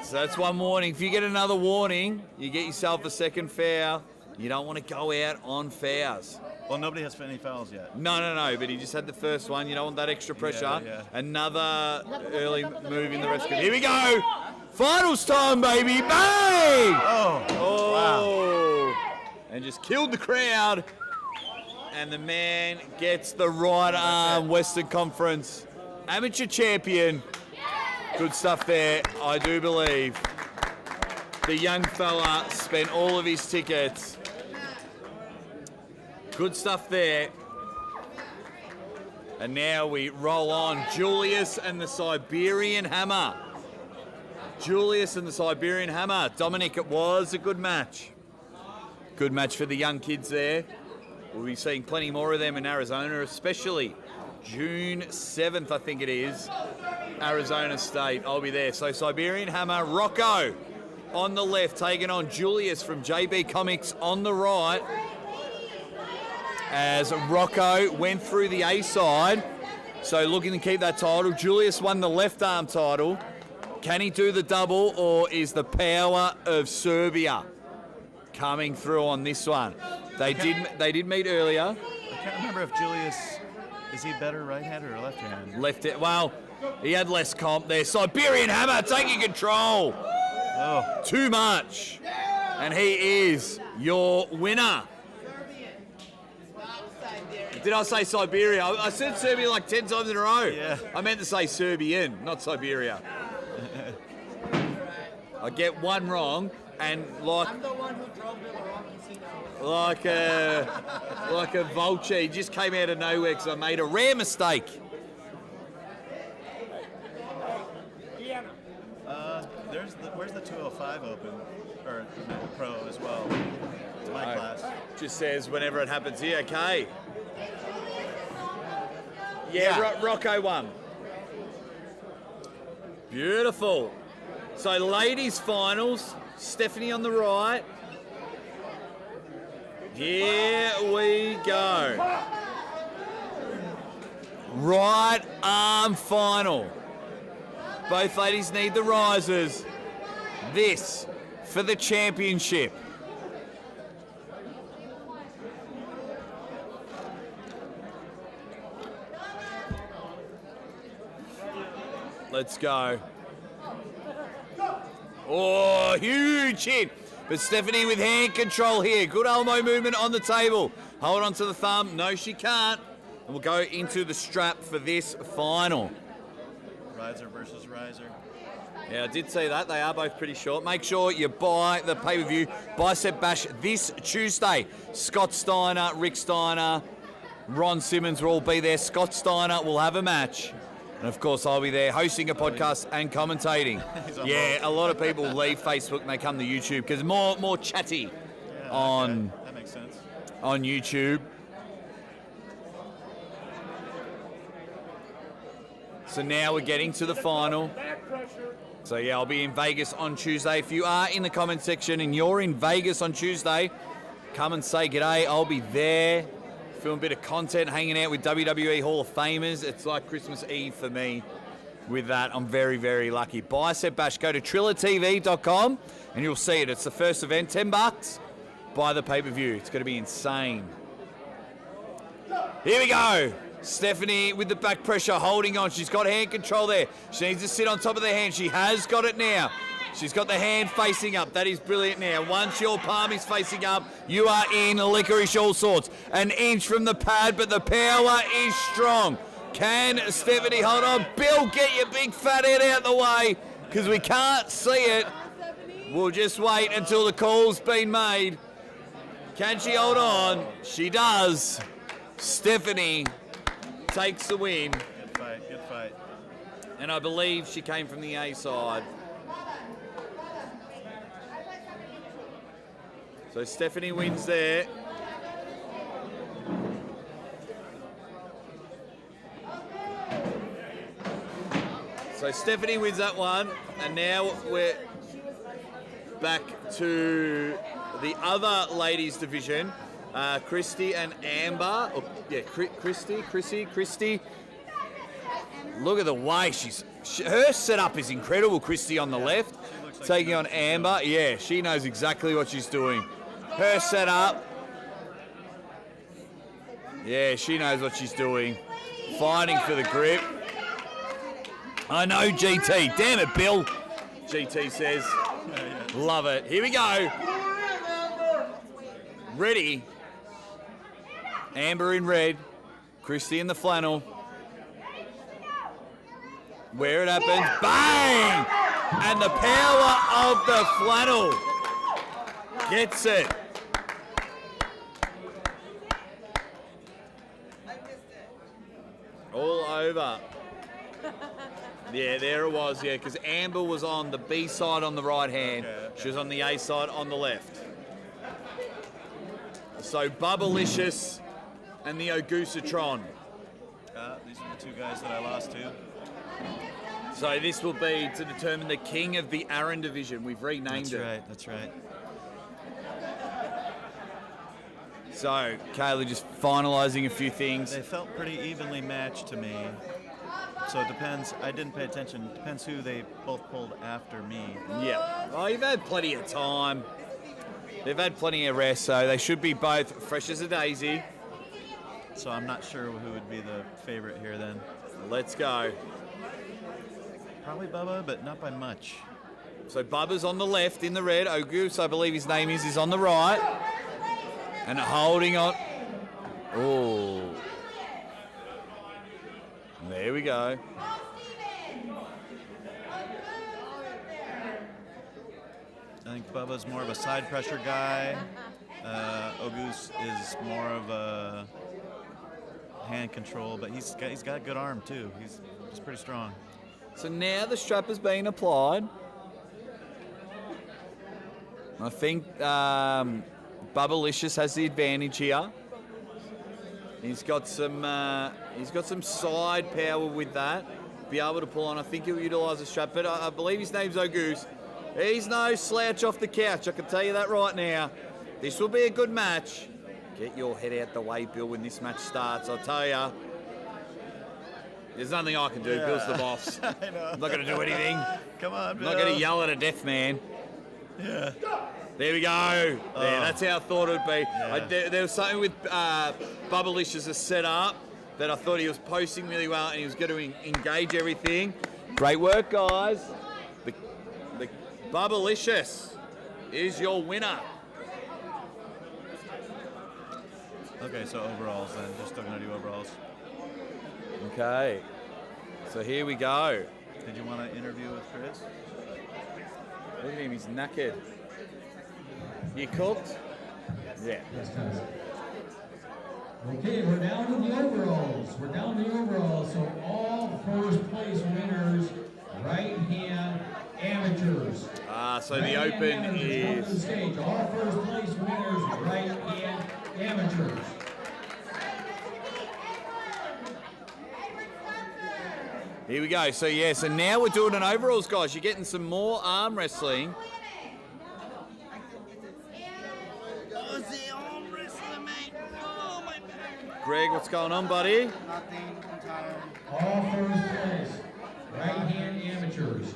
So that's one warning. If you get another warning, you get yourself a second foul. You don't want to go out on fouls. Well, nobody has any fouls yet. No, but he just had the first one. You don't want that extra pressure. Yeah. Another early move in the rescue. Here we go. Finals time, baby. Bang! Oh. Wow. And just killed the crowd. And the man gets the right arm Western Conference amateur champion. Good stuff there, I do believe. The young fella spent all of his tickets. Good stuff there. And now we roll on. Julius and the Siberian Hammer. Julius and the Siberian Hammer. Dominic, it was a good match. Good match for the young kids there. We'll be seeing plenty more of them in Arizona, especially June 7th, I think it is. Arizona State, I'll be there. So Siberian Hammer, Rocco on the left, taking on Julius from JB Comics on the right. As Rocco went through the A side, so looking to keep that title. Julius won the left arm title. Can he do the double, or is the power of Serbia coming through on this one? They did meet earlier. I can't remember if Julius, is he better right-handed or left-handed? Left-handed. Well, he had less comp there. Siberian Hammer taking control. Oh. Too much. And he is your winner. Did I say Siberia? I said Serbia like 10 times in a row. Yeah. I meant to say Serbian, not Siberia. I get one wrong, and like... I'm the one who drove to the wrong casino. Like a vulture. He just came out of nowhere because I made a rare mistake. Where's the 205 open or pro as well? It's my class. Just says whenever it happens here. Okay. Yeah. Rocco won. Beautiful. So ladies finals. Stephanie on the right. Here we go. Right arm final. Both ladies need the risers. This for the championship. Let's go. Oh, huge hit. But Stephanie with hand control here. Good elbow movement on the table. Hold on to the thumb. No, she can't. And we'll go into the strap for this final. Riser versus riser. Yeah, I did see that. They are both pretty short. Make sure you buy the pay-per-view Bicep Bash this Tuesday. Scott Steiner, Rick Steiner, Ron Simmons will all be there. Scott Steiner will have a match. And, of course, I'll be there hosting a podcast and commentating. Yeah, a lot of people leave Facebook and they come to YouTube because more chatty on, okay. That makes sense. On YouTube. So now we're getting to the final. So, yeah, I'll be in Vegas on Tuesday. If you are in the comment section and you're in Vegas on Tuesday, come and say g'day. I'll be there. Film a bit of content, hanging out with WWE Hall of Famers. It's like Christmas Eve for me with that. I'm very, very lucky. Bicep Bash. Go to trillertv.com and you'll see it. It's the first event, $10. Buy the pay-per-view. It's going to be insane. Here we go. Stephanie with the back pressure, holding on. She's got hand control there. She needs to sit on top of the hand. She has got it now. She's got the hand facing up. That is brilliant now. Once your palm is facing up, you are in licorice all sorts. An inch from the pad, but the power is strong. Can Stephanie hold on? Bill, get your big fat head out the way because we can't see it. We'll just wait until the call's been made. Can she hold on? She does. Stephanie takes the win. Good fight, good fight. And I believe she came from the A side. So Stephanie wins there. So Stephanie wins that one. And now we're back to the other ladies division. Christy and Amber. Oh, yeah, Christy. Look at the way her setup is incredible. Christy on the left, taking on Amber. Yeah, she knows exactly what she's doing. Her setup. Yeah, she knows what she's doing. Fighting for the grip. I know, GT. Damn it, Bill. GT says. Love it. Here we go. Ready. Amber in red. Christy in the flannel. Where it happens. Bang! And the power of the flannel gets it. All over. Yeah, there it was, yeah, because Amber was on the B side on the right hand. Okay. She was on the A side on the left. So Bubblicious and the Ogusatron. These are the two guys that I lost to. So this will be to determine the king of the Aaron division. We've renamed it. That's right. So Kayla just finalising a few things. They felt pretty evenly matched to me. So it depends. I didn't pay attention. It depends who they both pulled after me. Yeah. Oh, you've had plenty of time. They've had plenty of rest, so they should be both fresh as a daisy. So I'm not sure who would be the favorite here then. Let's go. Probably Bubba, but not by much. So Bubba's on the left in the red. Ogus, I believe his name is on the right. And holding on. Oh. There we go. I think Bubba's more of a side pressure guy. Ogus is more of a hand control, but he's got a good arm too. He's pretty strong. So now the strap is being applied. I think Bubblicious has the advantage here. He's got some side power with that. Be able to pull on. I think he'll utilise the strap, but I believe his name's Ogus. He's no slouch off the couch. I can tell you that right now. This will be a good match. Get your head out the way, Bill, when this match starts. I'll tell you. There's nothing I can do. Yeah. Bill's the boss. I know. I'm not going to do anything. Come on, Bill. I'm not going to yell at a deaf man. Yeah. There we go. Oh. There, that's how I thought it would be. Yeah. There was something with Bubblicious set up that I thought he was posting really well and he was going to engage everything. Great work, guys. The Bubblicious is your winner. Okay, so overalls then. Just still gonna do overalls. Okay. So here we go. Did you want to interview with Chris? Look at him, he's knackered. You cooked? Yeah. Okay, we're down to the overalls. We're down to the overalls. So all first place winners, right hand amateurs. So the open is. Come to the stage. All first place winners, right hand amateurs. Here we go. So yeah, so now we're doing an overalls, guys. You're getting some more arm wrestling. Greg, what's going on, buddy? Nothing. I'm tired. All first place, right hand amateurs.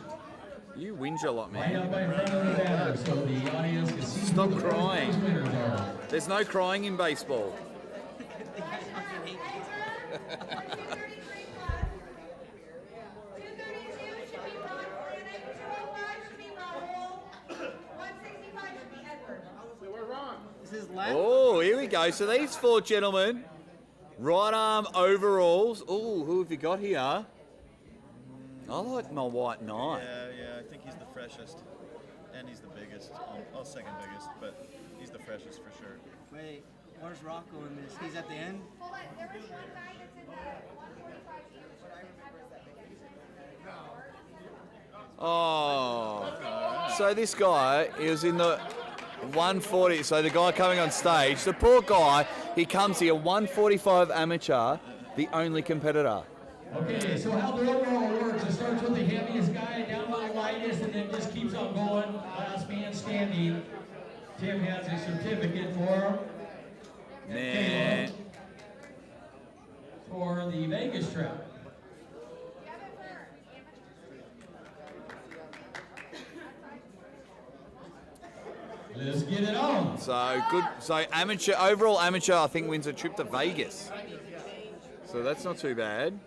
You whinge a lot, Right man. up in front of the banner so the audience can see Stop who the first crying. place winners are. There's no crying in baseball. This is left. Oh, here we go. So these four gentlemen, right arm overalls. Oh, who have you got here? I like my white knight. Yeah, I think he's the freshest. And he's the biggest. Well, second biggest, but he's the freshest for sure. Wait, where's Rocco in this? He's at the end? Hold on, there was one guy that's in the 145 Oh. So this guy is in the 140. So the guy coming on stage, the poor guy, he comes here 145 amateur, the only competitor. Okay, so how the overall works, it starts with the heaviest guy down to the lightest and then just keeps on going. Last man standing. Tim has a certificate for him. Man. For the Vegas trip. Let's get it on. So good. So amateur, overall amateur, I think wins a trip to Vegas. So that's not too bad.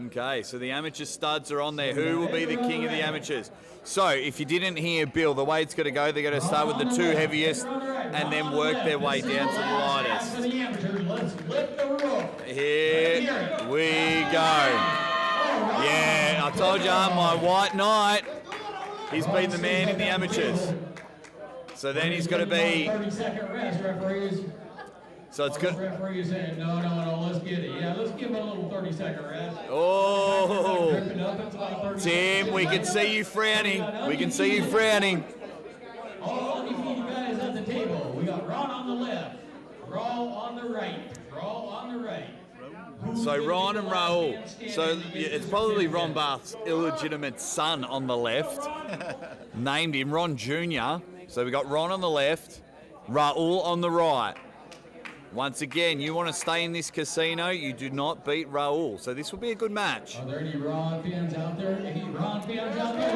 Okay, so the amateur studs are on there. Who will be the king of the amateurs? So if you didn't hear Bill, the way it's going to go, they're going to start with the two heaviest and then work their way down to the lightest. Here we go. Yeah, I told you, my white knight. He's been the man in the amateurs. So then he's got to be. 30-second rest, referees. So it's good. Referees saying, no, let's get it. Yeah, let's give him a little 30-second rest. Oh, Tim, we can see you frowning. We can see you frowning. All undefeated guys at the table. We got Ron on the left, Raul on the right, Raul on the right. So Ron and Raul. So it's probably Ron Barth's illegitimate son on the left. Named him Ron Jr. So we got Ron on the left, Raul on the right. Once again, you want to stay in this casino, you do not beat Raul. So this will be a good match. Are there any Ron fans out there? Any Ron fans out there?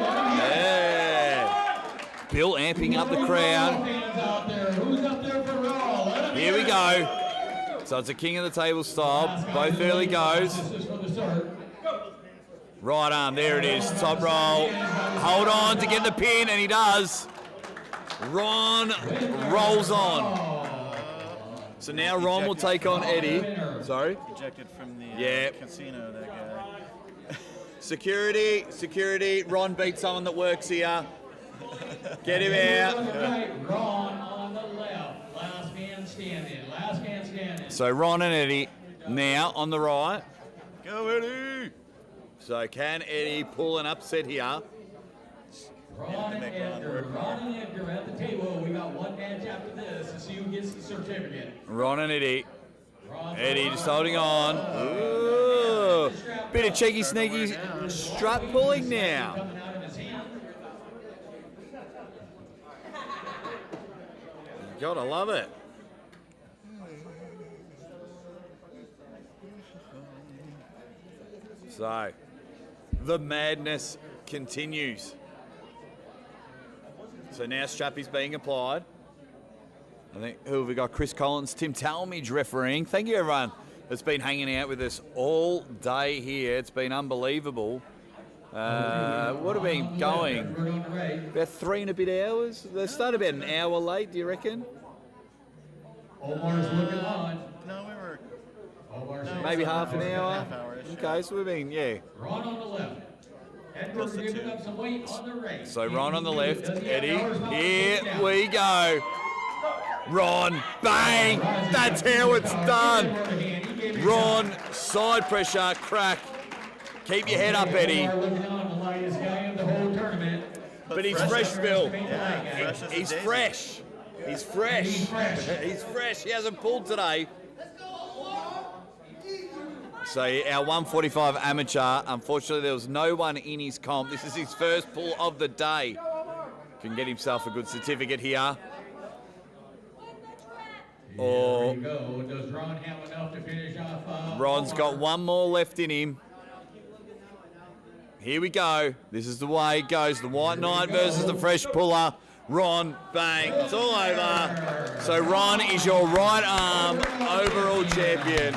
Yeah. Bill amping up the crowd. Fans out there? Who's up there for Raul? Here we go. So it's a king of the table style. Both early goes. Right arm, there it is. Top roll. Hold on to get the pin, and he does. Ron rolls on. So now Ron will take on Eddie. Sorry? Ejected from the casino, that guy. Security. Ron beat someone that works here. Get him out. Ron on the left. Last man standing. So Ron and Eddie now on the right. Go Eddie! So can Eddie pull an upset here? Ron and Edgar at the table. We got one match after this to see who gets the certificate. Ron and Eddie. Eddie just holding on. Ooh. Bit of cheeky sneaky strut pulling now. Gotta love it. So, the madness continues. So now strap is being applied. I think, who have we got? Chris Collins, Tim Talmadge refereeing. Thank you, everyone. that's been hanging out with us all day here. It's been unbelievable. What have been going? About 3 and a bit hours? They started about an hour late, do you reckon? Omar's looking on. No, we were. Maybe half an hour? Half hour-ish. Okay, so we've been, yeah. Ron on the left. Edward giving up some weight on the right. So Ron on the left, Eddie, here we go. Ron, bang, that's how it's done. Ron, side pressure, crack. Keep your head up, Eddie. But he's fresh, Bill. He's fresh. He's fresh. He's fresh. He hasn't pulled today. So our 145 amateur, unfortunately there was no one in his comp. This is his first pull of the day. Can get himself a good certificate here. Or Does Ron have enough to finish off? Ron's got one more left in him. Here we go. This is the way it goes. The White Knight versus the Fresh Puller. Ron, bang, it's all over. So Ron is your right arm overall champion.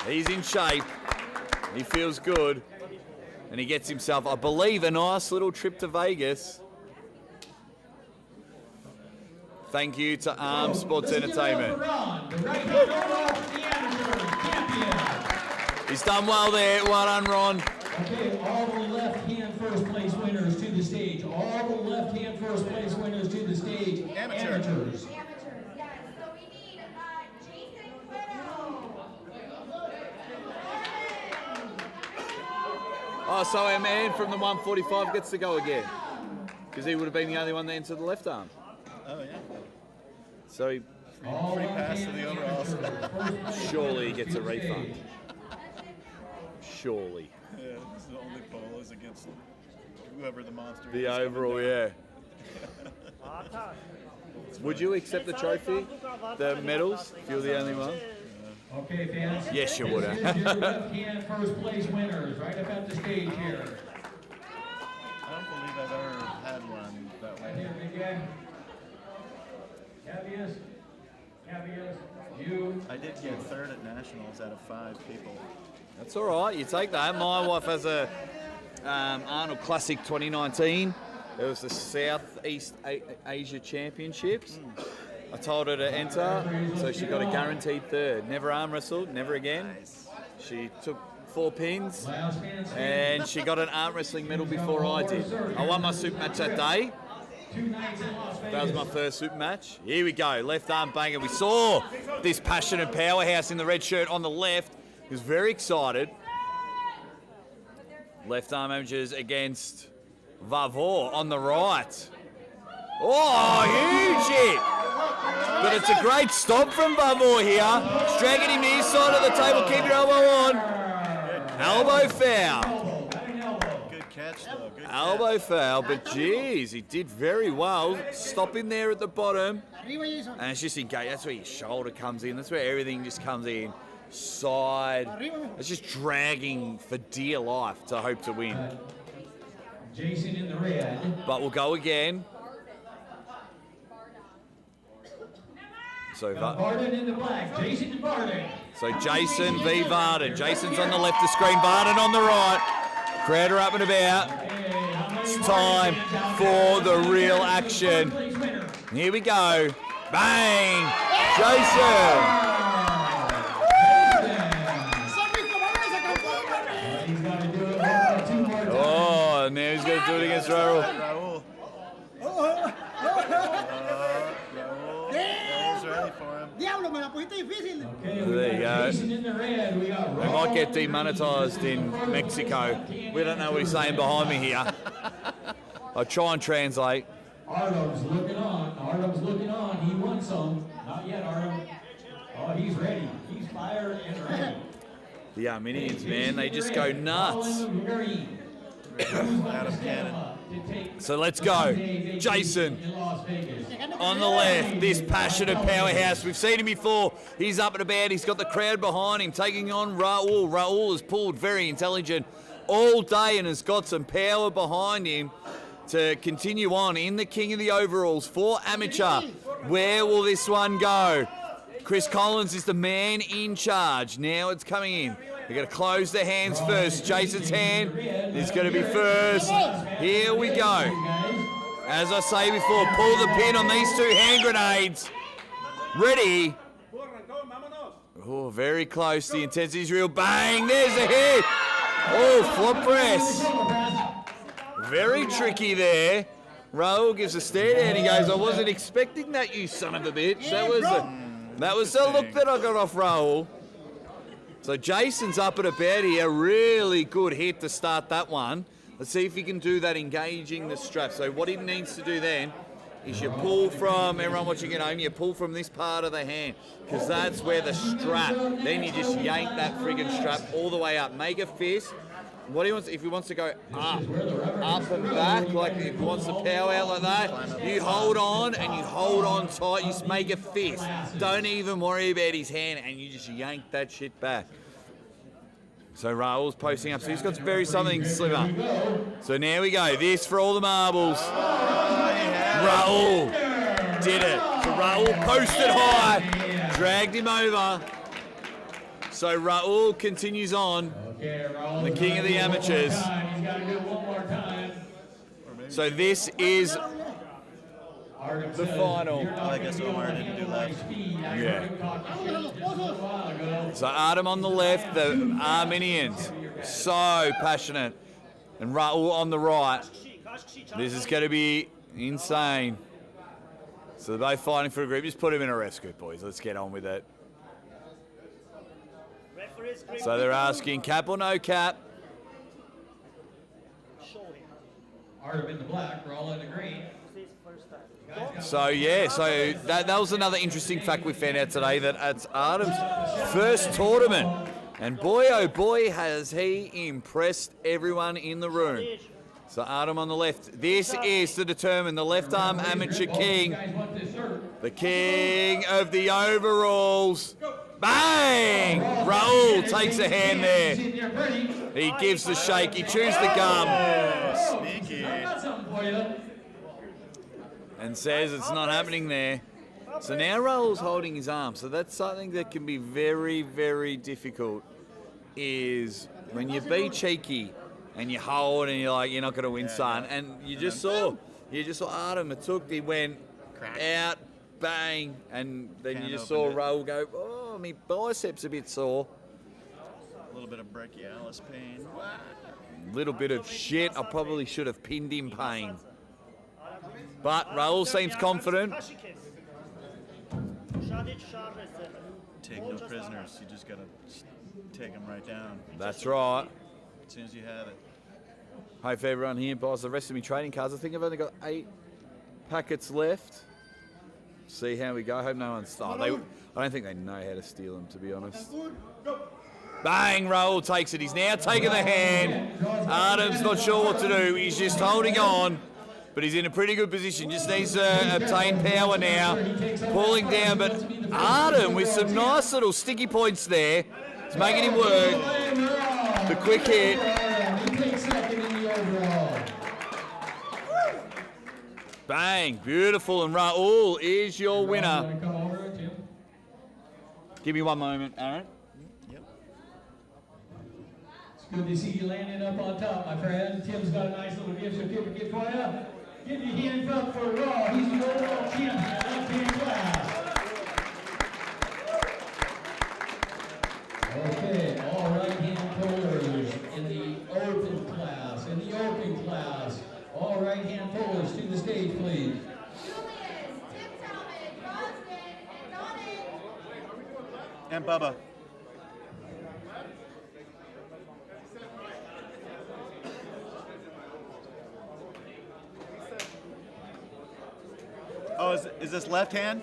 He's in shape. He feels good. And he gets himself, I believe, a nice little trip to Vegas. Thank you to Arm Sports Entertainment. He's done well there. Well done, Ron. Okay, all the left-hand first place winners to the stage. All the left-hand first place winners to the stage. Amateurs. Amateurs, yes. So we need Jason Cueto. Oh, so our man from the 145 gets to go again. Because he would have been the only one that entered the left arm. Oh, yeah. So he free pass to the overalls. Surely he gets a refund. Surely. Yeah, this is the only poll is against whoever the monster is. The overall, yeah. Would you accept the trophy, the medals, if you're the only one? Okay, fans. Yes, you would. This is your left-hand first place winners right up at the stage here. I don't believe I've ever had one that way. Here, big guy. Cavias, you. I did get third at nationals out of 5 people. That's all right. You take that. My wife has a Arnold Classic 2019. It was the Southeast Asia Championships. I told her to enter, so she got a guaranteed third. Never arm wrestled, never again. She took 4 pins, and she got an arm wrestling medal before I did. I won my super match that day. That was my first super match. Here we go, left arm banger. We saw this passionate powerhouse in the red shirt on the left. He was very excited. Left arm amateurs against Vavor on the right. Oh, huge hit! But it's a great stop from Vavor here. Dragging him to his side of the table. Keep your elbow on. Elbow foul. Good catch, though. Good Elbow foul, but geez, he did very well. Stopping there at the bottom. And it's just engaged. That's where your shoulder comes in. That's where everything just comes in. Side. It's just dragging for dear life to hope to win. Jason in the red. But we'll go again. So Varden in the black. Jason and Varden. So Jason v. Varden. Jason's on the left of the screen, Varden on the right. Crowd are up and about. It's time for the real action. Here we go. Bang! Jason! Oh, now he's going to do it against Raul. There you go. They might get demonetized in Mexico. We don't know what he's saying behind me here. I'll try and translate. Artem's looking on. Artem's looking on. He won some. Not yet, Artem. Oh, he's ready. He's fired and ready. The Armenians, man, they just go nuts. So let's go. Jason on the left, this passionate powerhouse. We've seen him before. He's up and about. He's got the crowd behind him, taking on Raul. Raul has pulled very intelligent all day and has got some power behind him to continue on in the King of the Overalls for amateur. Where will this one go? Chris Collins is the man in charge. Now it's coming in. They're going to close their hands first. Jason's hand is going to be first. Here we go. As I say before, pull the pin on these two hand grenades. Ready. Oh, very close. The intensity is real. Bang, there's a hit. Oh, flop press. Very tricky there. Raul gives a stare down. He goes, I wasn't expecting that, you son of a bitch. That was the look that I got off Raul. So Jason's up and about here. Really good hit to start that one. Let's see if he can do that engaging the strap. So what he needs to do then is you pull from, everyone watching at home, you pull from this part of the hand because that's where the strap, then you just yank that friggin' strap all the way up. Make a fist. What he wants, if he wants to go up and back, like if he wants to power out like that, you hold on and you hold on tight, you just make a fist. Don't even worry about his hand and you just yank that shit back. So Raul's posting up, so he's got something slimmer. So now we go, this for all the marbles. Raul did it. So Raul posted high, dragged him over. So Raul continues on, the king of the amateurs. So this is the final. I guess Omar didn't do left. Yeah. So Adam on the left, the Armenians, so passionate. And Raul on the right. This is going to be insane. So they're both fighting for a grip. Just put him in a ref scoop, boys. Let's get on with it. So they're asking cap or no cap. Artem in the black, Raul in the green. So yeah, so that was another interesting fact we found out today, that it's Artem's first tournament. And boy, oh boy, has he impressed everyone in the room. So Artem on the left. This is to determine the left arm amateur king. The king of the overalls. Bang! Raul takes a hand there. He gives the shake. He chews the gum. Sneaky. And says it's not happening there. So now Raul's holding his arm. So that's something that can be very, very difficult, is when you be cheeky and you hold and you're like, you're not going to win, son. And you just saw Artem. He went out, bang, and then you just saw Raul go, oh, my bicep's a bit sore. A little bit of brachialis pain. A little bit of shit. I probably should have pinned him pain. But Raul seems confident. Take no prisoners. You just got to take them right down. That's right. As soon as you have it. Hope everyone here buys the rest of my trading cards. I think I've only got 8 packets left. See how we go. Hope no one's... I don't think they know how to steal them, to be honest. Bang! Raul takes it. He's now taking the hand. Artem's not sure what to do. He's just holding on. But he's in a pretty good position. Just needs to obtain power now. Pulling down, but Artem with some nice little sticky points there. It's making him work. The quick hit. Bang, beautiful. And Raul is your winner. Give me one moment, Aaron. It's good to see you landing up on top, my friend. Tim's got a nice little gift certificate for you. Give your hands up for Raw. He's the overall champion left-hand class. Okay, all right-hand pullers in the open class. All right-hand pullers to the stage, please. And Bubba. Oh, is this left hand?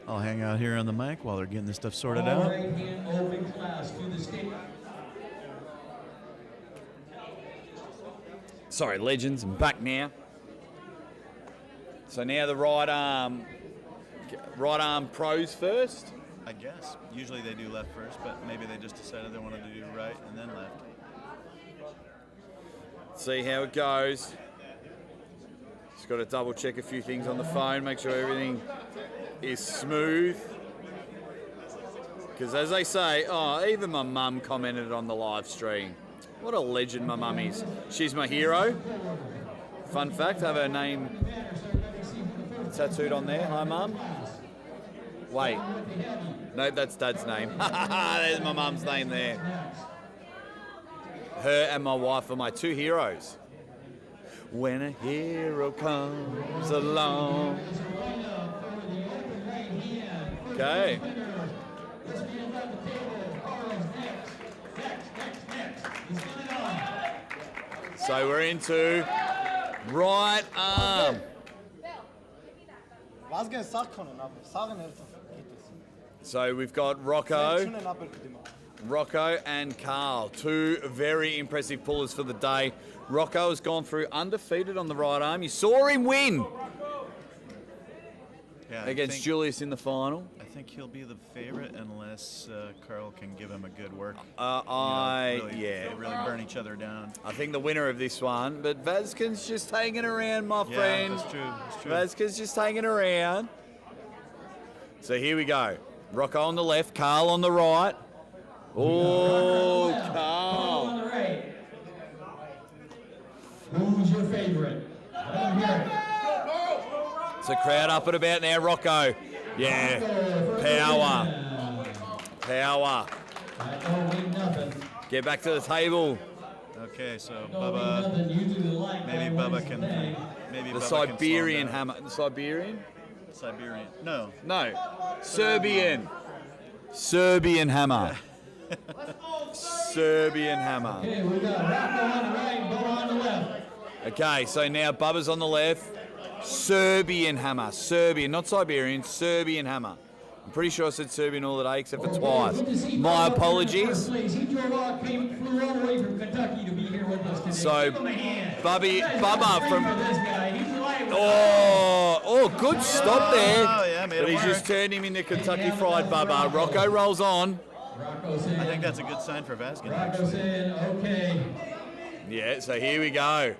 I'll hang out here on the mic while they're getting this stuff sorted out. Right-hand open class to the stage. Sorry, legends, I'm back now. So now the right arm right arm pros first? I guess. Usually they do left first, but maybe they just decided they wanted to do right and then left. See how it goes. Just got to double check a few things on the phone, make sure everything is smooth. Because as they say, oh, even my mum commented on the live stream. What a legend my mum is. She's my hero. Fun fact, have her name tattooed on there. Hi, Mum. Wait. Nope, that's Dad's name. There's my mum's name there. Her and my wife are my two heroes. When a hero comes along. Okay. So we're into right arm. So we've got Rocco and Carl, two very impressive pullers for the day. Rocco has gone through undefeated on the right arm. You saw him win against Julius in the final. I think he'll be the favorite unless Carl can give him a good work. They really burn each other down. I think the winner of this one, but Vazkin's just hanging around, my friend. That's true. That's true. Vazkin's just hanging around. So here we go. Rocco on the left, Carl on the right. Oh, Carl. On the right. Who's your favorite? Let me hear it. It's a crowd up and about now, Rocco. Yeah, power. Get back to the table. Okay, so Bubba, maybe Bubba can, the Siberian hammer. The Siberian? No. Serbian hammer. Serbian hammer. Okay, we got Rocco on the right, Bubba on the left. Okay, so now Bubba's on the left. Serbian hammer. Serbian, not Siberian, Serbian hammer. I'm pretty sure I said Serbian all the day except for twice. My apologies. He drove out, flew all the way from Kentucky to be here with us today. So, Give him a hand. Bubba from... For this guy. He's lightweight. Oh, good stop there. Oh, yeah, made But it he's work. just turned him into Kentucky Fried Bubba. Rocco rolls on. I think that's a good sign for Vazkin. Rocco saying, okay. Yeah, so here we go.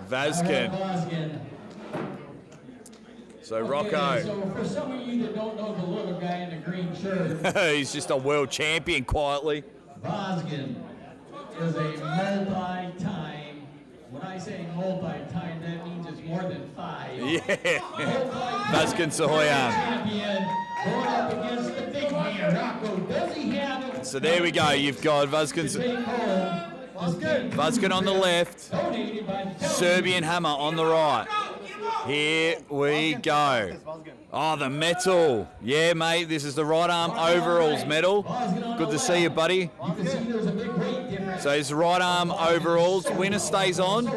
Vazkin. So Rocco. So for some of you that don't know the little guy in the green shirt, He's just a world champion quietly. Vazkin is a multi-time. When I say multi-time, that means it's more than 5. Yeah. Vazkin Sahoyan. Champion going up against the big man, Rocco. Does he have it? So there we go. You've got Vazkin on the left. Serbian hammer on the right. Here we go. Oh, the medal. Yeah, mate, this is the right arm overalls medal. Good to see you, buddy. So it's right arm overalls. Winner stays on.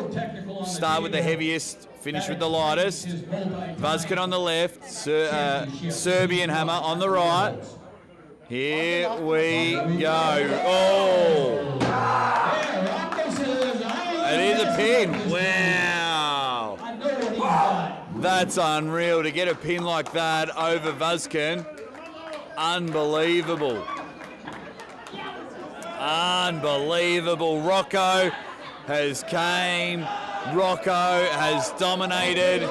Start with the heaviest, finish with the lightest. Vazkin on the left, Serbian hammer on the right. Here we go. Oh! It is a pin. Wow. That's unreal to get a pin like that over Vazkin. Unbelievable. Unbelievable. Rocco has came. Rocco has dominated.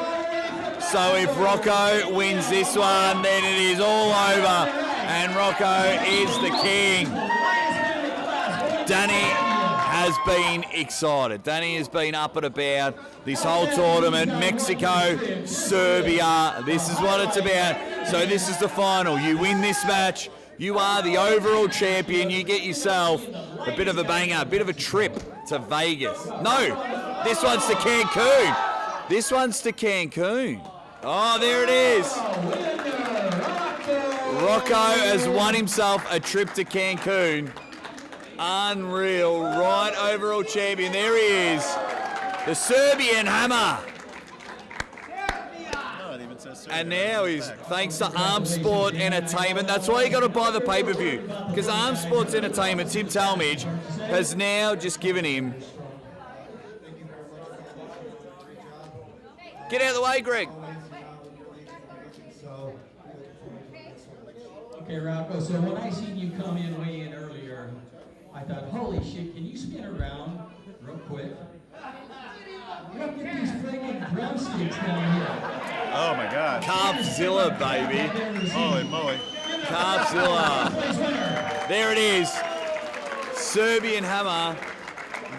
So if Rocco wins this one, then it is all over. And Rocco is the king. Danny has been excited. Danny has been up and about this whole tournament. Mexico, Serbia, this is what it's about. So this is the final. You win this match, you are the overall champion. You get yourself a bit of a banger, a bit of a trip to Vegas. No, this one's to Cancun. This one's to Cancun. Oh, there it is. Rocco has won himself a trip to Cancun. Unreal, right overall champion. There he is, the Serbian hammer. And now he's, thanks to Arm Sport Entertainment, that's why you got to buy the pay-per-view, because Arm Sports Entertainment, Tim Talmadge, has now just given him... Get out of the way, Greg. Okay, Rocco, so when I seen you come in, weigh in earlier, I thought, holy shit, can you spin around real quick? Look at these friggin' drumsticks down here. Oh my God. Carpzilla, baby. Holy moly. Carpzilla. There it is. Serbian Hammer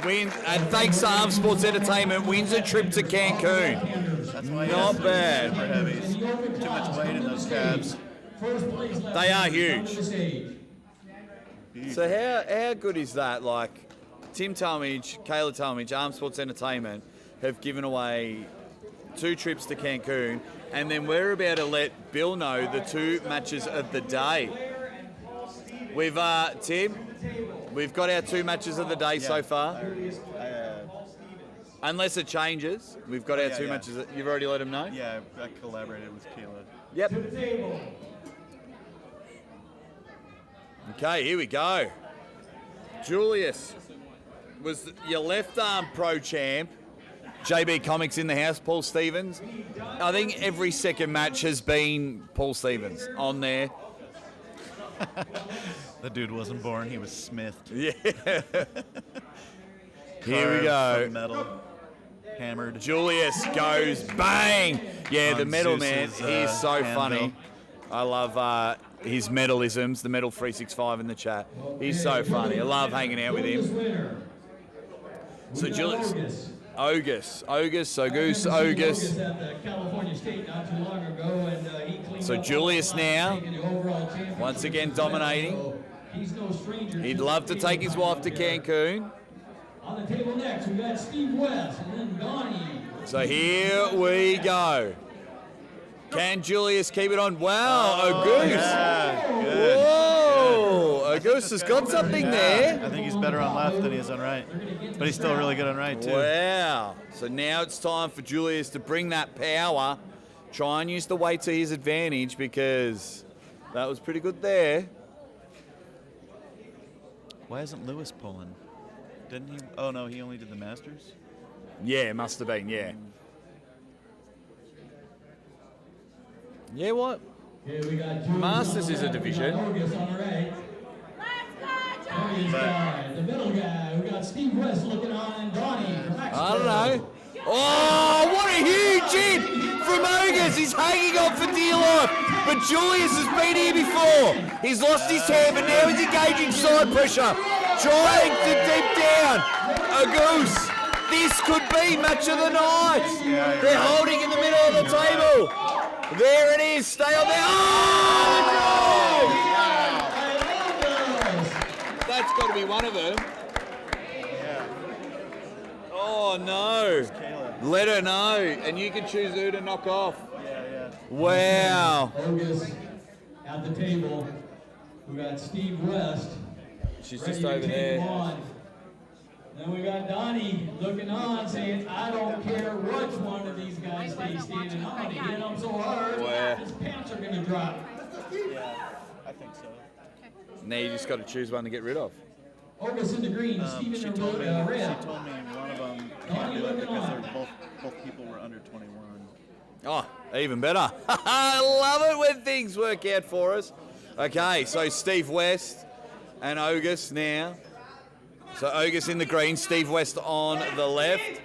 wins, and thanks to Arm Sports Entertainment, wins a trip to Cancun. That's why Not bad. Super heavies. Too much weight in those calves. They are huge. So how good is that? Like, Tim Talmadge, Kayla Talmadge, Arm Sports Entertainment have given away 2 trips to Cancun, and then we're about to let Bill know the 2 matches of the day. We've, Tim, we've got our 2 matches of the day so far. Unless it changes, we've got our 2 matches. You've already let them know? Yeah, I collaborated with Kayla. Yep. Okay, here we go. Julius was your left arm pro champ. JB Comics in the house, Paul Stevens. I think every second match has been Paul Stevens on there. The dude wasn't born, he was smithed. Yeah. Here we go. From metal, hammered. Julius goes bang. Yeah, the On metal man, Zeus's, he's so anvil. funny. I love his medalisms, the Metal 365 in the chat. He's so funny. I love hanging out with him. So Julius, Ogus. So Julius now, once again dominating. He'd love to take his wife to Cancun. On the table next, we got Steve West and then Donnie. So here we go. Can Julius keep it on? Wow, Ogus. Yeah, good. Whoa, Ogus has got something there. I think he's better on left than he is on right. But he's still really good on right, too. Wow. So now it's time for Julius to bring that power. Try and use the weight to his advantage because that was pretty good there. Why isn't Lewis pulling? Didn't he? Oh, no, he only did the Masters? Yeah, it must have been, yeah. Yeah, what? Masters is a division. The middle guy, we got Steve West looking on and Donnie from Mexico. I don't know. Oh, what a huge hit from Ogus. He's hanging on for dear life. But Julius has been here before. He's lost his hand, but now he's engaging side pressure. Trying to deep down. Ogus, this could be match of the night. They're holding in the middle of the table. There it is. Stay on there. Oh, the That's got to be one of them. Oh, no. Let her know. And you can choose who to knock off. Wow. Ogus at the table. We got Steve West. She's just over there. Then we got Donnie looking on, saying, I don't care which one of these guys stays standing on. He hit them so hard, his pants are going to drop. Yeah, I think so. Now you just got to choose one to get rid of. Ogus in the green, Steve in the red. She told me one of them can't do it because both people were under 21. Oh, even better. I love it when things work out for us. Okay, so Steve West and Ogus now. So Ogus in the green, Steve West on the left.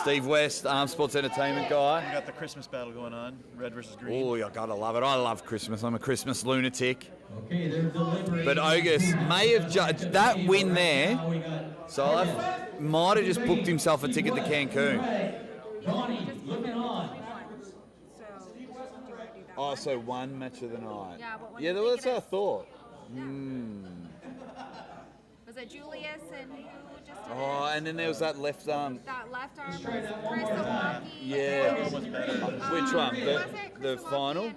Steve West, Arm Sports Entertainment guy. We got the Christmas battle going on, red versus green. Oh, I gotta love it. I love Christmas. I'm a Christmas lunatic. Okay, they're deliberating. But Ogus may have judged that win there. So I might have just booked himself a ticket to Cancun. Donnie looking on. Oh, so one match of the night. Yeah, but when Yeah, you that's what I thought. Was it Julius and who just did Oh, and then there was that left arm. that left arm was Chris Milwaukee. Yeah. Which one? The final?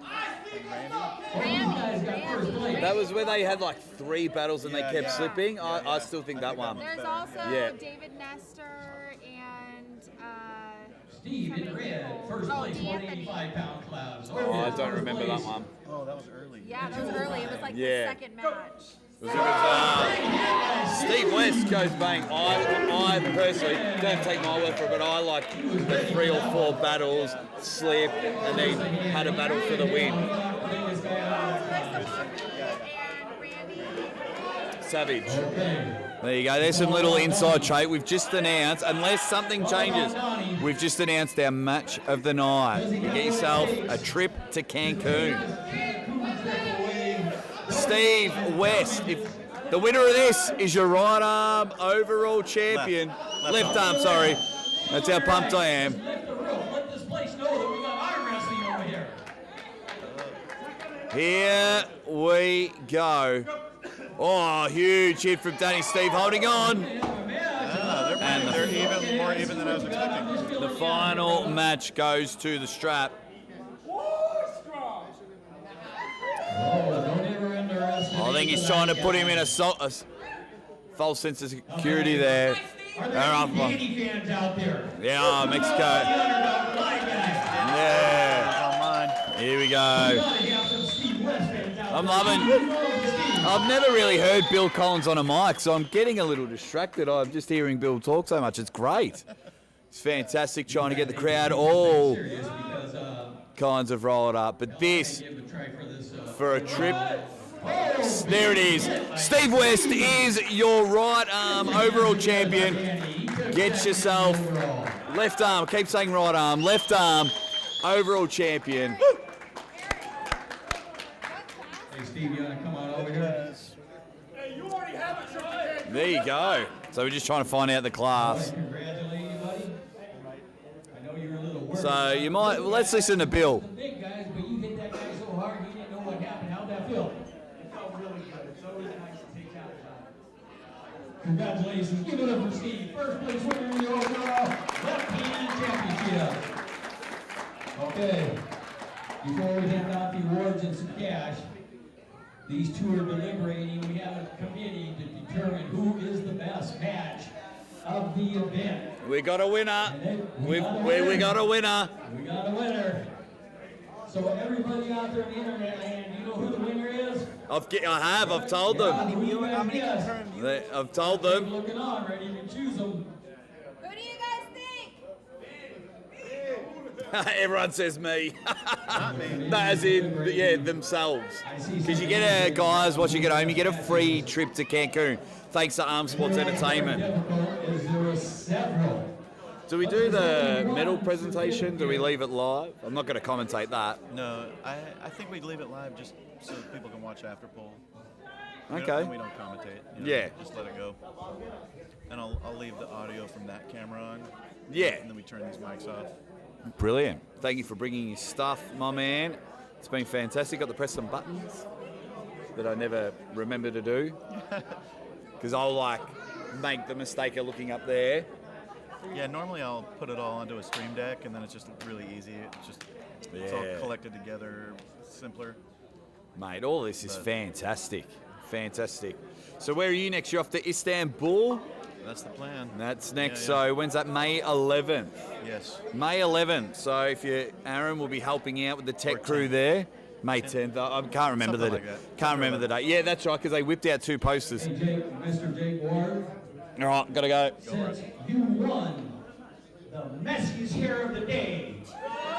Randy. That was where they had like 3 battles and they kept slipping. I still think that one. There's also Yeah. David Nestor and Steve in red, first place, 185-pound clouds. Oh, I don't remember that one. Oh, that was early. yeah, that was early. It was like Yeah. the second match. Steve West goes bang. I personally don't take my word for it, but I like the 3 or 4 battles, slip, and then had a battle for the win. biggest guy out there. Savage. There you go. There's some little inside trait. We've just announced, unless something changes, we've just announced our match of the night. You get yourself a trip to Cancun. Steve West, if the winner of this is your right arm overall champion. Left arm, sorry. That's how pumped I am. Let this place know that we got arm wrestling over here. Here we go. Oh, huge hit from Danny Steve holding on. They're even, more even than I was expecting. The final match goes to the strap. I think he's trying to put him in a false sense of security there. Fans out there? Yeah, Mexico. Yeah. Here we go. I'm loving. I've never really heard Bill Collins on a mic, so I'm getting a little distracted. I'm just hearing Bill talk so much. It's great. It's fantastic trying to get the crowd all kinds of rolled up. But this, for a trip, there it is. Steve West is your right arm overall champion. Get yourself left arm. Keep saying right arm. Left arm overall champion. Hey, Steve, you want to come on over here? Hey, you already have a trip to Cancun. There you go. So we're just trying to find out the class. Congratulate you, buddy. I know you're a little worried. So you might. Well, let's listen to Bill. Big guys, but you hit that guy so hard he didn't know what happened. How'd that feel? It felt really good. It's always nice to take out time. Congratulations. Give it up for Steve. First place winner in the overall left-hand championship. Okay. Before we hand out the awards and some cash, these two are deliberating. We have a committee to determine who is the best match of the event. We got a winner. We got a winner. We got a winner. So everybody out there in the internet land, you know who the winner is? I've told them. I've told them. Looking on, ready to choose them. Who do you guys think? Everyone says me. As in, yeah, themselves. Because you get guys watching at home, you get a free trip to Cancun. Thanks to Arm Sports Entertainment. Is there several? Do we do the medal presentation? Do we leave it live? I'm not going to commentate that. No, I think we leave it live just so people can watch after poll. Okay. We don't commentate. You know, Yeah. Just let it go. And I'll leave the audio from that camera on. Yeah. And then we turn these mics off. Brilliant. Thank you for bringing your stuff, my man. It's been fantastic. Got to press some buttons that I never remember to do. Because I'll make the mistake of looking up there. Yeah, normally I'll put it all onto a stream deck, and then it's just really easy. It's all collected together, simpler. Mate, all this is fantastic. Fantastic. So where are you next? You're off to Istanbul? That's the plan. That's next. Yeah. So when's that? May 11th? Yes. May 11th. So if Aaron will be helping out with the tech crew there. May 10th. I can't remember the Something like that. can't remember the date. Yeah, that's right, because they whipped out 2 posters. Hey, Mr. Jake Ward. All right, gotta go. Since you won the messiest hair of the day,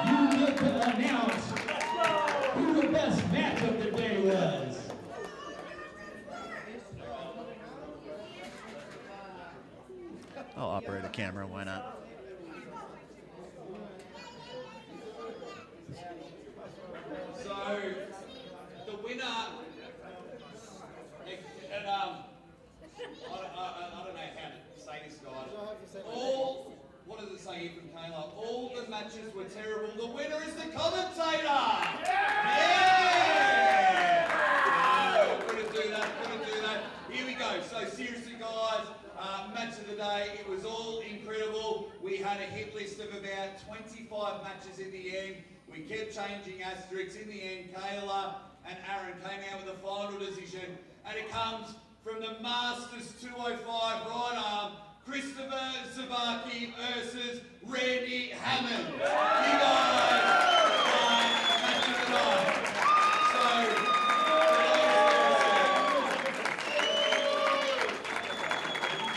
you get to announce who the best match of the day was. I'll operate a camera, why not? So, the winner, and I don't know how to say this, guys. What does it say here from Kayla? All the matches were terrible. The winner is the commentator! Yeah! Couldn't do that. Here we go. So seriously, guys, match of the day, it was all incredible. We had a hit list of about 25 matches in the end. We kept changing asterisks. In the end, Kayla and Aaron came out with a final decision, and it comes from the Masters 205 right arm, Christopher Zavaki versus Randy Hammond. You guys won match of the night.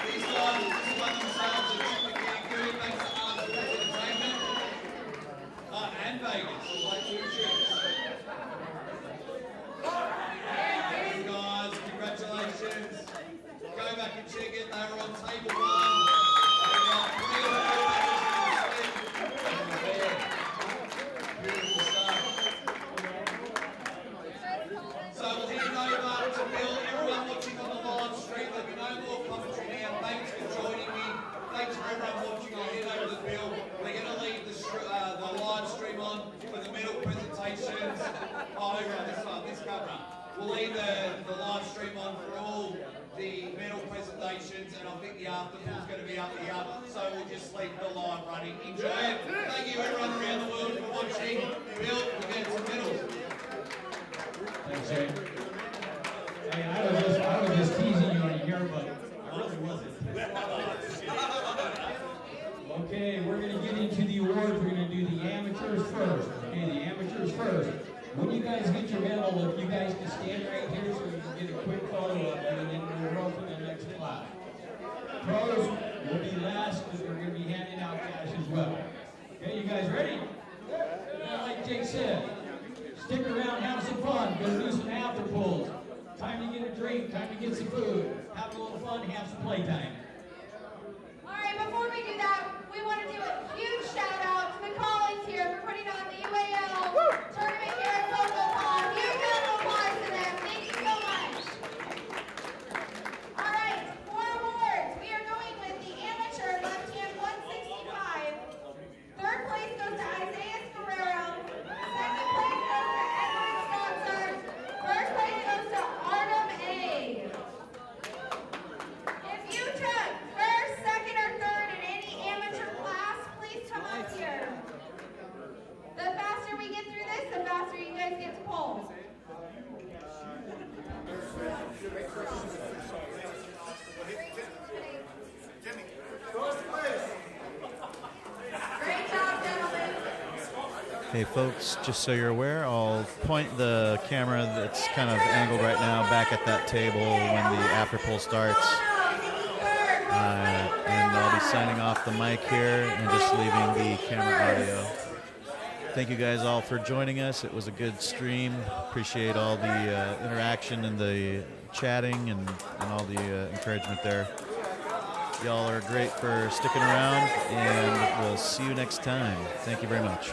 These guys just won themselves a trip to Cancun thanks to Arm Sports Entertainment. And Vegas. Like 2 trips. we'll leave the live stream on for all the medal presentations, and I think the afternoon's going to be up here, so we'll just leave the live running. Enjoy it. Thank you everyone around the world for watching. Bill, we'll get some medals. Thanks, Shane. Hey, I was just teasing you on here, but I really wasn't. Okay, we're going to get into the awards. We're going to do the amateurs first. Okay, the amateurs first. When you guys get your medal, if you guys can stand right here so we can get a quick photo of it, and then we'll roll to the next class. Pros will be last because we're going to be handing out cash as well. Okay, you guys ready? Like Jake said, stick around, have some fun. Go do some after pulls. Time to get a drink, time to get some food. Have a little fun, have some playtime. All right, before we do that, we want to do a huge shout out to the Collins here for putting on the UAL tournament here at Cocoa Pond. Huge round of applause to them. Thank you so much. All right, for awards, we are going with the amateur left hand 165. Third place goes to Isaiah Guerrero. Second place goes to Edward Scotzer. First place goes to Artem A. If you took first, second, or third in any amateur class, please come up here. The faster we get through this, the faster you guys get to pull. Great job, gentlemen. Hey folks, just so you're aware, I'll point the camera that's kind of angled right now back at that table when the after pull starts. And I'll be signing off the mic here and just leaving the camera audio. Thank you guys all for joining us. It was a good stream. Appreciate all the interaction and the chatting and all the encouragement there. Y'all are great for sticking around, and we'll see you next time. Thank you very much.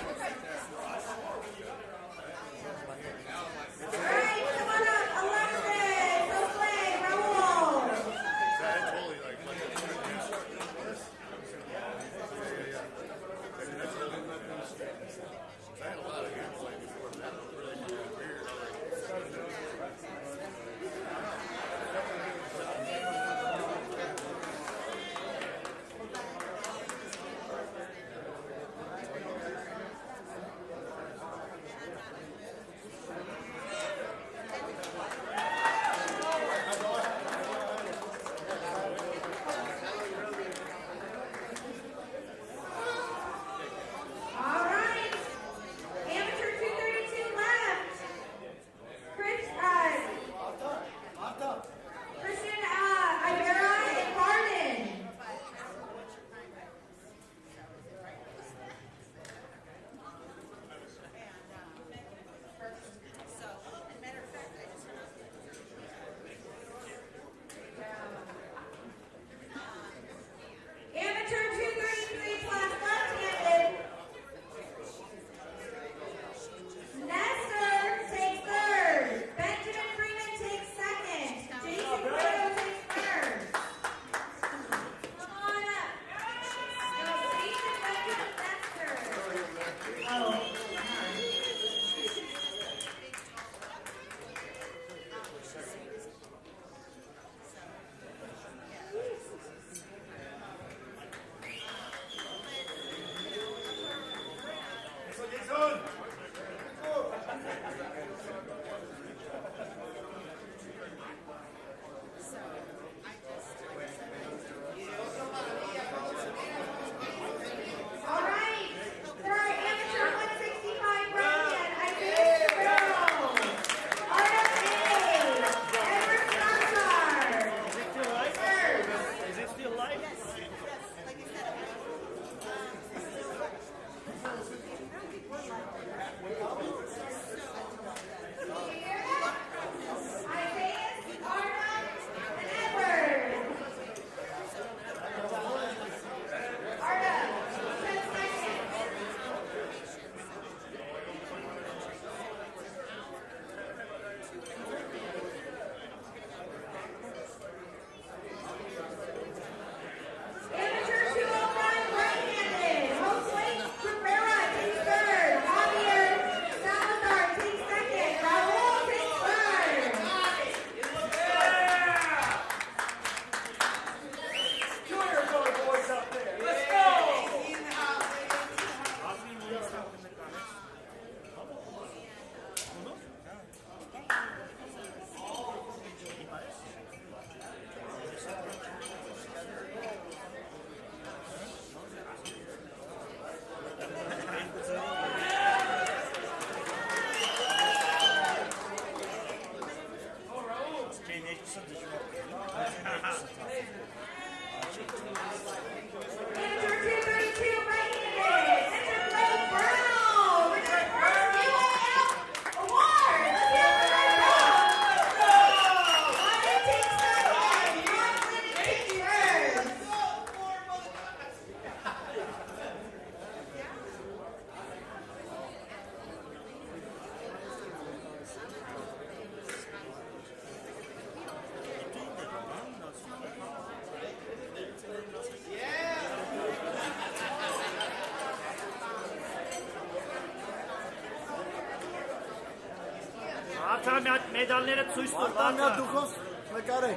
medalleri tuştur. Vartan du kommst mit Garek.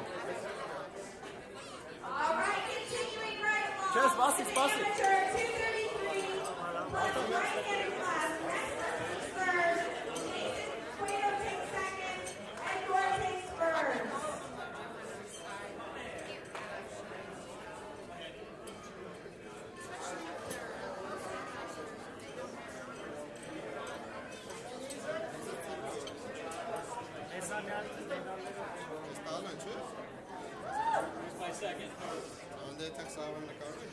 All right, continuing right along. Cheers, Basti, Basti. Amateur 233, right-handed class. Third, Jason Cueto takes second, Edward takes first. My second. Onde taksava na karte?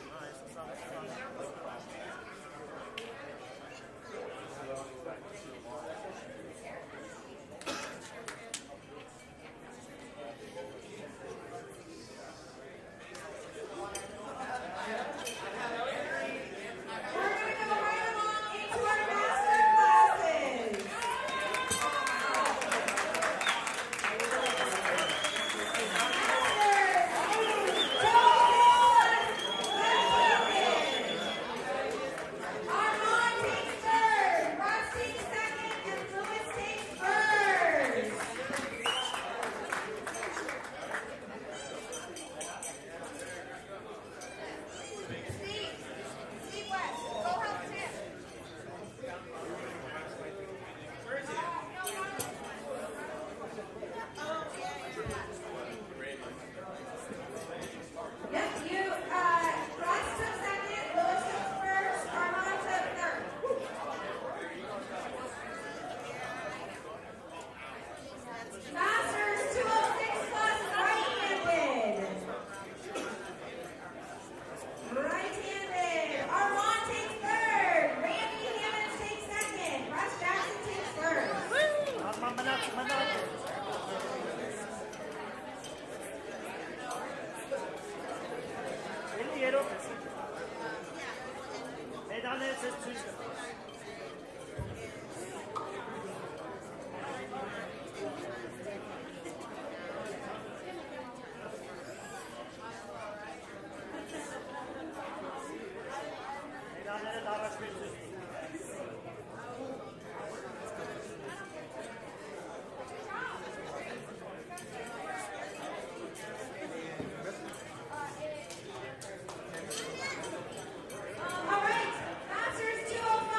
All right, Masters 205.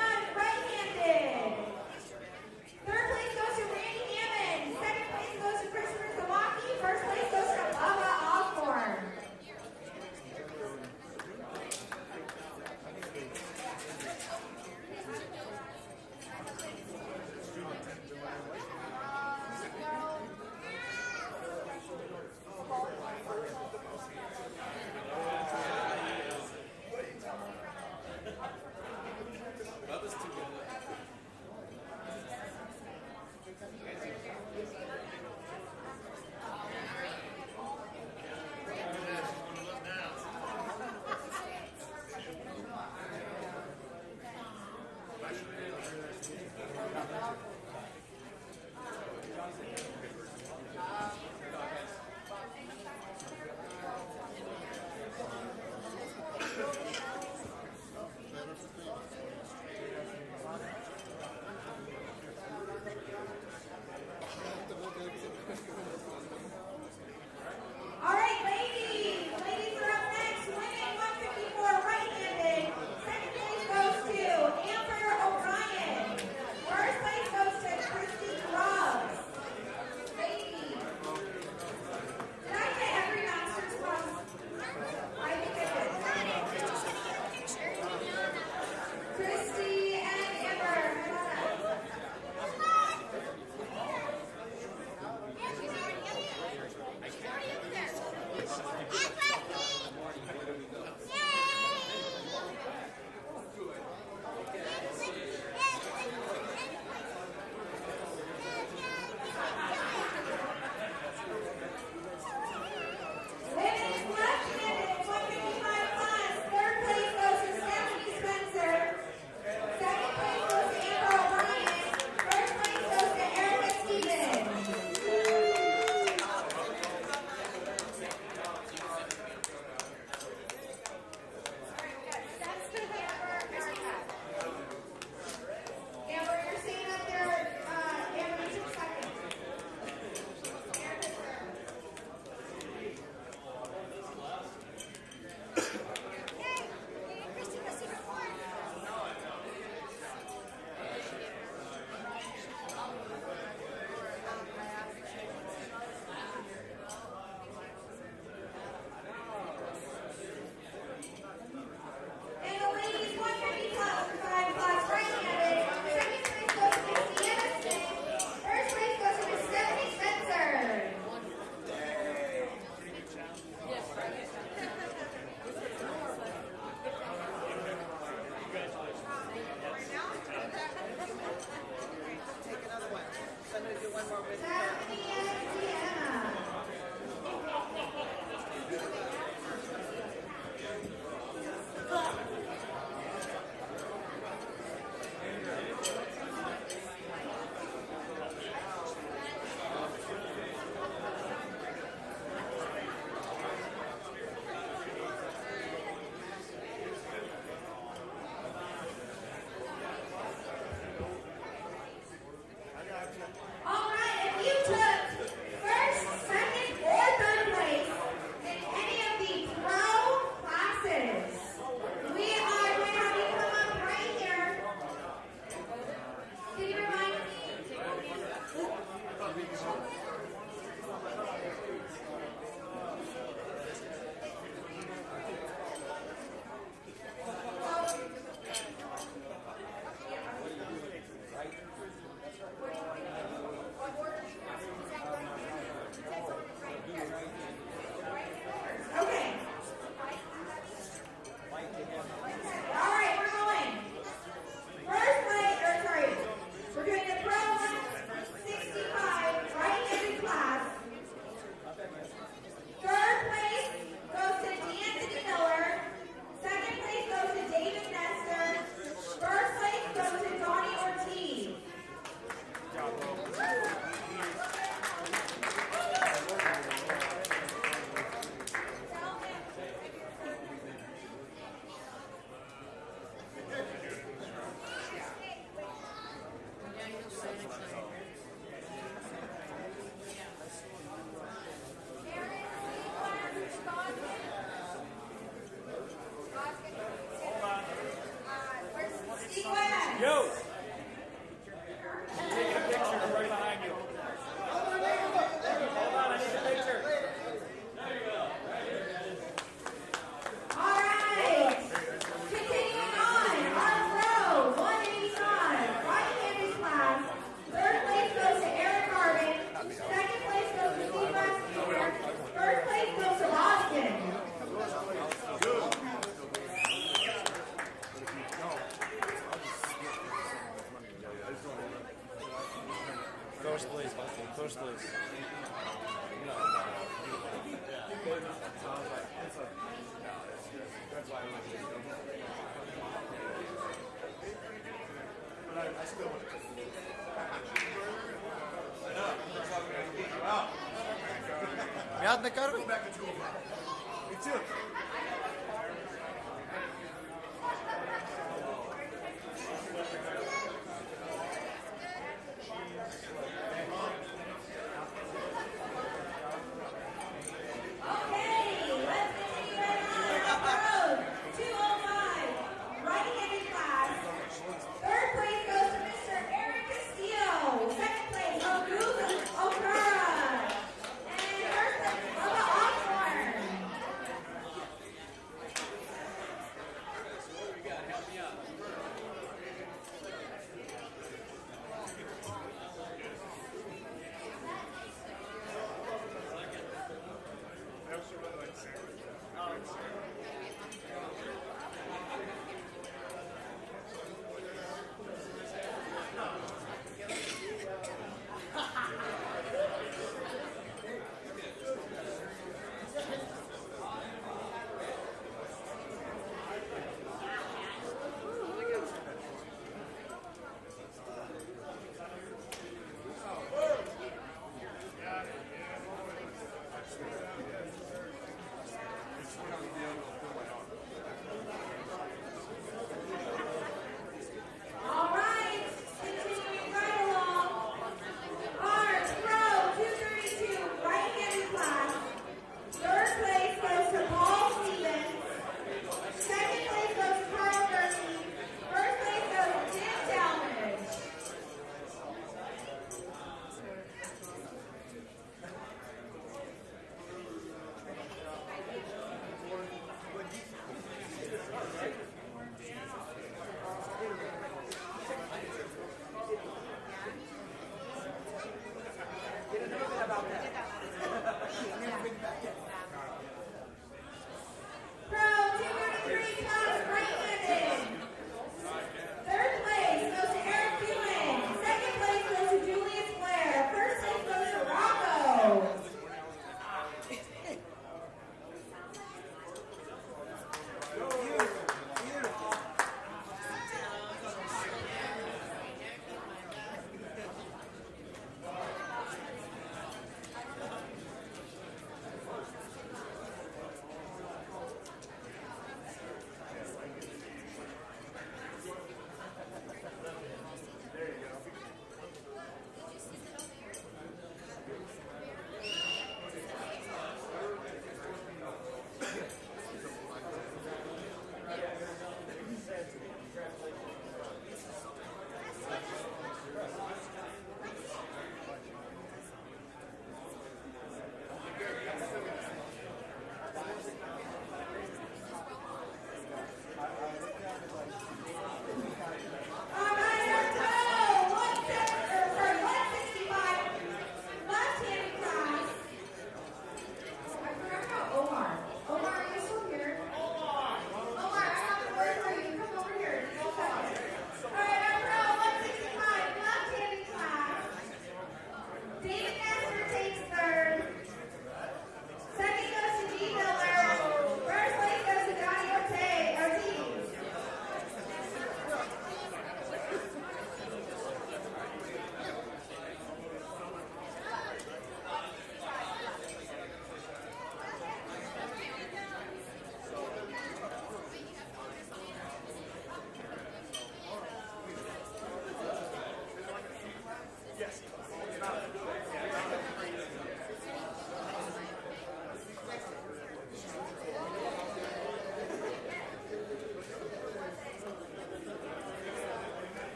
Приятно, Карл?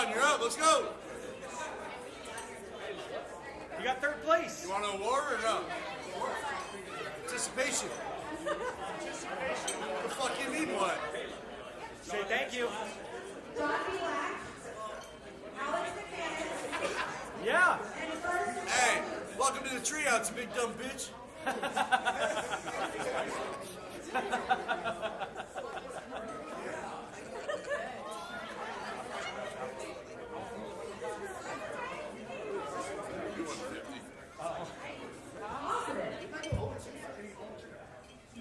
on, you're up. Let's go. You got third place. You want an award or no? Participation. What the fuck you mean what? Say thank you. Yeah. Hey, welcome to the treehouse, you big dumb bitch.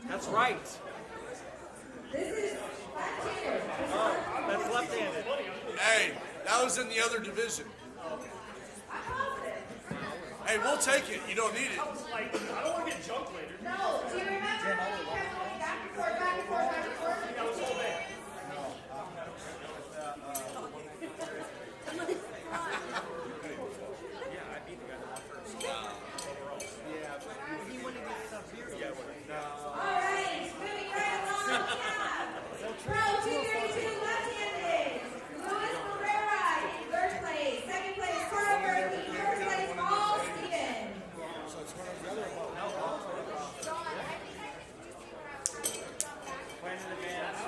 That's right. That's left-handed. Hey, that was in the other division. Hey, we'll take it. You don't need it. I don't want to get jumped later. No, do you remember when you kept going back and forth, back and forth, back and forth? That was all there. Yeah, I beat the guy that won first. Yeah, but he wouldn't get stuff here. All right, moving right along. Pro 232 left-handed. Luis Ferreira in third place. Second place, Carl Murphy. First place, Paul Stevens. Plan in advance.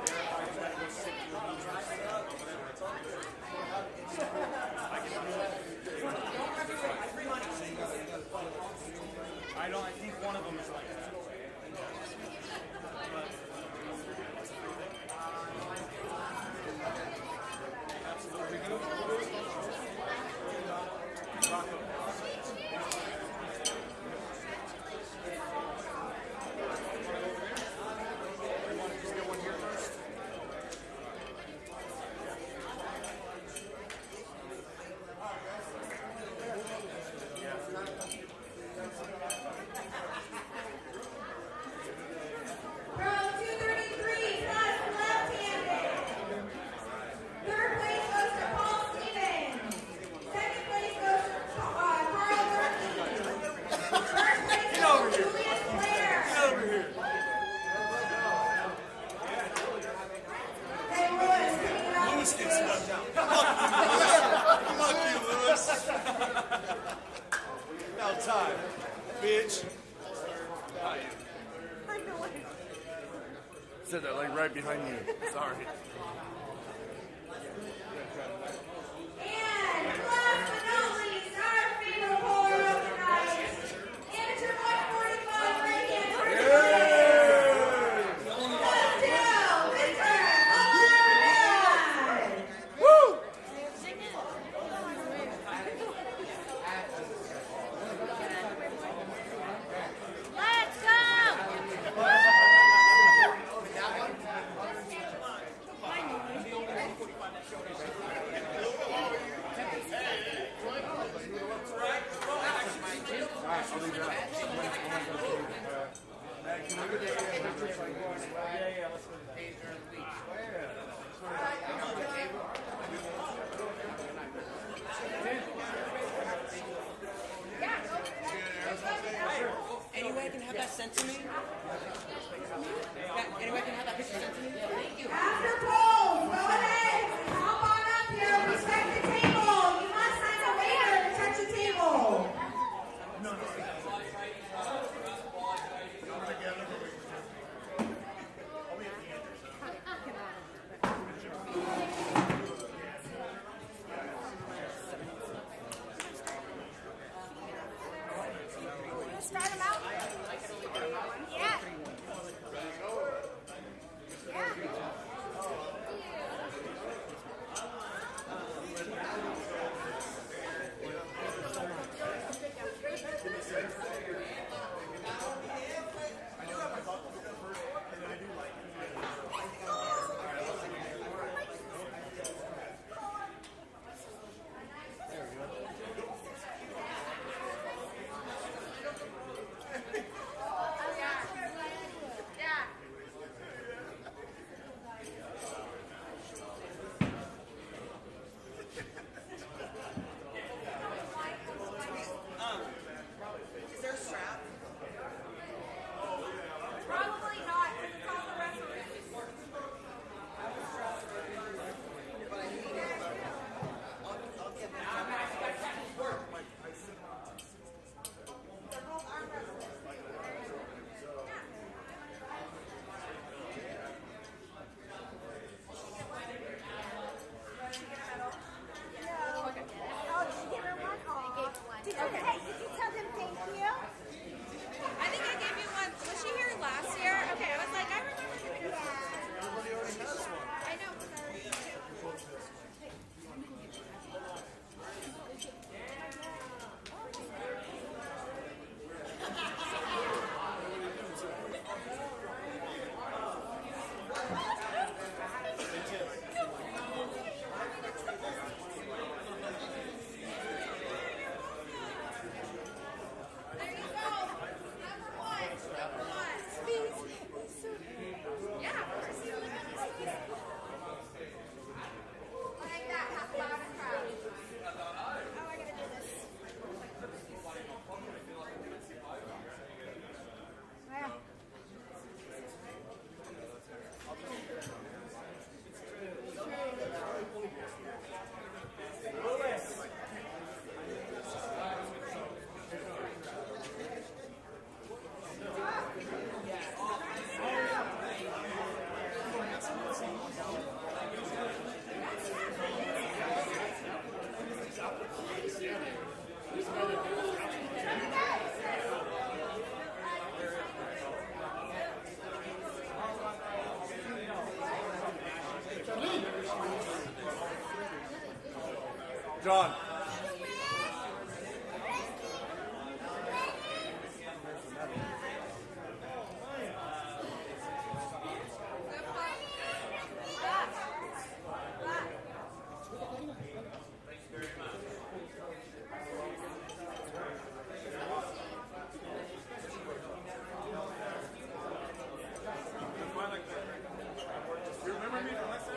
I think one of them is like that. Pro 233 plus left-handed. Third place goes to Paul Stevens. Second place goes to Carl Murphy. First place goes to Julius Blair. Get over here. Hey, Lewis, pick it up. Lewis gets left out. Fuck you, Lewis. Now time, bitch. Said that like right behind you. Sorry. And last but not least, our favorite pole of the night, amateur 145 right-hand. Let's do Victor O'Brien. Woo! Let's go! Anyone can have that sent to me? Anyone can have that picture sent to me? After polls, go ahead. Hop on up here. Respect the table. You must sign a waiver to touch the table. Start them out. Yeah. Okay. Hey, did you tell him thank you? I think I gave you one. Was she here last year? Okay, I was like, I remember giving her one. Everybody already has one. I know, because I already did. There you go. Number one. Number one. Yeah, of course. Like that. Half loud and proud. Oh, I gotta do this. Wow. John. You remember me from last time?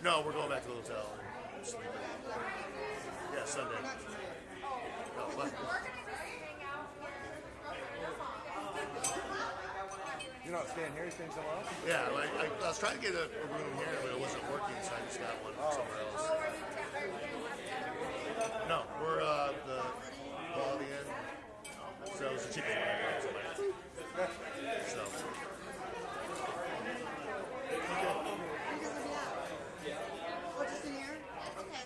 No, we're going back to the hotel. And sleeping. Yeah, Sunday. No, what? You're not staying here, you're staying somewhere else? Yeah, like I was trying to get a room here, but it wasn't working, so I just got one somewhere else. No, we're the Quality Inn. So it was the cheapest one. So. Oh, just in here? Okay.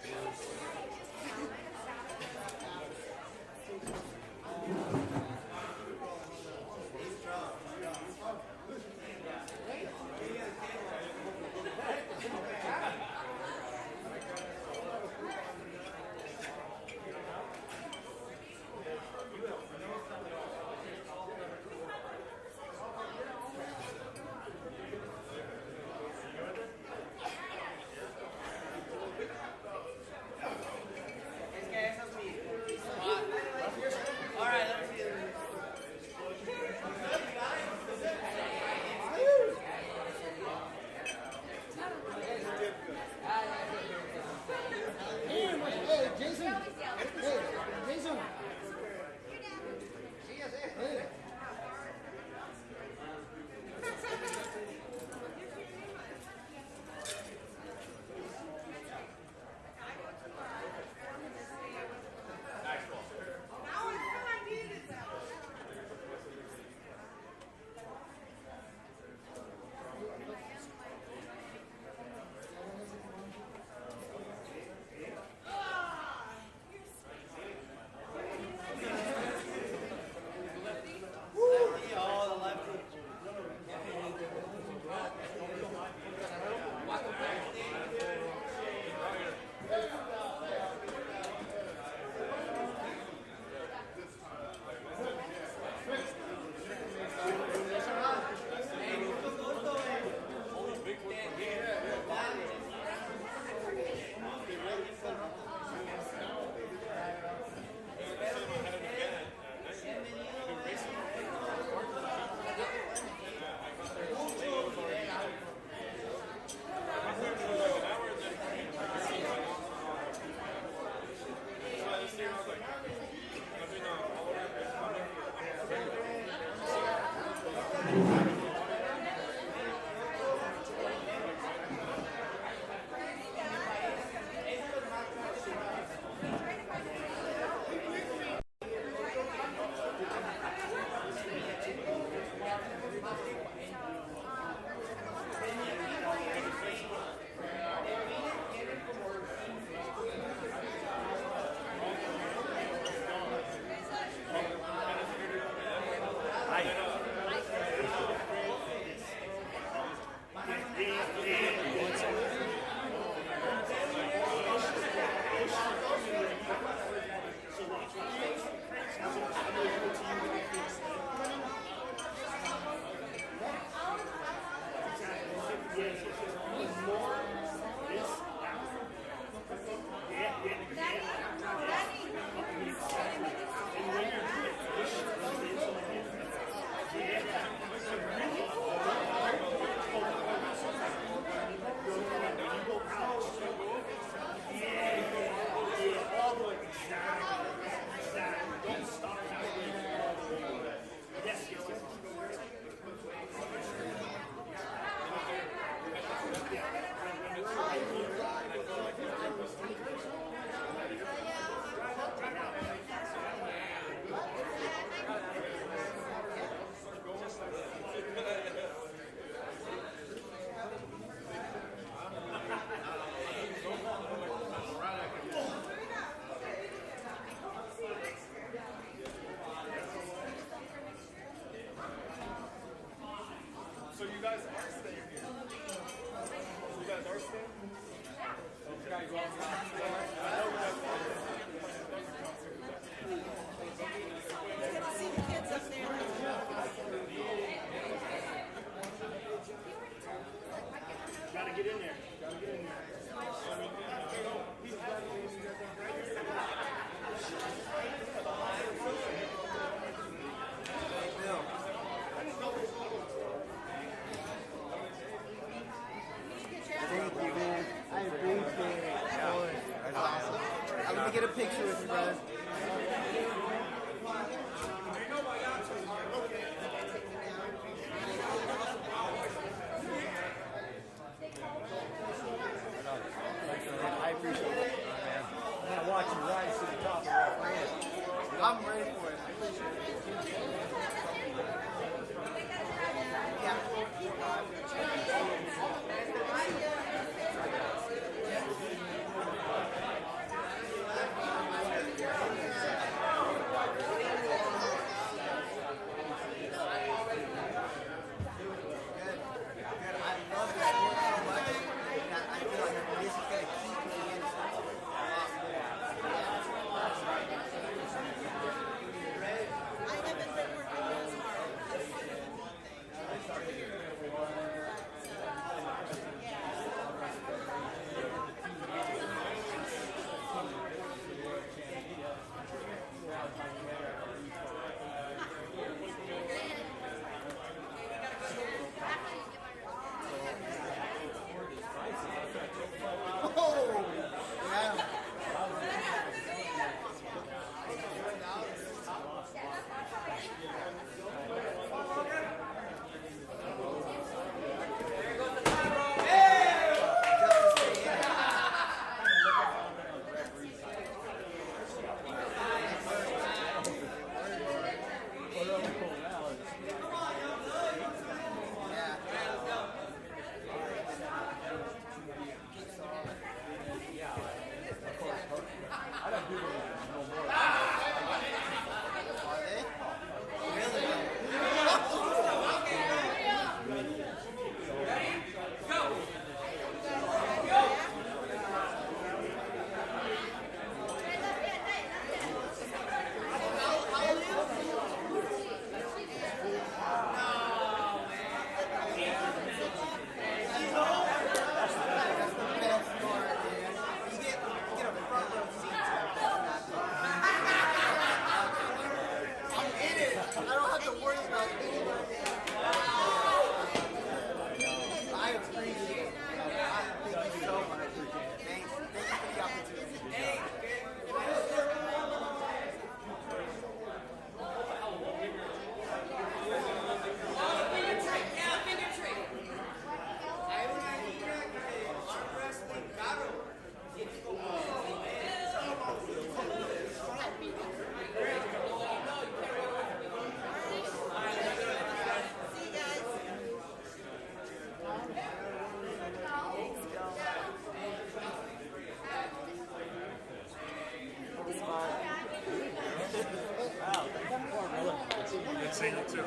seeing you too.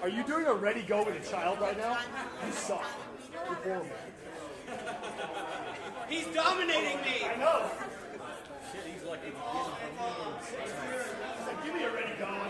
Are you doing a ready go with a child right now? You suck. You're horrible. He's dominating me. I know. Shit, he's like He's like, give me a ready go.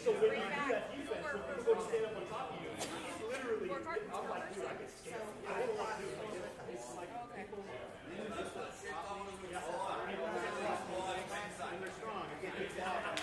So when you do that defense, when people go to stand up on top of you, it's literally, I'm like, dude, I can stand. I don't want to do it. It's like people. When they're strong, if they get down.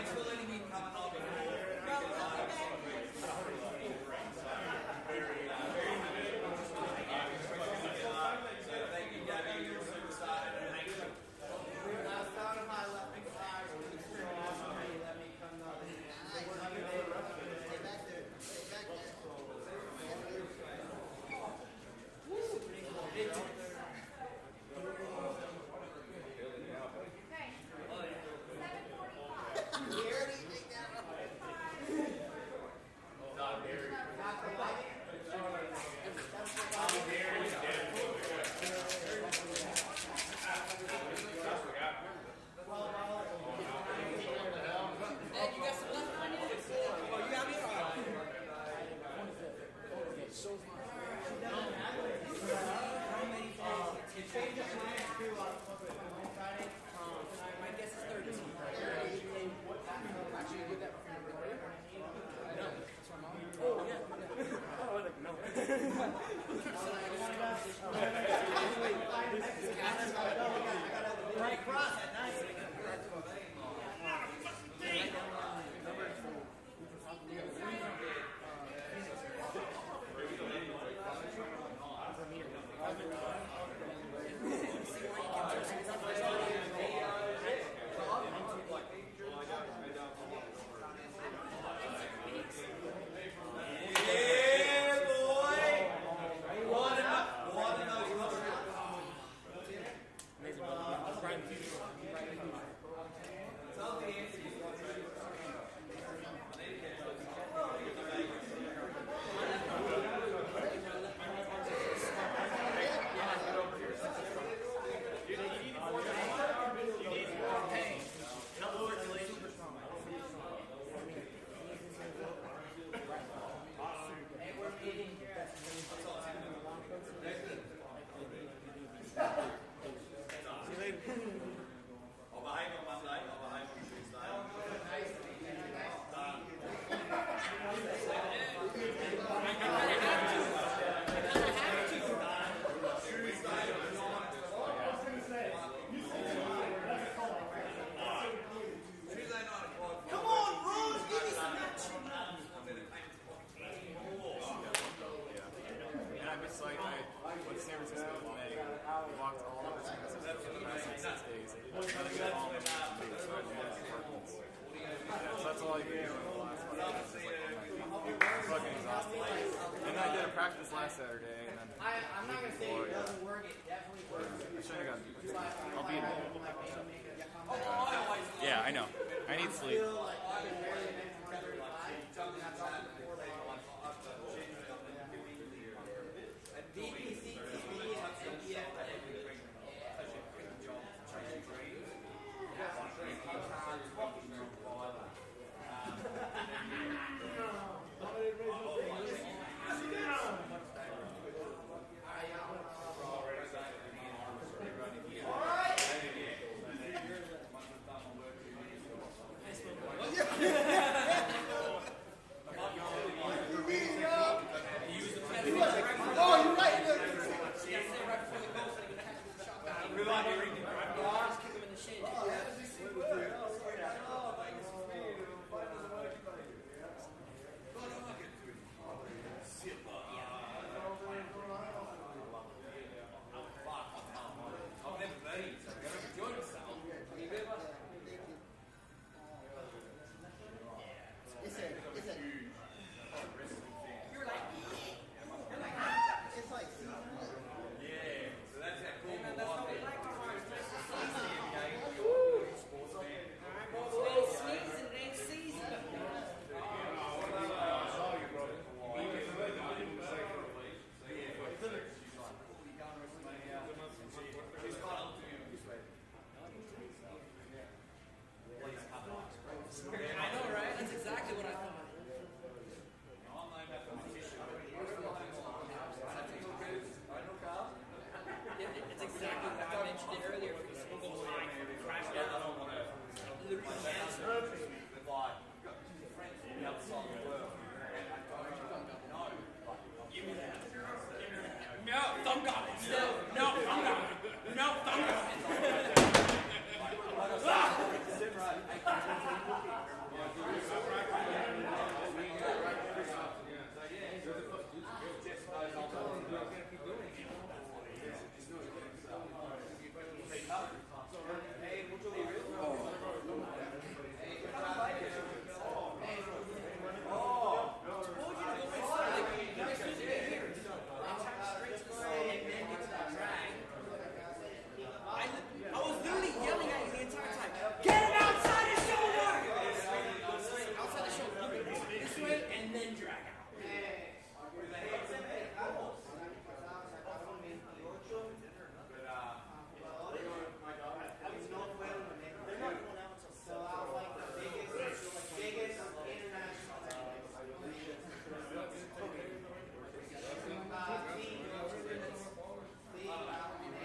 Thanks for letting me come and on Thank you, Gabby. You're a superstar. Thank you. Last Saturday, and then I'm not gonna say it doesn't work. It definitely works. I should have gotten. I'll be in it. Yeah, I know. I need sleep.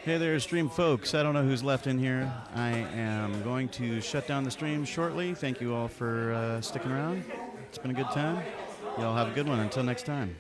Hey there, stream folks. I don't know who's left in here. I am going to shut down the stream shortly. Thank you all for sticking around. It's been a good time. Y'all have a good one. Until next time.